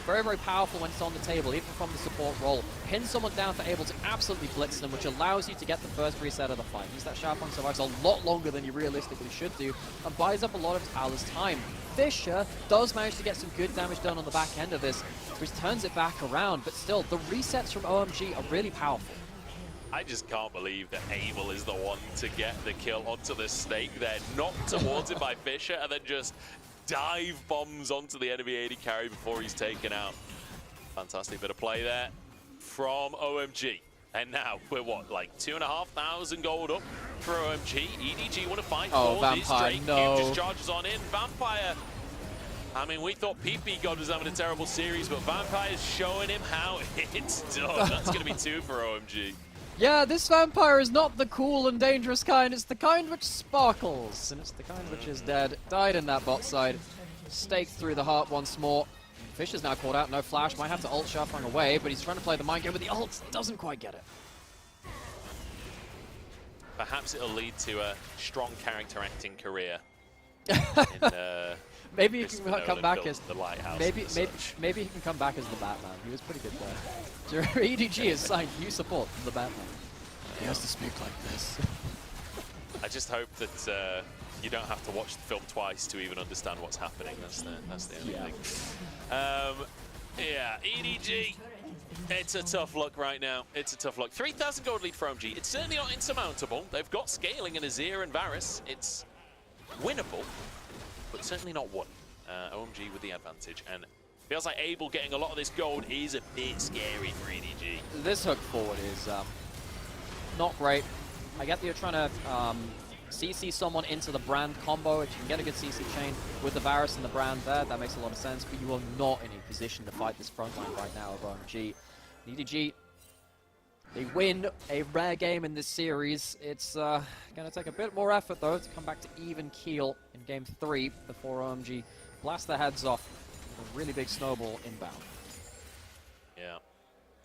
very, very powerful when it's on the table, even from the support role. Pin someone down for Able to absolutely blitz them, which allows you to get the first reset of the fight. Means that Xiaofeng survives a lot longer than you realistically should do, and buys up a lot of Tal's time. Fisher does manage to get some good damage done on the back end of this, which turns it back around, but still, the resets from OMG are really powerful. I just can't believe that Abel is the one to get the kill onto the Snake there, knocked towards it by Fisher, and then just dive bombs onto the enemy AD carry before he's taken out. Fantastic bit of play there from OMG. And now we're what, like 2,500 gold up for OMG. EDG want to fight for this Drake. No. Cube just charges on in. Vampire. I mean, we thought PP God was having a terrible series, but Vampire's showing him how it's done. That's going to be 2 for OMG. Yeah, this Vampire is not the cool and dangerous kind, it's the kind which sparkles, and it's the kind which is dead. Died in that bot side, staked through the heart once more. Fisher's now caught out, no flash, might have to ult Xiaofeng away, but he's trying to play the mind game with the ult, doesn't quite get it. Perhaps it'll lead to a strong character acting career. Maybe he can come back as the lighthouse. maybe he can come back as the Batman. He was pretty good there. EDG has signed new support from the Batman. He has to speak like this. I just hope that you don't have to watch the film twice to even understand what's happening. That's the only thing. Yeah, EDG It's a tough look right now. It's a tough look. 3,000 gold lead for OMG. It's certainly not insurmountable. They've got scaling in Azir and Varus. It's winnable, but certainly not won. OMG with the advantage, and feels like Abel getting a lot of this gold is a bit scary for EDG. This hook forward is not great. I get that you're trying to CC someone into the Brand combo. If you can get a good CC chain with the Varus and the Brand there, that makes a lot of sense, but you are not in a position to fight this front line right now of OMG. EDG, they win a rare game in this series. It's going to take a bit more effort, though, to come back to even keel in Game 3 before OMG blast their heads off with a really big snowball inbound. Yeah.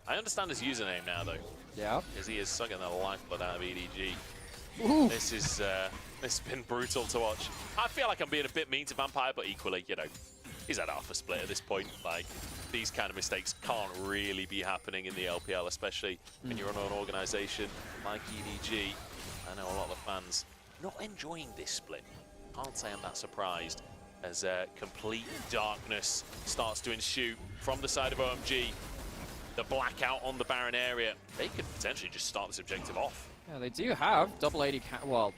I understand his username now, though. Yeah. Because he is sucking the lifeblood out of EDG. Ooh. This has been brutal to watch. I feel like I'm being a bit mean to Vampire, but equally, you know, he's at alpha split at this point. Like, these kind of mistakes can't really be happening in the LPL, especially when you're on an organization like EDG. I know a lot of the fans not enjoying this split. Can't say I'm that surprised, as complete darkness starts to ensue from the side of OMG. The blackout on the Baron area. They could potentially just start this objective off. Yeah, they do have double 80 well,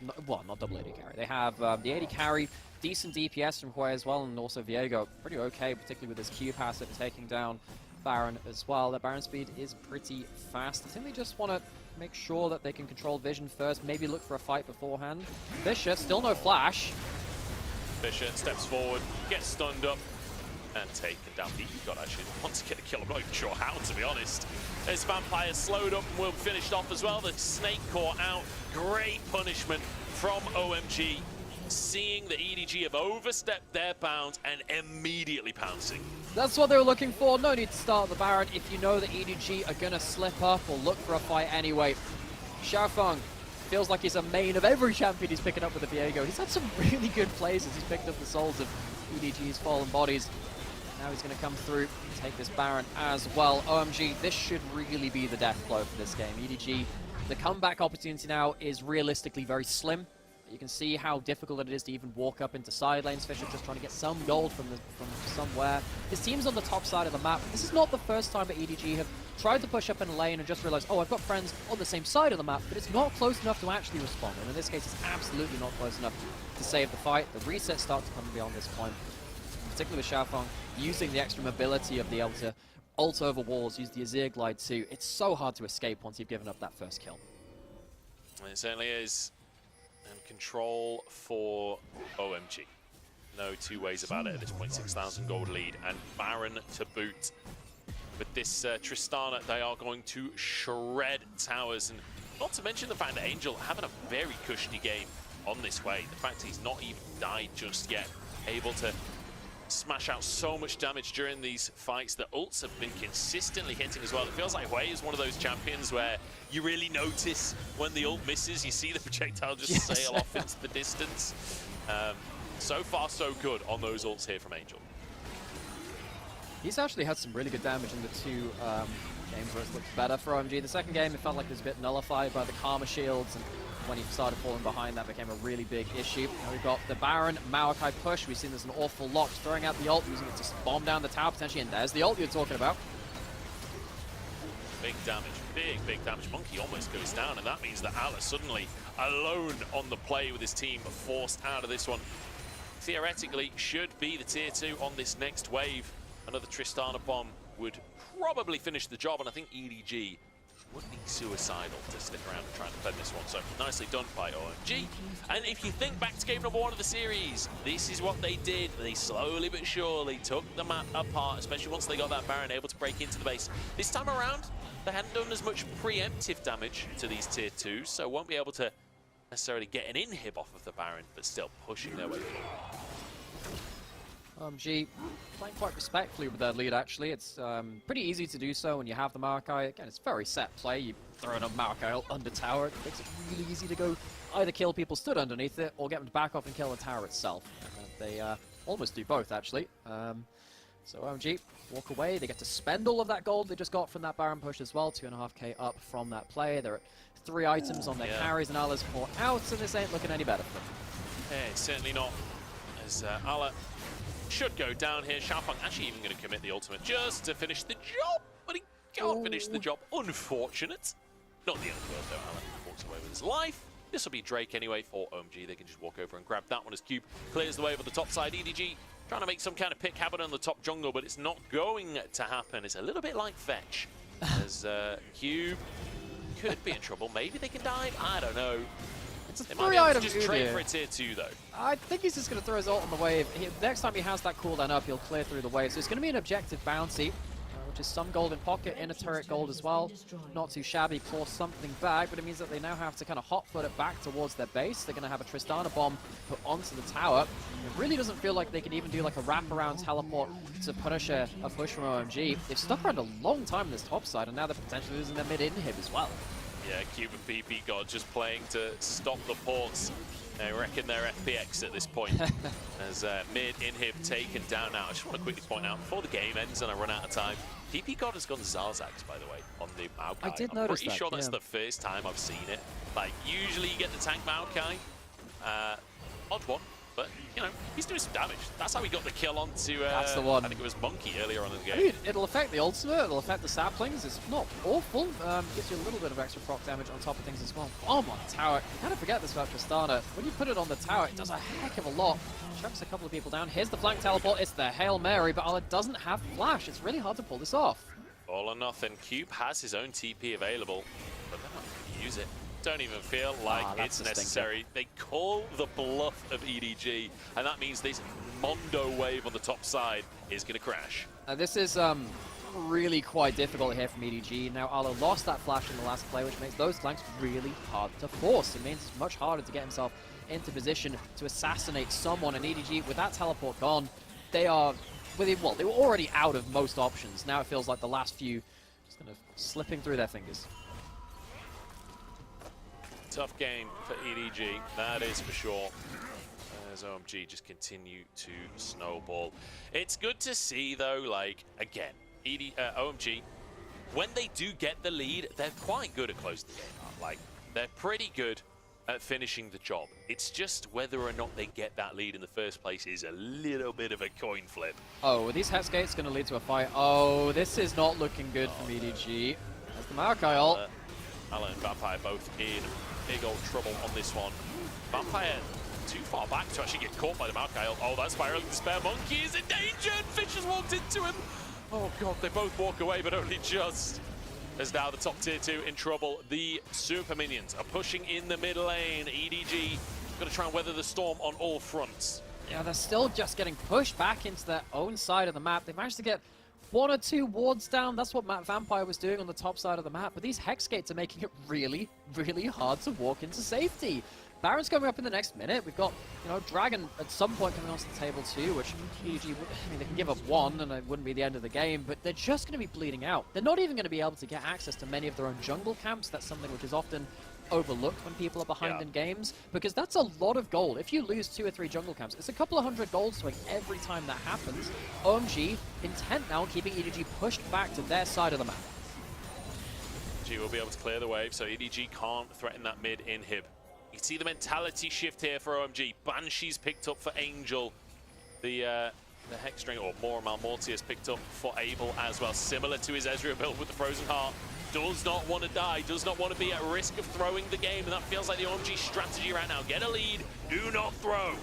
not double 80 carry. They have the 80 carry, decent DPS from Hwei as well, and also Viego. Pretty okay, particularly with his Q passive taking down Baron as well. Their Baron speed is pretty fast. I think they just want to make sure that they can control vision first, maybe look for a fight beforehand. Fisher, still no flash. Fisher steps forward, gets stunned up, and taken down. He got actually want to get a kill. I'm not even sure how, to be honest. As Vampire slowed up and will finished off as well. The Snake caught out. Great punishment from OMG, seeing the EDG have overstepped their bounds and immediately pouncing. That's what they were looking for. No need to start the Baron if you know that EDG are going to slip up or look for a fight anyway. Xiaofeng feels like he's a main of every champion he's picking up with the Viego. He's had some really good plays as he's picked up the souls of EDG's fallen bodies. Now he's going to come through and take this Baron as well. OMG, this should really be the death blow for this game. EDG, the comeback opportunity now is realistically very slim. You can see how difficult it is to even walk up into side lanes. Fisher just trying to get some gold from somewhere. His team's on the top side of the map. This is not the first time that EDG have tried to push up in a lane and just realized, oh, I've got friends on the same side of the map, but it's not close enough to actually respond. And in this case, it's absolutely not close enough to save the fight. The resets start to come beyond this point, particularly with Xiaofeng using the extra mobility of the able to ult over walls, use the Azir glide too. It's so hard to escape once you've given up that first kill. It certainly is. And control for OMG. No two ways about it at this point. 6,000 gold lead and Baron to boot. With this Tristana, they are going to shred towers. And not to mention the fact that Angel having a very cushy game on this way. The fact he's not even died just yet. Able to smash out so much damage during these fights. The ults have been consistently hitting as well. It feels like Hwei is one of those champions where you really notice when the ult misses. You see the projectile just sail off into the distance. So far, so good on those ults here from Angel. He's actually had some really good damage in the two games where it's looked better for OMG. The second game, it felt like it was a bit nullified by the Karma shields, and when he started falling behind, that became a really big issue. Now we've got the Baron, Maokai push. We've seen there's an awful lot. Throwing out the ult, using it to bomb down the tower potentially, and there's the ult you're talking about. Big damage, big damage. Monkey almost goes down, and that means that Allah suddenly alone on the play with his team, forced out of this one. Theoretically, should be the tier 2 on this next wave. Another Tristana bomb would probably finish the job, and I think EDG would be suicidal to stick around and try and defend this one. So nicely done by OMG. And if you think back to game number 1 of the series, this is what they did. They slowly but surely took the map apart, especially once they got that Baron able to break into the base. This time around, they hadn't done as much preemptive damage to these tier 2s, so won't be able to necessarily get an inhib off of the Baron, but still pushing their way forward. OMG playing quite respectfully with their lead, actually. It's pretty easy to do so when you have the Maokai. Again, it's very set play. You throw in a Maokai under tower. It makes it really easy to go either kill people stood underneath it or get them to back off and kill the tower itself. They almost do both, actually. So OMG walk away. They get to spend all of that gold they just got from that Baron push as well. 2.5k up from that play. They're at 3 items on their carries, and Allah's 4 out, so this ain't looking any better for them. Hey, certainly not. As Allah should go down here. Xiaofeng actually even going to commit the ultimate just to finish the job, but he Can't finish the job. Unfortunate. Not the end of the world, though. Alan walks away with his life. This will be Drake anyway for OMG. They can just walk over and grab that one as Cube clears the way over the top side. EDG trying to make some kind of pick happen on the top jungle, but it's not going to happen. It's a little bit like Fetch. As Cube could be in trouble. Maybe they can dive. I don't know. It's a They might be able to three-item just trade Udyr. for a tier 2, though. I think he's just going to throw his ult on the wave. Next time he has that cooldown up, he'll clear through the wave. So it's going to be an objective bounty, which is some golden pocket, inner turret gold as well. Not too shabby, claw something back, but it means that they now have to kind of hot foot it back towards their base. They're going to have a Tristana bomb put onto the tower. It really doesn't feel like they can even do like a wraparound teleport to punish a push from OMG. They've stuck around a long time on this top side, and now they're potentially losing their mid-inhib as well. Yeah, Cube and PP God just playing to stop the ports. They reckon they're FPX at this point. As mid-inhib taken down now. I just want to quickly point out, before the game ends and I run out of time, PP God has gone Zarzax, by the way, on the Maokai. I did I'm notice pretty that, sure that's yeah. the first time I've seen it. Like, usually you get the tank Maokai. Odd one, but, you know, he's doing some damage. That's how he got the kill onto, That's the one. I think it was Monkey earlier on in the game. I mean, it'll affect the ultimate, it'll affect the saplings. It's not awful. Gives you a little bit of extra proc damage on top of things as well. Bomb on the tower. You kind of forget this about Tristana. When you put it on the tower, it does a heck of a lot. Chucks a couple of people down. Here's the flank teleport. It's the Hail Mary, but Allah doesn't have flash. It's really hard to pull this off. All or nothing. Cube has his own TP available, but they're not going to use it. Don't even feel like that's it's a stinker. necessary. They call the bluff of EDG, and that means this Mondo wave on the top side is going to crash. This is really quite difficult here from EDG. Now, Arlo lost that flash in the last play, which makes those flanks really hard to force. It means it's much harder to get himself into position to assassinate someone. And EDG, with that teleport gone, they are, well, they were already out of most options. Now it feels like the last few just kind of slipping through their fingers. Tough game for EDG, that is for sure. As OMG just continue to snowball. It's good to see, though, like, again, OMG, when they do get the lead, they're quite good at closing the game out. Like, they're pretty good at finishing the job. It's just whether or not they get that lead in the first place is a little bit of a coin flip. Oh, are these Hex Gates going to lead to a fight? Oh, this is not looking good from EDG. That's the Maokai ult. Alan and Vampire both in big old trouble on this one. Vampire too far back to actually get caught by the Maokai ult. Oh, that Spiraling Despair Monkey is in danger, and Fish has walked into him. Oh god, they both walk away, but only just. As now the top tier 2 in trouble. The Super Minions are pushing in the mid lane. EDG going to try and weather the storm on all fronts. Yeah, they're still just getting pushed back into their own side of the map. They managed to get 1 or 2 wards down. That's what Vampire was doing on the top side of the map. But these Hex Gates are making it really, really hard to walk into safety. Baron's coming up in the next minute. We've got, you know, Dragon at some point coming onto the table too, which EDG, I mean, they can give up 1 and it wouldn't be the end of the game, but they're just going to be bleeding out. They're not even going to be able to get access to many of their own jungle camps. That's something which is often overlooked when people are behind in games, because that's a lot of gold. If you lose 2 or 3 jungle camps, it's a couple of 100 gold swing every time that happens. OMG intent now on keeping EDG pushed back to their side of the map. G will be able to clear the wave, so EDG can't threaten that mid inhib. You can see the mentality shift here for OMG. Banshee's picked up for Angel. The Hex String, or more Malmortius picked up for Abel as well. Similar to his Ezreal build with the Frozen Heart. Does not want to die, does not want to be at risk of throwing the game, and that feels like the OMG strategy right now. Get a lead, do not throw.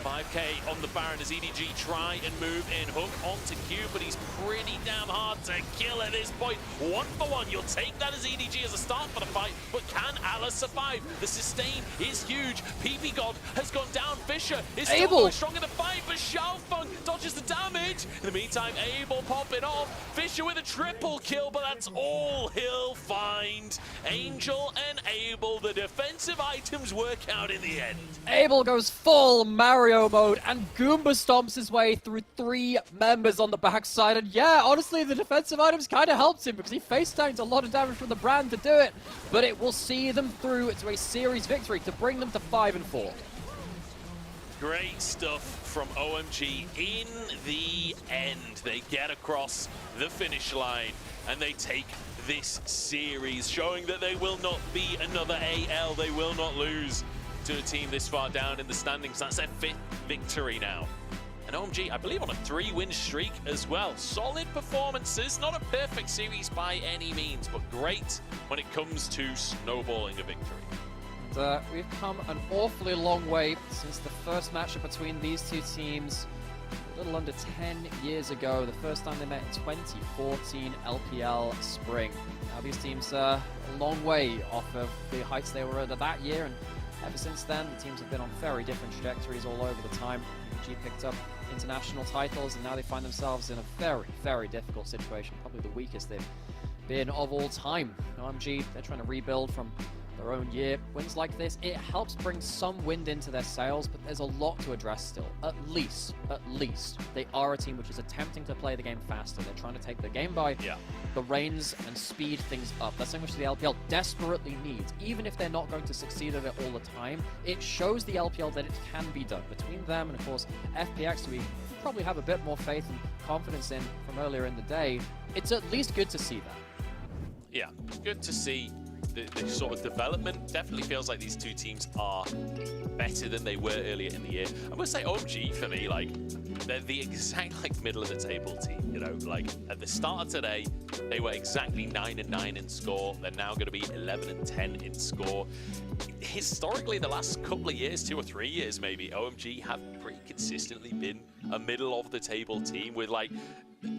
5k on the Baron as EDG try and move in. Hook onto Cube, but he's pretty damn hard to kill at this point. 1 for 1, you'll take that as EDG as a start for the fight, but can Alice survive? The sustain is huge. PP God has gone down. Fisher is still going strong in the fight, but Xiaofeng dodges the damage. In the meantime, Abel popping off. Fisher with a triple kill, but that's all he'll find. Angel and Abel, the defensive items work out in the end. Abel goes full Mario mode and Goomba stomps his way through 3 members on the backside. And yeah, honestly, the defensive items kind of helped him because he face tanked a lot of damage from the Brand to do it. But it will see them through to a series victory to bring them to 5 and 4. Great stuff from OMG. In the end, they get across the finish line and they take this series, showing that they will not be another AL. They will not lose to a team this far down in the standings. That's their 5th victory now. And OMG, I believe, on a 3-win streak as well. Solid performances, not a perfect series by any means, but great when it comes to snowballing a victory. And, we've come an awfully long way since the first matchup between these two teams a little under 10 years ago. The first time they met in 2014 LPL Spring. Now these teams are a long way off of the heights they were at that year, and ever since then the teams have been on very different trajectories all over the time. EDG picked up international titles, and now they find themselves in a very, very difficult situation, probably the weakest they've been of all time. OMG, they're trying to rebuild from their own year. Wins like this, it helps bring some wind into their sails, but there's a lot to address still. At least, they are a team which is attempting to play the game faster. They're trying to take the game by the reins and speed things up. That's something which the LPL desperately needs. Even if they're not going to succeed at it all the time, it shows the LPL that it can be done. Between them and, of course, FPX, who we probably have a bit more faith and confidence in from earlier in the day, it's at least good to see that. Yeah, good to see the sort of development. Definitely feels like these two teams are better than they were earlier in the year. I must say, OMG for me, like, they're the exact like middle of the table team. You know, like at the start of today, they were exactly 9-9 in score. They're now going to be 11-10 in score. Historically, the last couple of years, 2 or 3 years maybe, OMG have pretty consistently been a middle of the table team with like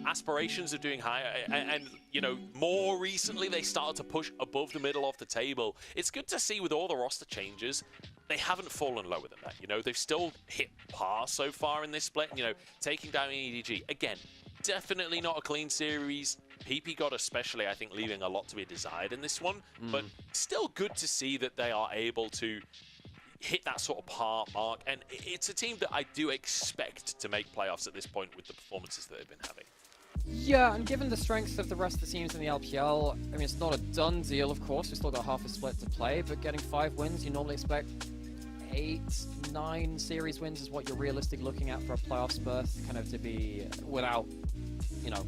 aspirations of doing higher, and you know, more recently they started to push above the middle of the table. It's good to see with all the roster changes, they haven't fallen lower than that. You know, they've still hit par so far in this split. You know, taking down EDG again, definitely not a clean series. PP God especially, I think, leaving a lot to be desired in this one, but still good to see that they are able to hit that sort of par mark, and it's a team that I do expect to make playoffs at this point with the performances that they've been having. Yeah, and given the strength of the rest of the teams in the LPL, I mean, it's not a done deal, of course. We've still got half a split to play, but getting 5 wins, you normally expect 8-9 series wins is what you're realistically looking at for a playoffs berth, kind of to be without, you know,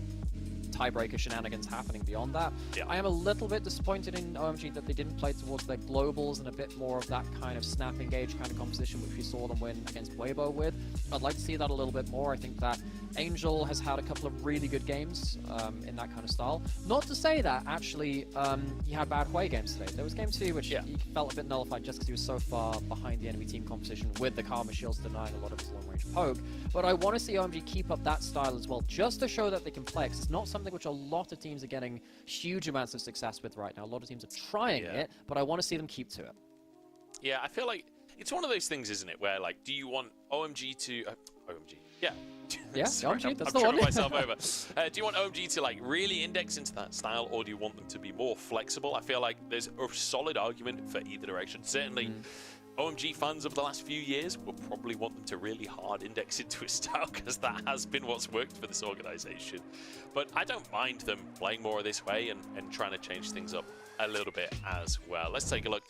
tiebreaker shenanigans happening beyond that. I am a little bit disappointed in OMG that they didn't play towards their globals and a bit more of that kind of snap engage kind of composition which we saw them win against Weibo with. I'd like to see that a little bit more. I think that Angel has had a couple of really good games in that kind of style. Not to say that actually he had bad Hwei games today. There was game 2 which he felt a bit nullified just because he was so far behind the enemy team composition with the Karma Shields denying a lot of his long range poke. But I want to see OMG keep up that style as well, just to show that they can play, because it's not something which a lot of teams are getting huge amounts of success with right now. A lot of teams are trying it, but I want to see them keep to it. Yeah, I feel like it's one of those things, isn't it, where like, do you want OMG to OMG? Yeah, sorry, OMG, that's I'm the one. tripping myself over. Do you want OMG to like really index into that style, or do you want them to be more flexible? I feel like there's a solid argument for either direction. Certainly, OMG fans of the last few years will probably want them to really hard index into a style, because that has been what's worked for this organization. But I don't mind them playing more of this way and trying to change things up a little bit as well. Let's take a look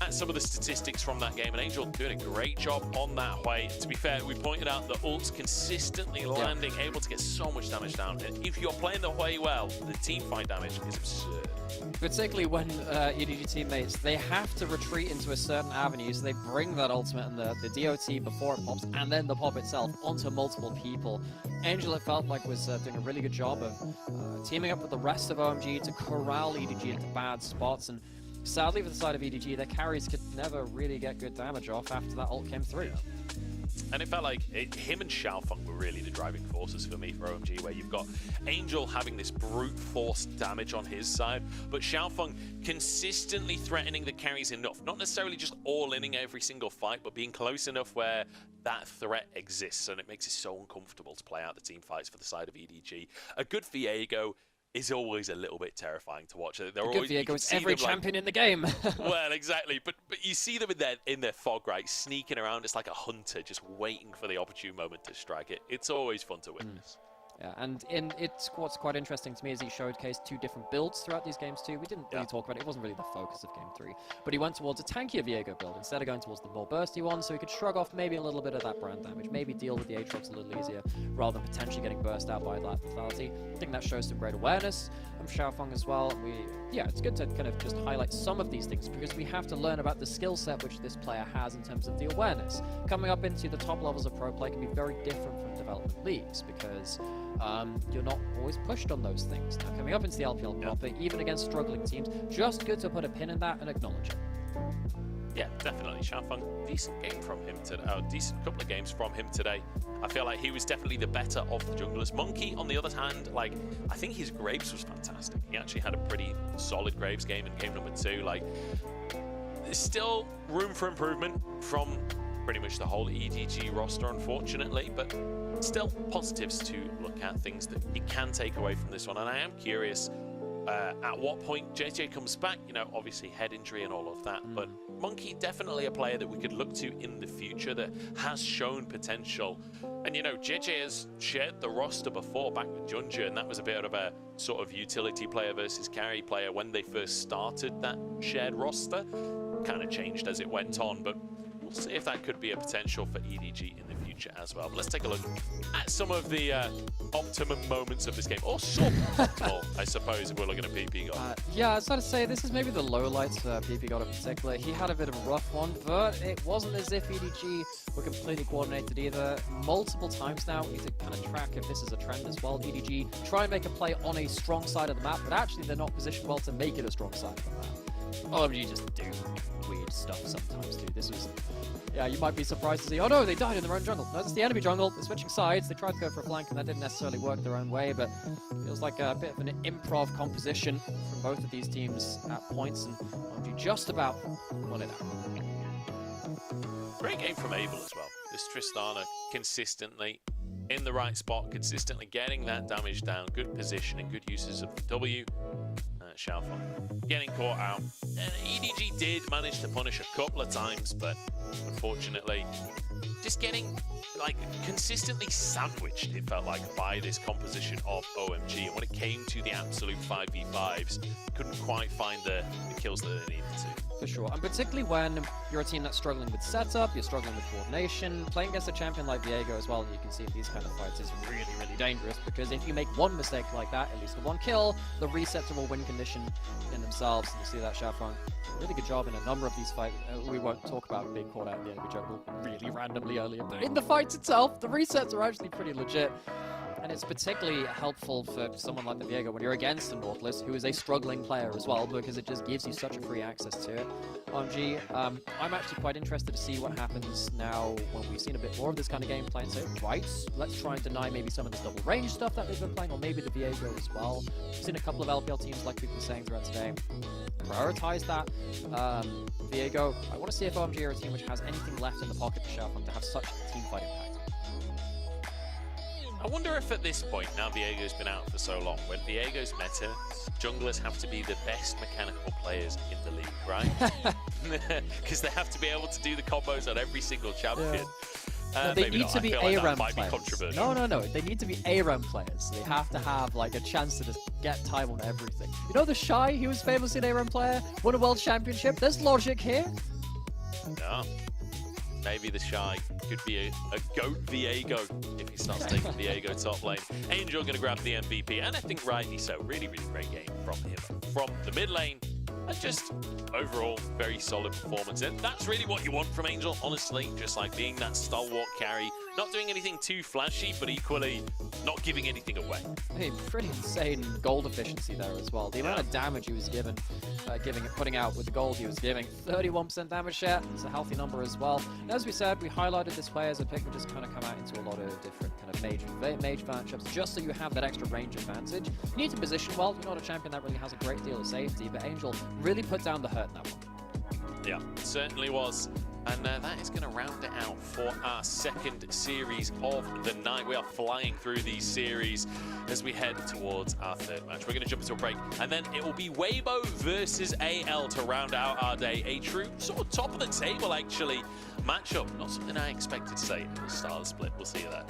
at some of the statistics from that game, and Angel doing a great job on that way. To be fair, we pointed out the ults consistently landing, able to get so much damage down. And if you're playing the way well, the team fight damage is absurd. Particularly when EDG teammates, they have to retreat into a certain avenue, so they bring that ultimate and the DOT before it pops, and then the pop itself onto multiple people. Angel, it felt like, was doing a really good job of teaming up with the rest of OMG to corral EDG into bad spots, and sadly for the side of EDG, their carries could never really get good damage off after that ult came through. And it felt like him and Xiaofeng were really the driving forces for me for OMG, where you've got Angel having this brute force damage on his side, but Xiaofeng consistently threatening the carries enough, not necessarily just all-inning every single fight, but being close enough where that threat exists, and it makes it so uncomfortable to play out the team fights for the side of EDG. A good Viego is always a little bit terrifying to watch. They're always, Viego is every champion in the game. Well, exactly. But you see them in their fog, right? Sneaking around. It's like a hunter just waiting for the opportune moment to strike it. It's always fun to witness. Yeah, and what's quite interesting to me is he showcased 2 different builds throughout these games too. We didn't really talk about it. It wasn't really the focus of Game 3. But he went towards a tankier Viego build instead of going towards the more bursty one, so he could shrug off maybe a little bit of that brand damage, maybe deal with the Aatrox a little easier, rather than potentially getting burst out by that lethality. I think that shows some great awareness from Xiaofeng as well. It's good to kind of just highlight some of these things, because we have to learn about the skill set which this player has in terms of the awareness. Coming up into the top levels of pro play can be very different from development leagues because you're not always pushed on those things. Now, coming up into the LPL proper, even against struggling teams, just good to put a pin in that and acknowledge it. Yeah, definitely. Xiaofeng, decent game from him today. Decent couple of games from him today. I feel like he was definitely the better of the junglers. Monkey, on the other hand, like, I think his Graves was fantastic. He actually had a pretty solid Graves game in game number 2. Like, there's still room for improvement from pretty much the whole EDG roster, unfortunately, but still positives to look at, things that you can take away from this one. And I am curious at what point JJ comes back. You know, obviously head injury and all of that, but Monkey, definitely a player that we could look to in the future that has shown potential. And, you know, JJ has shared the roster before back with Junja, and that was a bit of a sort of utility player versus carry player when they first started that shared roster. Kind of changed as it went on, but we'll see if that could be a potential for EDG in the future as well. But let's take a look at some of the optimum moments of this game, or suboptimal, I suppose, if we're looking at PP God. Yeah, I was trying to say, this is maybe the low lights for PP God in particular. He had a bit of a rough one, but it wasn't as if EDG were completely coordinated either. Multiple times now, we need to kind of track if this is a trend as well. EDG try and make a play on a strong side of the map, but actually they're not positioned well to make it a strong side of the map. OMG just do weird stuff sometimes too. This was, yeah, you might be surprised to see, oh no, they died in their own jungle. No, it's the enemy jungle. They're switching sides. They tried to go for a flank and that didn't necessarily work their own way, but feels like a bit of an improv composition from both of these teams at points, and OMG just about won it out. Great game from Abel as well. This Tristana consistently in the right spot, consistently getting that damage down, good positioning, good uses of the W. Xiaofeng getting caught out. And EDG did manage to punish a couple of times, but unfortunately, just getting like consistently sandwiched, it felt like, by this composition of OMG. And when it came to the absolute 5v5s, couldn't quite find the kills that they needed to. For sure, and particularly when you're a team that's struggling with setup, you're struggling with coordination, playing against a champion like Viego as well, and you can see these kind of fights is really, really dangerous, because if you make one mistake like that, at least the one kill, the resets are all win condition in themselves, and you see that Xiaofeng, really good job in a number of these fights. We won't talk about being caught out in the enemy jungle really randomly earlier, but in the fights itself, the resets are actually pretty legit. And it's particularly helpful for someone like the Viego when you're against the Nautilus, who is a struggling player as well, because it just gives you such a free access to it. OMG, I'm actually quite interested to see what happens now when we've seen a bit more of this kind of gameplay and say, right, let's try and deny maybe some of this double range stuff that they've been playing, or maybe the Viego as well. We've seen a couple of LPL teams, like we've been saying throughout today, prioritize that. Viego, I want to see if OMG are a team which has anything left in the pocket for Xiaofeng to have such team fight impact. I wonder if at this point, now Viego's been out for so long, when Viego's meta, junglers have to be the best mechanical players in the league, right? Because they have to be able to do the combos on every single champion. Yeah. They need to be ARAM players. No. They need to be ARAM players. They have to have like a chance to just get time on everything. You know the Shy, he was famously an ARAM player, won a world championship. There's logic here. No. Maybe the Shy could be a GOAT Viego if he starts taking Viego top lane. Angel going to grab the MVP, and I think rightly so. Really, really great game from him. From the mid lane, and just overall very solid performance. And that's really what you want from Angel, honestly. Just like being that stalwart carry, not doing anything too flashy, but equally not giving anything away. Hey, pretty insane gold efficiency there as well. The amount of damage he was putting out with the gold he was giving. 31% damage share, it's a healthy number as well. And as we said, we highlighted this play as a pick, which just kind of come out into a lot of different kind of mage matchups, just so you have that extra range advantage. You need to position well. You're not a champion that really has a great deal of safety, but Angel really put down the hurt in that one. Yeah, it certainly was. And that is going to round it out for our second series of the night. We are flying through these series as we head towards our third match. We're going to jump into a break, and then it will be Weibo versus AL to round out our day. A true sort of top of the table, actually, matchup. Not something I expected to say at the start of the split. We'll see you there.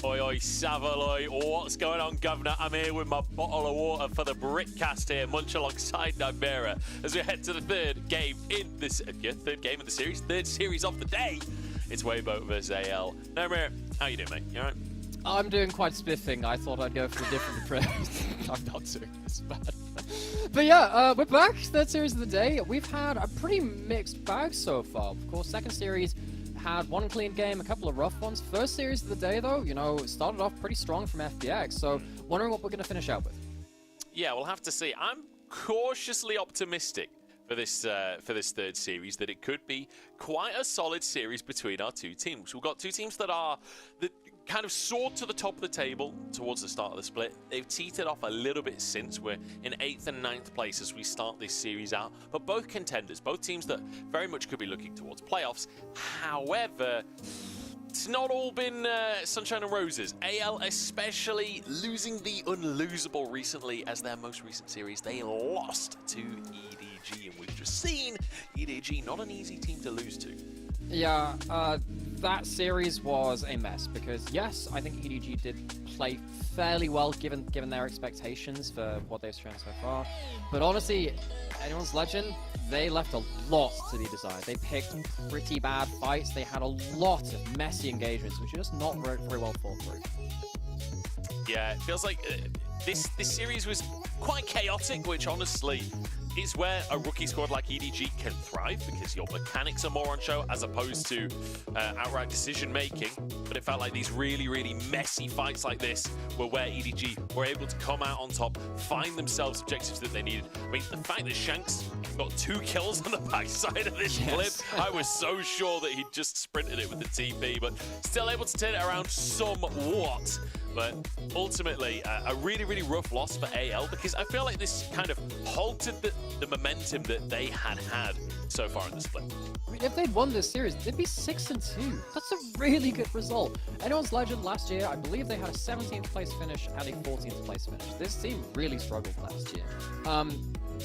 Oi, oi, Savaloy. What's going on, Governor? I'm here with my bottle of water for the Brickcast here, munch alongside Nightmare as we head to the third game in this, third game of the series, third series of the day. It's Weibo versus AL. Nightmare, how you doing, mate? You alright? I'm doing quite spiffing. I thought I'd go for a different approach. I'm not doing this bad. But yeah, we're back. Third series of the day. We've had a pretty mixed bag so far. Of course, second series had one clean game, a couple of rough ones. First series of the day, though, you know, started off pretty strong from FPX. So, wondering what we're going to finish out with. Yeah, we'll have to see. I'm cautiously optimistic for this third series that it could be quite a solid series between our two teams. We've got two teams that kind of soared to the top of the table towards the start of the split. They've teetered off a little bit since. We're in 8th and 9th place as we start this series out. But both contenders, both teams that very much could be looking towards playoffs. However, it's not all been sunshine and roses. AL especially losing the unlosable recently as their most recent series. They lost to EDG, and we've just seen EDG not an easy team to lose to. Yeah, that series was a mess because, yes, I think EDG did play fairly well given their expectations for what they've shown so far. But honestly, anyone's legend, they left a lot to be desired. They picked pretty bad fights. They had a lot of messy engagements, which are just not very well thought through. Yeah, it feels like this series was quite chaotic, which honestly is where a rookie squad like EDG can thrive, because your mechanics are more on show as opposed to outright decision making. But it felt like these really, really messy fights like this were where EDG were able to come out on top, find themselves objectives that they needed. I mean, the fact that Shanks got 2 kills on the backside of this clip, I was so sure that he'd just sprinted it with the TP, but still able to turn it around somewhat. But ultimately, a really, really rough loss for AL, because I feel like this kind of halted the momentum that they had so far in the split. I mean, if they'd won this series, they'd be 6-2. That's a really good result. Anyone's Legend last year, I believe they had a 17th place finish and a 14th place finish. This team really struggled last year.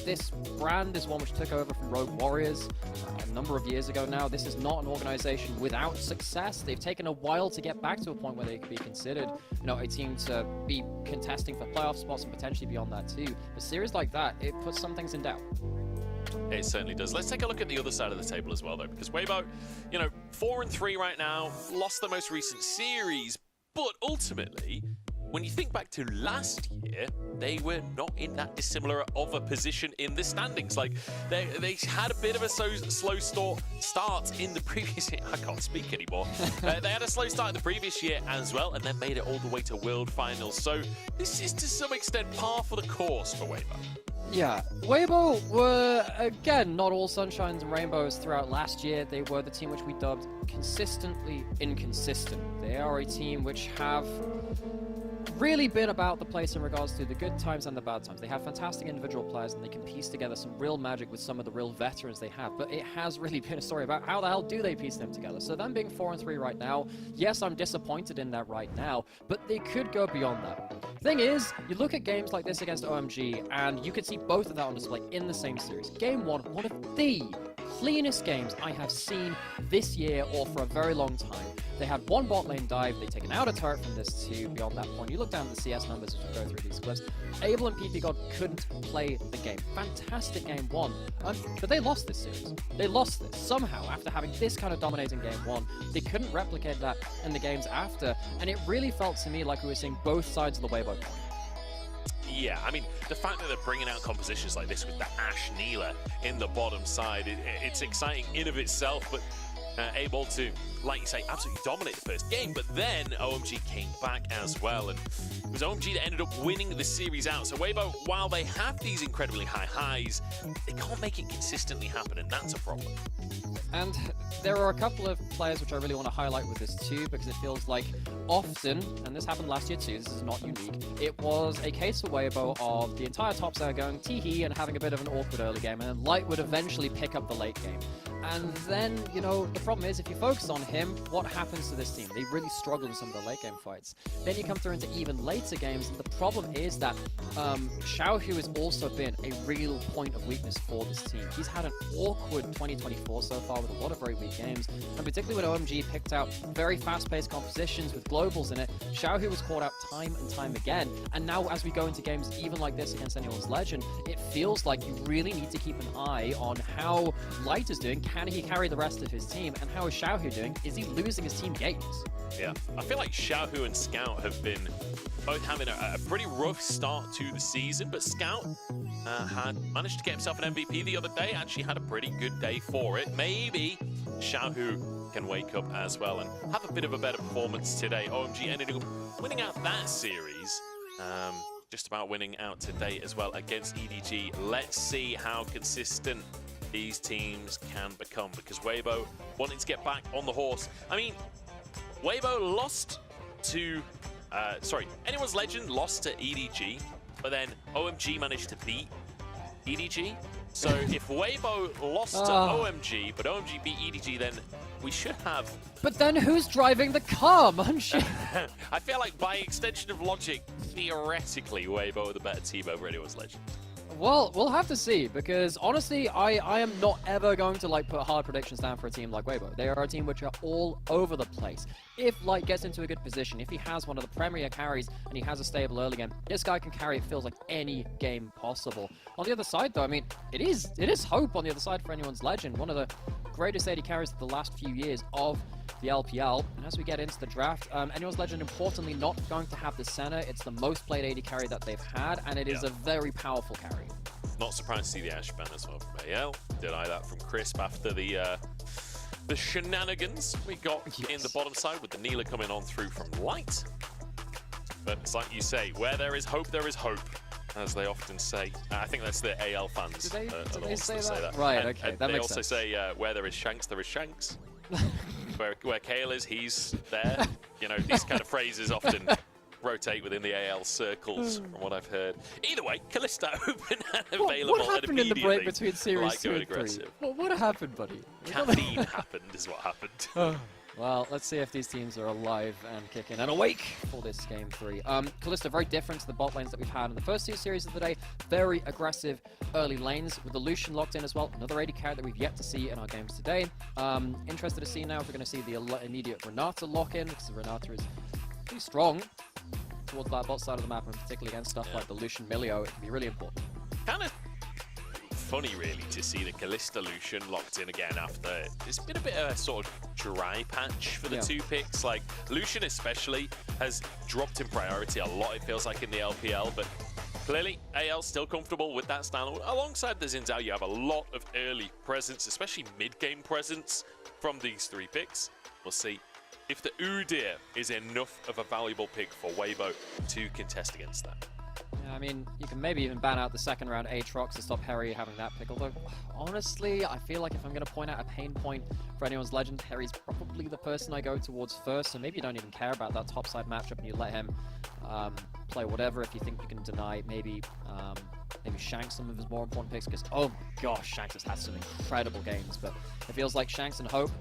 This brand is one which took over from Rogue Warriors a number of years ago now. This is not an organization without success. They've taken a while to get back to a point where they could be considered, you know, a team to be contesting for playoff spots and potentially beyond that too. A series like that, it puts some things in doubt. It certainly does. Let's take a look at the other side of the table as well, though, because Weibo, you know, 4-3 right now, lost the most recent series, but ultimately, when you think back to last year, they were not in that dissimilar of a position in the standings. Like, they had a bit of a slow start in the previous year. I can't speak anymore. They had a slow start in the previous year as well, and then made it all the way to World Finals. So this is to some extent par for the course for Weibo. Yeah, Weibo were, again, not all sunshines and rainbows throughout last year. They were the team which we dubbed consistently inconsistent. They are a team which have really been about the place in regards to the good times and the bad times. They have fantastic individual players, and they can piece together some real magic with some of the real veterans they have, but it has really been a story about how the hell do they piece them together. So them being 4-3 right now, yes, I'm disappointed in that right now, but they could go beyond that. Thing is, you look at games like this against OMG, and you could see both of that on display in the same series. Game 1, one of the cleanest games I have seen this year or for a very long time. They had one bot lane dive, they taken out a turret from this to beyond that point. You look down at the CS numbers as we go through these clips. Abel and PP God couldn't play the game. Fantastic game 1. But they lost this series. They lost this somehow after having this kind of dominating game 1. They couldn't replicate that in the games after, and it really felt to me like we were seeing both sides of the Weibo coin. Yeah, I mean, the fact that they're bringing out compositions like this with the Ashe Neela in the bottom side, it's exciting in of itself, but able to, like you say, absolutely dominate the first game. But then OMG came back as well, and it was OMG that ended up winning the series out. So Weibo, while they have these incredibly high highs, they can't make it consistently happen, and that's a problem. And there are a couple of players which I really want to highlight with this too, because it feels like often, and this happened last year too, this is not unique, it was a case for Weibo of the entire top side going tee-hee and having a bit of an awkward early game, and then Light would eventually pick up the late game. And then, you know, the problem is if you focus on him, what happens to this team? They really struggle in some of the late game fights. Then you come through into even later games, and the problem is that Xiaohu has also been a real point of weakness for this team. He's had an awkward 2024 so far with a lot of very weak games, and particularly when OMG picked out very fast-paced compositions with globals in it, Xiaohu was caught out time and time again. And now as we go into games even like this against Anyone's Legend, it feels like you really need to keep an eye on how Light is doing. Can he carry the rest of his team? And how is Xiaohu doing? Is he losing his team games? Yeah, I feel like Xiaohu and Scout have been both having a pretty rough start to the season, but Scout had managed to get himself an MVP the other day, actually had a pretty good day for it. Maybe Xiaohu can wake up as well and have a bit of a better performance today. OMG ended up winning out that series. Just about winning out today as well against EDG. Let's see how consistent these teams can become, because Weibo wanting to get back on the horse. I mean, Weibo lost to, Anyone's Legend lost to EDG, but then OMG managed to beat EDG. So if Weibo lost to OMG, but OMG beat EDG, then we should have... But then who's driving the car, Munchie? I feel like by extension of logic, theoretically, Weibo are the better team over Anyone's Legend. Well, we'll have to see, because honestly, I am not ever going to put hard predictions down for a team like Weibo. They are a team which are all over the place. If Light gets into a good position, if he has one of the premier carries and he has a stable early game, this guy can carry, it feels like, any game possible. On the other side though, I mean, it is hope on the other side for Anyone's Legend. One of the greatest AD carries of the last few years of the LPL. And as we get into the draft, Anyone's Legend, importantly, not going to have the center. It's the most played AD carry that they've had, and it is a very powerful carry. Not surprised to see the Ash ban as well from AL. Deny that from Crisp after the shenanigans we got in the bottom side with the Neela coming on through from Light. But it's like you say, where there is hope, as they often say. I think that's the AL fans. Do they say say that? that. Right, And- okay, and that they makes also sense. say, where there is Shanks, there is Shanks. where Kale is, he's there. You know, these kind of phrases often rotate within the AL circles, from what I've heard. Either way, Kalista open and available. What happened in the break between Series 2 going and 3? aggressive. What happened, buddy? Caffeine happened is what happened. Well, let's see if these teams are alive and kicking and awake for this Game 3. Kalista, very different to the bot lanes that we've had in the first two series of the day. Very aggressive early lanes with the Lucian locked in as well. Another AD carry that we've yet to see in our games today. Interested to see now if we're going to see the immediate Renata lock in, because Renata is pretty strong towards that bot side of the map, and particularly against stuff like the Lucian Milio. It can be really important. Kind of funny, really, to see the Kalista Lucian locked in again after it's been a bit of a sort of dry patch for the two picks. Like Lucian especially has dropped in priority a lot, it feels like, in the LPL, but clearly AL still comfortable with that stand. Alongside the Xin Zhao, you have a lot of early presence, especially mid-game presence from these three picks. We'll see if the Udyr is enough of a valuable pick for Weibo to contest against that. Yeah, I mean, you can maybe even ban out the second round Aatrox to stop Harry having that pick. Although, honestly, I feel like if I'm going to point out a pain point for Anyone's Legend, Harry's probably the person I go towards first. So maybe you don't even care about that topside matchup and you let him play whatever if you think you can deny maybe Shanks some of his more important picks. Because, oh my gosh, Shanks has had some incredible games. But it feels like Shanks and Hope,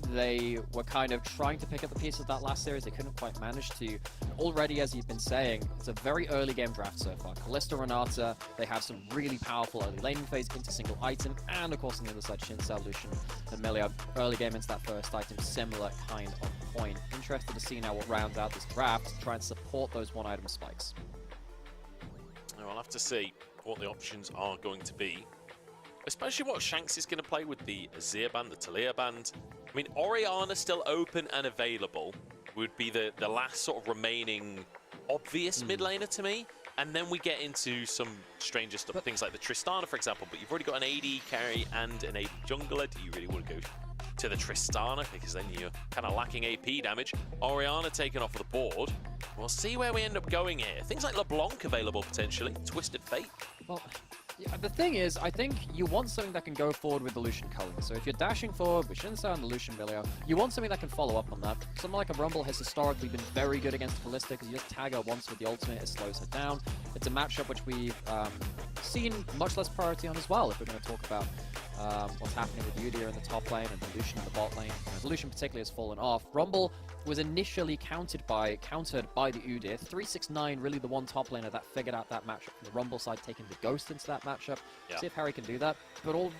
they were kind of trying to pick up the pieces of that last series. They couldn't quite manage to. Already, as you've been saying, it's a very early game draft so far. Kalista, Renata, they have some really powerful early laning phase into single item, and of course on the other side, Xin Zhao, Lucian, and Milio. Early game into that first item, similar kind of point. Interested to see now what rounds out this draft to try and support those one item spikes. I'll have to see what the options are going to be. Especially what Shanks is going to play with the Azir band, the Talia band. I mean, Orianna still open and available would be the last sort of remaining obvious mid laner to me. And then we get into some stranger stuff, things like the Tristana, for example. But you've already got an AD carry and an AD jungler. Do you really want to go to the Tristana? Because then you're kind of lacking AP damage. Orianna taken off of the board. We'll see where we end up going here. Things like LeBlanc available potentially. Twisted Fate. Well, yeah, the thing is, I think you want something that can go forward with the Lucian culling. So if you're dashing forward with Xin Zhao and the Lucian Milio, you want something that can follow up on that. Something like a Rumble has historically been very good against Kalista because you just tag her once with the ultimate, it slows her down. It's a matchup which we've seen much less priority on as well, if we're going to talk about what's happening with Udyr in the top lane and the Lucian in the bot lane. The Lucian particularly has fallen off. Rumble was initially countered by the Udyr. 369 really the one top laner that figured out that matchup from the Rumble side, taking the Ghost into that matchup. Yeah. See if Harry can do that. But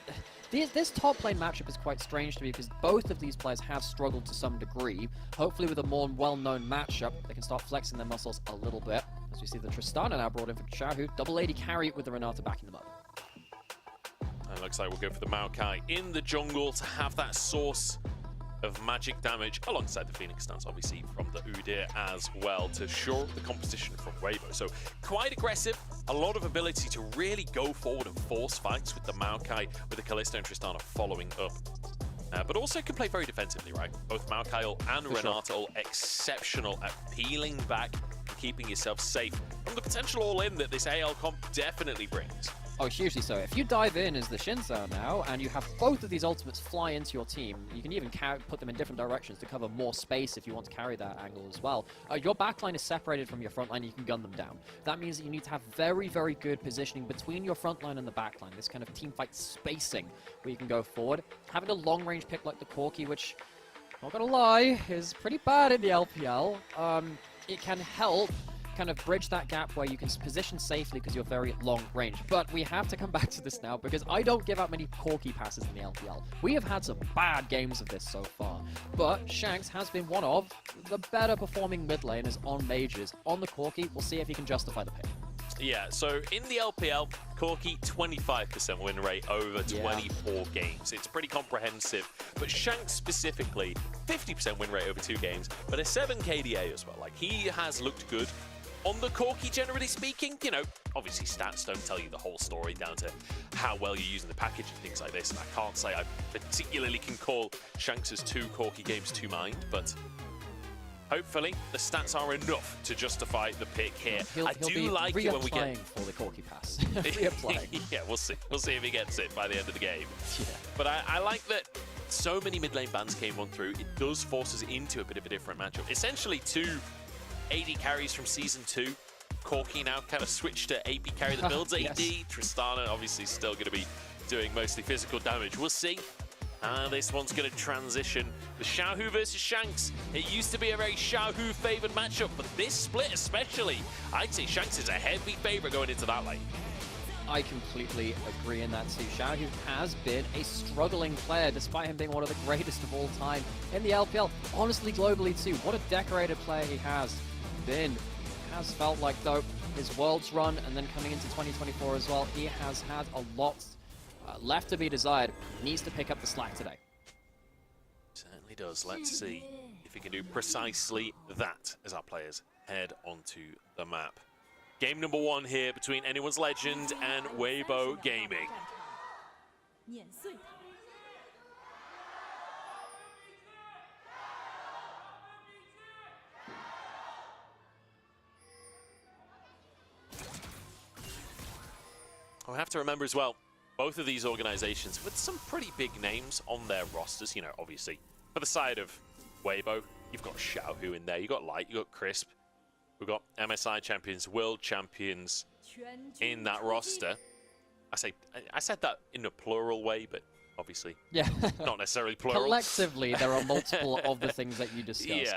this top lane matchup is quite strange to me because both of these players have struggled to some degree. Hopefully with a more well-known matchup, they can start flexing their muscles a little bit. As we see the Tristana now brought in for Xiaohu. Double AD carry with the Renata backing them up. And it looks like we'll go for the Maokai in the jungle to have that source of magic damage alongside the Phoenix stance, obviously, from the Udyr as well to shore up the competition from Weibo. So quite aggressive, a lot of ability to really go forward and force fights with the Maokai, with the Kalista and Tristana following up. But also can play very defensively, right? Both Maokai and Renata all exceptional at peeling back and keeping yourself safe from the potential all-in that this AL comp definitely brings. Oh, hugely so. If you dive in as the Xin Zhao now, and you have both of these ultimates fly into your team, you can even put them in different directions to cover more space if you want to carry that angle as well. Your backline is separated from your front line, you can gun them down. That means that you need to have very, very good positioning between your front line and the back line, this kind of teamfight spacing where you can go forward. Having a long-range pick like the Corki, which, not gonna lie, is pretty bad in the LPL, it can help kind of bridge that gap where you can position safely because you're very long range. But we have to come back to this now because I don't give out many Corki passes in the LPL. We have had some bad games of this so far, but Shanks has been one of the better performing mid laners on majors. On the Corki, we'll see if he can justify the pick. Yeah, so in the LPL, Corki 25% win rate over 24 games. It's pretty comprehensive. But Shanks specifically, 50% win rate over 2 games, but a 7 KDA as well. Like, he has looked good. On the Corki, generally speaking, you know, obviously stats don't tell you the whole story down to how well you're using the package and things like this. And I can't say I particularly can call Shanks' 2 Corki games to mind, but hopefully the stats are enough to justify the pick here. He'll I do be like it when we get for the Corki pass. Reapplying. Yeah, we'll see. We'll see if he gets it by the end of the game. Yeah. But I like that so many mid lane bans came on through. It does force us into a bit of a different matchup. Essentially 2 AD carries from Season 2. Corki now kind of switched to AP carry that builds AD. Yes. Tristana obviously still going to be doing mostly physical damage. We'll see. This one's going to transition. The Xiaohu versus Shanks. It used to be a very Xiaohu favored matchup, but this split especially, I'd say Shanks is a heavy favorite going into that lane. I completely agree in that too. Xiaohu has been a struggling player, despite him being one of the greatest of all time in the LPL. Honestly, globally too, what a decorated player he has been. Has felt like, though, his Worlds run and then coming into 2024 as well, he has had a lot left to be desired. Needs to pick up the slack today. Certainly does. Let's see if he can do precisely that as our players head onto the map. Game number 1 here between Anyone's Legend and Weibo Gaming. We have to remember as well, both of these organizations with some pretty big names on their rosters. You know, obviously, for the side of Weibo, you've got Xiaohu in there, you've got Light, you've got Crisp. We've got MSI champions, world champions in that roster. I said that in a plural way, but obviously not necessarily plural. Collectively, there are multiple of the things that you discussed,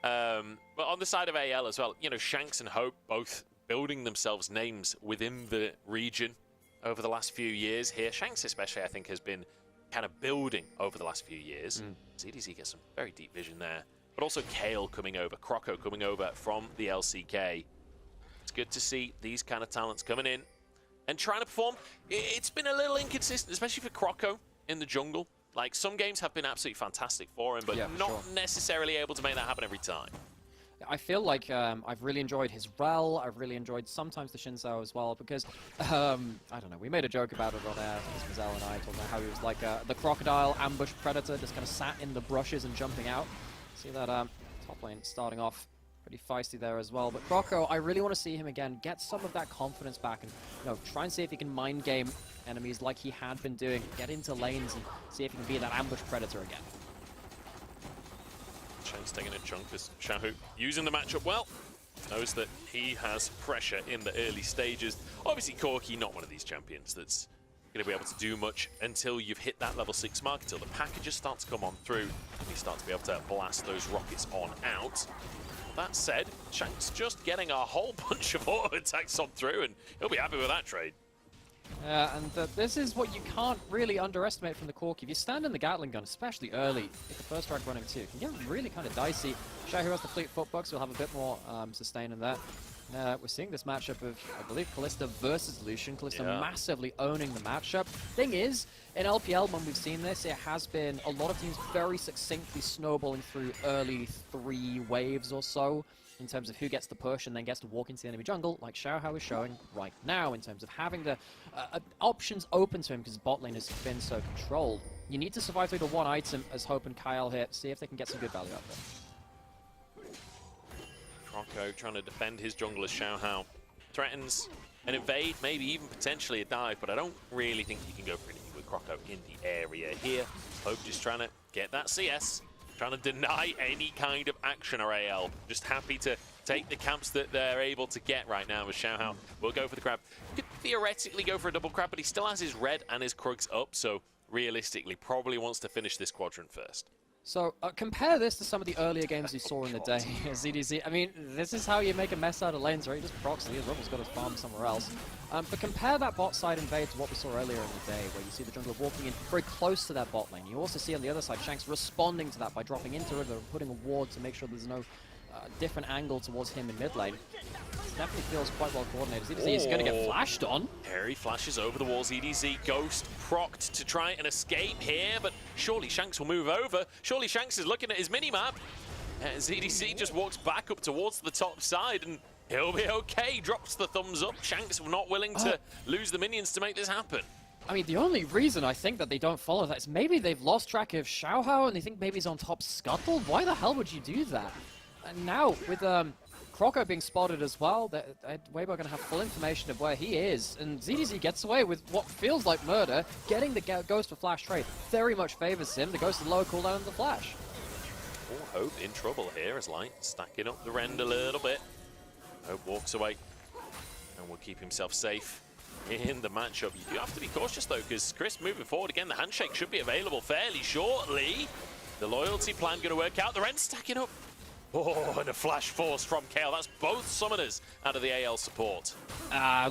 But on the side of AL as well, you know, Shanks and Hope both building themselves names within the region over the last few years here. Shanks especially, I think, has been kind of building over the last few years. ZDZ gets some very deep vision there. But also Kale coming over, Croco coming over from the LCK. It's good to see these kind of talents coming in and trying to perform. It's been a little inconsistent, especially for Croco in the jungle. Like, some games have been absolutely fantastic for him, but not necessarily able to make that happen every time. I feel like I've really enjoyed his Rel. I've really enjoyed sometimes the Xin Zhao as well, because, I don't know, we made a joke about it on air, Mazel and I, talking about how he was like the crocodile ambush predator, just kind of sat in the brushes and jumping out. See that top lane starting off pretty feisty there as well. But Croco, I really want to see him again, get some of that confidence back, and try and see if he can mind game enemies like he had been doing, get into lanes and see if he can be that ambush predator again. Shanks taking a chunk as Xiaohu using the matchup well. Knows that he has pressure in the early stages. Obviously, Corki, not one of these champions that's going to be able to do much until you've hit that level 6 mark, until the packages start to come on through, and you start to be able to blast those rockets on out. That said, Shanks just getting a whole bunch of auto attacks on through, and he'll be happy with that trade. And this is what you can't really underestimate from the Corki. If you stand in the Gatling gun, especially early, with the first strike running too, it can get really kind of dicey. Xiaohu has the fleet foot bucks, will have a bit more sustain in that. We're seeing this matchup of, I believe, Kalista versus Lucian. Kalista massively owning the matchup. Thing is, in LPL, when we've seen this, it has been a lot of teams very succinctly snowballing through early 3 waves or so, in terms of who gets the push and then gets to walk into the enemy jungle, like Xiaohu is showing right now, in terms of having the options open to him because bot lane has been so controlled. You need to survive through the one item as Hope and Kyle hit, see if they can get some good value out there. Croco trying to defend his jungle as Xiaohu threatens an invade, maybe even potentially a dive, but I don't really think you can go for anything with Croco in the area here. Hope just trying to get that CS. Trying to deny any kind of action or AL. Just happy to take the camps that they're able to get right now with Xiaohu. Will go for the grab. Could theoretically go for a double grab, but he still has his red and his Krugs up, so realistically probably wants to finish this quadrant first. So compare this to some of the earlier games you saw in the day. ZDZ, I mean, this is how you make a mess out of lanes, right? You just proxy, his Rubble's got his farm somewhere else. But compare that bot side invade to what we saw earlier in the day, where you see the jungler walking in very close to that bot lane. You also see on the other side, Shanks responding to that by dropping into river and putting a ward to make sure there's no different angle towards him in mid lane. It definitely feels quite well coordinated. ZDZ is going to get flashed on. Harry flashes over the walls. EDZ Ghost procced to try and escape here, but surely Shanks will move over. Surely Shanks is looking at his mini-map. And ZDC just walks back up towards the top side, and he'll be okay. Drops the thumbs up. Shanks not willing to lose the minions to make this happen. I mean, the only reason I think that they don't follow that is maybe they've lost track of Xiaohao and they think maybe he's on top Scuttle. Why the hell would you do that? And now, with Croco being spotted as well, Weibo are going to have full information of where he is. And ZDZ gets away with what feels like murder. Getting the Ghost for Flash trade very much favors him. The Ghost is lower cooldown than the Flash. Oh, Hope in trouble here as Light stacking up the rend a little bit. Hope walks away and will keep himself safe in the matchup. You do have to be cautious though, because Chris moving forward again, the handshake should be available fairly shortly. The loyalty plan going to work out. The rend stacking up. Oh, and a flash force from Kayle. That's both summoners out of the AL support.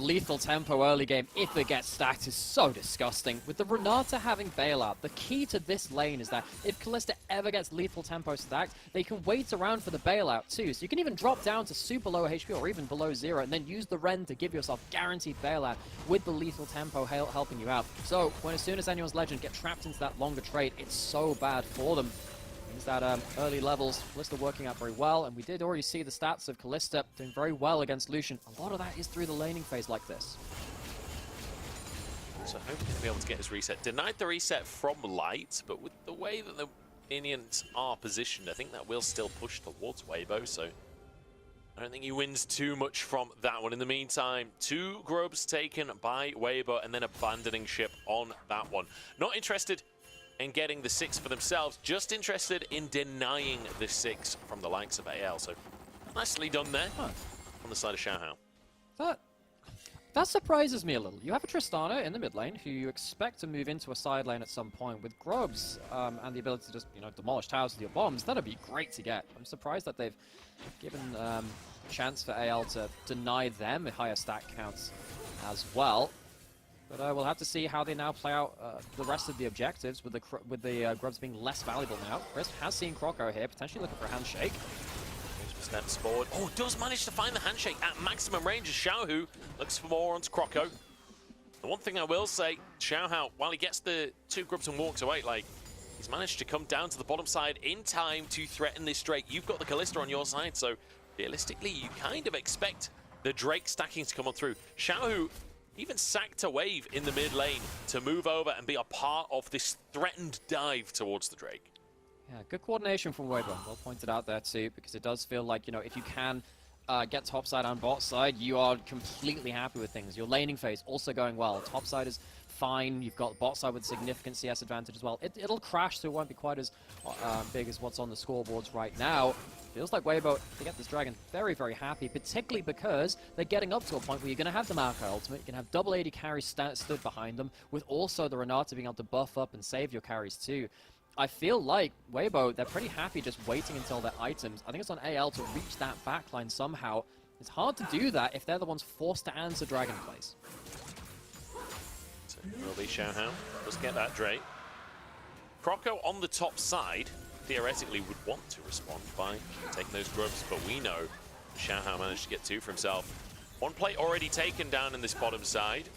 Lethal tempo early game, if it gets stacked, is so disgusting. With the Renata having bailout, the key to this lane is that if Kalista ever gets lethal tempo stacked, they can wait around for the bailout too. So you can even drop down to super low HP or even below 0 and then use the Ren to give yourself guaranteed bailout with the lethal tempo helping you out. So as soon as anyone's Legend get trapped into that longer trade, it's so bad for them. Means that early levels, Kalista working out very well, and we did already see the stats of Kalista doing very well against Lucian. A lot of that is through the laning phase like this. So hoping to be able to get his reset. Denied the reset from Light, but with the way that the minions are positioned, I think that will still push towards Weibo, so I don't think he wins too much from that one. In the meantime, 2 grubs taken by Weibo and then abandoning ship on that one. Not interested in getting the 6 for themselves, just interested in denying the 6 from the likes of AL. So nicely done there on the side of Xiaohao. That surprises me a little. You have a Tristana in the mid lane who you expect to move into a side lane at some point with grubs and the ability to just, demolish towers with your bombs. That'd be great to get. I'm surprised that they've given a chance for AL to deny them higher stack counts as well. But we'll have to see how they now play out the rest of the objectives with the grubs being less valuable now. Chris has seen Croco here, potentially looking for a handshake. Steps forward. Oh, does manage to find the handshake at maximum range as Xiaohu looks for more onto Croco. The one thing I will say, Xiaohao, while he gets the 2 grubs and walks away, he's managed to come down to the bottom side in time to threaten this Drake. You've got the Kalista on your side, so realistically, you kind of expect the Drake stacking to come on through. Xiaohu even sacked a wave in the mid lane to move over and be a part of this threatened dive towards the Drake. Yeah, good coordination from Weibo. Well pointed out there too, because it does feel like, if you can get top side and bot side, you are completely happy with things. Your laning phase also going well. Top side is fine. You've got bot side with significant CS advantage as well. It'll crash, so it won't be quite as big as what's on the scoreboards right now. Feels like Weibo, to get this Dragon, very, very happy, particularly because they're getting up to a point where you're going to have the Maokai ultimate, you can have double AD carries stood behind them, with also the Renata being able to buff up and save your carries too. I feel like Weibo, they're pretty happy just waiting until their items. I think it's on AL to reach that backline somehow. It's hard to do that if they're the ones forced to answer Dragon plays. So it will be Xiaohao. Let's get that Drake. Croco on the top side theoretically would want to respond by taking those grubs, but we know Xiaohao managed to get 2 for himself. 1 plate already taken down in this bottom side.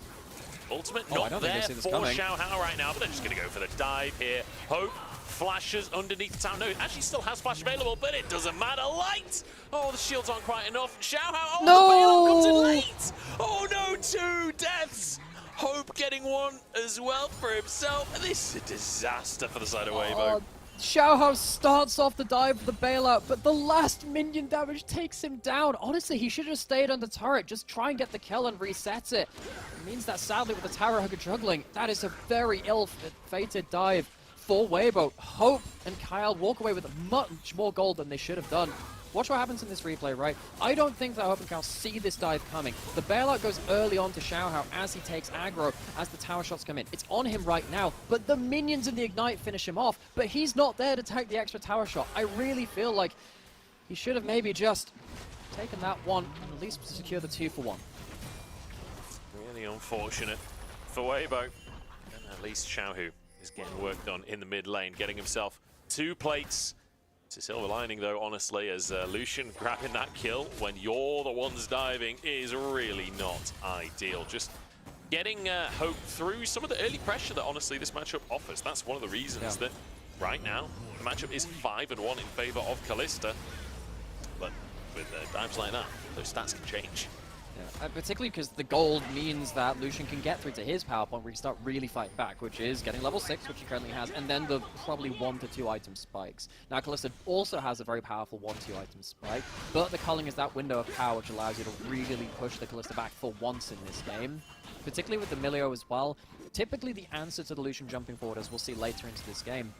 Ultimate not there for Xiaohao right now, but they're just going to go for the dive here. Hope flashes underneath the tower. No, it actually still has flash available, but it doesn't matter. Light! Oh, the shields aren't quite enough. Xiaohao, the bailout comes in late! Oh no, 2 deaths! Hope getting 1 as well for himself. This is a disaster for the side of Weibo. Xiaohao starts off the dive with the bailout, but the last minion damage takes him down. Honestly, he should have stayed on the turret. Just try and get the kill and reset it. It means that sadly with the Tower Hugger juggling, that is a very ill-fated dive for Weibo. Hope and Kyle walk away with much more gold than they should have done. Watch what happens in this replay, right? I don't think that Hope and Kyle see this dive coming. The bailout goes early on to Xiaohao as he takes aggro, as the tower shots come in. It's on him right now, but the minions in the Ignite finish him off, but he's not there to take the extra tower shot. I really feel like he should have maybe just taken that one and at least secure the 2 for 1. Really unfortunate for Weibo. And at least Xiaohu is getting work done in the mid lane, getting himself 2 plates It's a silver lining, though, honestly, as Lucian grabbing that kill when you're the ones diving is really not ideal. Just getting Hope through some of the early pressure that, honestly, this matchup offers. That's one of the reasons that right now the matchup is 5-1 in favor of Kalista. But with dives like that, those stats can change. Yeah, particularly because the gold means that Lucian can get through to his power point where he can start really fighting back, which is getting level 6, which he currently has, and then the probably 1 to 2 item spikes. Now, Kalista also has a very powerful 1-2 item spike, but the culling is that window of power which allows you to really push the Kalista back for once in this game. Particularly with the Milio as well. Typically, the answer to the Lucian jumping forward, as we'll see later into this game,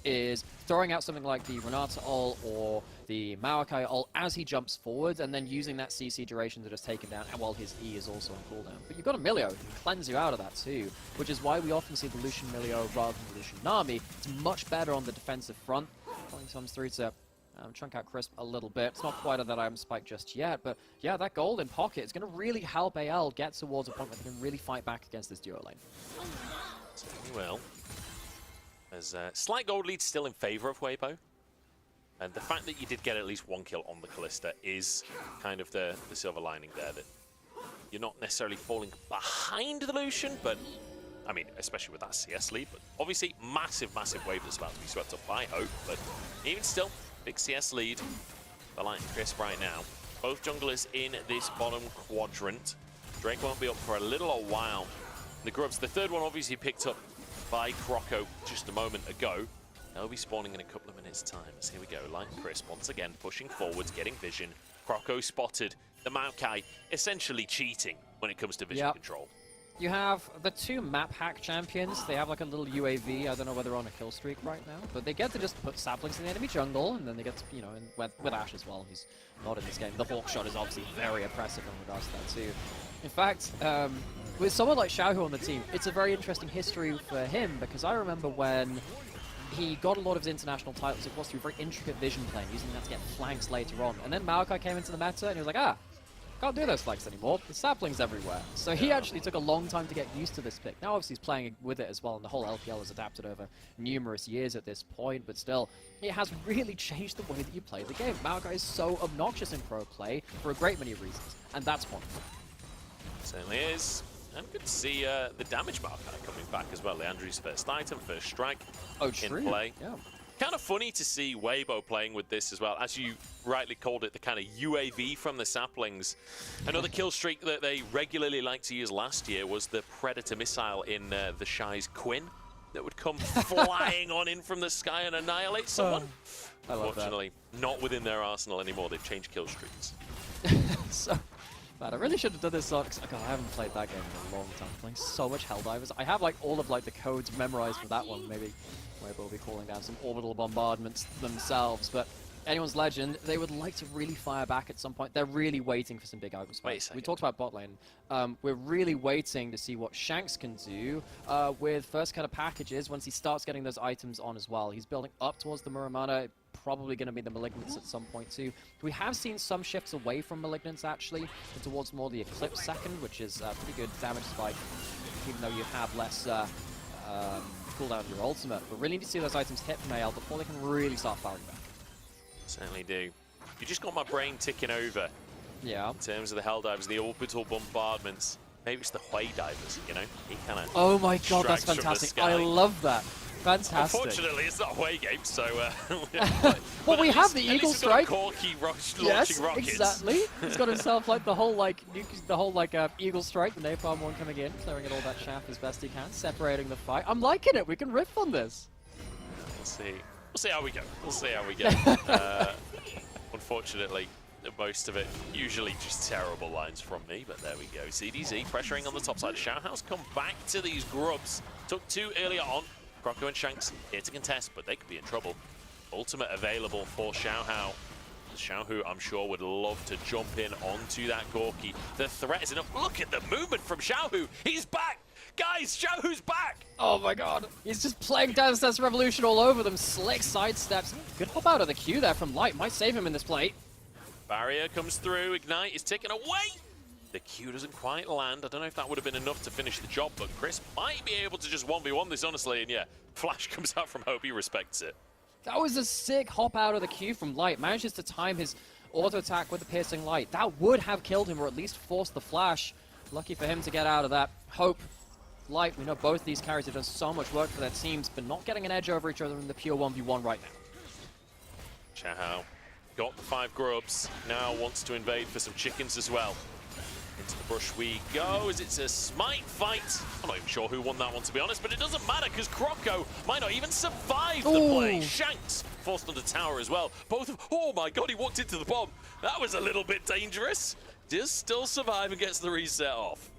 is throwing out something like the Renata ult or the Maokai ult as he jumps forward, and then using that CC duration to just take him down, and while his E is also on cooldown. But you've got a Milio who can cleanse you out of that too, which is why we often see the Lucian Milio rather than the Lucian Nami. It's much better on the defensive front. Probably comes through to chunk out Crisp a little bit. It's not quite at that item spike just yet, but yeah, that gold in pocket is going to really help AL get towards a point where they can really fight back against this duo lane. Well, there's a slight gold lead still in favor of Weibo. And the fact that you did get at least 1 kill on the Kalista is kind of the silver lining there, that you're not necessarily falling behind the Lucian, but I mean, especially with that CS lead, but obviously massive wave that's about to be swept up by Hope, but even still, big CS lead for Light and Crisp right now. Both junglers in this bottom quadrant. Drake won't be up for a little while. The Grubs, the third one obviously picked up by Croco just a moment ago. They'll be spawning in a couple of minutes' time. So here we go, Light and Crisp once again pushing forwards, getting vision. Croco spotted the Maokai essentially cheating when it comes to vision control. You have the 2 map hack champions. They have like a little UAV. I don't know whether they're on a kill streak right now, but they get to just put saplings in the enemy jungle, and then they get to, you know, with Ashe as well, who's not in this game. The Hawk shot is obviously very oppressive in regards to that too. In fact, with someone like Xiaohu on the team, it's a very interesting history for him, because I remember when he got a lot of his international titles, it was through very intricate vision playing, using that to get flanks later on. And then Maokai came into the meta, and he was like, can't do those flanks anymore. There's saplings everywhere. So he actually took a long time to get used to this pick. Now obviously he's playing with it as well, and the whole LPL has adapted over numerous years at this point, but still, it has really changed the way that you play the game. Maokai is so obnoxious in pro play for a great many reasons, and that's one. Certainly is. And good to see the damage Maokai coming back as well. Leandri's first item, first strike in play. Yeah. Kind of funny to see Weibo playing with this as well. As you rightly called it, the kind of UAV from the saplings. Another kill streak that they regularly liked to use last year was the Predator missile in the Shy's Quinn that would come flying on in from the sky and annihilate someone. Unfortunately, not within their arsenal anymore. They've changed kill streaks. So bad. I really should have done this on, because I haven't played that game in a long time. I'm playing so much Helldivers. I have like all of like the codes memorized for that one. Maybe Weibo will be calling down some orbital bombardments themselves, but anyone's legend, they would like to really fire back at some point. They're really waiting for some big items. We talked about bot lane. We're really waiting to see what Shanks can do with first kind of packages once he starts getting those items on as well. He's building up towards the Muramana, probably going to be the Malignance at some point too. We have seen some shifts away from Malignance actually, and towards more the Eclipse second, which is a pretty good damage spike, even though you have less cooldown on your ultimate. But really need to see those items hit from AL before they can really start firing back. Certainly do. You just got my brain ticking over. Yeah. In terms of the Helldivers, the orbital bombardments. Maybe it's the Hwei divers, you know? He kind of. Oh my god, that's fantastic. I love that. Fantastic. Unfortunately, it's not a Hwei game, so. Well, we have the Eagle Strike. Corki launching yes, rockets. Exactly. He's got himself like the whole Eagle Strike, the Napalm one coming in, clearing it all that shaft as best he can, separating the fight. I'm liking it. We can riff on this. We'll see. We'll see how we go. We'll see how we go. Unfortunately, most of it usually just terrible lines from me, but there we go. CDZ pressuring on the top side. Xiaohouse come back to these Grubs. Took 2 earlier on. Croco and Shanks here to contest, but they could be in trouble. Ultimate available for Xiaohao. Xiaohu, I'm sure, would love to jump in onto that Gorky. The threat is enough. Look at the movement from Xiaohu. He's back! Guys, Xiaohu's back! Oh my god. He's just playing Dance Dance Revolution all over them. Slick sidesteps. Good hop out of the queue there from Light. Might save him in this play. Barrier comes through. Ignite is ticking away. The Q doesn't quite land. I don't know if that would have been enough to finish the job, but Chris might be able to just 1v1 this, honestly. And yeah, Flash comes out from Hope. He respects it. That was a sick hop out of the queue from Light. Manages to time his auto attack with the piercing Light. That would have killed him or at least forced the flash. Lucky for him to get out of that. Hope, Light, we know both these carries have done so much work for their teams, but not getting an edge over each other in the pure 1v1 right now. Xiaohao got the 5 grubs, now wants to invade for some chickens as well. Into the brush we go, as it's a smite fight. I'm not even sure who won that one, to be honest, but it doesn't matter, because Kroko might not even survive the play. Shanks forced under tower as well. Both of, oh my god, he walked into the bomb. That was a little bit dangerous. Does still survive and gets the reset off.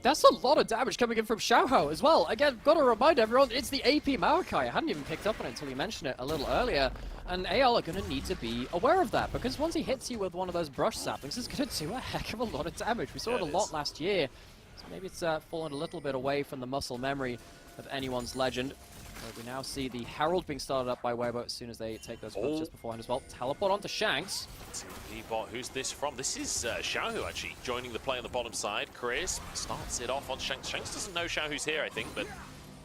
That's a lot of damage coming in from Xiaohao as well. Again, gotta remind everyone, it's the AP Maokai. I hadn't even picked up on it until you mentioned it a little earlier. And AL are going to need to be aware of that, because once he hits you with one of those brush saplings, it's going to do a heck of a lot of damage. We saw it a lot last year, so maybe it's fallen a little bit away from the muscle memory of anyone's legend. But we now see the Herald being started up by Weibo as soon as they take those grubs just beforehand as well. Teleport onto Shanks. P-bot, who's this from? This is Xiaohu actually joining the play on the bottom side. Chris starts it off on Shanks. Shanks doesn't know Xiaohu's here, I think, but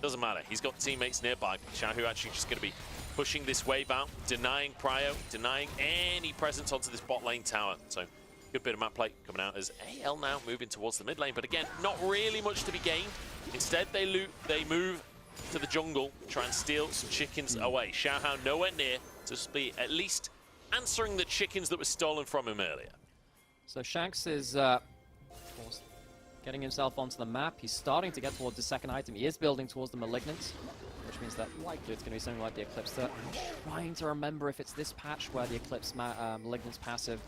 doesn't matter. He's got teammates nearby. Xiaohu actually just going to be pushing this wave out, denying Prio, denying any presence onto this bot lane tower. So good bit of map play coming out as AL now moving towards the mid lane, but again, not really much to be gained. Instead, they move to the jungle, try and steal some chickens away. Xiaohao nowhere near to be at least answering the chickens that were stolen from him earlier. So Shanks is getting himself onto the map. He's starting to get towards the second item. He is building towards the Malignant, which means that likely it's going to be something like the Eclipse. I'm trying to remember if it's this patch where the Eclipse Malignant's passive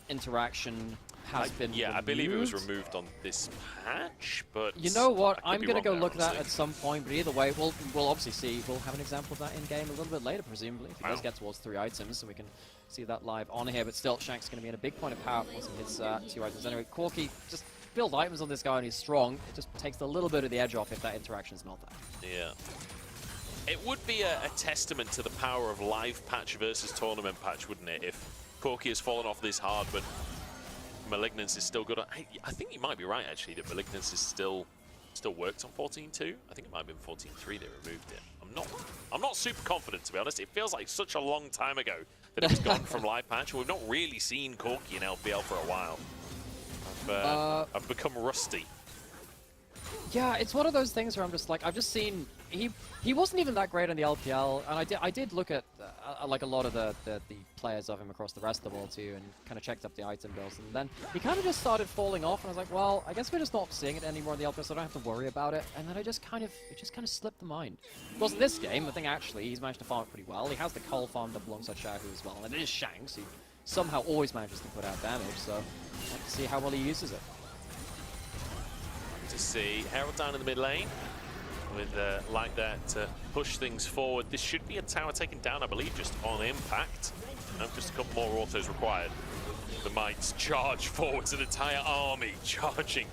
interaction has been removed. I believe it was removed on this patch, but you know what? I'm going to go look at that at some point, but either way, we'll obviously see. We'll have an example of that in-game a little bit later, presumably, if he does get towards 3 items, so we can see that live on here. But still, Shanks is going to be in a big point of power once he hits 2 items. Anyway, Corki, just build items on this guy and he's strong. It just takes a little bit of the edge off if that interaction is not there. Yeah. It would be a testament to the power of live patch versus tournament patch, wouldn't it, if Corki has fallen off this hard, but Malignance is still good. I think you might be right, actually, that Malignance is still worked on 14.2. I think it might have been 14.3 they removed it. I'm not super confident, to be honest. It feels like such a long time ago that it was gone from live patch. We've not really seen Corki in LPL for a while. I've become rusty. Yeah, it's one of those things where I'm just like, I've just seen he wasn't even that great in the LPL, and I did look at like a lot of the players of him across the rest of the world too, and kind of checked up the item builds, and then he kind of just started falling off, and I was like, well, I guess we're just not seeing it anymore in the LPL, so I don't have to worry about it. And then it just kind of slipped the mind. Of course, in this game, I think actually he's managed to farm it pretty well. He has the Cull farmed up alongside Xiaohu as well, and it is Shanks who somehow always manages to put out damage. So I'd like to see how well he uses it. To see Herald down in the mid lane with Light there to push things forward. This should be a tower taken down, I believe, just on impact. And just a couple more autos required. The Mites charge forwards, an entire army charging.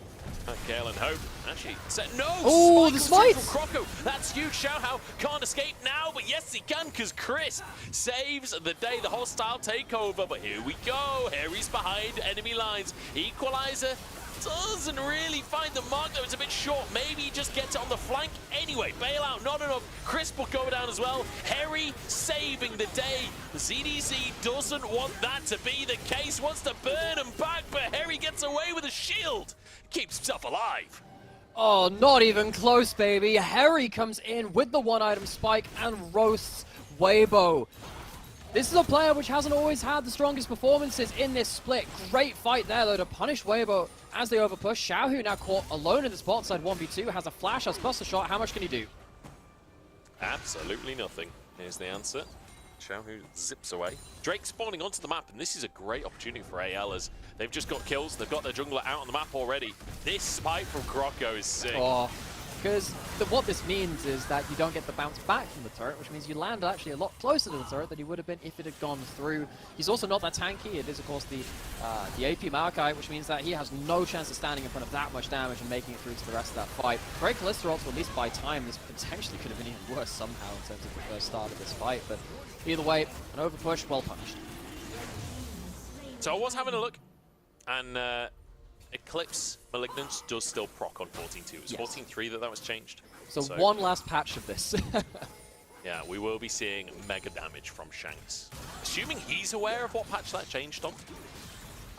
Gale and Hope actually set no. Oh, the smite from Kroko. That's huge. Xiaohao can't escape now, but yes he can, because Chris saves the day. The hostile takeover, but here we go. Harry's behind enemy lines. Equalizer doesn't really find the mark, though. It's a bit short. Maybe he just gets it on the flank. Anyway, bailout, not enough. Crisp will go down as well. Harry saving the day. ZDC doesn't want that to be the case. Wants to burn him back, but Harry gets away with a shield. Keeps himself alive. Oh, not even close, baby. Harry comes in with the 1-item spike and roasts Weibo. This is a player which hasn't always had the strongest performances in this split. Great fight there, though, to punish Weibo as they overpush. Xiaohu now caught alone in the spot side 1v2, has a flash, has Buster Shot. How much can he do? Absolutely nothing. Here's the answer. Xiaohu zips away. Drake spawning onto the map, and this is a great opportunity for AL as they've just got kills. They've got their jungler out on the map already. This spike from Kroko is sick. Oh, because what this means is that you don't get the bounce back from the turret, which means you land actually a lot closer to the turret than you would have been if it had gone through. He's also not that tanky. It is, of course, the AP Maokai, which means that he has no chance of standing in front of that much damage and making it through to the rest of that fight. Great Callisto to at least buy time. This potentially could have been even worse somehow in terms of the first start of this fight, but either way, an overpush, well punished. So I was having a look, and Eclipse Malignance does still proc on 14.2. It was 14.3 that was changed. So one last patch of this. Yeah, we will be seeing mega damage from Shanks. Assuming he's aware of what patch that changed on.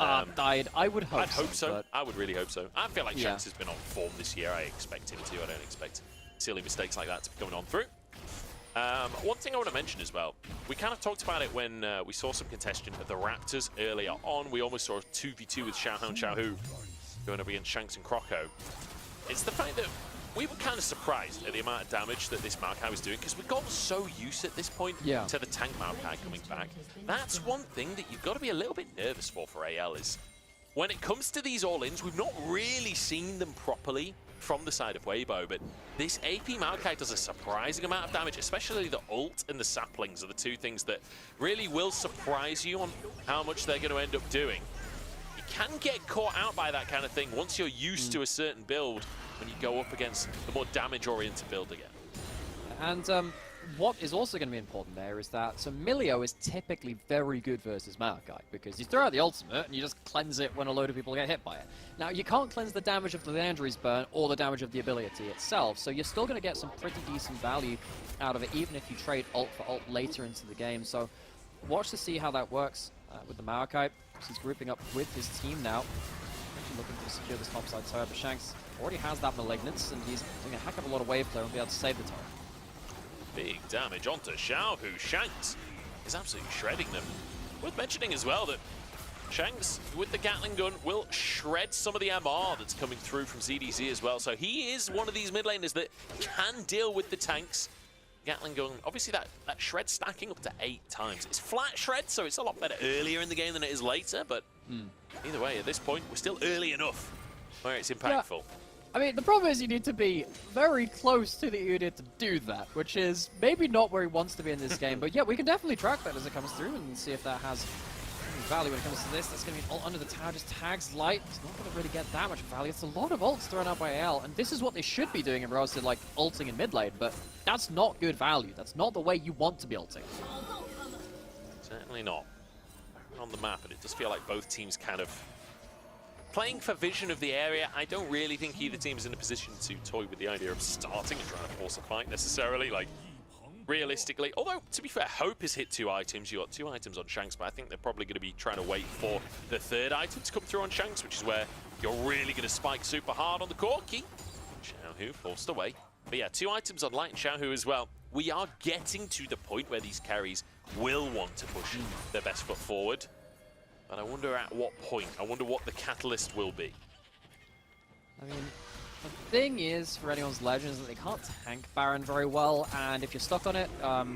I would hope I'd hope so. but- I would really hope so. I feel like Yeah. Shanks has been on form this year. I expect him to. I don't expect silly mistakes like that to be coming on through. One thing I want to mention as well, we kind of talked about it when we saw some contention of the Raptors earlier on. We almost saw a 2v2 with Xiaohao and Xiaohu going up against Shanks and Croco. It's the fact that we were kind of surprised at the amount of damage that this Maokai was doing, because we've gotten so used at this point to the tank Maokai coming back. That's one thing that you've got to be a little bit nervous for AL is when it comes to these all-ins, we've not really seen them properly from the side of Weibo, but this AP Maokai does a surprising amount of damage, especially the ult and the saplings are the two things that really will surprise you on how much they're going to end up doing. You can get caught out by that kind of thing once you're used to a certain build when you go up against the more damage-oriented build again. And what is also going to be important there is that, so Milio is typically very good versus Maokai, because you throw out the ultimate and you just cleanse it when a load of people get hit by it. Now, you can't cleanse the damage of the Leandry's burn or the damage of the ability itself, so you're still going to get some pretty decent value out of it, even if you trade ult for ult later into the game. So watch to see how that works with the Maokai. He's grouping up with his team now, actually looking to secure this topside tower, but Shanks already has that Malignance, and he's doing a heck of a lot of wave clear and be able to save the tower. Big damage onto Xiaohu. Shanks is absolutely shredding them. Worth mentioning as well that Shanks, with the Gatling gun, will shred some of the MR that's coming through from ZDZ as well. So he is one of these mid laners that can deal with the tanks. Gatling gun, obviously that shred stacking up to 8 times. It's flat shred, so it's a lot better earlier in the game than it is later, but either way, at this point, we're still early enough where it's impactful. I mean, the problem is you need to be very close to the unit to do that, which is maybe not where he wants to be in this game, but yeah, we can definitely track that as it comes through and see if that has any value when it comes to this. That's going to be an ult under the tower, just tags light. It's not going to really get that much value. It's a lot of ults thrown out by AL, and this is what they should be doing in regards to, like, ulting in mid lane, but that's not good value. That's not the way you want to be ulting. Certainly not. On the map, and it does feel like both teams kind of playing for vision of the area. I don't really think either team is in a position to toy with the idea of starting and trying to force a fight necessarily, like, realistically. Although, to be fair, Hope has hit 2 items. You got 2 items on Shanks, but I think they're probably going to be trying to wait for the 3rd item to come through on Shanks, which is where you're really going to spike super hard on the Corki. Xiaohu forced away. But yeah, 2 items on Light and Xiaohu as well. We are getting to the point where these carries will want to push their best foot forward. But I wonder at what point. I wonder what the catalyst will be. I mean, the thing is, for anyone's Legends, that they can't tank Baron very well, and if you're stuck on it,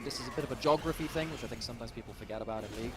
this is a bit of a geography thing, which I think sometimes people forget about in League.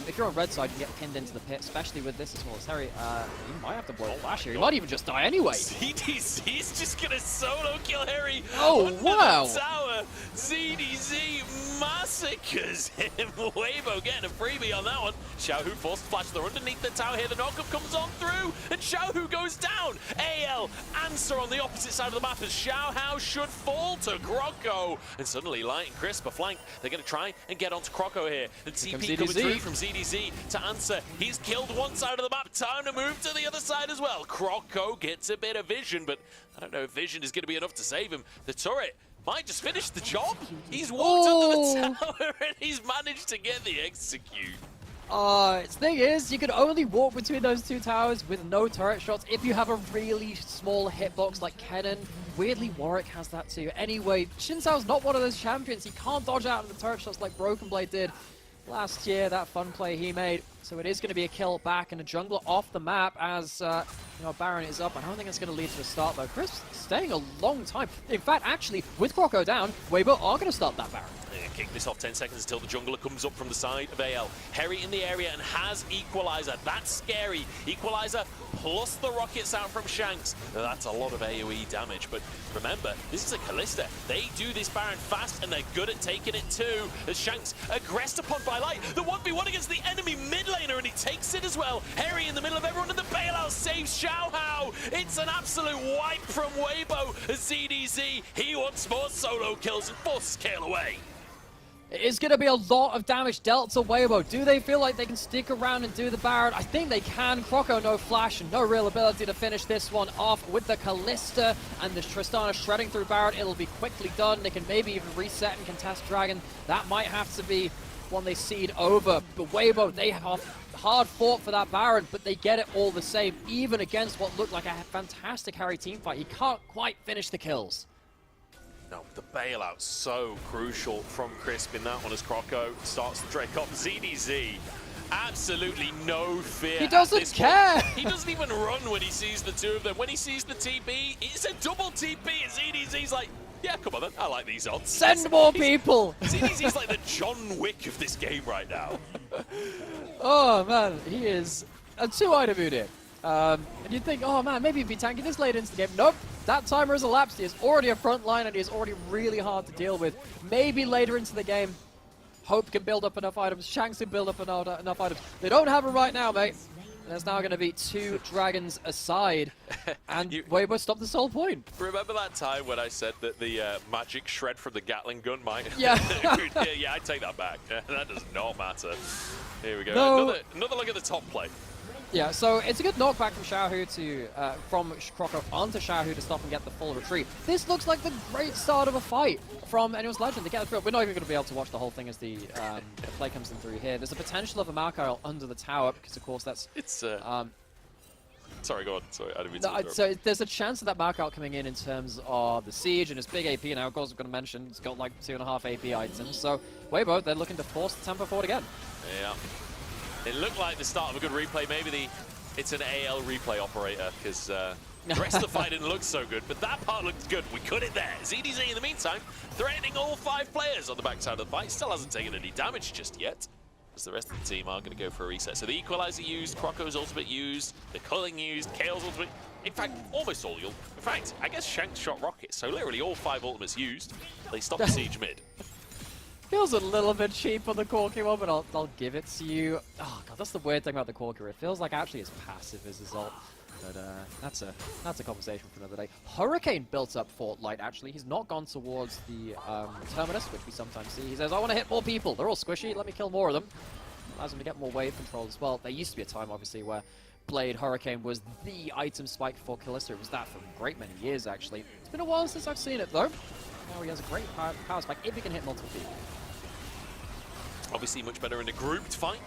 If you're on red side, you get pinned into the pit, especially with this as well as Harry. You might have to blow Flash here. He might even just die anyway. ZDZ's just going to solo kill Harry. Oh, wow. The tower. ZDZ massacres him. Weibo getting a freebie on that one. Xiaohu forced flash. They're underneath the tower here. The knockup comes on through, and Xiaohu goes down. AL answer on the opposite side of the map as Xiaohao should fall to Croco. And suddenly, Light and Crisp are flanked. They're going to try and get onto Croco here. The TP coming through from ZDZ to answer. He's killed one side of the map. Time to move to the other side as well. Croco gets a bit of vision, but I don't know if vision is going to be enough to save him. The turret might just finish the job. He's walked under the tower and he's managed to get the execute. The thing is, you can only walk between those 2 towers with no turret shots if you have a really small hitbox like Kennen. Weirdly, Warwick has that too. Anyway, Xin Zhao's not one of those champions. He can't dodge out of the turret shots like Broken Blade did last year, that fun play he made. So it is going to be a kill back and a jungler off the map as Baron is up. I don't think it's going to lead to a start though. Chris staying a long time. In fact, actually, with Croco down, Weibo are going to start that Baron. Kick this off 10 seconds until the jungler comes up from the side of AL. Harry in the area and has Equalizer. That's scary. Equalizer plus the rockets out from Shanks. Now, that's a lot of AoE damage, but remember, this is a Kalista. They do this Baron fast and they're good at taking it too. As Shanks aggressed upon by Light. The 1v1 against the enemy mid laner and he takes it as well. Harry in the middle of everyone and the bailout saves Xiaohao. It's an absolute wipe from Weibo. ZDZ, he wants more solo kills and forces Kayle away. It's going to be a lot of damage dealt to Weibo. Do they feel like they can stick around and do the Baron? I think they can. Croco, no flash and no real ability to finish this one off with the Kalista and the Tristana shredding through Baron. It'll be quickly done. They can maybe even reset and contest Dragon. That might have to be one they seed over. But Weibo, they have hard fought for that Baron, but they get it all the same, even against what looked like a fantastic Harry teamfight. He can't quite finish the kills. No, the bailout so crucial from Crisp in that one as Croco starts to drake up. ZDZ, absolutely no fear. He doesn't care. He doesn't even run when he sees the two of them. When he sees the TP, it's a double TP, and ZDZ's like, yeah, come on then, I like these odds. Send more people. ZDZ's like the John Wick of this game right now. Oh man, he is a 2-item unit. And you'd think, oh man, maybe he'd be tanking this late into the game. Nope, that timer has elapsed. He is already a front line and he is already really hard to deal with. Maybe later into the game, Hope can build up enough items, Shanks can build up enough items. They don't have them right now, mate. There's now going to be 2 dragons aside, and Weibo stopped this whole point. Remember that time when I said that the magic shred from the Gatling gun might... Yeah. Yeah, I take that back. That does not matter. Here we go. No. Another look at the top play. Yeah, so it's a good knockback from Xiaohu to from Croco onto Xiaohu to stop and get the full retreat. This looks like the great start of a fight from Anyone's Legend. They get through. We're not even going to be able to watch the whole thing as the play comes in through here. There's a potential of a Maokai under the tower because, of course, that's... It's... Sorry, go on. Sorry, I didn't mean to interrupt. So there's a chance of that Maokai coming in terms of the siege and his big AP. Now, of course, I'm going to mention it's got like 2.5 AP items. So Weibo, they're looking to force the tempo forward again. Yeah. It looked like the start of a good replay. Maybe it's an AL replay operator because the rest of the fight didn't look so good, but that part looked good. We cut it there. ZDZ, in the meantime, threatening all 5 players on the backside of the fight. Still hasn't taken any damage just yet, as the rest of the team are going to go for a reset. So the Equalizer used, Croco's ultimate used, the Culling used, Kale's ultimate. In fact, almost all. In fact, I guess Shanks shot Rocket, so literally all 5 ultimates used. They stopped the siege mid. Feels a little bit cheap on the Corki one, but I'll give it to you. Oh god, that's the weird thing about the Corki. It feels like actually it's passive as his ult. But that's a conversation for another day. Hurricane built up Fort Light, actually. He's not gone towards the Terminus, which we sometimes see. He says, I want to hit more people. They're all squishy. Let me kill more of them. Allows him to get more wave control as well. There used to be a time, obviously, where Blade Hurricane was the item spike for Kalista. It was that for a great many years, actually. It's been a while since I've seen it, though. Now he has a great power spike if he can hit multiple people. Obviously much better in a grouped fight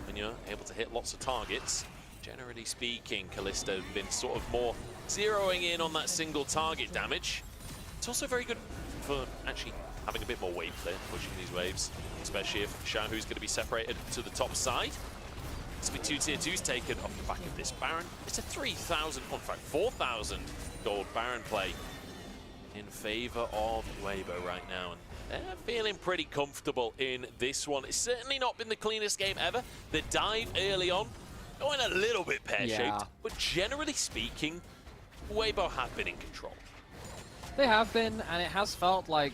when you're able to hit lots of targets. Generally speaking, Kalista has been sort of more zeroing in on that single target damage. It's also very good for actually having a bit more wave clear, pushing these waves, especially if Xiaohu's going to be separated to the top side. It's been 2 tier 2s taken off the back of this Baron. It's a 3,000, in fact 4,000 gold Baron play in favor of Weibo right now. And they're feeling pretty comfortable in this one. It's certainly not been the cleanest game ever. The dive early on, going a little bit pear-shaped, but generally speaking, Weibo have been in control. They have been, and it has felt like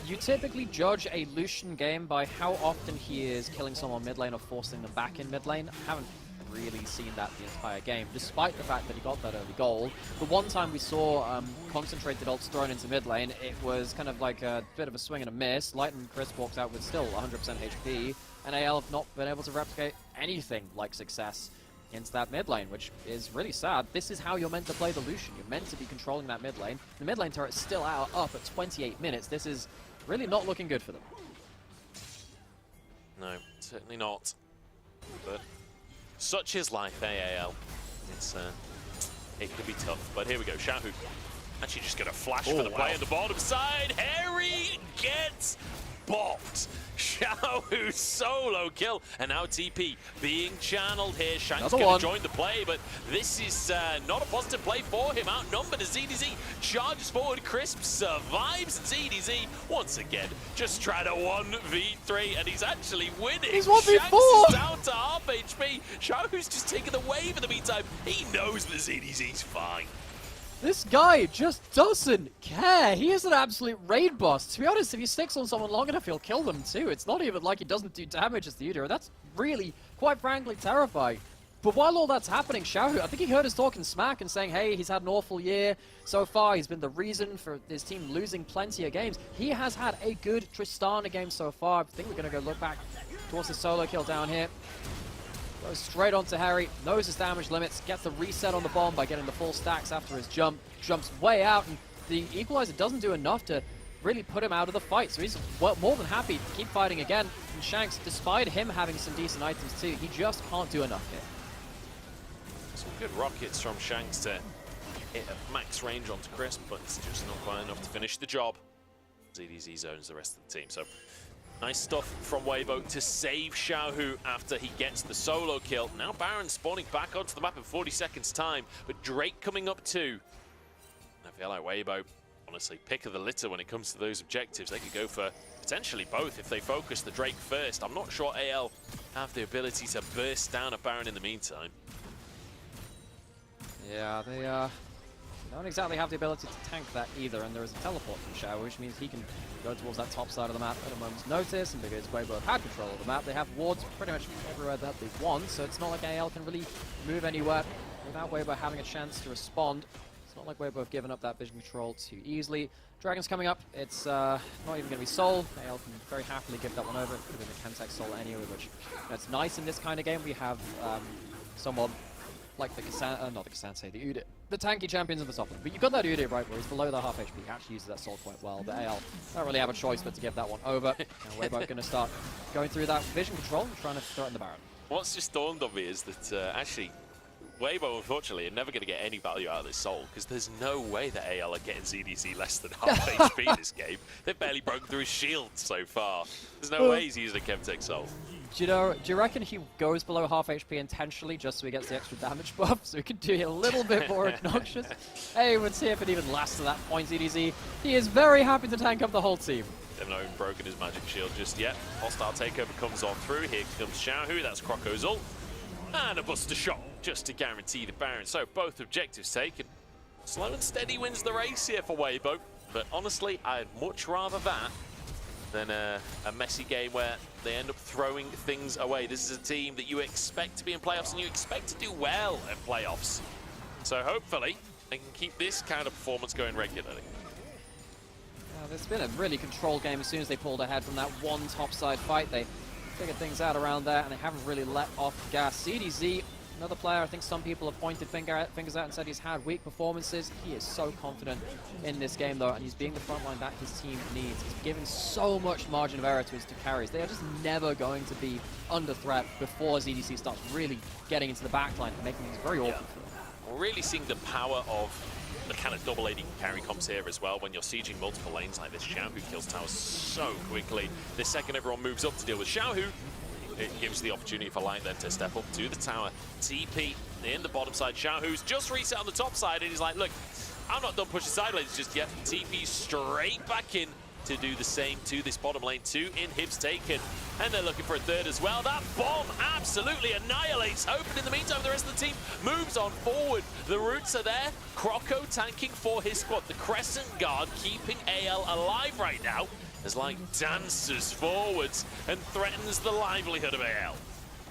you typically judge a Lucian game by how often he is killing someone mid lane or forcing them back in mid lane. I haven't really seen that the entire game, despite the fact that he got that early goal. The one time we saw concentrated ults thrown into mid lane, it was kind of like a bit of a swing and a miss. Light and Chris walked out with still 100% HP, and AL have not been able to replicate anything like success into that mid lane, which is really sad. This is how you're meant to play the Lucian. You're meant to be controlling that mid lane. The mid lane turret's still up at 28 minutes. This is really not looking good for them. No, certainly not. But such is life, AAL. It can be tough, but here we go. Xiaohu actually just going to flash for the play on the bottom side. Harry gets bopped. Xiaohu solo kill, and now TP being channeled here. Shanks going to join the play, but this is not a positive play for him. Outnumbered as ZDZ charges forward. Crisp survives. ZDZ once again just trying to 1v3, and he's actually winning. He's 1v4. Shanks is down to half HP. Xiaohu's just taking the wave in the meantime. He knows that ZDZ's fine. This guy just doesn't care. He is an absolute raid boss. To be honest, if he sticks on someone long enough, he'll kill them too. It's not even like he doesn't do damage as the Udira. That's really, quite frankly, terrifying. But while all that's happening, Xiaohu, I think he heard us talking smack and saying, hey, he's had an awful year so far. He's been the reason for his team losing plenty of games. He has had a good Tristana game so far. I think we're going to go look back towards the solo kill down here. Goes straight onto Harry, knows his damage limits, gets the reset on the bomb by getting the full stacks after his jump, jumps way out, and the equalizer doesn't do enough to really put him out of the fight, so he's more than happy to keep fighting again. And Shanks, despite him having some decent items too, he just can't do enough here. Some good rockets from Shanks to hit at max range onto Crisp, but it's just not quite enough to finish the job. ZDZ zones the rest of the team, so nice stuff from Weibo to save Xiaohu after he gets the solo kill. Now Baron spawning back onto the map in 40 seconds time, but Drake coming up too. I feel like Weibo, honestly, pick of the litter when it comes to those objectives. They could go for potentially both if they focus the Drake first. I'm not sure AL have the ability to burst down a Baron in the meantime. Yeah, they don't exactly have the ability to tank that either, and there is a teleport from Xiao, which means he can go towards that top side of the map at a moment's notice, and because Weibo have had control of the map, they have wards pretty much everywhere that they want, so it's not like AL can really move anywhere without Weibo having a chance to respond. It's not like Weibo have given up that vision control too easily. Dragon's coming up, it's not even going to be Soul. AL can very happily give that one over. It could have been the Chemtech Soul anyway, which it's nice in this kind of game. We have someone like the the tanky champions in the top lane. But you've got that Udyr, right, where he's below the half HP. He actually uses that soul quite well. But AL don't really have a choice but to give that one over. And Weibo going to start going through that vision control and trying to threaten the Baron. What's just dawned on me is that actually Weibo, unfortunately, are never going to get any value out of this soul, because there's no way that AL are getting ZDC less than half HP this game. They've barely broken through his shield so far. There's no way he's using a Chemtech soul. Do you reckon he goes below half HP intentionally just so he gets the extra damage buff, so he can do it a little bit more obnoxious? Hey, let's see if it even lasts to that point, ZDZ. He is very happy to tank up the whole team. They've not even broken his magic shield just yet. Hostile takeover comes on through. Here comes Xiaohu, that's Croco's ult. And a Buster Shot just to guarantee the Baron. So both objectives taken. Slow and steady wins the race here for Weibo. But honestly, I'd much rather that than a messy game where they end up throwing things away. This is a team that you expect to be in playoffs and you expect to do well in playoffs. So hopefully they can keep this kind of performance going regularly. It's been a really controlled game. As soon as they pulled ahead from that one topside fight, they figured things out around there, and they haven't really let off gas. ZDZ, another player I think some people have pointed fingers at and said he's had weak performances. He is so confident in this game though, and he's being the frontline that his team needs. He's given so much margin of error to his two carries. They are just never going to be under threat before ZDC starts really getting into the backline and making things very awkward for them. We're really seeing the power of the kind of double AD carry comps here as well. When you're sieging multiple lanes like this, Xiaohu kills towers so quickly. The second everyone moves up to deal with Xiaohu, it gives the opportunity for Light then to step up to the tower. TP in the bottom side. Xiaohu's just reset on the top side, and he's like, look, I'm not done pushing side lanes just yet. TP straight back in to do the same to this bottom lane. 2 inhibs taken, and they're looking for a third as well. That bomb absolutely annihilates Hope, and in the meantime, the rest of the team moves on forward. The roots are there. Croco tanking for his squad. The Crescent Guard keeping AL alive right now as Light dances forwards and threatens the livelihood of AL.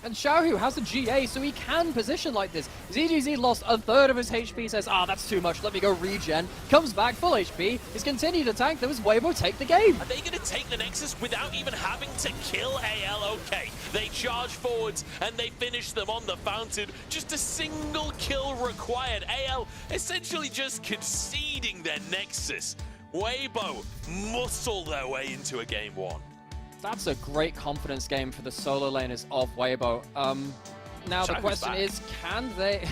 And Xiaohu has a GA, so he can position like this. ZDZ lost a third of his HP, says, that's too much, let me go regen. Comes back, full HP, he's continued to tank, there was Weibo take the game. Are they going to take the Nexus without even having to kill AL? Okay, they charge forwards and they finish them on the fountain. Just a single kill required. AL essentially just conceding their Nexus. Weibo muscle their way into a game 1. That's a great confidence game for the solo laners of Weibo. Now the question is, can they...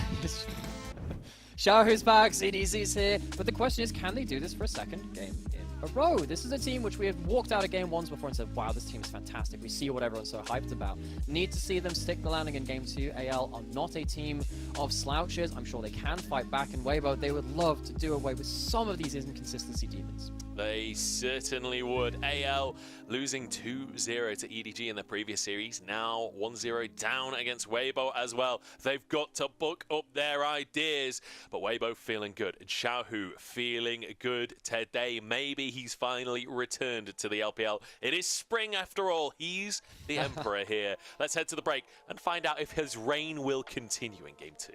Xiaohu's back, ZDZ's here, but the question is, can they do this for a second game in a row? This is a team which we have walked out of game 1s before and said, wow, this team is fantastic. We see what everyone's so hyped about. Need to see them stick the landing in game 2. AL are not a team of slouches. I'm sure they can fight back in Weibo. They would love to do away with some of these inconsistency demons. They certainly would. AL losing 2-0 to EDG in the previous series. Now 1-0 down against Weibo as well. They've got to book up their ideas. But Weibo feeling good. And Xiaohu feeling good today. Maybe he's finally returned to the LPL. It is spring after all. He's the Emperor here. Let's head to the break and find out if his reign will continue in Game 2.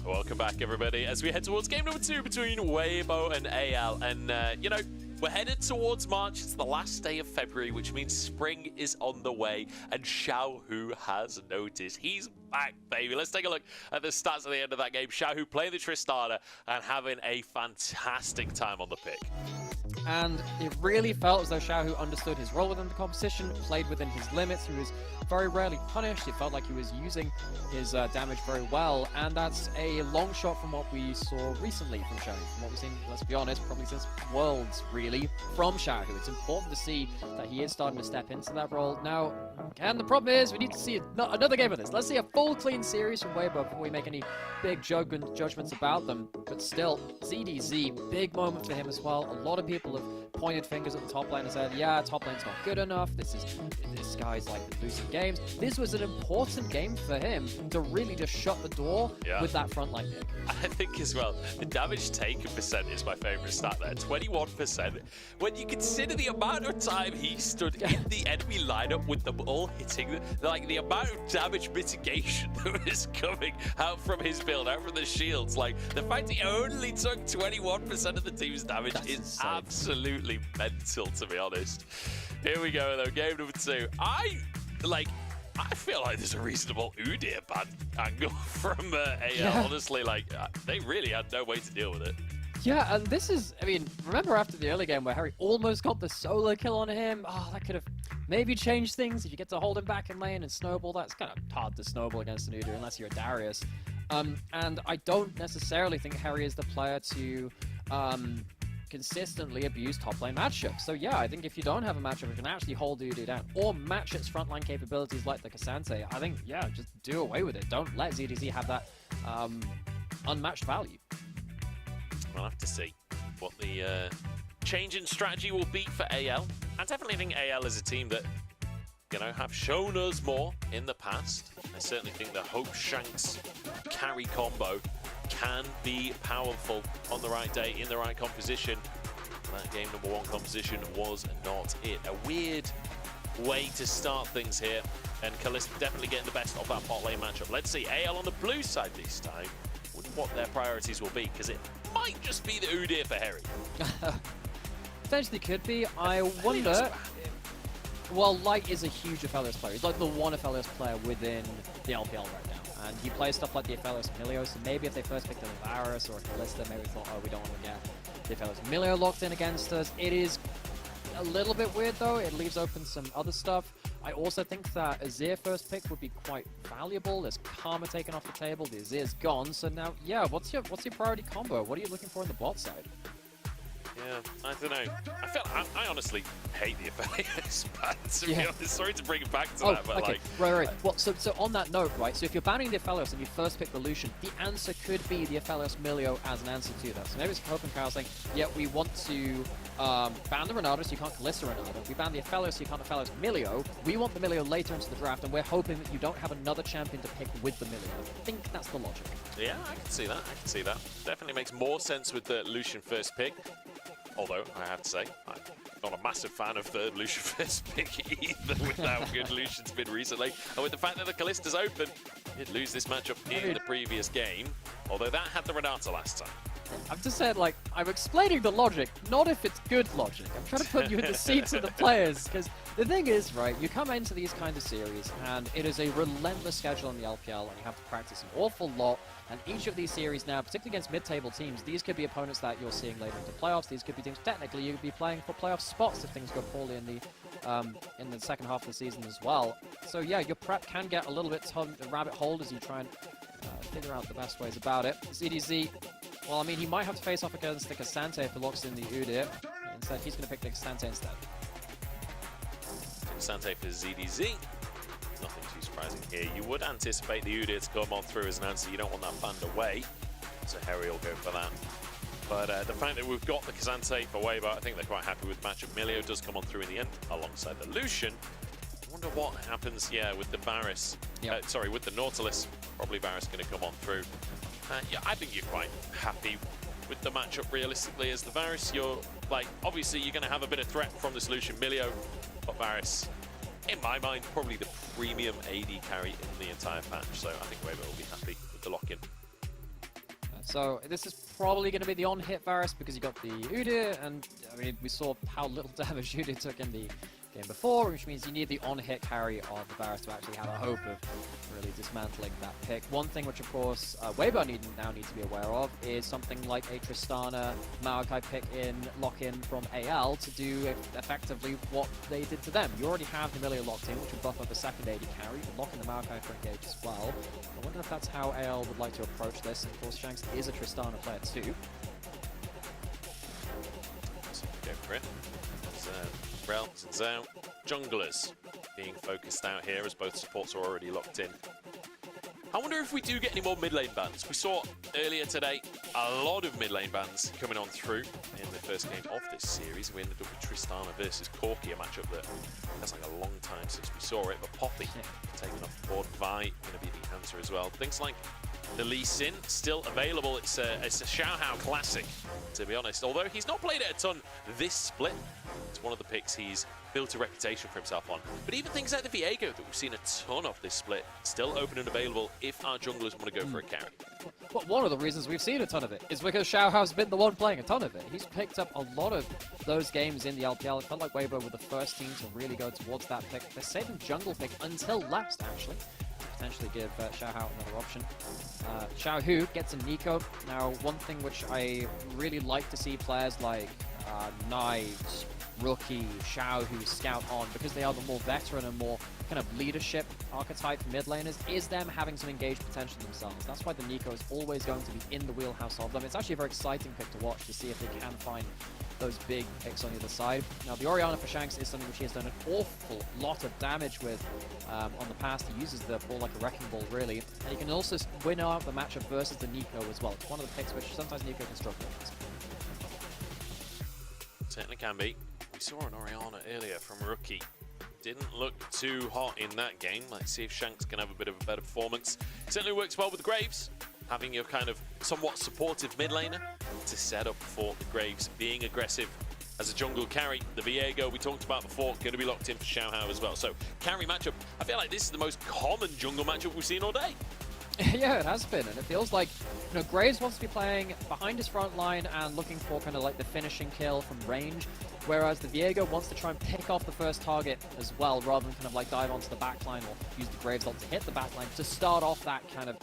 Welcome back, everybody, as we head towards game number 2 between Weibo and AL. And, you know, we're headed towards March. It's the last day of February, which means spring is on the way. And Xiaohu has noticed. He's back, baby. Let's take a look at the stats at the end of that game. Xiaohu playing the Tristana and having a fantastic time on the pick. And it really felt as though Xiaohu understood his role within the competition, played within his limits. He was very rarely punished. It felt like he was using his damage very well, and that's a long shot from what we saw recently from Xiaohu. From what we've seen, let's be honest, probably since Worlds, really, from Xiaohu. It's important to see that he is starting to step into that role. Now, and the problem is, we need to see another game of this. Let's see a full, clean series from Weibo before we make any big judgments about them. But still, ZDZ, big moment for him as well. A lot of people have pointed fingers at the top lane and said, yeah, top lane's not good enough. This guy's like losing games. This was an important game for him to really just shut the door with that frontline pick. I think as well, the damage taken percent is my favorite stat there. 21%. When you consider the amount of time he stood in the enemy lineup with them all hitting, like the amount of damage mitigation that was coming out from his build, out from the shields, like the fact he only took 21% of the team's damage is absolutely mental, to be honest. Here we go though, game number 2. I feel like there's a reasonable Udyr ban angle from AL. Honestly, like they really had no way to deal with it. Yeah, and this is, I mean, remember after the early game where Harry almost got the solo kill on him? Oh, that could have maybe changed things if you get to hold him back in lane and snowball. That's kind of hard to snowball against an Udyr unless you're a Darius. And I don't necessarily think Harry is the player to consistently abuse top lane matchups. So yeah, I think if you don't have a matchup that can actually hold Udyr down or match its frontline capabilities like the K'Sante, I think, yeah, just do away with it. Don't let ZDZ have that unmatched value. We'll have to see what the change in strategy will be for AL. I definitely think AL is a team that, you know, have shown us more in the past. I certainly think the Hope Shanks carry combo can be powerful on the right day, in the right composition. That game number 1 composition was not it. A weird way to start things here, and Kalista definitely getting the best of that bot lane matchup. Let's see AL on the blue side this time, what their priorities will be, because it might just be the Udyr for Harry. Potentially could be. I wonder. Well, Light is a huge Aphelios player. He's like the one Aphelios player within the LPL right now. And he plays stuff like the Aphelios Emilio, so maybe if they first picked up a Varus or a Kalista, maybe we thought, oh, we don't want to get the Aphelios Emilio locked in against us. It is a little bit weird, though. It leaves open some other stuff. I also think that Azir first pick would be quite valuable. There's Karma taken off the table, the Azir's gone, so now, yeah, what's your priority combo? What are you looking for in the bot side? Yeah, I don't know. I honestly hate the Aphelios ban, to be honest. Sorry to bring it back to that, but okay. like... Right. Well, so on that note, right, so if you're banning the Aphelios and you first pick the Lucian, the answer could be the Aphelios Milio as an answer to that. So maybe it's Hope and Kyle saying, yeah, we want to ban the Ronaldo so you can't Kalista Ronaldo. We ban the Aphelios so you can't Aphelios Milio. We want the Milio later into the draft, and we're hoping that you don't have another champion to pick with the Milio. I think that's the logic. Yeah, I can see that. I can see that. Definitely makes more sense with the Lucian first pick. Although, I have to say, I'm not a massive fan of the Lucian first pick either, with how good Lucian's been recently. And with the fact that the Kalista's open, he did lose this matchup in the previous game, although that had the Renata last time. I'm just saying, like, I'm explaining the logic, not if it's good logic. I'm trying to put you in the seats of the players, because the thing is, right, you come into these kinds of series, and it is a relentless schedule in the LPL, and you have to practice an awful lot, and each of these series now, particularly against mid-table teams, these could be opponents that you're seeing later into playoffs, these could be teams, technically, you could be playing for playoff spots if things go poorly in the second half of the season as well. So yeah, your prep can get a little bit rabbit holed as you try and figure out the best ways about it. ZDZ, well, I mean, he might have to face off against the K'Sante if he locks in the Udyr. Instead, he's going to pick the K'Sante instead. K'Sante for ZDZ. Nothing too surprising here. You would anticipate the Udyr to come on through as an answer. You don't want that banned away, so Harry will go for that. But the fact that we've got the K'Sante for Weber, I think they're quite happy with the matchup. Milio does come on through in the end, alongside the Lucian. I wonder what happens, yeah, with the Varus. Yep. Sorry, with the Nautilus. Probably Varus going to come on through. Yeah, I think you're quite happy with the matchup realistically as the Varus. You're like, obviously you're going to have a bit of threat from this Lucian Milio, but Varus, in my mind, probably the premium AD carry in the entire patch. So I think Weber will be happy with the lock-in. So this is probably going to be the on-hit Varus because you got the Udyr, and I mean, we saw how little damage Udyr took in the game before, which means you need the on-hit carry of the Varus to actually have a hope of really dismantling that pick. One thing which, of course, Weber now need to be aware of is something like a Tristana Maokai pick in lock-in from AL to do effectively what they did to them. You already have the Milio locked in, which will buff up the second AD carry, but lock in the Maokai for engage as well. I wonder if that's how AL would like to approach this. And of course, Shanks is a Tristana player too. So go for it. Realms and Zhao. Junglers being focused out here as both supports are already locked in. I wonder if we do get any more mid lane bans. We saw earlier today a lot of mid lane bans coming on through in the first game of this series. We ended up with Tristana versus Corki, a matchup that that's like a long time since we saw it. But Poppy taking off the board. Vi going to be the answer as well. Things like the Lee Sin still available. It's a Xiaohao classic, to be honest. Although he's not played it a ton this split. It's one of the picks he's built a reputation for himself on. But even things like the Viego that we've seen a ton of this split, still open and available if our junglers want to go for a carry. Well, one of the reasons we've seen a ton of it is because Xiaohao's been the one playing a ton of it. He's picked up a lot of those games in the LPL. It felt like Weibo were the first team to really go towards that pick. They're saving jungle pick until last, actually. Potentially give Xiaohao another option. Xiaohu gets a Nico. Now, one thing which I really like to see players like Knight, Rookie, Xiaohu scout on, because they are the more veteran and more kind of leadership archetype mid laners, is them having some engaged potential themselves. That's why the Nico is always going to be in the wheelhouse of them. It's actually a very exciting pick to watch to see if they can find those big picks on the other side. Now, the Orianna for Shanks is something which he has done an awful lot of damage with on the past. He uses the ball like a wrecking ball, really. And he can also win out the matchup versus the Nico as well. It's one of the picks which sometimes Nico can struggle with. Certainly can be. We saw an Orianna earlier from Rookie. Didn't look too hot in that game. Let's see if Shanks can have a bit of a better performance. Certainly works well with Graves, having your kind of somewhat supportive mid laner to set up for the Graves being aggressive as a jungle carry. The Viego we talked about before, going to be locked in for Xiaohao as well. So carry matchup, I feel like this is the most common jungle matchup we've seen all day. Yeah, it has been, and it feels like, you know, Graves wants to be playing behind his front line and looking for kind of like the finishing kill from range, whereas the Viego wants to try and pick off the first target as well, rather than kind of like dive onto the backline or use the Graves ult to hit the backline to start off that kind of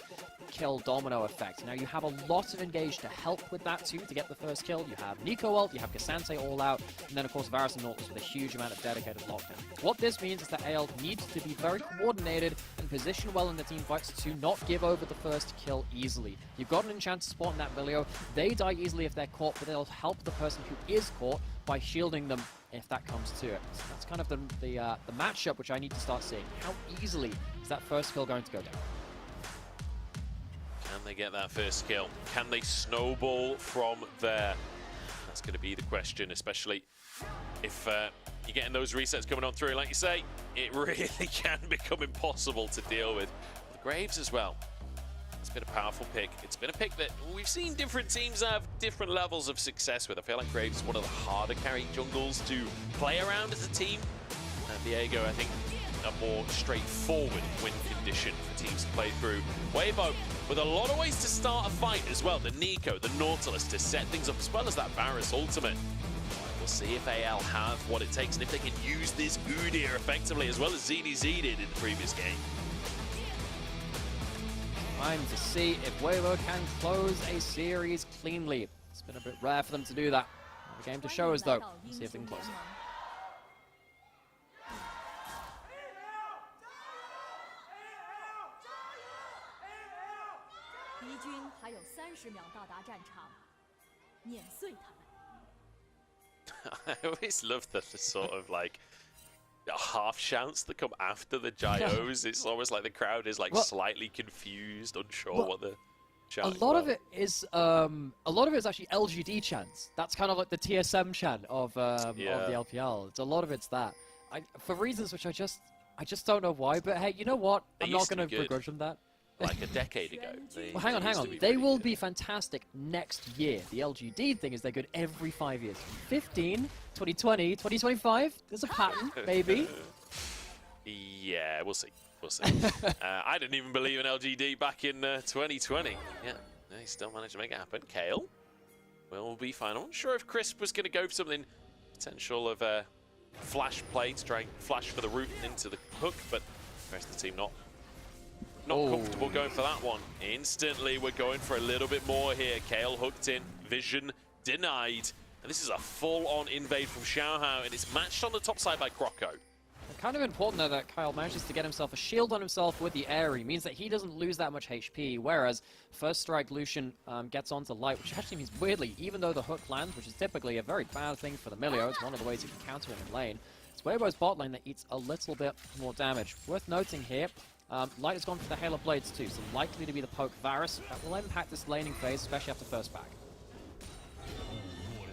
kill domino effect. Now you have a lot of engage to help with that too, to get the first kill. You have Nico ult, you have K'Sante all out, and then of course Varus and Nautilus with a huge amount of dedicated lockdown. What this means is that AL needs to be very coordinated and position well in the team fights to not give over the first kill easily. You've got an enchanted spot in that Milio. They die easily if they're caught, but they'll help the person who is caught by shielding them if that comes to it. So that's kind of the matchup which I need to start seeing. How easily is that first kill going to go down? Can they get that first kill? Can they snowball from there? That's going to be the question, especially if you're getting those resets coming on through. Like you say, it really can become impossible to deal with. The Graves as well. It's been a powerful pick. It's been a pick that we've seen different teams have different levels of success with. I feel like Graves is one of the harder carry jungles to play around as a team. And Viego, I think, a more straightforward win condition for teams to play through. Weibo with a lot of ways to start a fight as well. The Nico, the Nautilus to set things up, as well as that Varus ultimate. We'll see if AL have what it takes and if they can use this Udyr effectively, as well as ZDZ did in the previous game. Time to see if Weibo can close a series cleanly. It's been a bit rare for them to do that. The game to show us though. Let's see if they can close it. I always love the sort of like half shouts that come after the gyos. It's almost like the crowd is like slightly confused, unsure what the shouting a lot of it is actually LGD chants. That's kind of like the TSM chant of the LPL. It's a lot of it's that. For reasons which I just don't know why. But hey, you know what? I'm not going to begrudge them that. Like a decade ago. Well, hang on. They will be fantastic next year. The LGD thing is they're good every 5 years. 15, 2020, 2025. There's a pattern, maybe. Yeah, we'll see. We'll see. I didn't even believe in LGD back in 2020. Yeah, they still managed to make it happen. Kayle will be fine. I'm not sure if Crisp was going to go for something potential of a flash play to try and flash for the root into the hook, but the rest of the team not comfortable going for that one. Instantly, we're going for a little bit more here. Kayle hooked in, vision denied. And this is a full-on invade from Xiaohao, and it's matched on the top side by Croco. Kind of important though that Kyle manages to get himself a shield on himself with the Aerie. Means that he doesn't lose that much HP, whereas First Strike Lucian gets onto Light, which actually means, weirdly, even though the hook lands, which is typically a very bad thing for the Milio, it's one of the ways you can counter him in lane. It's Weibo's bot lane that eats a little bit more damage. Worth noting here, Light has gone for the Halo Blades too, so likely to be the poke Varus. That will impact this laning phase, especially after first back.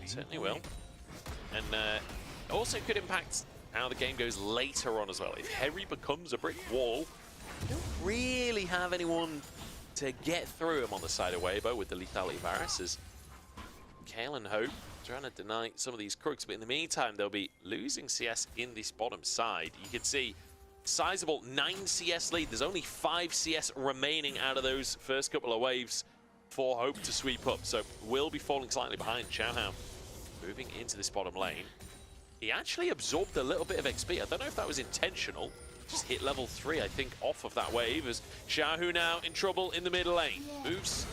It certainly will. And also could impact how the game goes later on as well. If Harry becomes a brick wall, you don't really have anyone to get through him on the side of Weibo with the lethality Varus, as Kayle and Hope trying to deny some of these crooks, but in the meantime they'll be losing CS in this bottom side. You can see sizable 9 CS lead. There's only 5 CS remaining out of those first couple of waves for Hope to sweep up, so will be falling slightly behind. Xiaohao moving into this bottom lane. He actually absorbed a little bit of XP. I don't know if that was intentional. Just hit level 3, I think, off of that wave, as Xiaohao now in trouble in the mid lane. Moves.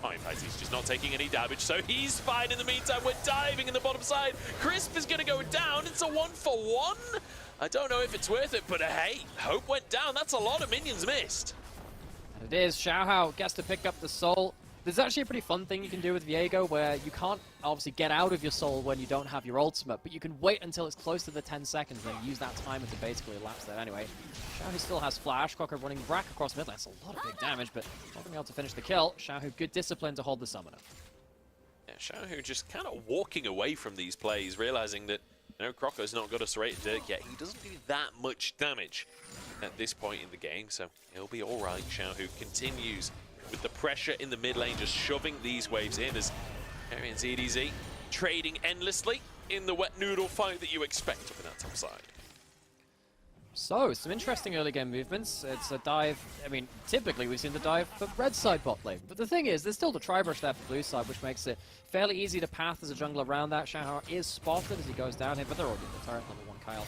Oh, in fact, he's just not taking any damage, so he's fine in the meantime. We're diving in the bottom side. Crisp is going to go down. It's a 1-for-1. I don't know if it's worth it, but hey, Hope went down. That's a lot of minions missed. And it is. Xiaohao gets to pick up the soul. There's actually a pretty fun thing you can do with Viego where you can't obviously get out of your soul when you don't have your ultimate, but you can wait until it's close to the 10 seconds and then use that timer to basically elapse that anyway. Xiaohao still has flash. Croco running rack across mid lane. That's a lot of big damage, but not being able to finish the kill. Xiaohao, good discipline to hold the summoner. Yeah, Xiaohao just kind of walking away from these plays, realizing that Croco's not got us rated dirt yet. He doesn't do that much damage at this point in the game, so he'll be all right. Xiaohao continues with the pressure in the mid lane, just shoving these waves in, as Harry and ZDZ trading endlessly in the wet noodle fight that you expect up in that top side. So, some interesting early game movements. It's a dive. I mean, typically we've seen the dive for red side bot lane. But the thing is, there's still the tri-brush there for blue side, which makes it fairly easy to path as a jungler around that. Xiaohao is spotted as he goes down here, but they're already in the turret, level 1 Kyle.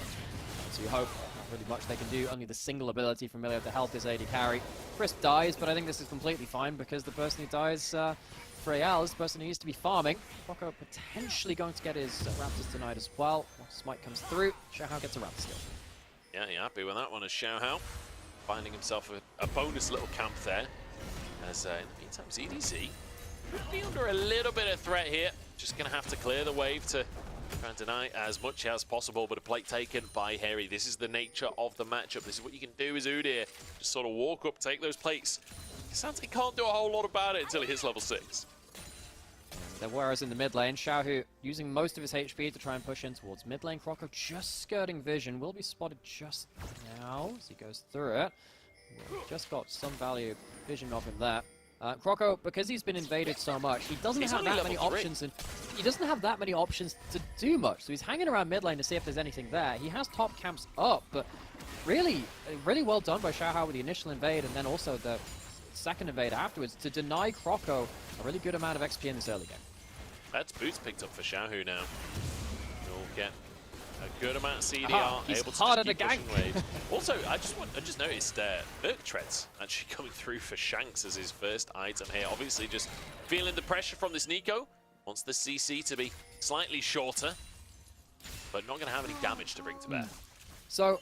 So you hope not really much they can do. Only the single ability from Milio to help his AD carry. Crisp dies, but I think this is completely fine because the person who dies for AL is the person who needs to be farming. Croco potentially going to get his Raptors denied as well. Once Smite comes through, Xiaohao gets a Raptor steal. Yeah, you're happy with that one as Xiaohao finding himself a bonus little camp there. As in the meantime, ZDZ could be under a little bit of threat here. Just going to have to clear the wave to try and deny as much as possible, but a plate taken by Harry. This is the nature of the matchup. This is what you can do as Udyr. Just sort of walk up, take those plates. Santi can't do a whole lot about it until he hits level 6. Whereas in the mid lane, Xiaohu using most of his HP to try and push in towards mid lane. Croco just skirting vision, will be spotted just now as he goes through it. Just got some value vision of him there. Croco, because he's been invaded so much, he doesn't have that many options, and he doesn't have that many options to do much. So he's hanging around mid lane to see if there's anything there. He has top camps up, but really well done by Xiaohao with the initial invade and then also the second invade afterwards to deny Croco a really good amount of XP in this early game. That's boots picked up for Xiaohu now. He'll get a good amount of CDR, he's able to harder just to keep gank. pushing wave. Also, I just noticed Merc Treads actually coming through for Shanks as his first item here. Obviously just feeling the pressure from this Neeko. Wants the CC to be slightly shorter, but not going to have any damage to bring to bear. So,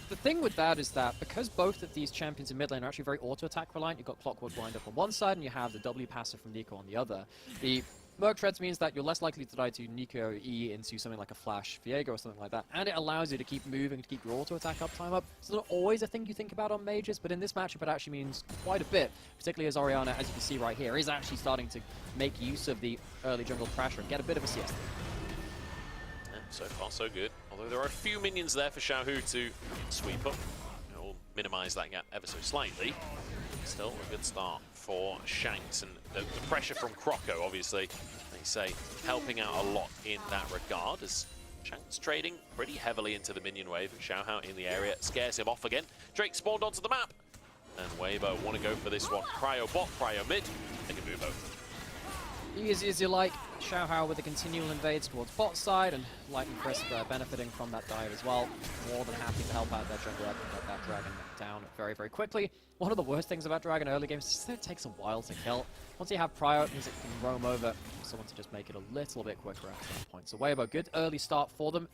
the thing with that is that because both of these champions in mid lane are actually very auto-attack reliant, you've got Clockwork lined up on one side and you have the W passive from Neeko on the other. The Merc Treads means that you're less likely to die to Neeko E into something like a Flash Viego or something like that, and it allows you to keep moving, to keep your auto-attack uptime up. It's not always a thing you think about on mages, but in this matchup it actually means quite a bit, particularly as Orianna, as you can see right here, is actually starting to make use of the early jungle pressure and get a bit of a siesta. So far, so good. Although there are a few minions there for Xiaohu to sweep up. We'll minimize that gap ever so slightly. Still a good start for Shanks, and the pressure from Croco, obviously, they say, helping out a lot in that regard, as Shanks trading pretty heavily into the minion wave. Xiaohao in the area scares him off again. Drake spawned onto the map, and Weibo want to go for this one. Cryo bot, Cryo mid. They can do both. Easy as you like. Xiaohao with the continual invades towards bot side, and Light and Crisp benefiting from that dive as well. More than happy to help out their jungler and get that dragon down very, very quickly. One of the worst things about Dragon early games is that it takes a while to kill. Once you have Prio, it means it can roam over. So want to just make it a little bit quicker after that point. So Weibo, good early start for them.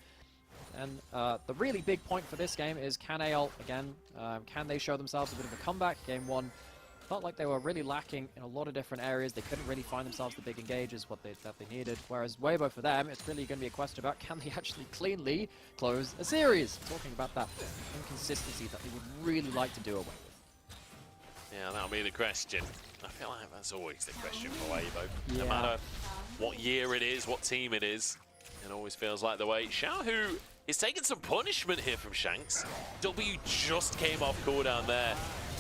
And the really big point for this game is, can AL, again, can they show themselves a bit of a comeback? Game 1 felt like they were really lacking in a lot of different areas. They couldn't really find themselves the big engages that they needed. Whereas Weibo, for them, it's really going to be a question about, can they actually cleanly close a series? Talking about that inconsistency that they would really like to do away with. Yeah, that'll be the question. I feel like that's always the question for Weibo. Yeah. No matter what year it is, what team it is, it always feels like the way. Xiaohu is taking some punishment here from Shanks. W just came off cooldown there.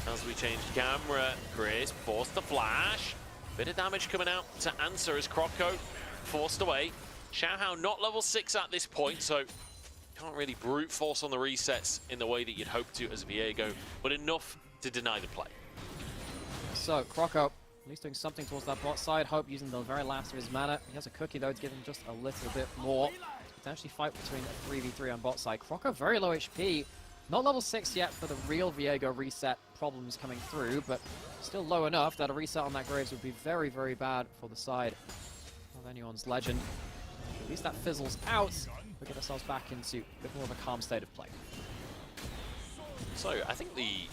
As we change camera, Chris forced the flash. Bit of damage coming out to answer as Croco forced away. Xiaohao not level 6 at this point, so can't really brute force on the resets in the way that you'd hope to as Viego, but enough to deny the play. So, Croco, at least doing something towards that bot side. Hope using the very last of his mana. He has a cookie, though, to give him just a little bit more. Potentially fight between a 3v3 on bot side. Croco, very low HP. Not level 6 yet for the real Viego reset problems coming through, but still low enough that a reset on that Graves would be very, very bad for the side of anyone's legend. At least that fizzles out. We get ourselves back into a bit more of a calm state of play. So, I think the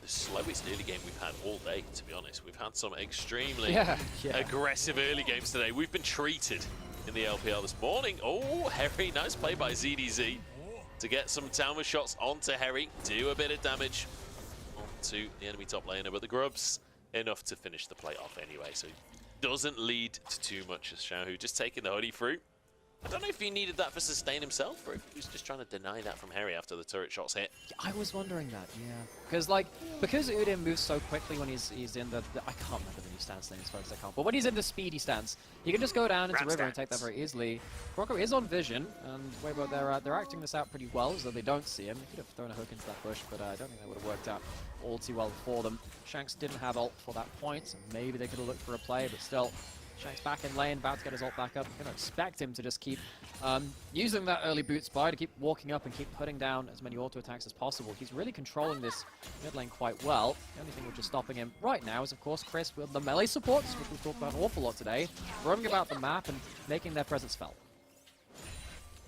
slowest early game we've had all day, to be honest. We've had some extremely aggressive early games today. We've been treated in the LPL this morning. Oh, Harry, nice play by ZDZ to get some tower shots onto Harry, do a bit of damage onto the enemy top laner, but the Grubs enough to finish the play off anyway, so doesn't lead to too much as Xiaohu just taking the Honey Fruit. I don't know if he needed that for sustain himself, or if he was just trying to deny that from Harry after the turret shots hit. I was wondering that, yeah. Because, like, because Udyr moves so quickly when he's in the I can't remember the new stance name as far as I can't, but when he's in the speedy stance, he can just go down into river and take that very easily. Croco is on vision, and Weibo, they're acting this out pretty well, as though they don't see him. He could have thrown a hook into that bush, but I don't think that would have worked out all too well for them. Shanks didn't have ult for that point, so maybe they could have looked for a play, but still, Shanks back in lane, about to get his ult back up. I'm going to expect him to just keep using that early boot spy to keep walking up and keep putting down as many auto attacks as possible. He's really controlling this mid lane quite well. The only thing which is stopping him right now is, of course, Chris with the melee supports, which we've talked about an awful lot today, roaming about the map and making their presence felt.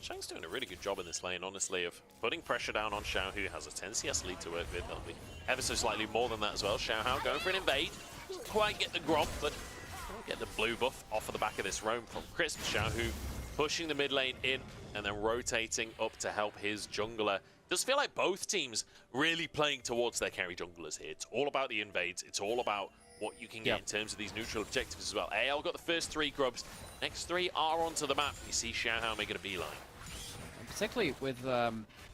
Shang's doing a really good job in this lane, honestly, of putting pressure down on Xiao, who has a 10 CS lead to work with. That'll be ever so slightly more than that as well. Xiao going for an invade. Doesn't quite get the gromp, but get the blue buff off of the back of this roam from Crisp. Xiao pushing the mid lane in and then rotating up to help his jungler. Does feel like both teams really playing towards their carry junglers here. It's all about the invades. It's all about what you can get in terms of these neutral objectives as well. AL got the first 3 grubs. Next 3 are onto the map. You see Xiao making a beeline. And particularly with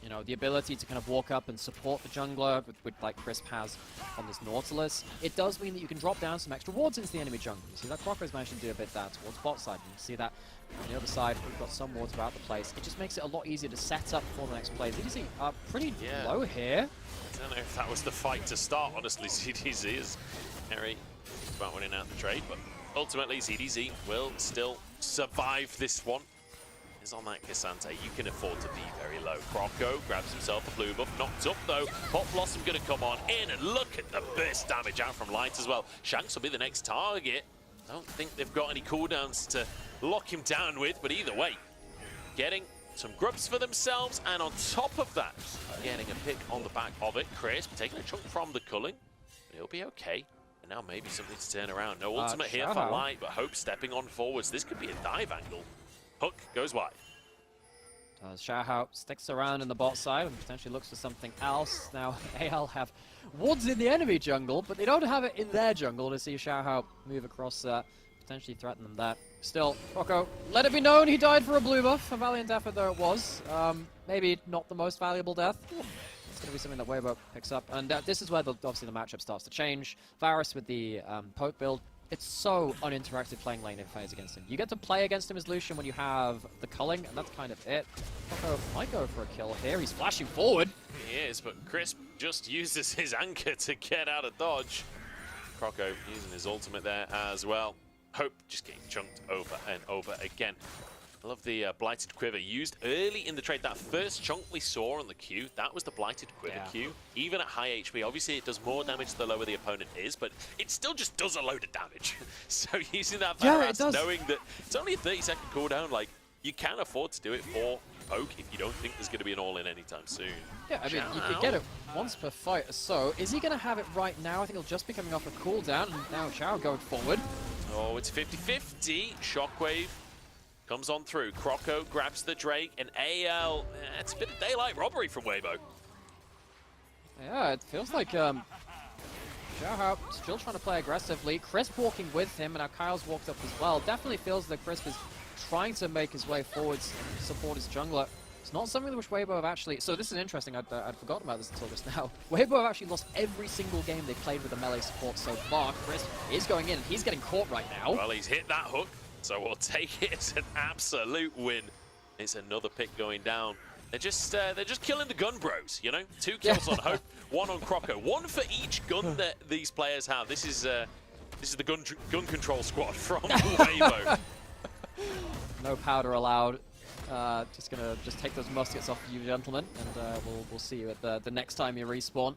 you know, the ability to kind of walk up and support the jungler, with like Crisp has on this Nautilus, it does mean that you can drop down some extra wards into the enemy jungle. You see that Croco's managed to do a bit that towards bot side. You see that on the other side, we've got some wards throughout the place. It just makes it a lot easier to set up for the next play. ZDZ are pretty low here. I don't know if that was the fight to start, honestly. ZDZ is Harry about winning out the trade, but ultimately ZDZ will still survive this one. Is on that K'Sante, you can afford to be very low. Croco grabs himself a blue buff, knocked up though. Hot Blossom gonna come on in, and look at the burst damage out from Light as well. Shanks will be the next target. I don't think they've got any cooldowns to lock him down with, but either way, getting some grubs for themselves, and on top of that, getting a pick on the back of it. Crisp taking a chunk from the culling, but he'll be okay. And now maybe something to turn around. No ultimate here for Light, but Hope stepping on forwards. This could be a dive angle. Hook goes wide. Xiao sticks around in the bot side and potentially looks for something else. Now, AL have wards in the enemy jungle, but they don't have it in their jungle to see Xiao move across, potentially threaten them there. Still, Croco, let it be known he died for a blue buff, a valiant effort though it was. Maybe not the most valuable death. It's going to be something that Weibo picks up, and this is where obviously the matchup starts to change. Varus with the poke build. It's so uninteractive playing lane in phase against him. You get to play against him as Lucian when you have the culling, and that's kind of it. Croco might go for a kill here. He's flashing forward. He is, but Crisp just uses his anchor to get out of dodge. Croco using his ultimate there as well. Hope just getting chunked over and over again. I love the Blighted Quiver used early in the trade. That first chunk we saw on the Q, that was the Blighted Quiver Q. Even at high HP, obviously it does more damage the lower the opponent is, but it still just does a load of damage. So using that Varus, knowing that it's only a 30-second cooldown, like, you can afford to do it for poke if you don't think there's going to be an all-in anytime soon. Yeah, I mean, you could get it once per fight or so. Is he going to have it right now? I think he'll just be coming off a cooldown, and now Xiao going forward. Oh, it's 50-50. Shockwave comes on through. Croco grabs the Drake, and AL, it's a bit of daylight robbery from Weibo. Yeah, it feels like Xiao still trying to play aggressively. Crisp walking with him, and now Kyle's walked up as well. Definitely feels that Crisp is trying to make his way forwards and support his jungler. It's not something which Weibo have actually... So this is interesting, I'd forgotten about this until just now. Weibo have actually lost every single game they've played with the melee support so far. Crisp is going in, he's getting caught right now. Well, he's hit that hook, so we'll take it as an absolute win. It's another pick going down. They're just killing the gun bros, you know? 2 kills on Hope, 1 on Croco. 1 for each gun that these players have. This is the gun control squad from Weibo. No powder allowed. Just gonna take those muskets off you, gentlemen, and we'll see you at the next time you respawn.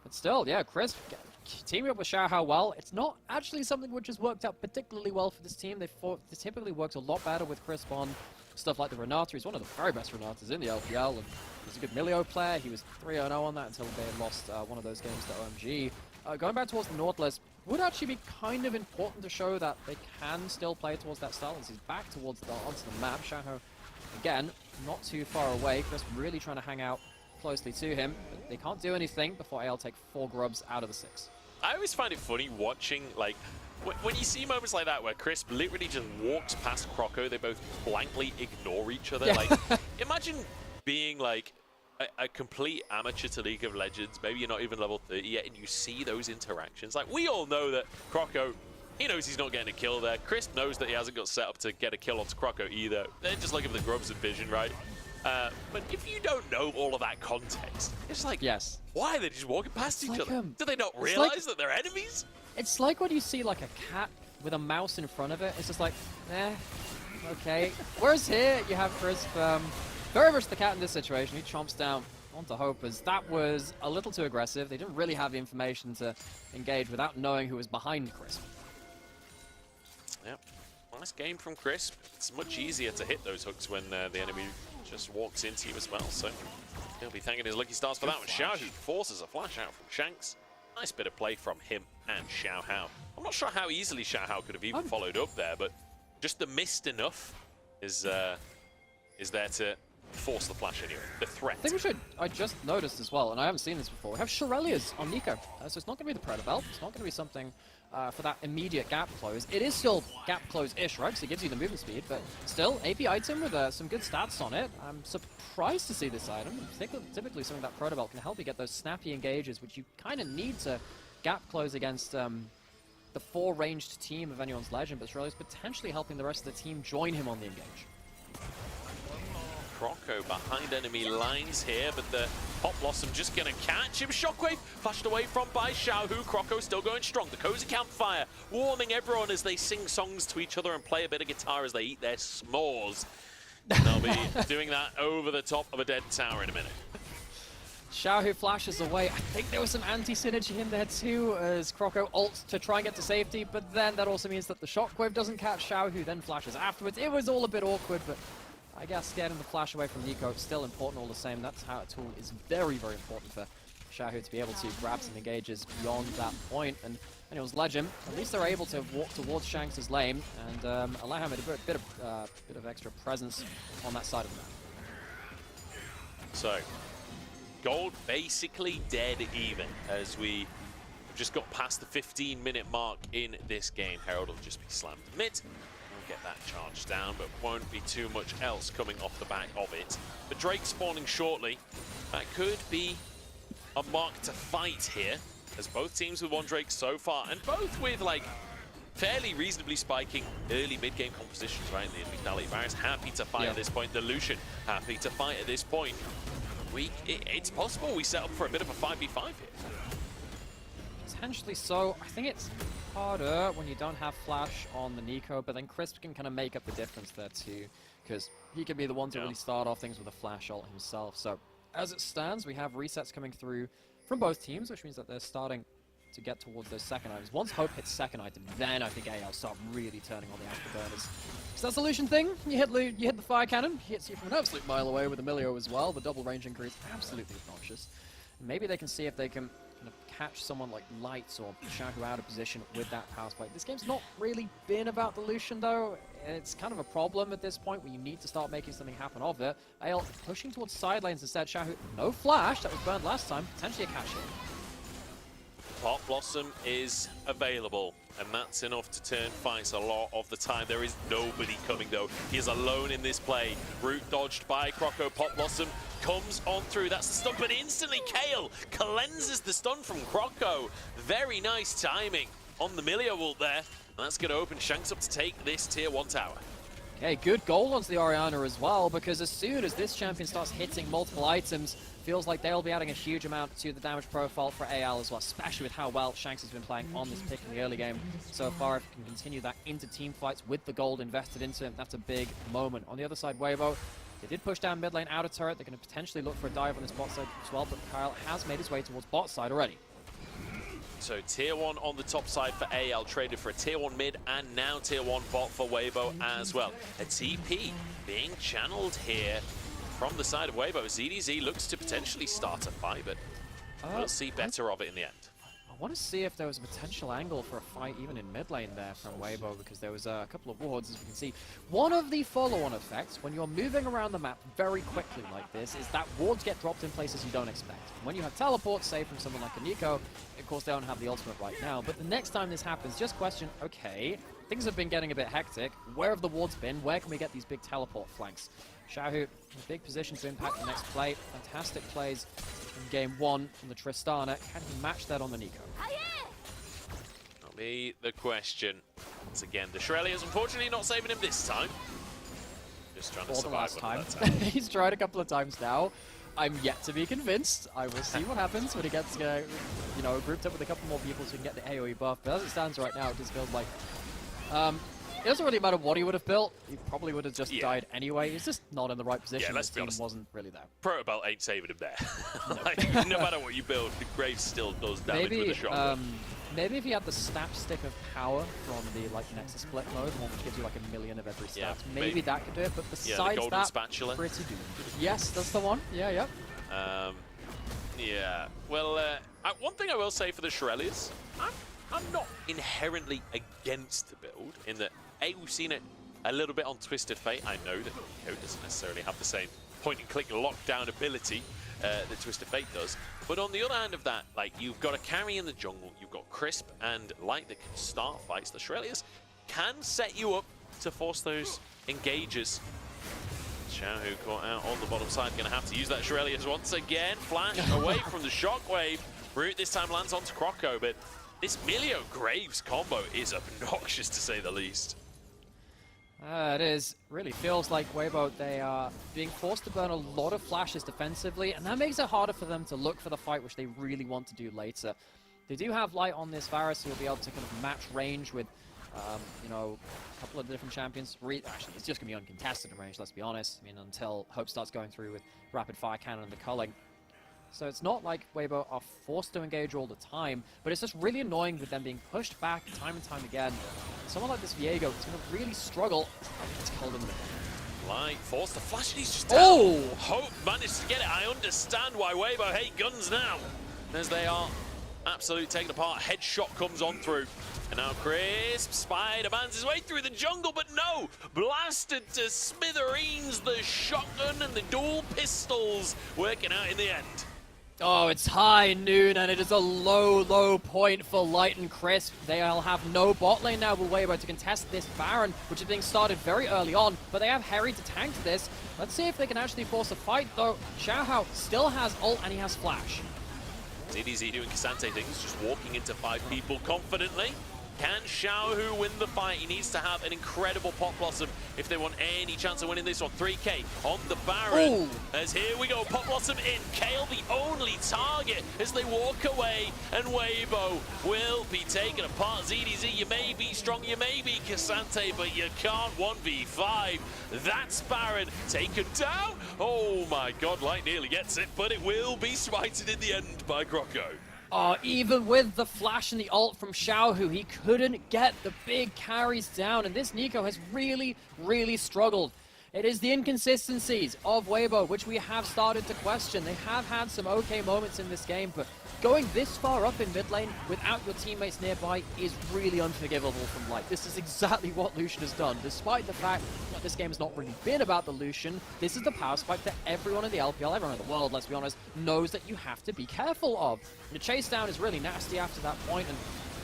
But still, yeah, Crisp teaming up with Xiao well. It's not actually something which has worked out particularly well for this team. They typically worked a lot better with Crisp on stuff like the Renata. He's one of the very best Renatas in the LPL, and he's a good Milio player. He was 3-0 on that until they lost one of those games to OMG. Going back towards the Nautilus would actually be kind of important to show that they can still play towards that style as he's back towards onto the map. Xiao, again, not too far away. Crisp really trying to hang out closely to him, but they can't do anything before AL take 4 grubs out of the 6. I always find it funny watching, like, When you see moments like that where Crisp literally just walks past Croco, they both blankly ignore each other. Like, imagine being like a complete amateur to League of Legends, maybe you're not even level 30 yet, and you see those interactions. Like, we all know that Croco, he knows he's not getting a kill there. Crisp knows that he hasn't got set up to get a kill onto Croco either. They're just looking for the Grubs and vision, right? But if you don't know all of that context, it's like, why are they just walking past each other? Do they not realize that they're enemies? It's like when you see like a cat with a mouse in front of it. It's just like, okay. Whereas here you have Crisp, very much the cat in this situation. He chomps down onto Hope, as that was a little too aggressive. They didn't really have the information to engage without knowing who was behind Crisp. Yep. Nice game from Crisp. It's much easier to hit those hooks when the enemy just walks into you as well, so he'll be thanking his lucky stars for that one. Xiao, who forces a flash out from Shanks. Nice bit of play from him and Xiaohao. I'm not sure how easily Xiaohao could have even followed up there, but just the missed enough is there to force the flash anyway. The threat. I think we should, I just noticed as well, and I haven't seen this before, we have Shurelya's on Nico. So it's not going to be the Predator Belt, it's not going to be something for that immediate gap close. It is still gap close-ish, right? So it gives you the movement speed, but still, AP item with some good stats on it. I'm surprised to see this item. Typically something that Predator Belt can help you get those snappy engages, which you kind of need to gap close against the 4-ranged team of anyone's Legend, but Shurelya's potentially helping the rest of the team join him on the engage. Croco behind enemy lines here, but the Pop Blossom just going to catch him. Shockwave flashed away from by Xiaohu. Croco still going strong. The Cozy Campfire warming everyone as they sing songs to each other and play a bit of guitar as they eat their s'mores. And they'll be doing that over the top of a dead tower in a minute. Xiaohu flashes away. I think there was some anti-synergy in there too, as Croco ults to try and get to safety, but then that also means that the Shockwave doesn't catch Xiaohu, then flashes afterwards. It was all a bit awkward, but I guess getting the flash away from Nico is still important all the same. That's how a tool is very, very important for Xiaohu to be able to grab some engages beyond that point. And anyone's Legend, at least they're able to walk towards Shanks' lane and allow him a bit of extra presence on that side of the map. So, gold basically dead even as we just got past the 15-minute mark in this game. Herald will just be slammed mid. Get that charge down, but won't be too much else coming off the back of it. But Drake spawning shortly. That could be a mark to fight here, as both teams with one Drake so far, and both with like fairly reasonably spiking early mid-game compositions, right? The Vitality Varus happy to fight at this point. The Lucian happy to fight at this point. It's possible we set up for a bit of a 5v5 here. Potentially so. I think it's harder when you don't have flash on the Nico, but then Crisp can kind of make up the difference there too, because he can be the one to really start off things with a flash ult himself. So as it stands, we have resets coming through from both teams, which means that they're starting to get towards those second items. Once Hope hits second item, then I think AL start really turning on the afterburners. So that's the Lucian thing. You hit the fire cannon, hits you from an absolute mile away with Emilio as well. The double range increase, absolutely obnoxious. Maybe they can see if they can catch someone like Lights or Xiaohu out of position with that power spike. This game's not really been about the Lucian though. It's kind of a problem at this point where you need to start making something happen of it. AL pushing towards side lanes instead. Xiaohu, no flash, that was burned last time, potentially a catch here. Pop Blossom is available, and that's enough to turn fights a lot of the time. There is nobody coming though. He is alone in this play. Root dodged by Croco. Pop Blossom comes on through. That's the stun, but instantly Kayle cleanses the stun from Croco. Very nice timing on the Milio ult there. And that's going to open Shanks up to take this tier 1 tower. Okay, good goal onto the Orianna as well, because as soon as this champion starts hitting multiple items, feels like they'll be adding a huge amount to the damage profile for AL as well, especially with how well Shanks has been playing on this pick in the early game so far. If he can continue that into team fights with the gold invested into him, that's a big moment. On the other side, Weibo, they did push down mid lane out of turret. They're going to potentially look for a dive on this bot side as well, but Kyle has made his way towards bot side already. So tier 1 on the top side for AL, traded for a tier 1 mid and now tier 1 bot for Weibo as well. A TP being channeled here from the side of Weibo. ZDZ looks to potentially start a fight, but we'll see better of it in the end. I want to see if there was a potential angle for a fight even in mid lane there from Weibo, because there was a couple of wards, as we can see. One of the follow-on effects when you're moving around the map very quickly like this is that wards get dropped in places you don't expect. And when you have teleports, say from someone like a Nico, of course they don't have the ultimate right now, but the next time this happens, just question, okay, things have been getting a bit hectic. Where have the wards been? Where can we get these big teleport flanks? Xiaohu in a big position to impact the next play. Fantastic plays in game 1 from the Tristana. Can he match that on the Nico? That'll be the question. Once again, the Shurelya's unfortunately not saving him this time. Just trying to For the survive last time. He's He's tried a couple of times now. I'm yet to be convinced. I will see what happens when he gets, you know, grouped up with a couple more people so he can get the AoE buff. But as it stands right now, it just feels like it doesn't really matter what he would have built. He probably would have just died anyway. He's just not in the right position. Yeah, let's His be team honest. wasn't really there. Protobelt ain't saving him there. Like, no matter what you build, the Graves still does damage with a shot. Maybe if he had the snap stick of power from the Nexus split mode, one which gives you like 1,000,000 of every stat, maybe that could do it. But besides the golden that, spatula. pretty doomed. Yes, that's the one. Yeah, yep. Yeah. Well, one thing I will say for the Shurelya's, I'm not inherently against the build in that, A, we've seen it a little bit on Twisted Fate. I know that Nico doesn't necessarily have the same point-and-click lockdown ability that Twisted Fate does. But on the other hand of that, like, you've got a carry in the jungle, you've got Crisp and Light that can start fights. The Shurelya's can set you up to force those engages. Xiaohu caught out on the bottom side, going to have to use that Shurelya's once again. Flash away from the shockwave. Root this time lands onto Croco, but this Milio Graves combo is obnoxious to say the least. It is. Really feels like Weibo, they are being forced to burn a lot of flashes defensively, and that makes it harder for them to look for the fight which they really want to do later. They do have Light on this Varus, who will be able to kind of match range with, you know, a couple of different champions. Actually, it's just going to be uncontested in range, let's be honest. I mean, until Hope starts going through with Rapid Fire Cannon and the culling. So it's not like Weibo are forced to engage all the time, but it's just really annoying with them being pushed back time and time again. Someone like this Viego is going to really struggle. It's held in the middle. Light forced the flash and he's just down. Oh! Hope managed to get it. I understand why Weibo hate guns now, as they are absolutely taken apart. Headshot comes on through. And now Crisp Spider-Man's his way through the jungle, but no! Blasted to smithereens, the shotgun and the dual pistols working out in the end. Oh, it's high noon, and it is a low, low point for Light and Crisp. They'll have no bot lane now with Weibo to contest this Baron, which is being started very early on, but they have Harry to tank this. Let's see if they can actually force a fight, though. Xiaohu still has ult, and he has flash. ZDZ doing K'Sante things, just walking into 5 people confidently. Can Xiaohu win the fight? He needs to have an incredible Pot Blossom if they want any chance of winning this one. 3K on the Baron. Ooh. As here we go, Pot Blossom in. Kayle the only target as they walk away, and Weibo will be taken apart. ZDZ, you may be strong, you may be K'Sante, but you can't 1v5. That's Baron taken down. Oh my god, Light nearly gets it, but it will be smited in the end by Croco. Oh, even with the flash and the ult from Xiaohu, he couldn't get the big carries down, and this Nico has really, really struggled. It is the inconsistencies of Weibo, which we have started to question. They have had some okay moments in this game, but going this far up in mid lane without your teammates nearby is really unforgivable from Light. This is exactly what Lucian has done. Despite the fact that this game has not really been about the Lucian, this is the power spike that everyone in the LPL, everyone in the world, let's be honest, knows that you have to be careful of. The chase down is really nasty after that point, and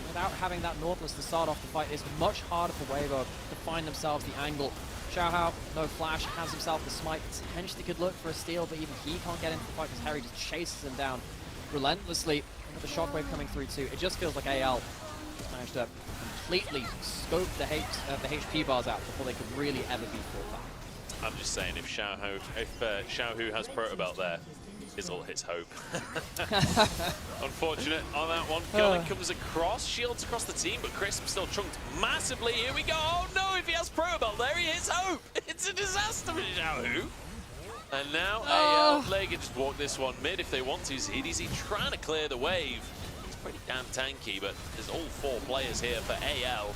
without having that Nautilus to start off the fight, it's much harder for Weibo to find themselves the angle. Xiaohu, no flash, has himself the smite, potentially could look for a steal, but even he can't get into the fight because Harry just chases him down relentlessly. With the shockwave coming through too, it just feels like AL just managed to completely scope the HP bars out before they could really ever be fought back. I'm just saying, if Xiaohu has Protobelt there, his ult hits Hope. Unfortunate on that one. Culling comes across, shields across the team, but Crisp still chunked massively. Here we go. Oh no, if he has Protobelt there, he hits Hope. It's a disaster for Xiaohu. And now AL, they can just walk this one mid if they want to. ZDZ trying to clear the wave. It's pretty damn tanky, but there's all 4 players here for AL.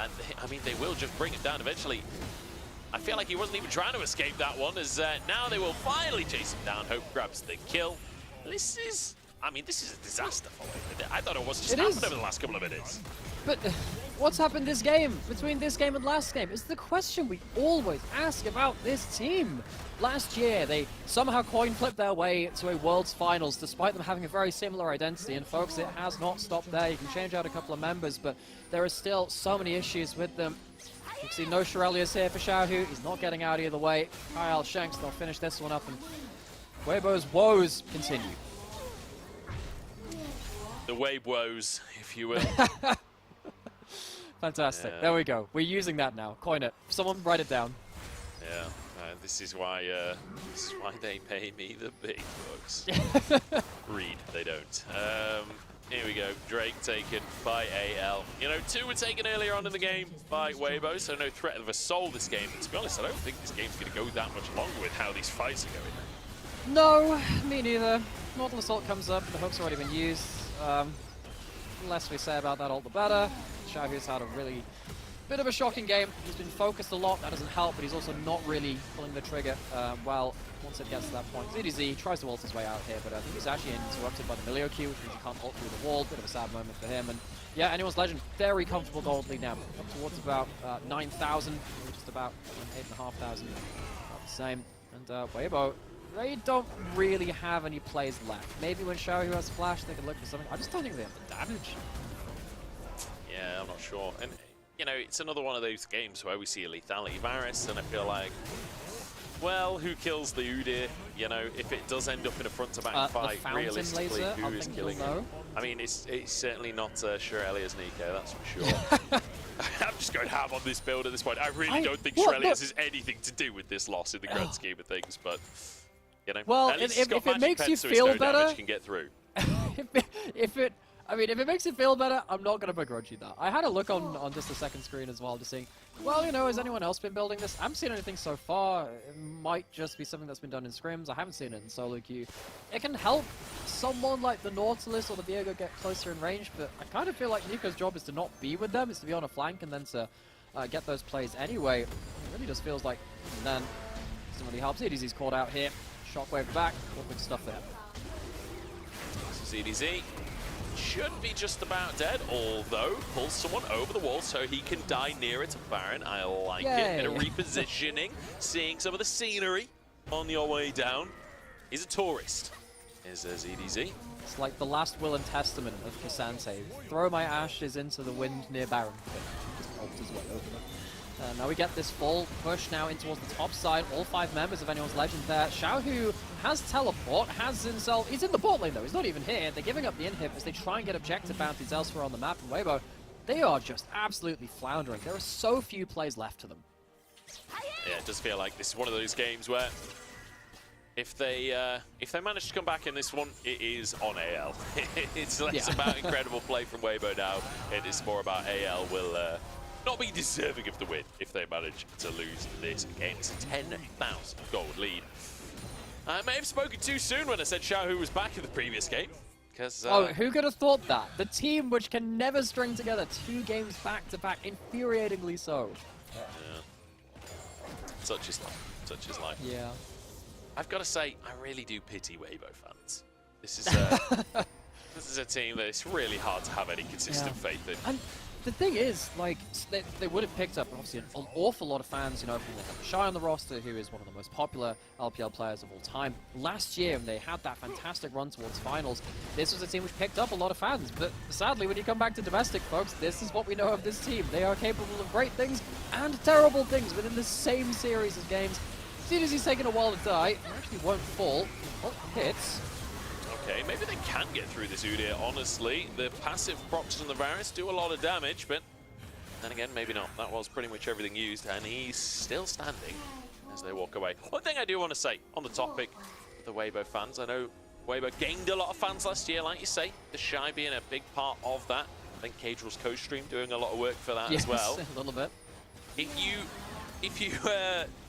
And I mean, they will just bring it down eventually. I feel like he wasn't even trying to escape that one, as now they will finally chase him down. Hope grabs the kill. This is, I mean, this is a disaster for Weibo. I thought it was just It happened is. over the last couple of minutes. But what's happened this game, between this game and last game, is the question we always ask about this team. Last year, they somehow coin flipped their way to a Worlds Finals, despite them having a very similar identity. And folks, it has not stopped there. You can change out a couple of members, but there are still so many issues with them. You can see no Shirelius here for Xiaohu. He's not getting out either way. Kyle Shanks, they'll finish this one up, and Weibo's woes continue. The Weibo woes, if you will. Fantastic. Yeah. There we go. We're using that now. Coin it. Someone write it down. Yeah, this is why they pay me the big bucks. Read, they don't. Here we go. Drake taken by AL. You know, 2 were taken earlier on in the game by Weibo, so no threat of a soul this game. But to be honest, I don't think this game's going to go that much longer with how these fights are going. No, me neither. Mortal Assault comes up. The hook's already been used. The less we say about that, all the better. Xiaohu's had a really bit of a shocking game. He's been focused a lot. That doesn't help, but he's also not really pulling the trigger well once it gets to that point. ZDZ tries to ult his way out here, but I think he's actually interrupted by the Milio Q, which means he can't ult through the wall. Bit of a sad moment for him. And yeah, Anyone's Legend, very comfortable gold lead now. Up towards about 9,000, just about 8,500. About the same. And Weibo, they don't really have any plays left. Maybe when Xiaohu has Flash, they can look for something. I just don't think they have the damage. Yeah, I'm not sure. And, you know, it's another one of those games where we see a lethality Varus, and I feel like, well, who kills the Udyr? You know, if it does end up in a front-to-back fight, realistically, laser, who is killing him? I mean, it's certainly not Shirelius Nico, that's for sure. I'm just going ham on this build at this point. I really don't think Shirelius has anything to do with this loss in the grand scheme of things, but, you know, well, at least if it makes you feel better, can get through. if it makes you feel better, I'm not going to begrudge you that. I had a look on just the second screen as well, just seeing, well, you know, has anyone else been building this? I haven't seen anything so far. It might just be something that's been done in scrims. I haven't seen it in solo queue. It can help someone like the Nautilus or the Viego get closer in range, but I kind of feel like Nico's job is to not be with them, is to be on a flank and then to get those plays anyway. It really just feels like, and then doesn't really help. ZDZ's caught out here. Shockwave back. All good stuff there. ZDZ should be just about dead, although pulls someone over the wall so he can die nearer to Baron. I like it. Bit of repositioning, seeing some of the scenery on your way down. He's a tourist, is ZDZ. It's like the last will and testament of Cassante. Throw my ashes into the wind near Baron. Just ult his way over them. Now we get this full push now in towards the top side. All 5 members of Anyone's Legend there. Xiaohu has teleport, has himself... He's in the bot lane though, he's not even here. They're giving up the inhib as they try and get objective bounties elsewhere on the map. And Weibo, they are just absolutely floundering. There are so few plays left to them. Yeah, it does feel like this is one of those games where if they manage to come back in this one, it is on AL. It's less about incredible play from Weibo now. It is more about AL will... not be deserving of the win if they manage to lose this game. It's a 10,000 gold lead. I may have spoken too soon when I said Xiaohu was back in the previous game. Because oh, who could have thought that? The team which can never string together 2 games back-to-back, infuriatingly so. Yeah. Such is life. Such is life. Yeah. I've got to say, I really do pity Weibo fans. This is this is a team that it's really hard to have any consistent faith in. And the thing is, like, they would have picked up, obviously, an awful lot of fans, you know, from the Shy on the roster, who is one of the most popular LPL players of all time. Last year, when they had that fantastic run towards finals, this was a team which picked up a lot of fans. But sadly, when you come back to domestic, folks, this is what we know of this team. They are capable of great things and terrible things within the same series of games. ZDZ's taking a while to die. He actually won't fall. Oh, hits. Okay, maybe they can get through this Udyr, honestly. The passive procs from the Varus do a lot of damage, but then again, maybe not. That was pretty much everything used, and he's still standing as they walk away. One thing I do want to say on the topic of the Weibo fans, I know Weibo gained a lot of fans last year, like you say, the Shy being a big part of that. I think Caedrel's co-stream doing a lot of work for that as well. A little bit. If you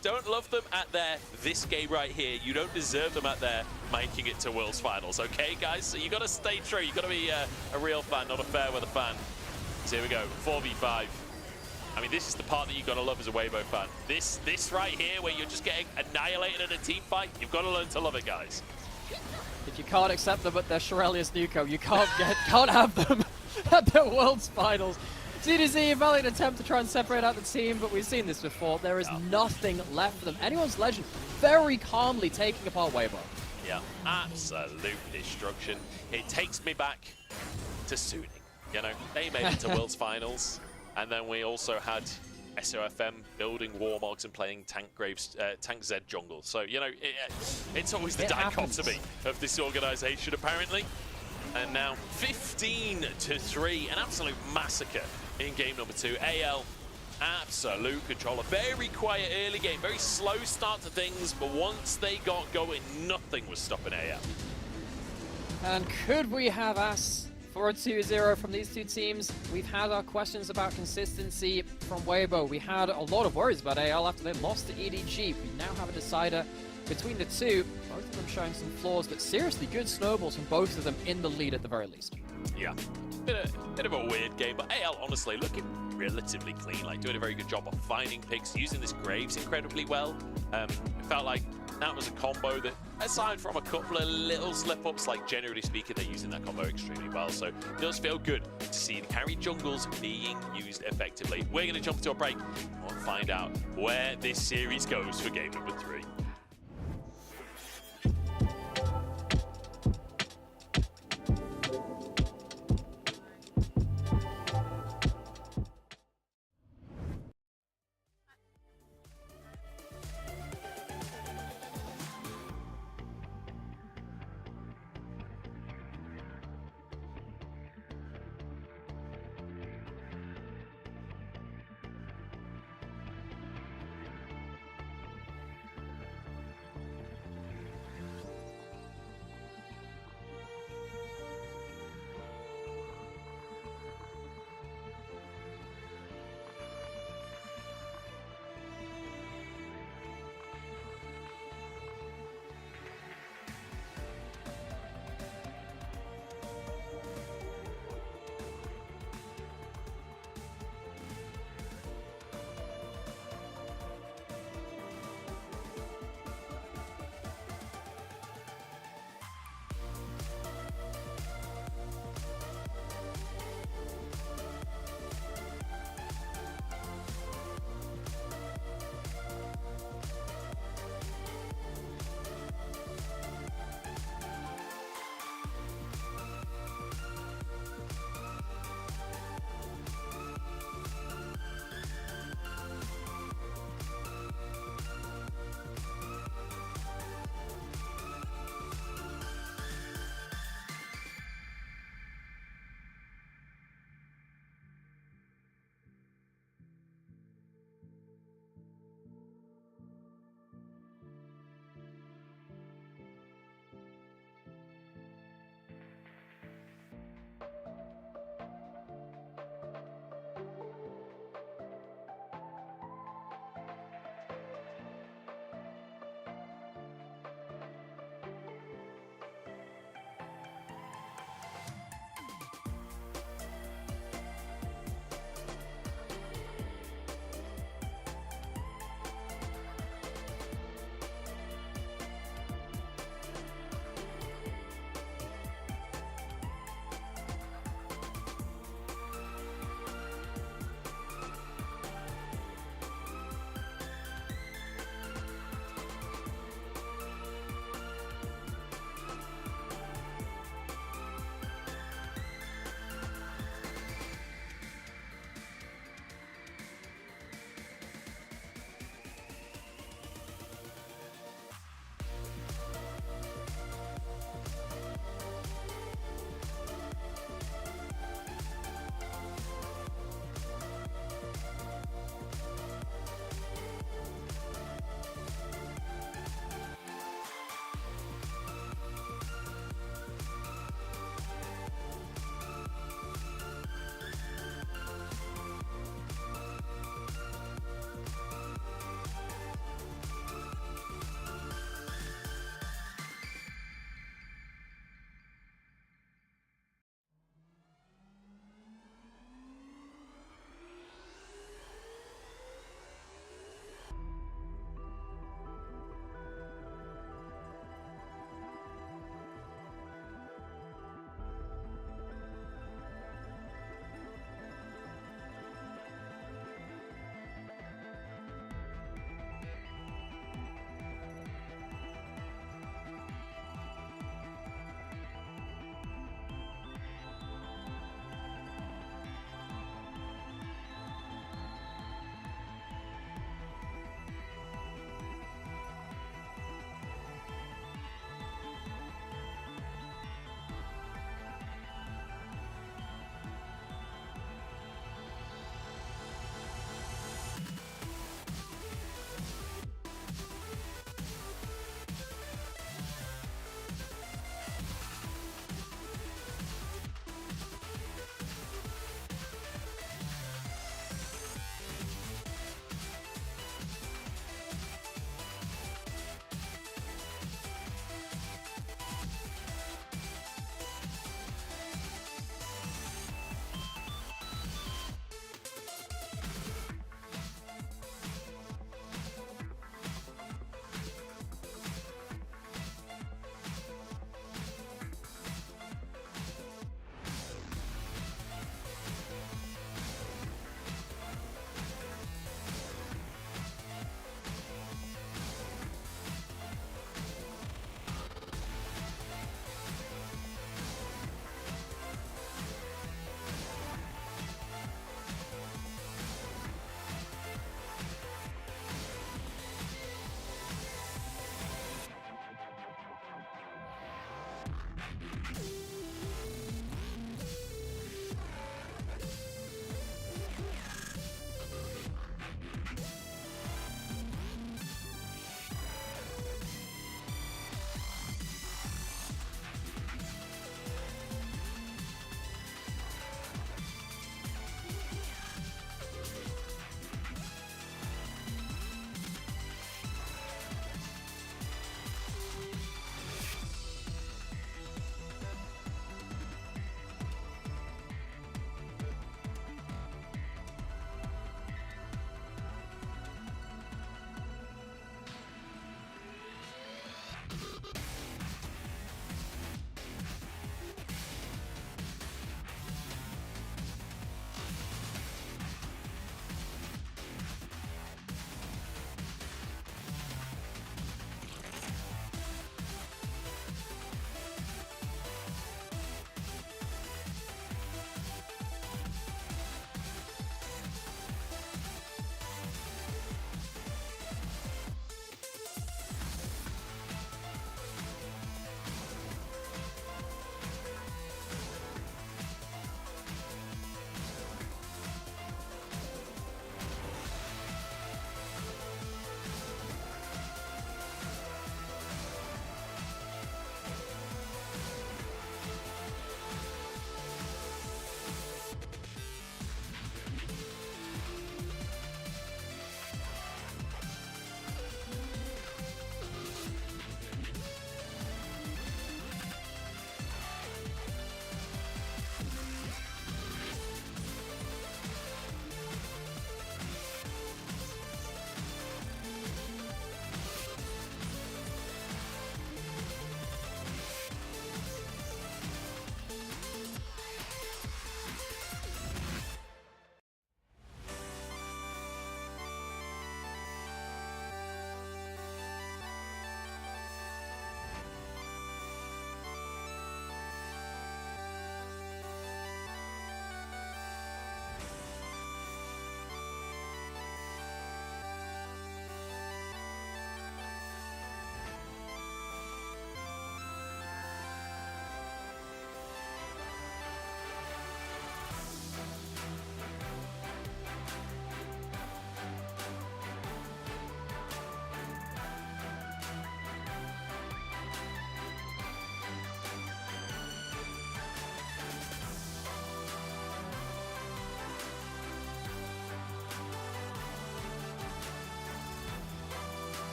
don't love them at this game right here, you don't deserve them at making it to Worlds Finals, okay, guys? So you got to stay true. You got to be a real fan, not a fair weather fan. So here we go, 4v5. I mean, this is the part that you got to love as a Weibo fan. This right here, where you're just getting annihilated in a team fight, you've got to learn to love it, guys. If you can't accept them at their Shirelius Nuko, you can't have them at the World's Finals. CDZ, valiant attempt to try and separate out the team, but we've seen this before. There is nothing left for them. Anyone's Legend very calmly taking apart Weibo. Yeah, absolute destruction. It takes me back to Suning. You know, they made it to World's Finals, and then we also had SOFM building Warmogs and playing Tank Z jungle. So, you know, it's always the dichotomy of this organization, apparently. And now 15-3, an absolute massacre in game number 2. AL, absolute control. A very quiet early game, very slow start to things, but once they got going, nothing was stopping AL. And could we have us for a 2-0 from these two teams? We've had our questions about consistency from Weibo. We had a lot of worries about AL after they lost to EDG. We now have a decider between the two, both of them showing some flaws, but seriously good snowballs from both of them in the lead at the very least. Yeah, bit of a weird game, but AL honestly looking relatively clean, like doing a very good job of finding picks, using this Graves incredibly well. It felt like that was a combo that, aside from a couple of little slip-ups, like generally speaking, they're using that combo extremely well. So it does feel good to see the carry jungles being used effectively. We're going to jump into a break and find out where this series goes for game number 3.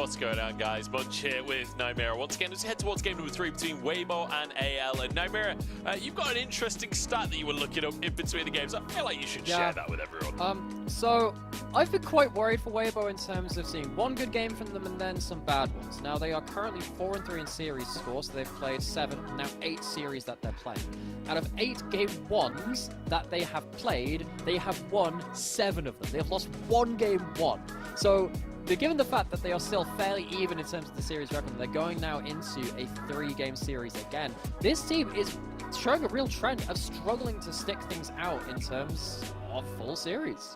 What's going on, guys? Munch here with Nymera. Once again, let's head towards game number 3 between Weibo and AL. And Nymera, you've got an interesting stat that you were looking up in between the games. I feel like you should share that with everyone. So I've been quite worried for Weibo in terms of seeing one good game from them and then some bad ones. Now they are currently 4-3 in series score, so they've played 7, now 8 series that they're playing. Out of 8 game 1s that they have played, they have won 7 of them. They have lost 1 game 1. So given the fact that they are still fairly even in terms of the series record, they're going now into a 3-game series again. This team is showing a real trend of struggling to stick things out in terms of full series.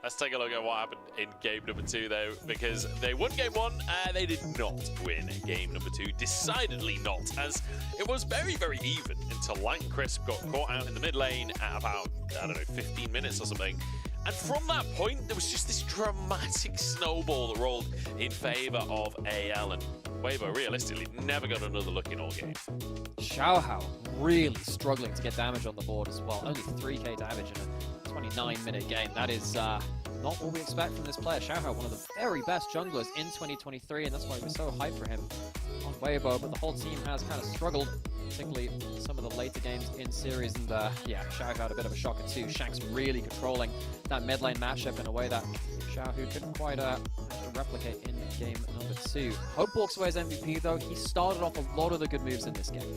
Let's take a look at what happened in game number 2, though, because they won game 1, they did not win game number 2. Decidedly not, as it was very, very even until Light and Crisp got caught out in the mid lane at about, I don't know, 15 minutes or something. And from that point, there was just this dramatic snowball that rolled in favor of AL, and Weibo realistically never got another look in all games. Xiaohao really struggling to get damage on the board as well. Only 3k damage in a 29-minute game. That is not what we expect from this player. Xiaohao, one of the very best junglers in 2023, and that's why we're so hyped for him on Weibo. But the whole team has kind of struggled, particularly some of the later games in series. And yeah, Xiaohao had a bit of a shocker too. Shanks really controlling that mid lane matchup in a way that Xiaohao couldn't quite replicate in game number 2. Hope walks away as MVP though. He started off a lot of the good moves in this game.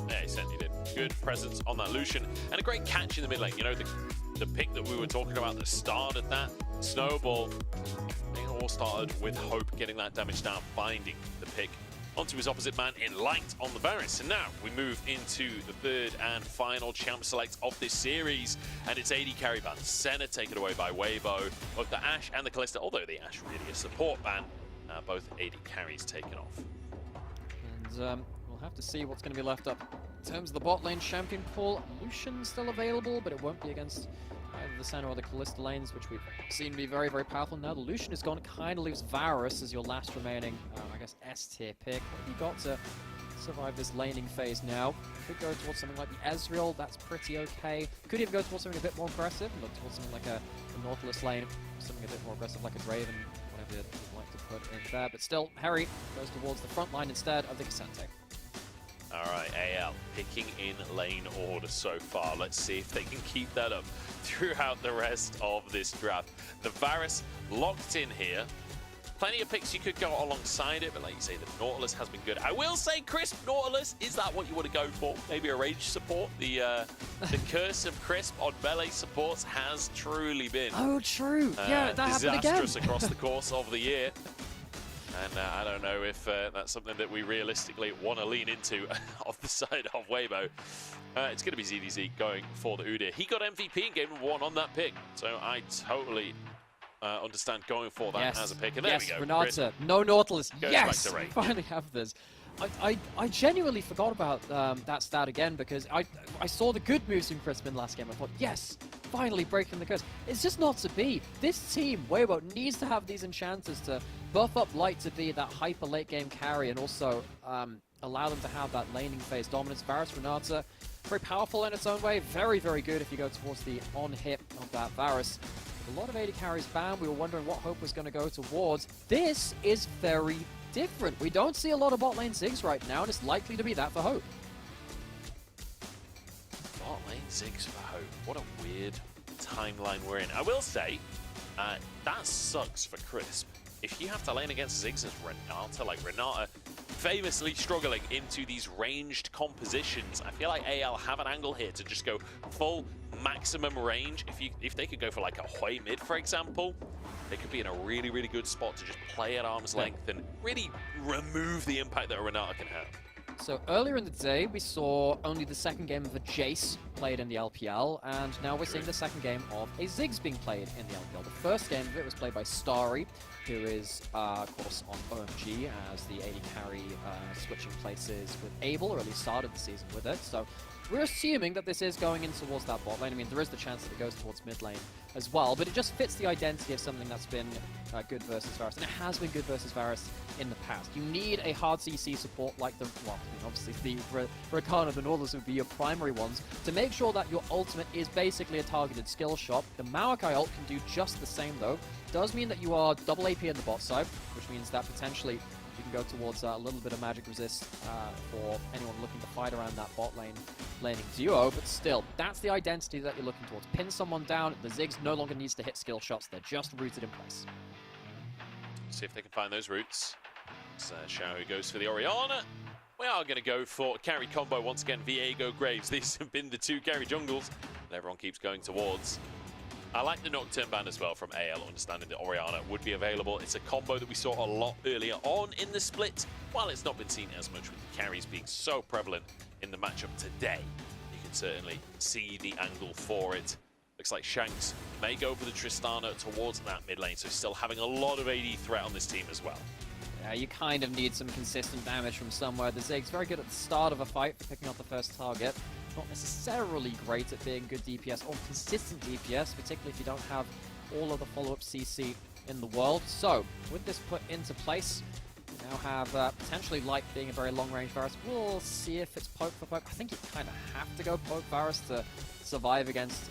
Yeah, he certainly did. Good presence on that Lucian, and a great catch in the mid lane. You know, the pick that we were talking about that started that snowball, it all started with Hope getting that damage down, finding the pick onto his opposite man in Light on the Varus. And now we move into the 3rd and final champ select of this series, and it's AD carry ban. Senna taken away by Weibo, both the Ashe and the Kalista, although the Ashe really a support ban, both AD carries taken off. And we'll have to see what's going to be left up. In terms of the bot lane champion pool, Lucian's still available, but it won't be against either the Senna or the Kalista lanes, which we've seen to be very, very powerful. Now the Lucian is gone, kind of leaves Varus as your last remaining, I guess, S-tier pick. What have you got to survive this laning phase now? Could go towards something like the Ezreal, that's pretty okay. Could even go towards something a bit more aggressive, and look towards something like a Nautilus lane, something a bit more aggressive like a Draven, whatever you'd like to put in there. But still, Harry goes towards the front line instead of the K'Sante. All right, AL picking in lane order so far. Let's see if they can keep that up throughout the rest of this draft. The Varus locked in here. Plenty of picks you could go alongside it, but like you say, the Nautilus has been good. I will say, Crisp Nautilus, is that what you want to go for? Maybe a range support? The curse of Crisp on melee supports has truly been true. Yeah, that happened again. Disastrous across the course of the year. And I don't know if that's something that we realistically want to lean into off the side of Weibo. It's going to be ZDZ going for the Udyr. He got MVP in game 1 on that pick, so I totally understand going for that as a pick. And there we go. Renata, no Nautilus. Goes yes, back to we finally have this. I genuinely forgot about that stat again because I saw the good moves in Crispin last game. I thought, yes, finally breaking the curse. It's just not to be. This team, Weibo, needs to have these enchanters to buff up Light to be that hyper late game carry and also allow them to have that laning phase dominance. Varus, Renata, very powerful in its own way. Very, very good if you go towards the on-hit of that Varus. A lot of AD carries banned. We were wondering what Hope was going to go towards. This is very different. We don't see a lot of bot lane Ziggs right now, and it's likely to be that for Hope. Bot lane Ziggs for Hope. What a weird timeline we're in. I will say, that sucks for Crisp. If you have to lane against Ziggs as Renata, like Renata famously struggling into these ranged compositions, I feel like AL have an angle here to just go full maximum range. If they could go for like a Hui mid, for example, they could be in a really, really good spot to just play at arm's length and really remove the impact that a Renata can have. So earlier in the day, we saw only the second game of a Jace played in the LPL, and now we're seeing the second game of a Ziggs being played in the LPL. The first game of it was played by Starry, who is, of course, on OMG as the AD carry switching places with Abel, or at least started the season with it. So we're assuming that this is going in towards that bot lane. I mean, there is the chance that it goes towards mid lane as well, but it just fits the identity of something that's been good versus Varus, and it has been good versus Varus in the past. You need a hard CC support like the, well, I mean, obviously the Rakan and the Nautilus would be your primary ones, to make sure that your ultimate is basically a targeted skill shot. The Maokai ult can do just the same though. Does mean that you are double AP in the bot side, which means that potentially you can go towards a little bit of magic resist for anyone looking to fight around that bot lane laning duo, but still, that's the identity that you're looking towards. Pin someone down, the Ziggs no longer needs to hit skill shots, they're just rooted in place. See if they can find those roots. So Xiao goes for the Orianna. We are going to go for carry combo once again, Viego Graves. These have been the two carry jungles that everyone keeps going towards. I like the Nocturne ban as well from AL, understanding that Orianna would be available. It's a combo that we saw a lot earlier on in the split, while it's not been seen as much with the carries being so prevalent in the matchup today. You can certainly see the angle for it. Looks like Shanks may go for the Tristana towards that mid lane, so still having a lot of AD threat on this team as well. Yeah, you kind of need some consistent damage from somewhere. The Ziggs very good at the start of a fight for picking up the first target. Not necessarily great at being good DPS or consistent DPS, particularly if you don't have all of the follow-up CC in the world. So, with this put into place, we now have potentially Light being a very long-range Varus. We'll see if it's poke for poke. I think you kind of have to go poke Varus to survive against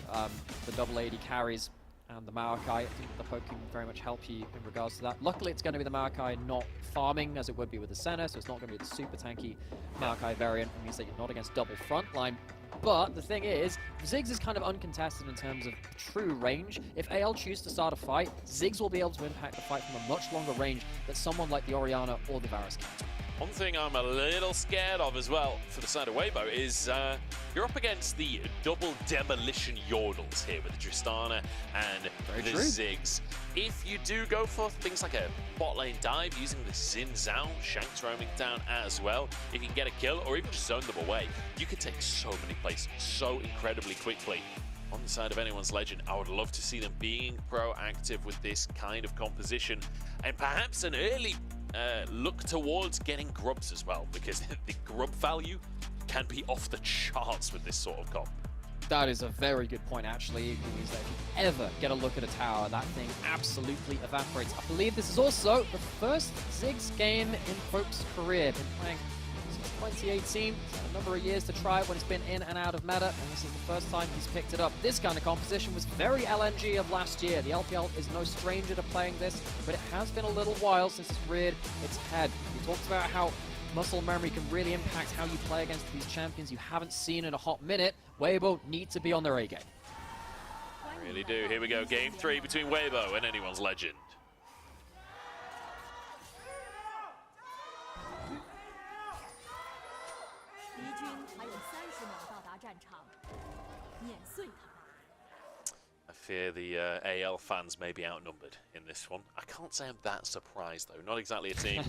the double AD carries and the Maokai. I think the poke can very much help you in regards to that. Luckily, it's going to be the Maokai not farming as it would be with the Senna, so it's not going to be the super tanky Maokai variant. It means that you're not against double frontline. But the thing is, Ziggs is kind of uncontested in terms of true range. If AL choose to start a fight, Ziggs will be able to impact the fight from a much longer range that someone like the Orianna or the Varus can. One thing I'm a little scared of as well for the side of Weibo is you're up against the double demolition Yordles here with the Tristana and the Ziggs. If you do go for things like a bot lane dive using the Xin Zhao, Shanks roaming down as well, if you can get a kill or even just zone them away, you can take so many plays so incredibly quickly. On the side of anyone's Legend, I would love to see them being proactive with this kind of composition and perhaps an early look towards getting grubs as well, because the grub value can be off the charts with this sort of comp. That is a very good point, actually. It means that if you ever get a look at a tower, that thing absolutely evaporates. I believe this is also the first Ziggs game in Pope's career. Been playing since 2018. It's had a number of years to try it when it's been in and out of meta, and this is the first time he's picked it up. This kind of composition was very LNG of last year. The LPL is no stranger to playing this, but it has been a little while since it's reared its head. We talked about how muscle memory can really impact how you play against these champions you haven't seen in a hot minute. Weibo need to be on their A game. Really do. Here we go, game 3 between Weibo and anyone's Legend. I fear the AL fans may be outnumbered in this one. I can't say I'm that surprised though. Not exactly a team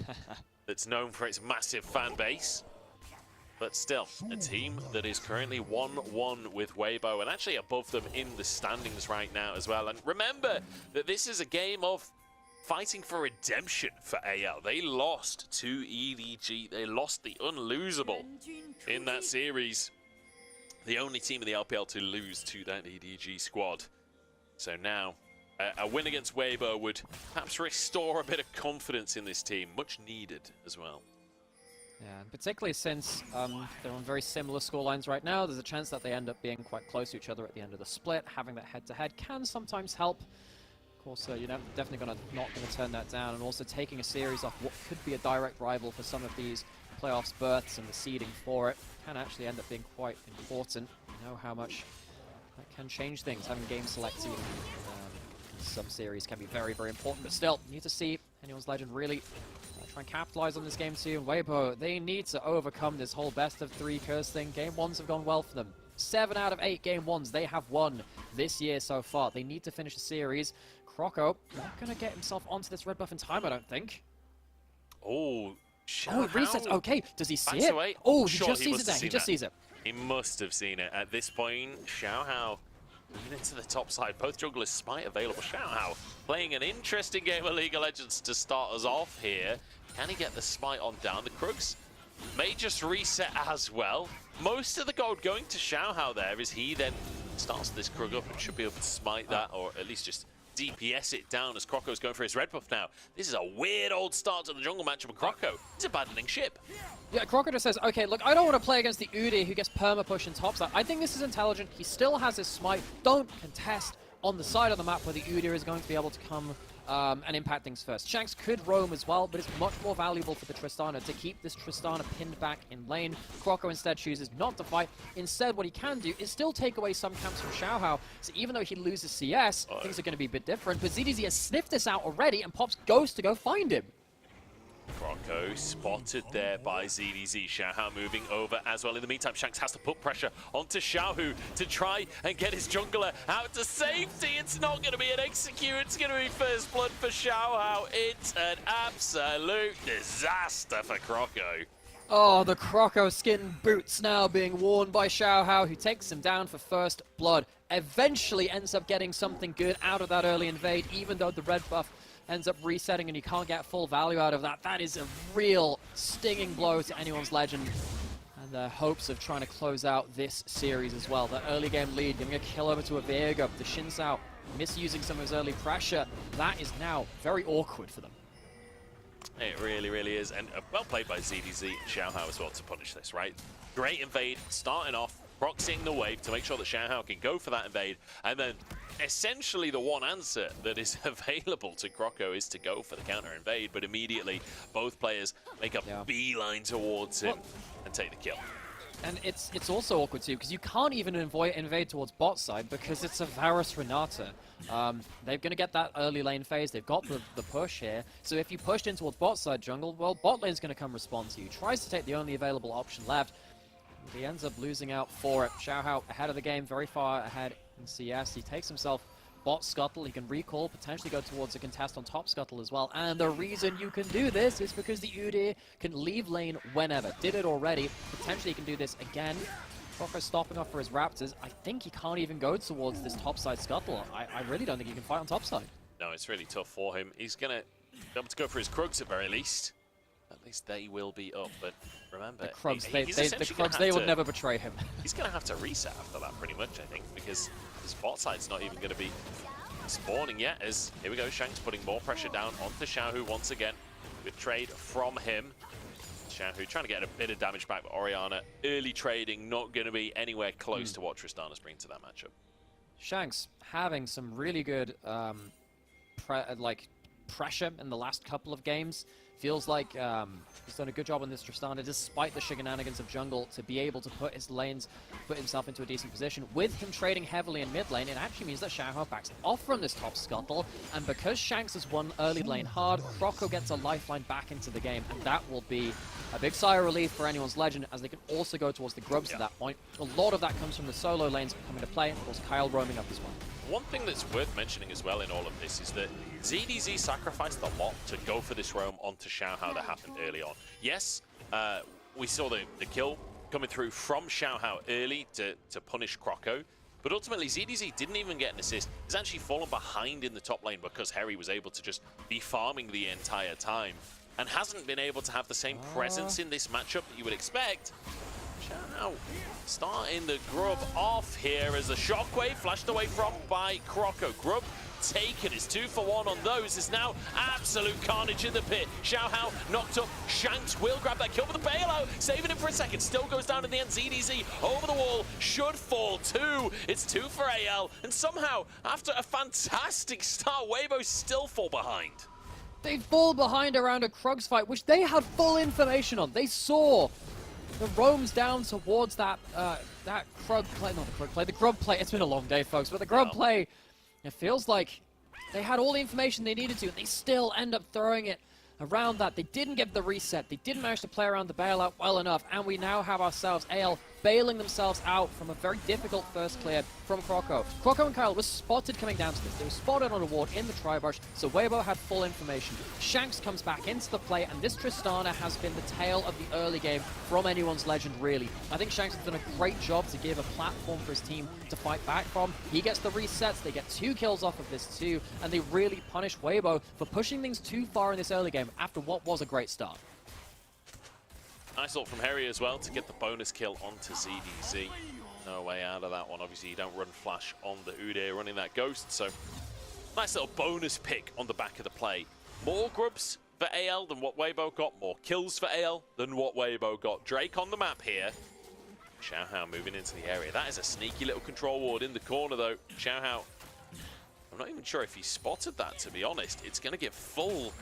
that's known for its massive fan base, but still a team that is currently 1-1 with Weibo and actually above them in the standings right now as well. And remember that this is a game of fighting for redemption for AL. They lost to EDG. They lost the unlosable in that series. The only team in the LPL to lose to that EDG squad. So now, a win against Weibo would perhaps restore a bit of confidence in this team. Much needed as well. Yeah, and particularly since they're on very similar scorelines right now, there's a chance that they end up being quite close to each other at the end of the split. Having that head-to-head can sometimes help. Of course, you're definitely not going to turn that down. And also taking a series off what could be a direct rival for some of these playoffs berths and the seeding for it can actually end up being quite important. You know how much that can change things. Having game selecting some series can be very, very important. But still, you need to see anyone's Legend really try and capitalize on this game too. And Weibo, they need to overcome this whole best-of-3 curse thing. Game 1s have gone well for them. 7 out of 8 game 1s they have won this year so far. They need to finish the series. Croco not going to get himself onto this red buff in time, I don't think. Oh, it resets. Okay, does he see it? Away. Oh, he just sees it there. He just sees it. He must have seen it. At this point, Xiaohao moving into the top side. Both jugglers smite available. Xiaohao playing an interesting game of League of Legends to start us off here. Can he get the smite on down? The Krugs may just reset as well. Most of the gold going to Xiaohao there as he then starts this Krug up and should be able to smite that, or at least just DPS it down as Croco's going for his red buff now. This is a weird old start to the jungle matchup with Croco. He's abandoning ship. Yeah, Croco just says, okay, look, I don't want to play against the Udyr who gets perma-push and topside. I think this is intelligent. He still has his smite. Don't contest on the side of the map where the Udyr is going to be able to come and impact things first. Shanks could roam as well, but it's much more valuable for the Tristana to keep this Tristana pinned back in lane. Croco instead chooses not to fight. Instead, what he can do is still take away some camps from Xiaohao. So even though he loses CS, things are going to be a bit different. But ZDZ has sniffed this out already and pops Ghost to go find him. Croco spotted there by ZDZ. Xiaohao moving over as well. In the meantime, Shanks has to put pressure onto Xiaohu to try and get his jungler out to safety. It's not going to be an execute. It's going to be first blood for Xiaohao. It's an absolute disaster for Croco. Oh, the Croco skin boots now being worn by Xiaohao, who takes him down for first blood. Eventually ends up getting something good out of that early invade, even though the red buff ends up resetting and you can't get full value out of that. That is a real stinging blow to anyone's Legend and their hopes of trying to close out this series as well. The early game lead, giving a kill over to a Vega, the Xin Zhao misusing some of his early pressure. That is now very awkward for them. It really, really is. And well played by ZDZ and Xiaohao as well to punish this, right? Great invade, starting off, proxying the wave to make sure that Xiaohao can go for that invade, and then essentially the one answer that is available to Croco is to go for the counter invade, but immediately both players make a beeline towards him and take the kill. And it's also awkward too, because you can't even invade towards bot side because it's a Varus Renata. They're going to get that early lane phase. They've got the push here. So if you pushed in towards bot side jungle, well, bot lane's going to come respond to you. Tries to take the only available option left. He ends up losing out for it. Xiaohao ahead of the game, very far ahead in CS. He takes himself bot scuttle. He can recall, potentially go towards a contest on top scuttle as well. And the reason you can do this is because the Udyr can leave lane whenever. Did it already. Potentially he can do this again. Croco stopping off for his Raptors. I think he can't even go towards this topside scuttle. I really don't think he can fight on topside. No, it's really tough for him. He's going to be able to go for his Krugs at very least. At least they will be up, but remember, the Krugs, they will never betray him. He's going to have to reset after that pretty much, I think, because his bot side's not even going to be spawning yet, as here we go, Shanks putting more pressure down onto Xiaohu once again. Good trade from him. Xiaohu trying to get a bit of damage back, but Orianna, early trading, not going to be anywhere close to what Tristana's bringing to that matchup. Shanks having some really good pressure in the last couple of games. Feels like he's done a good job on this Tristana, despite the shenanigans of jungle, to be able to put his lanes, put himself into a decent position. With him trading heavily in mid lane, it actually means that Xiaohao backs off from this top scuttle, and because Shanks has won early lane hard, Croco gets a lifeline back into the game, and that will be a big sigh of relief for anyone's Legend, as they can also go towards the Grubs at that point. A lot of that comes from the solo lanes coming to play, and of course Kyle roaming up as well. One thing that's worth mentioning as well in all of this is that ZDZ sacrificed a lot to go for this roam onto Xiaohao that happened early on. Yes, we saw the kill coming through from Xiaohao early to punish Croco, but ultimately ZDZ didn't even get an assist. He's actually fallen behind in the top lane because Harry was able to just be farming the entire time and hasn't been able to have the same presence in this matchup that you would expect. Xiaohao starting the Grub off here as the shockwave flashed away from by Croco. Grub taken his 2-for-1 on those. Is now absolute carnage in the pit. Xiaohao knocked up. Shanks will grab that kill with the bailout, saving him for a second. Still goes down in the end. ZDZ over the wall, should fall too. It's 2 for AL, and somehow after a fantastic start, Weibo still fall behind. They fall behind around a Krugs fight, which they had full information on. They saw the roams down towards that Krug play, not the Krug play, the Grub play. It's been a long day, folks, but the Grub play, it feels like they had all the information they needed to, and they still end up throwing it around that. They didn't get the reset. They didn't manage to play around the bailout well enough, and we now have ourselves AL bailing themselves out from a very difficult first clear from Croco. Croco and Kyle was spotted coming down to this. They were spotted on a ward in the Tribush, so Weibo had full information. Shanks comes back into the play, and this Tristana has been the tail of the early game from anyone's Legend, really. I think Shanks has done a great job to give a platform for his team to fight back from. He gets the resets, they get 2 kills off of this too, and they really punish Weibo for pushing things too far in this early game after what was a great start. Nice ult from Harry as well to get the bonus kill onto ZDZ. No way out of that one. Obviously, you don't run flash on the Udyr running that Ghost, so nice little bonus pick on the back of the play. More grubs for AL than what Weibo got. More kills for AL than what Weibo got. Drake on the map here. Xiaohao moving into the area. That is a sneaky little control ward in the corner, though. Xiaohao, I'm not even sure if he spotted that, to be honest. It's going to give full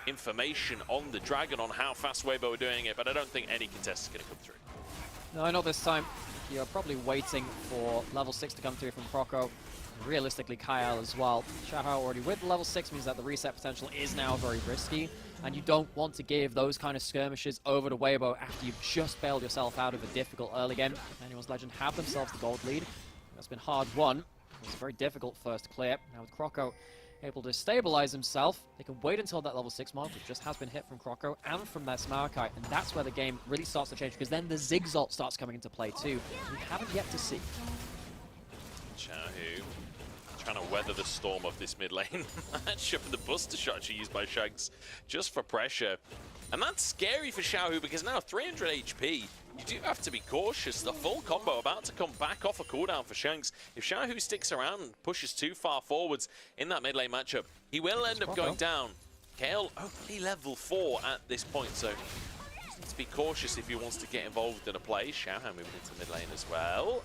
information on the Dragon on how fast Weibo are doing it, but I don't think any contest is going to come through. No, not this time. You're probably waiting for level 6 to come through from Croco. Realistically, Kyle as well. Xiaohao already with level 6 means that the reset potential is now very risky, and you don't want to give those kind of skirmishes over to Weibo after you've just bailed yourself out of a difficult early game. Anyone's Legend have themselves the gold lead. That's been hard won. It was a very difficult first clear. Now with Croco able to stabilize himself, they can wait until that level 6 mark, which just has been hit from Croco and from their Smarkite, and that's where the game really starts to change, because then the Zigzalt starts coming into play too. We haven't yet to see. Xiaohu trying to weather the storm of this mid lane matchup, and the Buster Shot actually used by Shanks just for pressure. And that's scary for Xiaohu, because now 300 HP, you do have to be cautious. The full combo about to come back off a cooldown for Shanks. If Xiaohu sticks around and pushes too far forwards in that mid lane matchup, he will end up going down. Kayle only level 4 at this point, so just needs to be cautious if he wants to get involved in a play. Xiaohu moving into mid lane as well.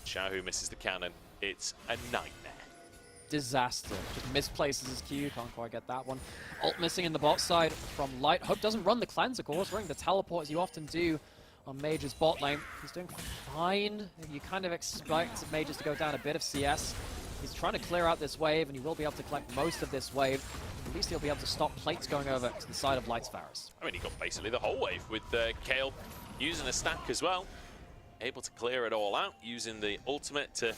Xiaohu misses the cannon. It's a nightmare. Disaster. Just misplaces his Q, can't quite get that one. Ult missing in the bot side from Light. Hope doesn't run the cleanse, of course, running the teleport as you often do on Mage's bot lane. He's doing fine. You kind of expect Mages to go down a bit of CS. He's trying to clear out this wave, and he will be able to collect most of this wave. At least he'll be able to stop plates going over to the side of Light's Varus. I mean, he got basically the whole wave with Kayle using a stack as well. Able to clear it all out, using the ultimate to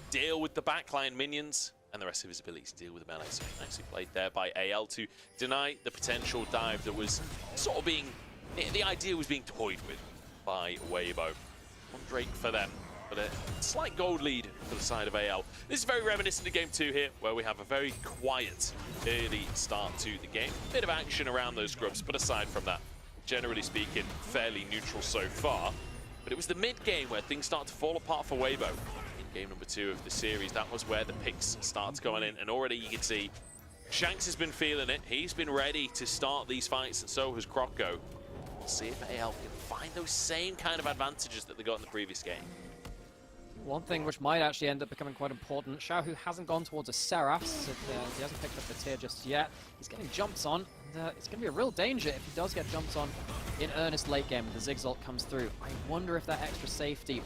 deal with the backline minions, and the rest of his abilities to deal with the melee. So nicely played there by AL to deny the potential dive that was sort of being, the idea was being toyed with by Weibo. On Drake for them, but a slight gold lead for the side of AL. This is very reminiscent of Game 2 here, where we have a very quiet early start to the game. Bit of action around those scrubs, but aside from that, generally speaking, fairly neutral so far. But it was the mid-game where things start to fall apart for Weibo. Game number 2 of the series, that was where the picks starts going in, and already you can see Shanks has been feeling it. He's been ready to start these fights, and so has Croco. We'll see if AL can find those same kind of advantages that they got in the previous game. One thing which might actually end up becoming quite important, Xiaohu hasn't gone towards a Seraph, so he hasn't picked up the tier just yet. He's getting jumped on, and it's going to be a real danger if he does get jumped on in earnest late game and the Zigzalt comes through. I wonder if that extra safety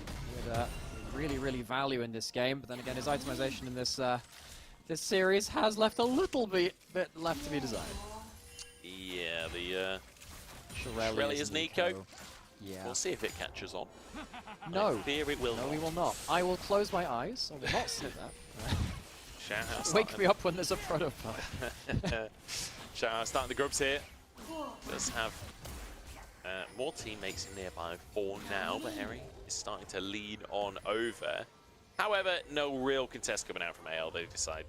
would really value in this game, but then again, his itemization in this this series has left a little bit left to be desired. Yeah, the Shirellia's Nico. Yeah. We'll see if it catches on. No. I fear it will no, not. we will not. I will close my eyes. I will not snip that. Wake me up when there's a prototype. Xiaohao starting the grubs here. Does have more teammates in nearby for now, but Harry is starting to lean on over. However, no real contest coming out from AL. They decide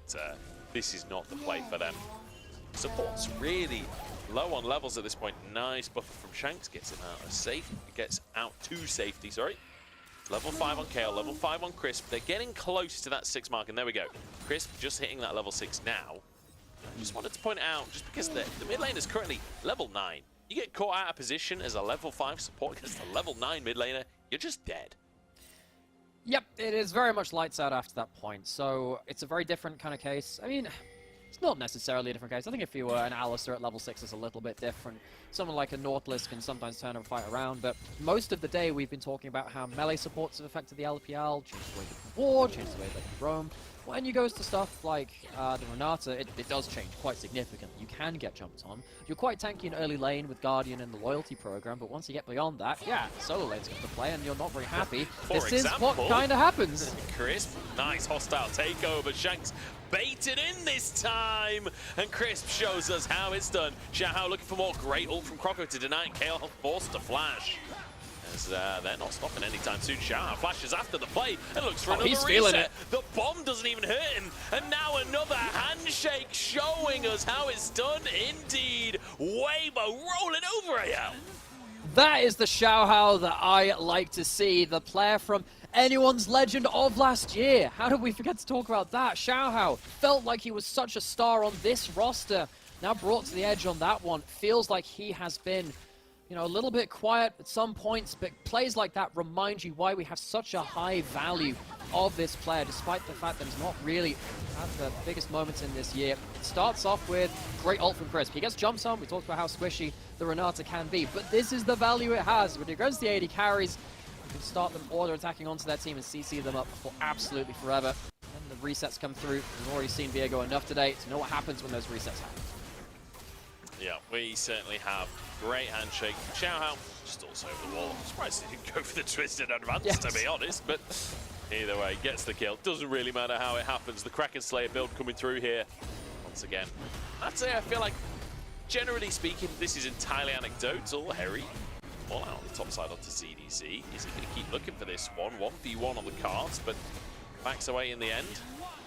this is not the play for them. Support's really low on levels at this point. Nice buffer from Shanks, gets him out of safety. Gets out to safety, sorry. Level 5 on Kayle, level 5 on Crisp. They're getting close to that 6 mark, and there we go. Crisp just hitting that level 6 now. I just wanted to point out, just because the mid lane is currently level 9. You get caught out of position as a level 5 support against a level 9 mid laner, you're just dead. Yep, it is very much lights out after that point, so it's a very different kind of case. I mean, it's not necessarily a different case. I think if you were an Alistar at level 6, it's a little bit different. Someone like a Nautilus can sometimes turn a fight around, but most of the day we've been talking about how melee supports have affected the LPL, changed the way they can ward, changed the way they can roam. When you go to stuff like the Renata, it does change quite significantly. You can get jumped on. You're quite tanky in early lane with Guardian and the loyalty program, but once you get beyond that, yeah, solo lane's going to play and you're not very happy. This is what kind of happens. Crisp, nice hostile takeover. Shanks baited in this time, and Crisp shows us how it's done. Xiaohao looking for more. Great ult from Croco to deny it. Kayle forced to flash. As they're not stopping anytime soon. Xiaohao flashes after the play and looks for another reset. Feeling it. The bomb doesn't even hurt him. And now another handshake showing us how it's done indeed. Weibo rolling over AL. That is the Xiaohao that I like to see, the player from anyone's legend of last year. How did we forget to talk about that? Xiaohao felt like he was such a star on this roster. Now brought to the edge on that one. Feels like he has been, you know, a little bit quiet at some points, but plays like that remind you why we have such a high value of this player, despite the fact that he's not really had the biggest moments in this year. It starts off with great ult from Crisp. He gets jumps on. We talked about how squishy the Renata can be, but this is the value it has. When it goes to the AD carries, you can start them auto attacking onto their team and CC them up for absolutely forever. And the resets come through. We've already seen Viego enough today to know what happens when those resets happen. Yeah, we certainly have great handshake. Xiaohao just also over the wall. I'm surprised he didn't go for the twisted advance, to be honest, but either way, gets the kill. Doesn't really matter how it happens. The Kraken Slayer build coming through here once again. I'd say I feel like, generally speaking, this is entirely anecdotal. Harry all out on the top side onto ZDZ. Is he going to keep looking for this one? 1v1 on the cards, but backs away in the end.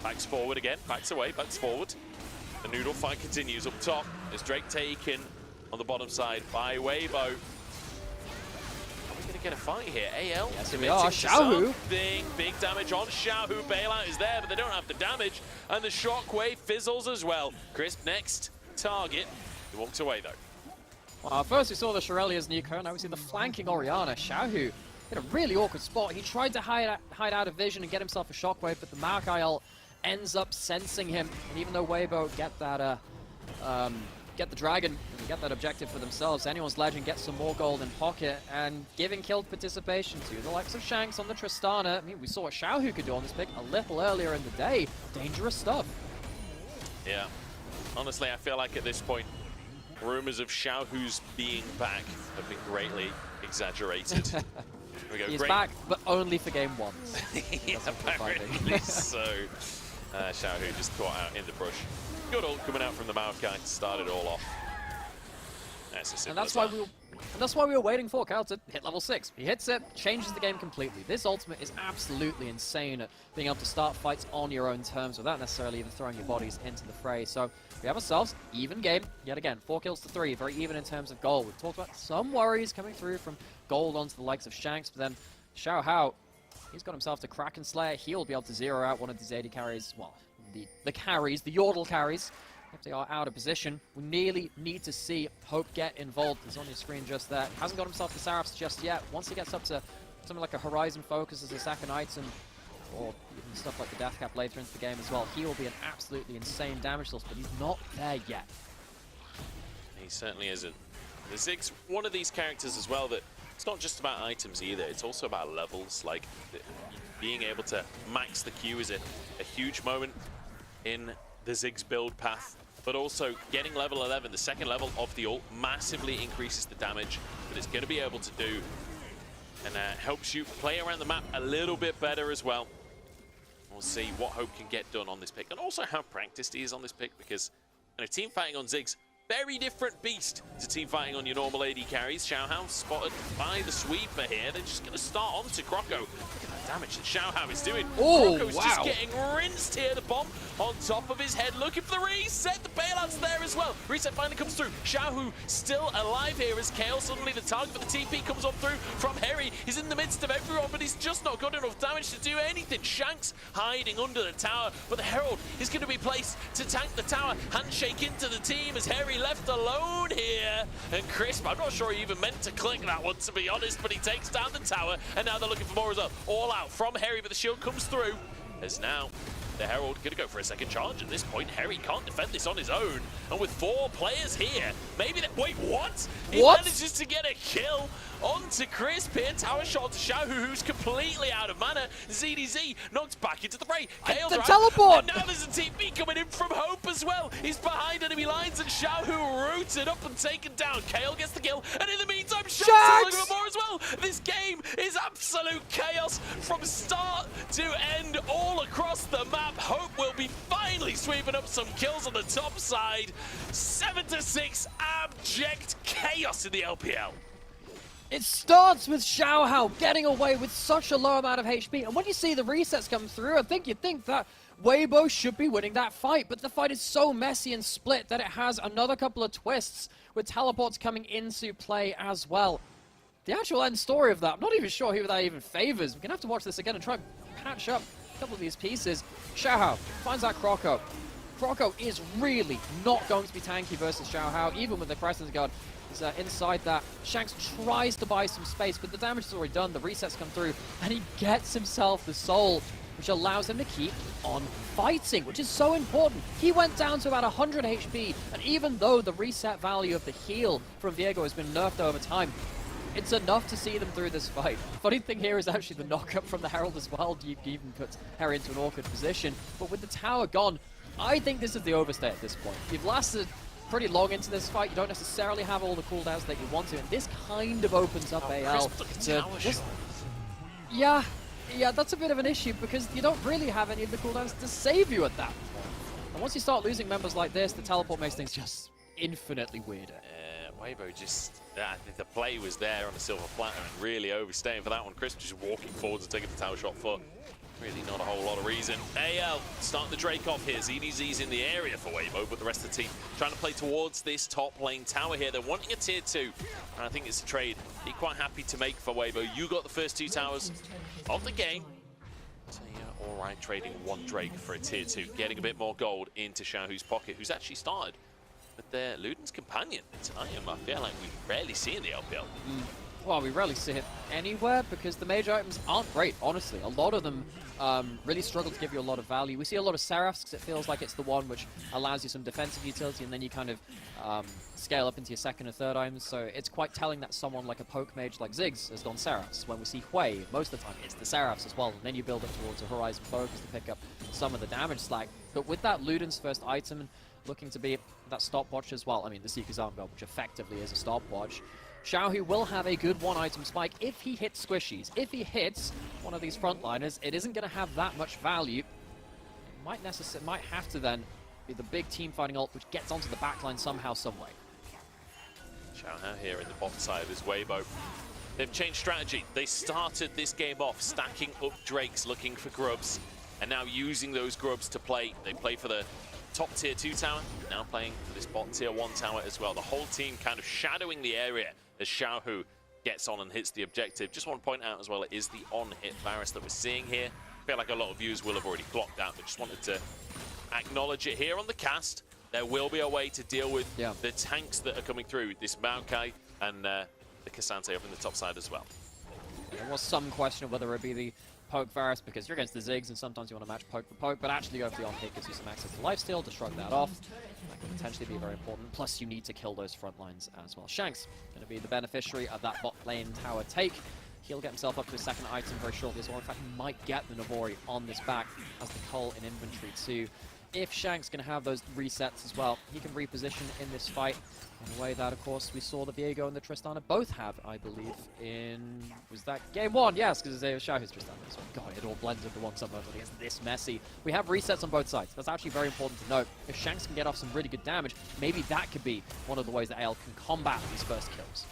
Backs forward again, backs away, backs forward. The noodle fight continues up top as Drake taken on the bottom side by Weibo. Are we going to get a fight here? AL? Yes, we are. Xiaohu. Big damage on Xiaohu. Bailout is there, but they don't have the damage. And the shockwave fizzles as well. Crisp next target. He walks away though. Well, first we saw the Shirelia's Nico, now we see the flanking Orianna. Xiaohu in a really awkward spot. He tried to hide out of vision and get himself a shockwave, but the Maokai ult ends up sensing him. And even though Weibo get that, get the dragon and get that objective for themselves, anyone's legend gets some more gold in pocket and giving killed participation to the likes of Shanks on the Tristana. I mean, we saw what Xiaohu could do on this pick a little earlier in the day. Dangerous stuff. Yeah, honestly, I feel like at this point, rumors of Xiaohu's being back have been greatly exaggerated. Here we go. He's back, but only for game 1. Yeah, apparently so. Xiaohu just caught out in the brush. Good ult coming out from the Maokai to start it all off. And that's why we were waiting for Kyle to hit level 6. He hits it, changes the game completely. This ultimate is absolutely insane at being able to start fights on your own terms without necessarily even throwing your bodies into the fray. So we have ourselves even game yet again. 4 kills to 3, very even in terms of gold. We've talked about some worries coming through from gold onto the likes of Shanks, but then Xiaohao, he's got himself to Kraken Slayer. He'll be able to zero out one of these AD carries. Well, the carries, the Yordle carries, if they are out of position. We nearly need to see Hope get involved. He's on your screen just there. Hasn't got himself to Seraphs just yet. Once he gets up to something like a Horizon Focus as a second item, or even stuff like the Death Cap later into the game as well, he will be an absolutely insane damage source, but he's not there yet. He certainly isn't. The Ziggs, one of these characters as well that it's not just about items either, it's also about levels. Like, being able to max the Q is a huge moment in the Ziggs build path, but also getting level 11, the second level of the ult, massively increases the damage that it's going to be able to do, and helps you play around the map a little bit better as well. We'll see what Hope can get done on this pick, and also how practiced he is on this pick, because team fighting on Ziggs, very different beast to team fighting on your normal AD carries. Xiaohao spotted by the sweeper here. They're just going to start onto Kroko. Look at that damage that Xiaohao is doing. Oh, Kroko's wow. just getting rinsed here. The bomb on top of his head, looking for the reset. The bailout's there as well. Reset finally comes through. Xiaohu still alive here as Kayle, suddenly the target for the TP comes up through from Harry. He's in the midst of everyone, but he's just not got enough damage to do anything. Shanks hiding under the tower, but the Herald is going to be placed to tank the tower. Handshake into the team as Harry left alone here. And Crisp, I'm not sure he even meant to click that one, to be honest, but he takes down the tower, and now they're looking for more as well. All out from Harry, but the shield comes through. As now the Herald going to go for a second charge. At this point, Harry can't defend this on his own. And with 4 players here, maybe that... Wait, what? He manages to get a kill onto Crisp here. Tower shot to Xiaohu, who's completely out of mana. ZDZ knocked back into the fray. Kayle the teleport! And now there's a TP coming in from Hope as well. He's behind enemy lines, and Xiaohu rooted up and taken down. Kayle gets the kill, and in the meantime, Shanks is looking for more as well. This game is absolute chaos from start to end all across the map. Hope will be finally sweeping up some kills on the top side. 7-6, abject chaos in the LPL. It starts with Xiaohao getting away with such a low amount of HP, and when you see the resets come through, I think you'd think that Weibo should be winning that fight, but the fight is so messy and split that it has another couple of twists with teleports coming into play as well. the actual end story of that, I'm not even sure who that even favors. We're going to have to watch this again and try and patch up a couple of these pieces. Xiaohao finds that Croco. Croco is really not going to be tanky versus Xiaohao, even with the Presence Guard. He's inside that. Shanks tries to buy some space, but the damage is already done. The resets come through, and he gets himself the soul, which allows him to keep on fighting, which is so important. He went down to about 100 HP, and even though the reset value of the heal from Viego has been nerfed over time, it's enough to see them through this fight. Funny thing here is actually the knockup from the Herald as well. Even puts Harry into an awkward position, but with the tower gone, I think this is the overstay at this point. You've lasted pretty long into this fight. You don't necessarily have all the cooldowns that you want to, and this kind of opens up AL to just... Yeah, that's a bit of an issue because you don't really have any of the cooldowns to save you at that point. And once you start losing members like this, the teleport makes things just infinitely weirder. Weibo just, the play was there on the silver platter and really overstaying for that one. Crisp just walking forwards and taking the tower shot for really not a whole lot of reason. AL starting the Drake off here. ZDZ's in the area for Weibo, but the rest of the team trying to play towards this top lane tower here. They're wanting a tier 2, and I think it's a trade they're quite happy to make for Weibo. You got the first 2 towers of the game. So yeah, all right, trading 1 Drake for a tier 2, getting a bit more gold into Xiaohu's pocket, who's actually started with their Luden's companion tonight. I feel like we rarely see in the LPL. Well, we rarely see it anywhere because the major items aren't great, honestly. A lot of them really struggle to give you a lot of value. We see a lot of Seraphs because it feels like it's the one which allows you some defensive utility, and then you kind of scale up into your second or third items. So it's quite telling that someone like a poke mage like Ziggs has gone Seraphs. When we see Hui, most of the time it's the Seraphs as well, and then you build up towards a Horizon focus to pick up some of the damage slack. But with that Luden's first item looking to be that stopwatch as well, I mean the Seeker's Arm Guard, which effectively is a stopwatch, Xiaohu will have a good 1-item spike if he hits squishies. If he hits one of these frontliners, it isn't going to have that much value. It might have to then be the big team fighting ult, which gets onto the backline somehow, someway. Xiaohu here in the bottom side of his Weibo. They've changed strategy. They started this game off stacking up Drakes looking for grubs, and now using those grubs to play. They play for the top tier 2 tower, now playing for this bottom tier 1 tower as well. The whole team kind of shadowing the area as Xiaohu gets on and hits the objective. Just want to point out as well, it is the on-hit Varus that we're seeing here. I feel like a lot of viewers will have already clocked that, but just wanted to acknowledge it here on the cast. There will be a way to deal with the tanks that are coming through, this Maokai and the K'Sante up in the top side as well. There was some question of whether it be the poke Varus, because you're against the Ziggs and sometimes you want to match poke for poke, but actually go for the on-hit gives you some access to lifesteal to shrug that off. That could potentially be very important, plus you need to kill those front lines as well. Shanks going to be the beneficiary of that bot lane tower take. He'll get himself up to his second item very shortly as well. In fact, he might get the Navori on this back as the Cull in inventory too. If Shanks can have those resets as well, he can reposition in this fight in a way that, of course, we saw the Viego and the Tristana both have, I believe, in... was that game 1? Yes, because it was Xiaohu's Tristana. So, God, it all blends into one somehow, but it's this messy. We have resets on both sides. That's actually very important to note. If Shanks can get off some really good damage, maybe that could be one of the ways that AL can combat these first kills.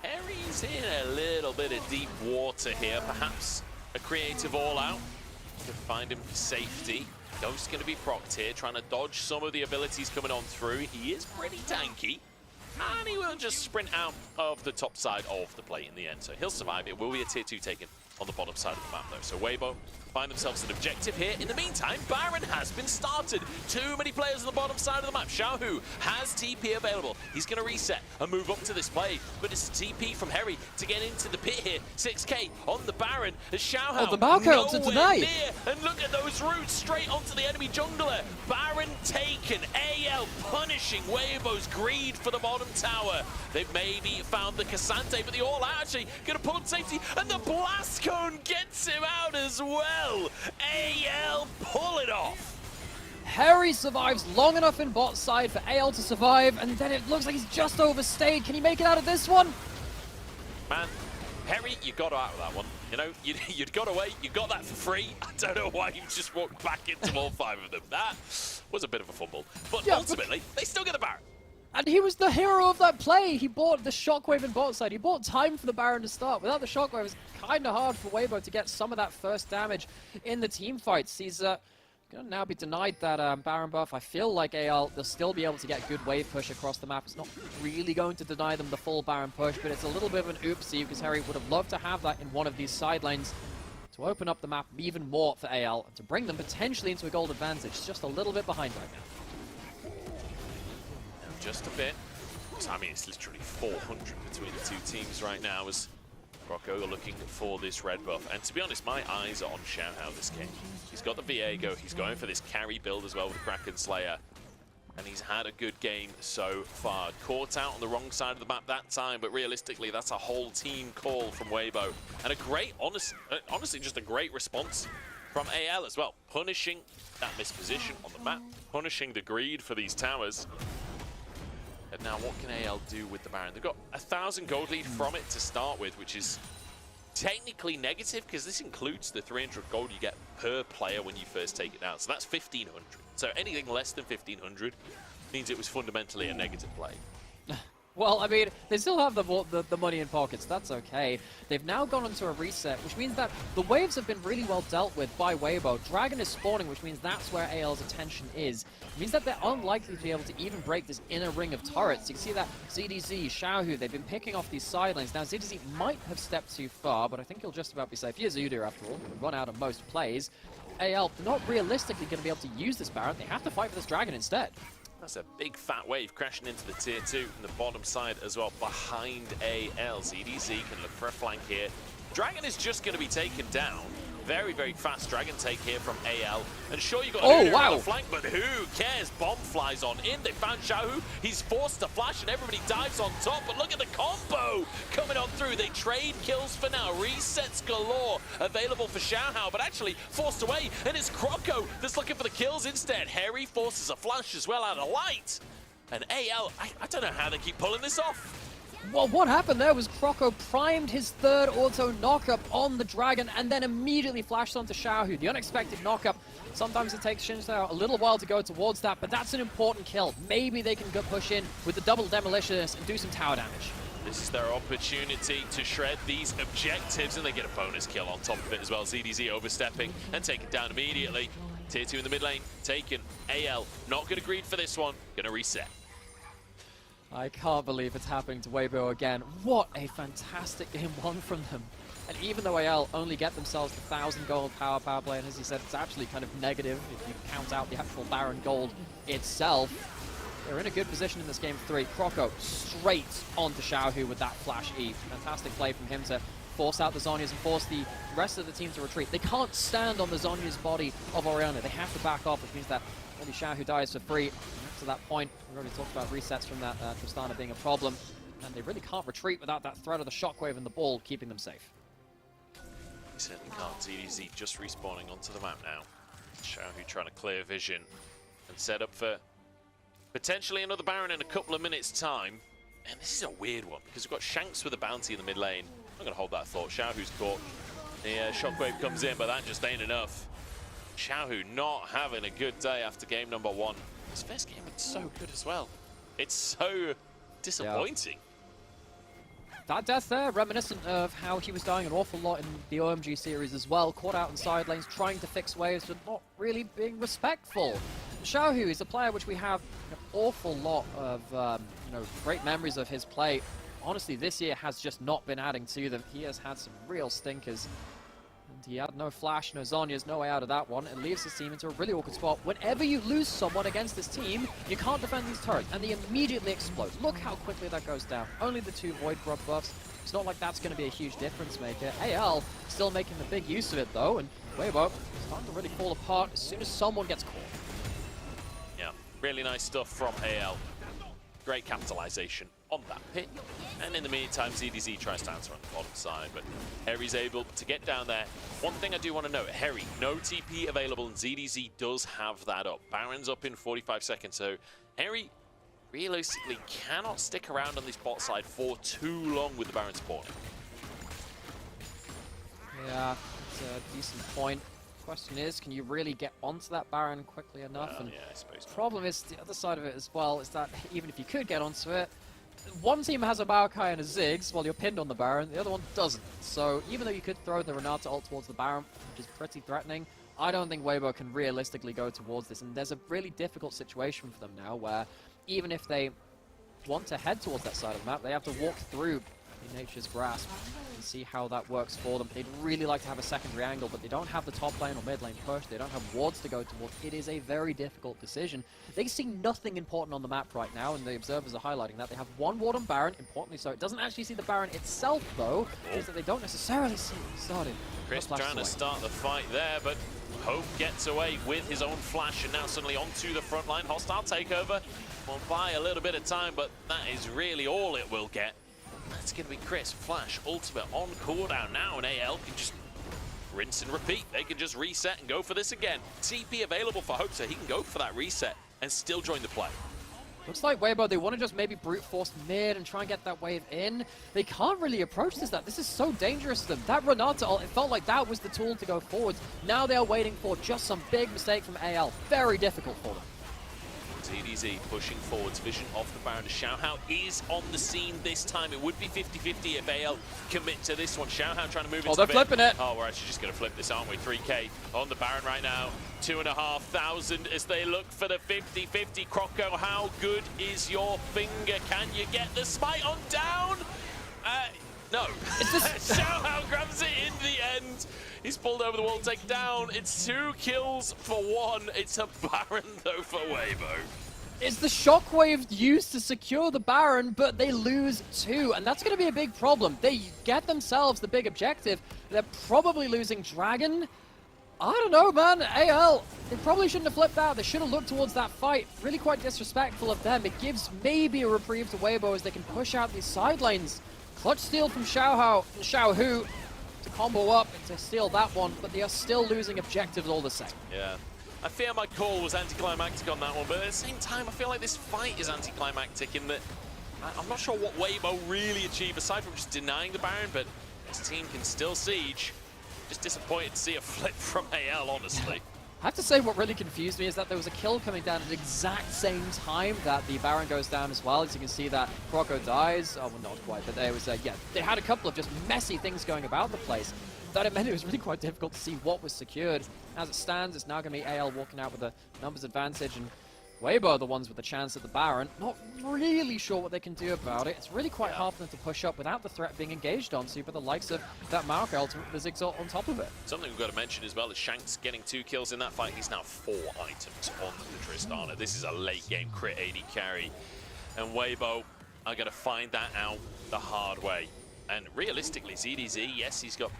Harry's in a little bit of deep water here. Perhaps a creative all-out could find him safety. Ghost's going to be procced here, trying to dodge some of the abilities coming on through. He is pretty tanky, and he will just sprint out of the top side of the play in the end. So he'll survive. It will be a tier 2 taken on the bottom side of the map, though. So Weibo find themselves an objective here. In the meantime, Baron has been started. Too many players on the bottom side of the map. Xiaohu has TP available. He's going to reset and move up to this play, but it's a TP from Harry to get into the pit here. 6k on the Baron as Xiaohu the Maokai to tonight. Near. And look at those roots straight onto the enemy jungler. Baron taken. AL punishing Weibo's greed for the bottom tower. They've maybe found the K'Sante, but the all-out actually going to pull up safety, and the blast cone gets him out as well. AL pull it off. Harry survives long enough in bot side for AL to survive, and then it looks like he's just overstayed. Can he make it out of this one? Man, Harry, you got out of that one. You know, you'd got away, you got that for free. I don't know why you just walked back into all 5 of them. That was a bit of a fumble. But ultimately, they still get the Baron. And he was the hero of that play. He bought the Shockwave in bot side. He bought time for the Baron to start. Without the Shockwave, it's kind of hard for Weibo to get some of that first damage in the team fights. He's Gonna now be denied that Baron buff. I feel like AL, they'll still be able to get good wave push across the map. It's not really going to deny them the full Baron push, but it's a little bit of an oopsie because Harry would have loved to have that in one of these side lanes to open up the map even more for AL and to bring them potentially into a gold advantage. It's just a little bit behind right now. Just a bit. I mean, it's literally 400 between the two teams right now as Rocco are looking for this red buff. And to be honest, my eyes are on Xiaohao this game. He's got the Viego, he's going for this carry build as well with Kraken Slayer. And he's had a good game so far. Caught out on the wrong side of the map that time, but realistically, that's a whole team call from Weibo. And a great, honestly, just a great response from AL as well. Punishing that misposition on the map, punishing the greed for these towers. And now what can AL do with the Baron? They've got 1,000 gold lead from it to start with, which is technically negative because this includes the 300 gold you get per player when you first take it down. So that's 1,500. So anything less than 1,500 means it was fundamentally a negative play. Well, I mean, they still have the money in pockets. That's okay. They've now gone into a reset, which means that the waves have been really well dealt with by Weibo. Dragon is spawning, which means that's where AL's attention is. It means that they're unlikely to be able to even break this inner ring of turrets. You can see that ZDZ, Xiaohu, they've been picking off these side lanes. Now, ZDZ might have stepped too far, but I think he'll just about be safe. He is Udyr, after all. He'll run out of most plays. AL, not realistically going to be able to use this Baron. They have to fight for this Dragon instead. That's a big fat wave crashing into the tier 2 in the bottom side as well behind AL. ZDZ can look for a flank here. Dragon is just going to be taken down. Very, very fast Dragon take here from AL. And sure, you got on the flank, but who cares? Bomb flies on in. They found Xiaohu. He's forced to flash, and everybody dives on top. But look at the combo coming on through. They trade kills for now. Resets galore available for Xiaohao, but actually forced away. And it's Croco that's looking for the kills instead. Harry forces a flash as well out of light. And AL, I don't know how they keep pulling this off. Well, what happened there was Croco primed his third auto knockup on the Dragon and then immediately flashed onto Xiaohu. The unexpected knockup. Sometimes it takes Shinstao a little while to go towards that, but that's an important kill. Maybe they can go push in with the double demolitionist and do some tower damage. This is their opportunity to shred these objectives, and they get a bonus kill on top of it as well. ZDZ overstepping and taken down immediately. Tier 2 in the mid lane, taken. AL, not going to greed for this one, going to reset. I can't believe it's happening to Weibo again. What a fantastic game one from them. And even though AL only get themselves the 1,000 gold power play, and as you said, it's actually kind of negative if you count out the actual Baron gold itself, they're in a good position in this game 3. Croco straight onto Xiaohu with that flash E. Fantastic play from him to force out the Zhonya's and force the rest of the team to retreat. They can't stand on the Zhonya's body of Orianna. They have to back off, which means that only Xiaohu dies for free. To that point, we already talked about resets from that Tristana being a problem, and they really can't retreat without that threat of the shockwave and the ball keeping them safe. He certainly can't. ZDZ just respawning onto the map now. Xiaohu trying to clear vision and set up for potentially another Baron in a couple of minutes' time. And this is a weird one because we've got Shanks with a bounty in the mid lane. I'm going to hold that thought. Xiaohu's caught. The shockwave comes in, but that just ain't enough. Xiaohu not having a good day after game number 1. His first game was so good as well. It's so disappointing. Yeah. That death there, reminiscent of how he was dying an awful lot in the OMG series as well. Caught out in side lanes, trying to fix waves, but not really being respectful. Xiaohu is a player which we have an awful lot of great memories of his play. Honestly, this year has just not been adding to them. He has had some real stinkers. He had no flash, no Zhonya's, no way out of that one. It leaves his team into a really awkward spot. Whenever you lose someone against this team, you can't defend these turrets, and they immediately explode. Look how quickly that goes down. Only the 2 Void Grub buffs. It's not like that's going to be a huge difference maker. AL still making the big use of it, though, and Weibo starting to really fall apart as soon as someone gets caught. Yeah, really nice stuff from AL. Great capitalization on that pick. And in the meantime, ZDZ tries to answer on the bottom side, but Harry's able to get down there. One thing I do want to note, Harry, no TP available, and ZDZ does have that up. Baron's up in 45 seconds, so Harry realistically cannot stick around on this bot side for too long with the Baron spawning. Yeah, it's a decent point. Question is, can you really get onto that Baron quickly enough? Well, and yeah, I suppose the problem is, the other side of it as well, is that even if you could get onto it, one team has a Maokai and a Ziggs while you're pinned on the Baron, the other one doesn't. So even though you could throw the Renata ult towards the Baron, which is pretty threatening, I don't think Weibo can realistically go towards this, and there's a really difficult situation for them now where even if they want to head towards that side of the map, they have to walk through Nature's Grasp and see how that works for them. They'd really like to have a secondary angle, but they don't have the top lane or mid lane push. They don't have wards to go towards. It is a very difficult decision. They see nothing important on the map right now, and the observers are highlighting that. They have one ward on Baron, importantly so. It doesn't actually see the Baron itself, though, is that they don't necessarily see it started. Chris trying to start the fight there, but Hope gets away with his own flash, and now suddenly onto the front line. Hostile takeover. Will buy a little bit of time, but that is really all it will get. That's going to be Chris, flash, ultimate on cooldown now, and AL can just rinse and repeat. They can just reset and go for this again. TP available for Hope, so he can go for that reset and still join the play. Looks like Weibo, they want to just maybe brute force mid and try and get that wave in. They can't really approach this. This is so dangerous to them. That Renata ult, it felt like that was the tool to go forwards. Now they are waiting for just some big mistake from AL. Very difficult for them. ZDZ pushing forwards, vision of the Baron. Xiaohao is on the scene this time. It would be 50-50 if AL commit to this one. Xiaohao trying to move into they're flipping it. Oh, we're actually just going to flip this, aren't we? 3K on the Baron right now. 2,500 as they look for the 50-50. Croco, how good is your finger? Can you get the smite on down? No. Xiaohao grabs it in the end. He's pulled over the wall, take down. It's 2 kills for 1. It's a Baron, though, for Weibo. It's the shockwave used to secure the Baron, but they lose 2, and that's going to be a big problem. They get themselves the big objective. They're probably losing Dragon. I don't know, man. AL, they probably shouldn't have flipped out. They should have looked towards that fight. Really quite disrespectful of them. It gives maybe a reprieve to Weibo as they can push out these side lanes. Clutch steal from Xiaohu to combo up and to steal that one, but they are still losing objectives all the same. Yeah. I fear my call was anticlimactic on that one, but at the same time, I feel like this fight is anticlimactic in that I'm not sure what Weibo really achieved aside from just denying the Baron, but his team can still siege. Just disappointed to see a flip from AL, honestly. I have to say what really confused me is that there was a kill coming down at the exact same time that the Baron goes down as well. As you can see that Croco dies. Oh, well, not quite, but there was, yeah, they had a couple of just messy things going about the place. That it meant it was really quite difficult to see what was secured. As it stands, it's now going to be AL walking out with a numbers advantage, and Weibo are the ones with the chance at the Baron. Not really sure what they can do about it. It's really quite hard for them to push up without the threat being engaged onto, but the likes of that Maokai ultimate with the Zigzag on top of it. Something we've got to mention as well is Shanks getting 2 kills in that fight. He's now 4 items on the Tristana. This is a late game crit AD carry. And Weibo are going to find that out the hard way. And realistically, ZDZ, yes, he's got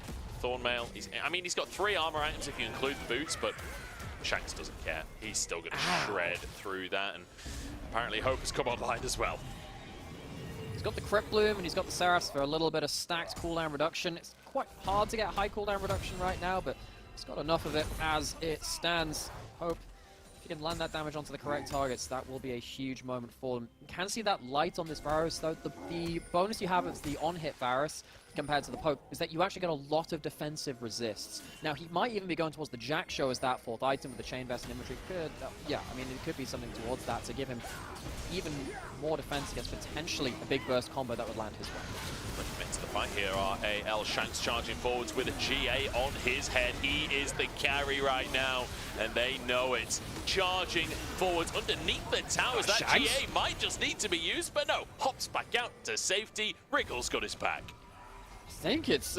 Thornmail. He's got 3 armor items if you include the boots, but Shanks doesn't care. He's still going to shred through that, and apparently Hope has come online as well. He's got the Crypt Bloom, and he's got the Seraphs for a little bit of stacked cooldown reduction. It's quite hard to get high cooldown reduction right now, but he's got enough of it as it stands. Hope, if you can land that damage onto the correct targets, that will be a huge moment for them. You can see that light on this Varus, though. The bonus you have is the on-hit Varus compared to the Pope is that you actually get a lot of defensive resists. Now, he might even be going towards the Jack Show as that 4th item with the Chain Vest and Inventory. Yeah, I mean, it could be something towards that to give him even more defense against potentially a big burst combo that would land his way. Into the fight here are AL. Shanks charging forwards with a GA on his head. He is the carry right now, and they know it. Charging forwards underneath the towers. That Shanks? GA might just need to be used, but no. Hops back out to safety. Wriggle's got his back. I think it's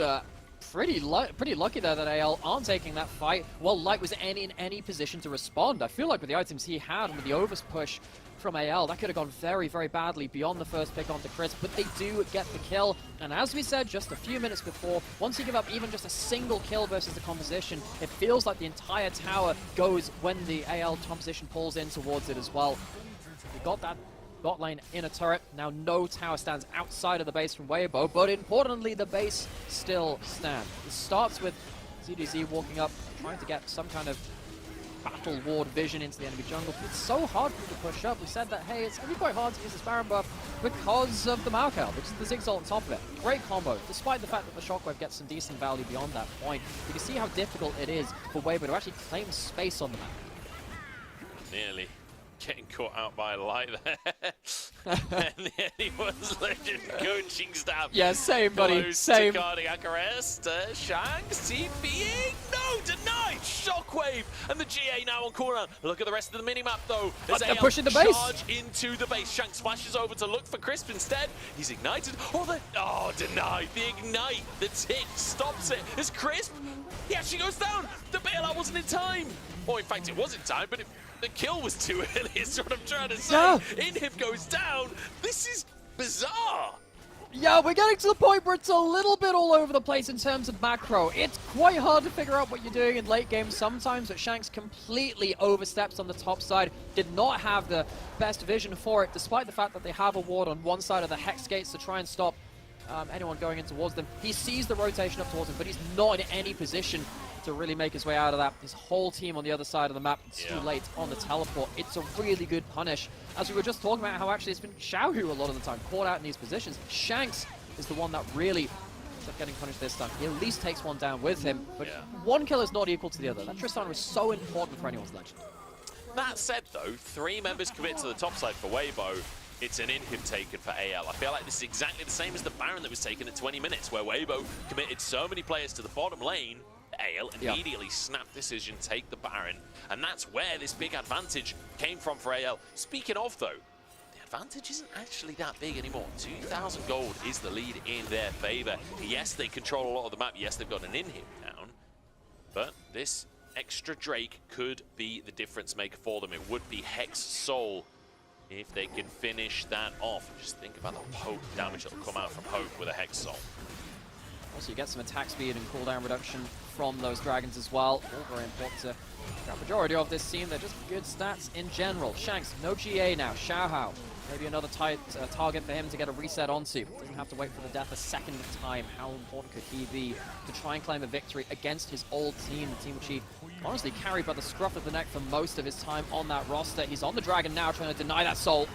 pretty lucky there that AL aren't taking that fight while Light was in any position to respond. I feel like with the items he had and with the overs push from AL, that could have gone very, very badly beyond the first pick onto Chris, but they do get the kill. And as we said just a few minutes before, once you give up even just a single kill versus the composition, it feels like the entire tower goes when the AL composition pulls in towards it as well. We got that bot lane in a turret. Now no tower stands outside of the base from Weibo, but importantly the base still stands. It starts with ZDZ walking up, trying to get some kind of battle ward vision into the enemy jungle. It's so hard for them to push up. We said that, hey, it's going to be quite hard to use this Baron buff because of the Maokai, because of the Zigzag on top of it. Great combo, despite the fact that the Shockwave gets some decent value beyond that point. You can see how difficult it is for Weibo to actually claim space on the map. Nearly getting caught out by Light there. And he was like just coaching stab. Yeah, same, buddy. Close same. to cardiac arrest. Shanks TPing. No, denied. Shockwave Shockwave, and the GA now on cooldown. Look at the rest of the minimap though. As They're AL pushing the base. charge into the base. Shanks flashes over to look for Crisp instead. He's ignited. Oh, denied. The ignite, the tick stops it. As Crisp, he actually goes down. The bailout wasn't in time. Or in fact, it was in time, but the kill was too early, is what I'm trying to say. Yeah. Inhib goes down. This is bizarre. Yeah, we're getting to the point where it's a little bit all over the place in terms of macro. It's quite hard to figure out what you're doing in late game sometimes, but Shanks completely oversteps on the top side, did not have the best vision for it, despite the fact that they have a ward on one side of the Hex gates to try and stop anyone going in towards them. He sees the rotation up towards him, but he's not in any position to really make his way out of that. His whole team on the other side of the map, it's too late on the teleport. It's a really good punish. As we were just talking about how actually it's been Xiaohu a lot of the time caught out in these positions. Shanks is the one that really ends up getting punished this time. He at least takes one down with him, but one kill is not equal to the other. That Tristana is so important for anyone's legend. That said though, 3 members commit to the top side for Weibo. It's an inhib taken for AL. I feel like this is exactly the same as the Baron that was taken at 20 minutes, where Weibo committed so many players to the bottom lane. AL immediately snapped decision, take the Baron, and that's where this big advantage came from for AL. Speaking of though, the advantage isn't actually that big anymore. 2,000 gold is the lead in their favor. Yes, they control a lot of the map. Yes, they've got an inhib down, but this extra Drake could be the difference maker for them. It would be Hex Soul if they can finish that off. Just think about the poke damage that will come out from Hope with a Hex Soul. Also, you get some attack speed and cooldown reduction from those dragons as well. All very important to the majority of this team. They're just good stats in general. Shanks, no GA now. Xiaohao, maybe another tight target for him to get a reset onto. Doesn't have to wait for the death a second time. How important could he be to try and claim a victory against his old team, the team which he honestly carried by the scruff of the neck for most of his time on that roster. He's on the dragon now, trying to deny that soul.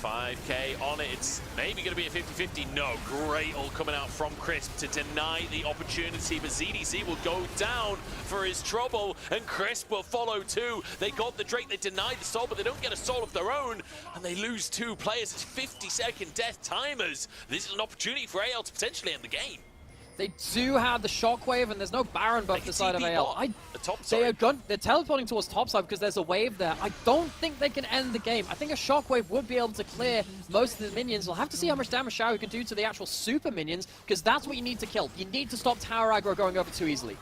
5k on it. It's maybe going to be a 50-50. No, great ult coming out from Crisp to deny the opportunity, but ZDC will go down for his trouble, and Crisp will follow too. They got the Drake, they denied the soul, but they don't get a soul of their own, and they lose 2 players. It's 50-second death timers. This is an opportunity for AL to potentially end the game. They do have the Shockwave, and there's no Baron buff the side of AL. They're teleporting towards top side because there's a wave there. I don't think they can end the game. I think a Shockwave would be able to clear most of the minions. We'll have to see how much damage Xiaohu can do to the actual super minions, because that's what you need to kill. You need to stop tower aggro going over too easily.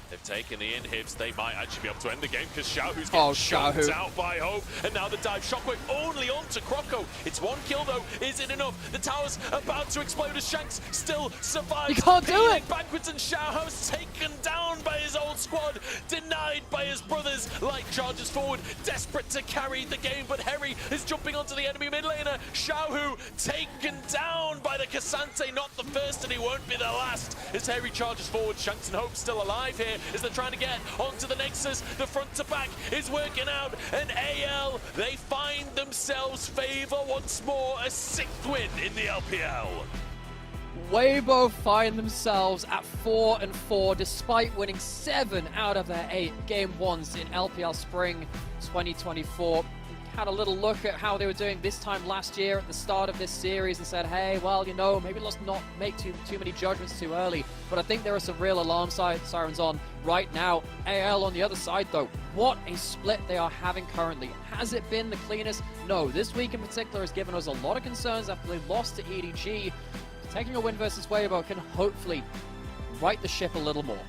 They've taken the inhibs. They might actually be able to end the game because Xiaohu's getting shot out by Hope. And now the dive. Shockwave only onto Croco. It's 1 kill though. Is it enough? The tower's about to explode as Shanks still survives. You can't do it! Backwards, and Xiaohu's taken down by his old squad. Denied by his brothers. Light charges forward. Desperate to carry the game, but Harry is jumping onto the enemy mid laner. Xiaohu taken down by the Cassante. Not the first, and he won't be the last. As Harry charges forward, Shanks and Hope still alive here. As they're trying to get onto the Nexus. The front to back is working out, and AL, they find themselves favor once more, a 6th win in the LPL. Weibo find themselves at 4-4 despite winning 7 out of their 8 game 1s in LPL Spring 2024. Had a little look at how they were doing this time last year at the start of this series and said, hey, well, you know, maybe let's not make too many judgments too early. But I think there are some real alarm sirens on right now. AL on the other side, though, what a split they are having currently. Has it been the cleanest? No. This week in particular has given us a lot of concerns after they lost to EDG. Taking a win versus Weibo can hopefully right the ship a little more.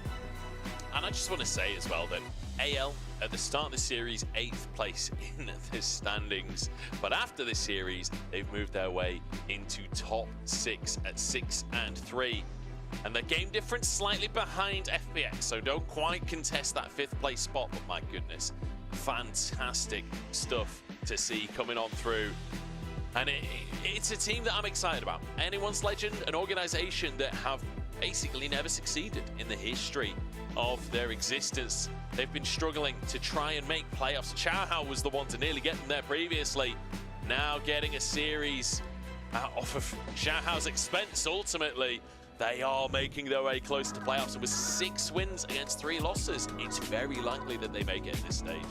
And I just want to say as well that AL, at the start of the series, 8th place in the standings. But after this series, they've moved their way into top 6 at 6-3. And the game difference slightly behind FPX, so don't quite contest that 5th place spot. But my goodness, fantastic stuff to see coming on through. And it's a team that I'm excited about. Anyone's Legend, an organization that have basically never succeeded in the history of their existence. They've been struggling to try and make playoffs. Xiaohao was the one to nearly get them there previously. Now getting a series off of Xiaohao's expense, ultimately. They are making their way close to playoffs. And with 6 wins against 3 losses, it's very likely that they make it at this stage.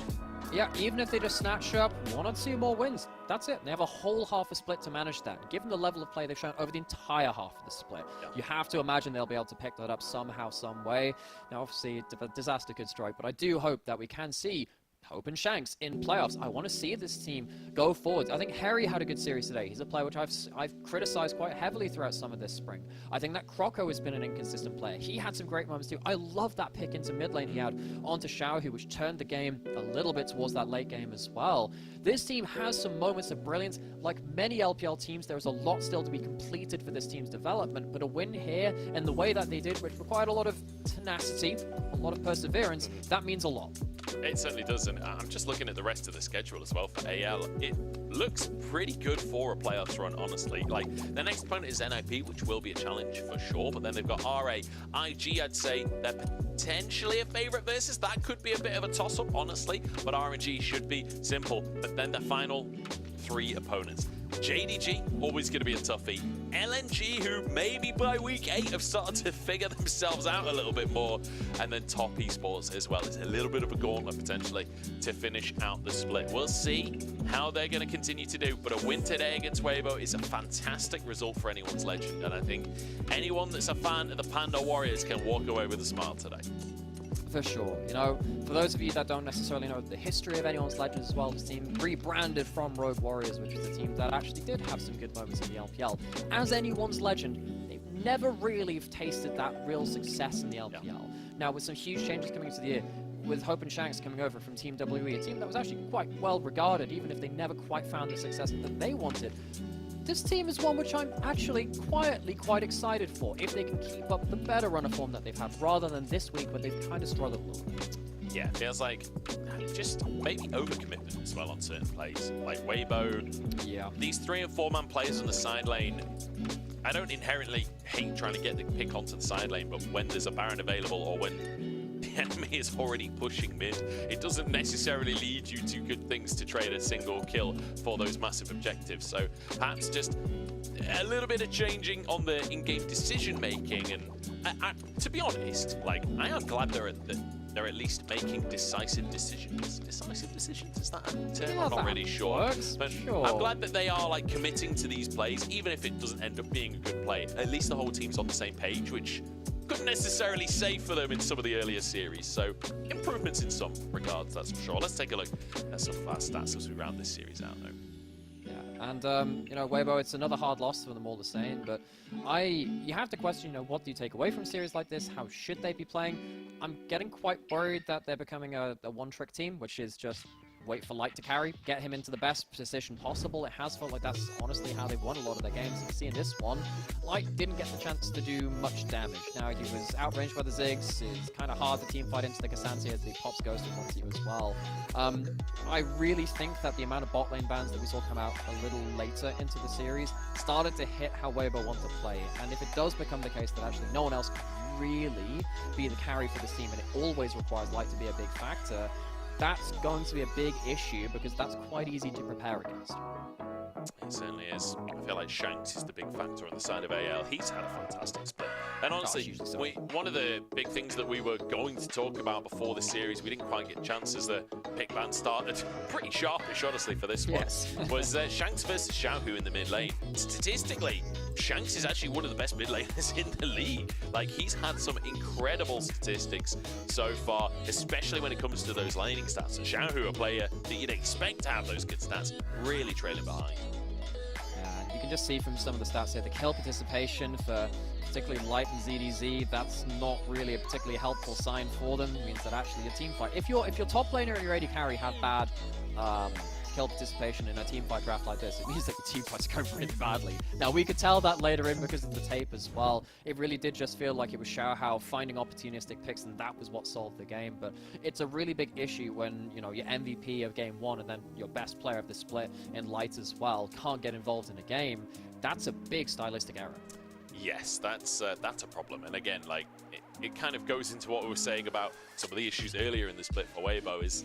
Yeah, even if they just snatch up 1 or 2 more wins, that's it. They have a whole half a split to manage that. Given the level of play they've shown over the entire half of the split, you have to imagine they'll be able to pick that up somehow, some way. Now, obviously, a disaster could strike, but I do hope that we can see Hope and Shanks in playoffs. I want to see this team go forward. I think Harry had a good series today. He's a player which I've criticized quite heavily throughout some of this spring. I think that Croco has been an inconsistent player. He had some great moments too. I love that pick into mid lane he had onto Xiaohu, which turned the game a little bit towards that late game as well. This team has some moments of brilliance. Like many LPL teams, there is a lot still to be completed for this team's development, but a win here and the way that they did, which required a lot of tenacity, a lot of perseverance, that means a lot. It certainly does, and I'm just looking at the rest of the schedule as well for AL. It looks pretty good for a playoffs run, honestly. Like, their next opponent is NIP, which will be a challenge for sure, but then they've got RA, IG, I'd say they're potentially a favorite versus. That could be a bit of a toss-up, honestly, but RNG should be simple. But then the final 3 opponents. JDG, always going to be a toughie. LNG, who maybe by week 8 have started to figure themselves out a little bit more. And then Top Esports as well. It's a little bit of a gauntlet, potentially, to finish out the split. We'll see how they're going to continue to do. But a win today against Weibo is a fantastic result for anyone's legend. And I think anyone that's a fan of the Panda Warriors can walk away with a smile today. For sure. You know, for those of you that don't necessarily know the history of anyone's legends as well, this team rebranded from Rogue Warriors, which is a team that actually did have some good moments in the LPL. As anyone's legend, they've never really tasted that real success in the LPL. Yeah. Now, with some huge changes coming into the year, with Hope and Shanks coming over from Team WE, a team that was actually quite well regarded, even if they never quite found the success that they wanted. This team is one which I'm actually quietly quite excited for, if they can keep up the better run of form that they've had, rather than this week where they've kind of struggled a little bit. Yeah, feels like just maybe overcommitment as well on certain plays. Like Weibo, these 3 and 4 man players on the side lane, I don't inherently hate trying to get the pick onto the side lane, but when there's a Baron available or when the enemy is already pushing mid, it doesn't necessarily lead you to good things to trade a single kill for those massive objectives. So perhaps just a little bit of changing on the in-game decision making. And to be honest, like, I am glad they're at least making decisive decisions. Decisive decisions, is that a term? I'm not really sure. But sure. I'm glad that they are like committing to these plays, even if it doesn't end up being a good play. At least the whole team's on the same page, which couldn't necessarily say for them in some of the earlier series. So improvements in some regards, that's for sure. Let's take a look at some of our stats as we round this series out, though. And, you know, Weibo, it's another hard loss for them all the same, but you have to question, you know, what do you take away from series like this? How should they be playing? I'm getting quite worried that they're becoming a one-trick team, which is just wait for Light to carry, get him into the best position possible. It has felt like that's honestly how they've won a lot of their games. You can see in this one, Light didn't get the chance to do much damage. Now, he was outranged by the Ziggs. It's kind of hard to team fight into the K'Sante as the pops Ghost in onto you as well. I really think that the amount of bot lane bans that we saw come out a little later into the series started to hit how Weibo want to play. And if it does become the case that actually no one else can really be the carry for this team, and it always requires Light to be a big factor, that's going to be a big issue because that's quite easy to prepare against. It certainly is. I feel like Shanks is the big factor on the side of AL. He's had a fantastic split. And honestly, one of the big things that we were going to talk about before the series, we didn't quite get chances. The pick ban started pretty sharpish, honestly, for this one, was Shanks versus Xiaohu in the mid lane. Statistically, Shanks is actually one of the best mid laners in the league. Like, he's had some incredible statistics so far, especially when it comes to those laning stats. And Xiaohu, a player that you'd expect to have those good stats, really trailing behind. You can just see from some of the stats here, the kill participation for particularly Light and ZDZ, that's not really a particularly helpful sign for them. It means that actually a team fight, if your top laner and your AD carry have bad kill participation in a team fight draft like this, it means that the team fight's going really badly. Now, we could tell that later in because of the tape as well. It really did just feel like it was Xiaohao finding opportunistic picks, and that was what solved the game. But it's a really big issue when, you know, your MVP of game 1 and then your best player of the split in Light as well can't get involved in a game. That's a big stylistic error. Yes, that's a problem. And again, like, it kind of goes into what we were saying about some of the issues earlier in the split for Weibo, is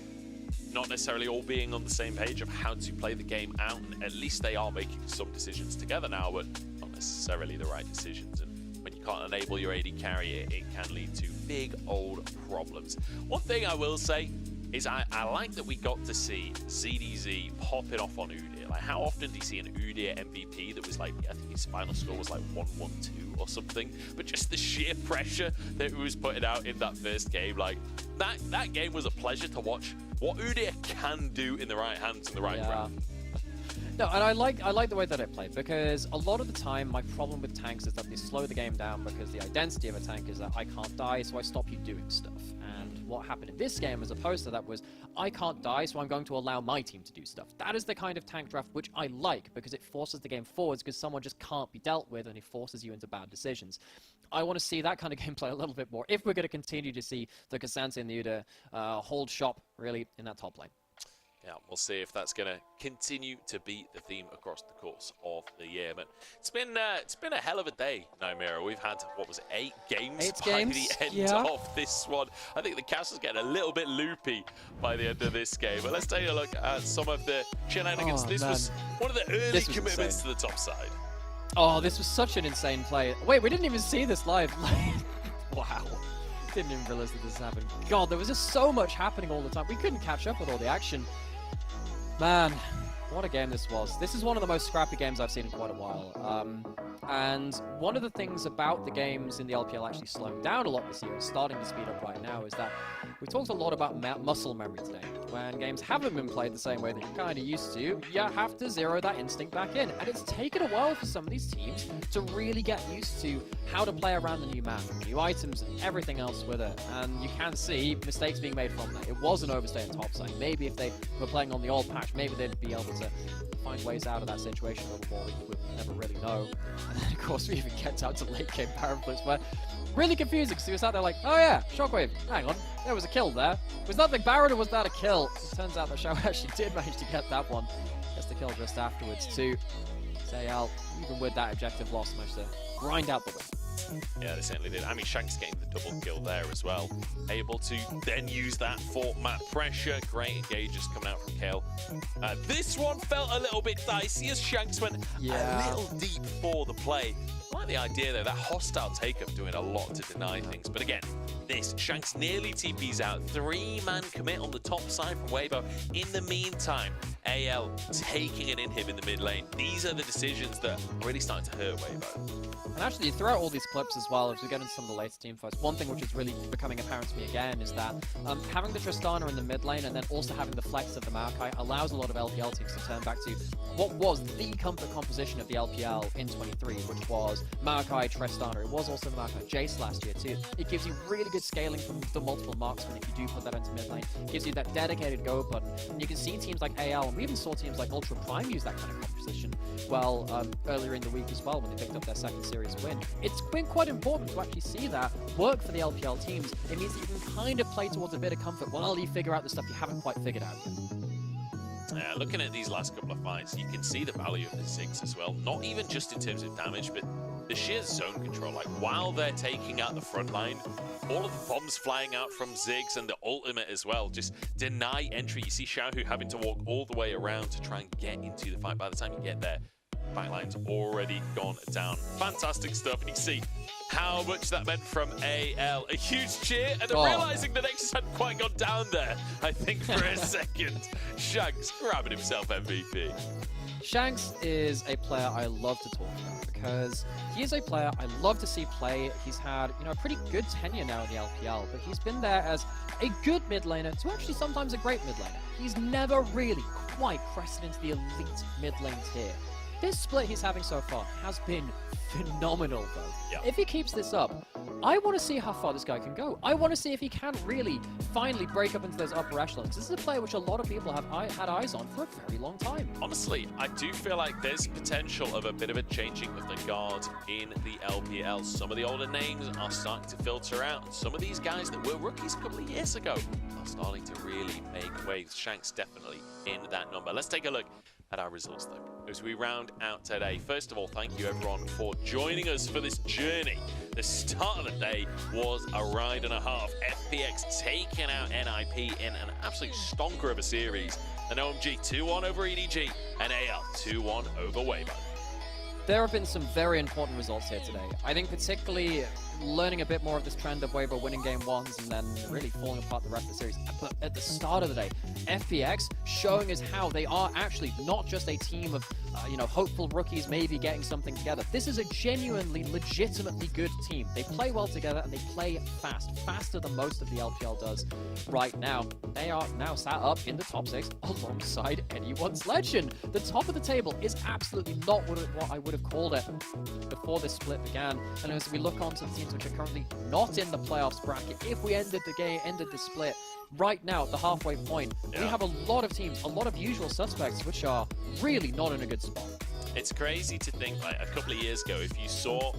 not necessarily all being on the same page of how to play the game out. And at least they are making some decisions together now, but not necessarily the right decisions. And when you can't enable your AD carry, it can lead to big old problems. One thing I will say, is I like that we got to see ZDZ popping off on Udyr. Like, how often do you see an Udyr MVP that was like, I think his final score was like 1-1-2 or something, but just the sheer pressure that he was putting out in that first game, like, that game was a pleasure to watch what Udyr can do in the right hands and the right ground. No, and I like the way that it played, because a lot of the time my problem with tanks is that they slow the game down because the identity of a tank is that I can't die, so I stop you doing stuff. And what happened in this game as opposed to that was I can't die, so I'm going to allow my team to do stuff. That is the kind of tank draft which I like, because it forces the game forwards, because someone just can't be dealt with and it forces you into bad decisions. I want to see that kind of gameplay a little bit more if we're going to continue to see the K'Sante and the Udyr hold shop really in that top lane. Yeah, we'll see if that's going to continue to be the theme across the course of the year. But it's been a hell of a day, Nymira. We've had, what was it, 8 games by the end of this one. I think the castle's getting a little bit loopy by the end of this game. But let's take a look at some of the shenanigans. This was one of the early commitments to the top side. Oh, this was such an insane play. Wait, we didn't even see this live. Wow. Didn't even realize that this happened. God, there was just so much happening all the time. We couldn't catch up with all the action. Man, what a game this was. This is one of the most scrappy games I've seen in quite a while. And one of the things about the games in the LPL actually slowing down a lot this year, and starting to speed up right now, is that we talked a lot about muscle memory today. When games haven't been played the same way that you're kind of used to, you have to zero that instinct back in. And it's taken a while for some of these teams to really get used to how to play around the new map, new items, and everything else with it. And you can see mistakes being made from that. It was an overstay in topside. Maybe if they were playing on the old patch, maybe they'd be able to find ways out of that situation before we would never really know. And then, of course, we even get out to late game Baron Blitz, where really confusing, because he was out there like, oh yeah, Shockwave, hang on, there was a kill there. Was that the Baron or was that a kill? It turns out that Xiao actually did manage to get that one. Gets the kill just afterwards too. Zayal, even with that objective loss, managed to grind out the win. Yeah, they certainly did. I mean, Shanks getting the double kill there as well. Able to then use that for map pressure. Great engages coming out from Kale. This one felt a little bit dicey as Shanks went a little deep for the play. I like the idea though, that hostile take-up doing a lot to deny things. But again, this, Shanks nearly TPs out. 3-man commit on the top side from Weibo. In the meantime, AL taking an inhib in the mid lane. These are the decisions that are really starting to hurt Weibo. And actually, throughout all these clips as well, as we get into some of the later team fights, one thing which is really becoming apparent to me again is that having the Tristana in the mid lane and then also having the flex of the Maokai allows a lot of LPL teams to turn back to what was the comfort composition of the LPL in 23, which was Maokai, Tristana. It was also Maokai Jace last year too. It gives you really good scaling from the multiple marksmen if you do put that into mid lane. It gives you that dedicated go button. And you can see teams like AL, and we even saw teams like Ultra Prime use that kind of composition well earlier in the week as well when they picked up their second series win. It's been quite important to actually see that work for the LPL teams. It means that you can kind of play towards a bit of comfort while you figure out the stuff you haven't quite figured out yet. Looking at these last couple of fights, you can see the value of the Ziggs as well. Not even just in terms of damage, but the sheer zone control. Like, while they're taking out the front line, all of the bombs flying out from Ziggs and the ultimate as well just deny entry. You see Xiaohu having to walk all the way around to try and get into the fight. By the time you get there, backline's already gone down. Fantastic stuff. And you see how much that meant from AL. A huge cheer, and realizing the Nexus hadn't quite gone down there, I think, for a second. Shanks grabbing himself MVP. Shanks is a player I love to talk about because he is a player I love to see play. He's had, a pretty good tenure now in the LPL, but he's been there as a good mid laner to actually sometimes a great mid laner. He's never really quite pressed into the elite mid lane tier. This split he's having so far has been phenomenal, though. Yeah. If he keeps this up, I want to see how far this guy can go. I want to see if he can really finally break up into those upper echelons. This is a player which a lot of people have had eyes on for a very long time. Honestly, I do feel like there's potential of a bit of a changing of the guard in the LPL. Some of the older names are starting to filter out, and some of these guys that were rookies a couple of years ago are starting to really make waves. Shanks definitely in that number. Let's take a look at our results though, as we round out today. First of all, thank you everyone for joining us for this journey. The start of the day was a ride and a half. FPX taking out NIP in an absolute stonker of a series. And OMG 2-1 over EDG and AL 2-1 over Weibo. there have been some very important results here today. I think particularly learning a bit more of this trend of Weibo winning game ones and then really falling apart the rest of the series. But at the start of the day, FPX showing us how they are actually not just a team of hopeful rookies maybe getting something together. This is a genuinely, legitimately good team. They play well together and they play fast, faster than most of the LPL does right now. They are now sat up in the top 6 alongside anyone's legend. The top of the table is absolutely not what I would have called it before this split began. And as we look on to the teams which are currently not in the playoffs bracket, if we ended the split right now at the halfway point, we have a lot of teams, a lot of usual suspects which are really not in a good spot. It's crazy to think, like, a couple of years ago, if you saw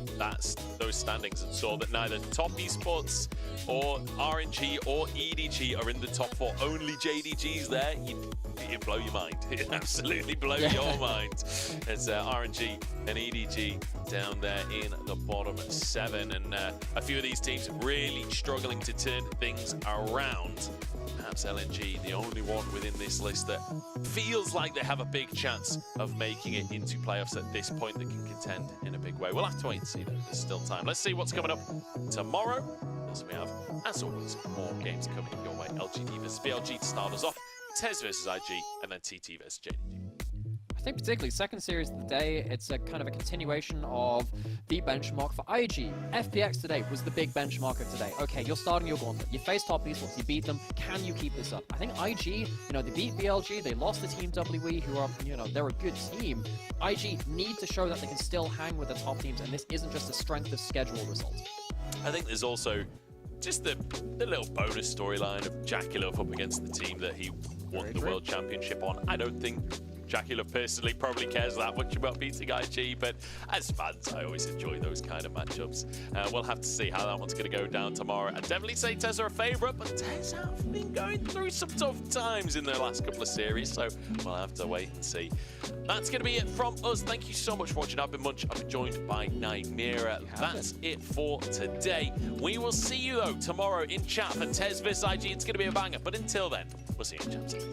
those standings and saw that neither Top Esports or RNG or EDG are in the top 4, only JDG's there, it'd blow your mind. It'd absolutely blow your mind. It's RNG and EDG down there in the bottom 7, and a few of these teams really struggling to turn things around. Perhaps LNG, the only one within this list that feels like they have a big chance of making it into playoffs at this point, that can contend in a big way. We'll have to wait and see, though. There's still time. Let's see what's coming up tomorrow, as we have, as always, more games coming your way. LGD versus BLG to start us off, TES versus IG, and then TT versus JDG. I think particularly second series of the day, it's a kind of a continuation of the benchmark for IG. FPX today was the big benchmark of today. Okay, you're starting your gauntlet. You face Top Esports, you beat them. Can you keep this up? I think IG, they beat BLG, they lost to Team WE, who are, they're a good team. IG need to show that they can still hang with the top teams, and this isn't just a strength of schedule result. I think there's also just the little bonus storyline of JackeyLove up against the team that he won the World Championship on. I don't think JackeyLove personally probably cares that much about beating IG, but as fans, I always enjoy those kind of matchups. We'll have to see how that one's going to go down tomorrow. I'd definitely say TES are a favourite, but TES have been going through some tough times in their last couple of series, so we'll have to wait and see. That's going to be it from us. Thank you so much for watching. I've been Munch. I've been joined by Nymera. That's it for today. We will see you, though, tomorrow in chat for TES vs IG. It's going to be a banger, but until then, we'll see you in chat.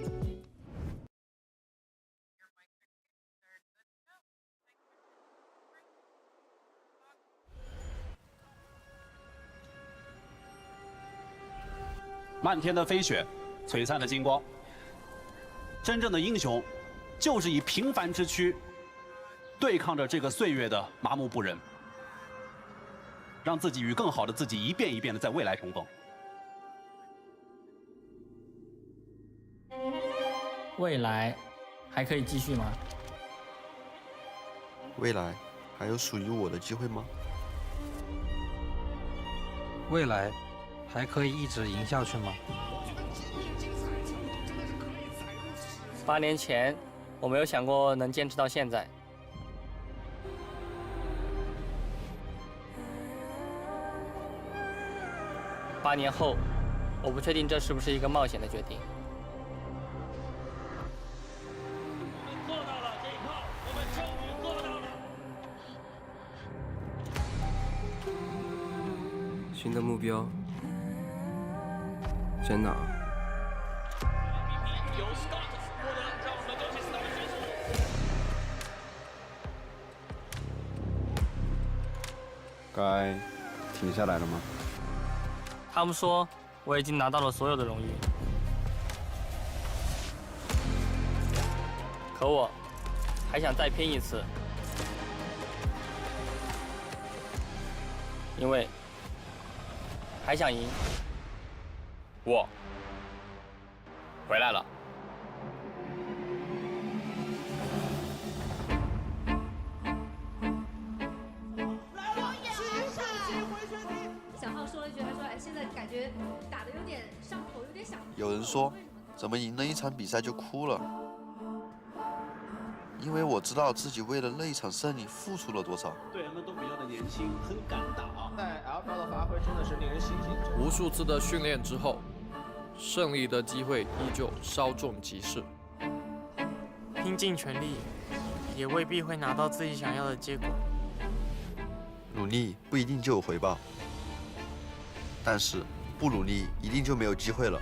漫天的飞雪，璀璨的金光。真正的英雄，就是以平凡之躯，对抗着这个岁月的麻木不仁，让自己与更好的自己一遍一遍的在未来重逢。未来还可以继续吗？未来还有属于我的机会吗？未来还可以一直赢下去吗？8年前，我没有想过能坚持到现在。8年后，我不确定这是不是一个冒险的决定。做到了这一炮，我们终于做到了。新的目标在哪？该停下来了吗？他们说我已经拿到了所有的荣誉，可我还想再拼一次，因为还想赢。我回来了。小浩说了一句，他说：“哎，现在感觉打得有点上头，有点想。”有人说，怎么赢了一场比赛就哭了？因为我知道自己为了那一场胜利付出了多少。队员们都比较的年轻，很敢打。在 LPL 的发挥真的是令人欣喜。无数次的训练之后，胜利的机会依旧稍纵即逝。拼尽全力，也未必会拿到自己想要的结果。努力不一定就有回报，但是不努力一定就没有机会了。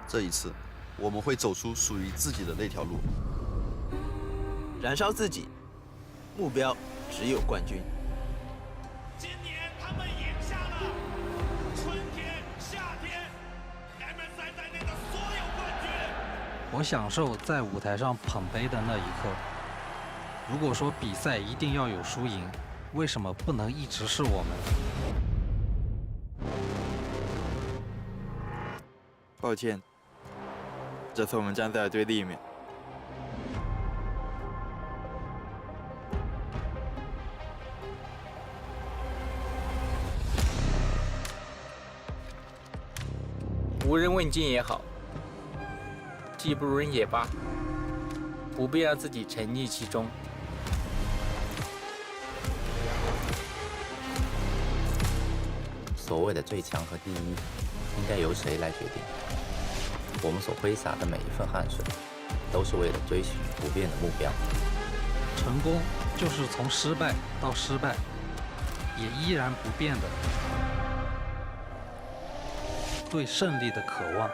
这一次，我们会走出属于自己的那条路。燃烧自己，目标只有冠军。今年他们赢下了春天、夏天 MSI 在内的所有冠军。我享受在舞台上捧杯的那一刻。如果说比赛一定要有输赢，为什么不能一直是我们？抱歉，这次我们站在了对立面。无人问津也好，技不如人也罢，不必让自己沉溺其中。所谓的最强和第一，应该由谁来决定？我们所挥洒的每一份汗水，都是为了追寻不变的目标。成功就是从失败到失败，也依然不变的对胜利的渴望。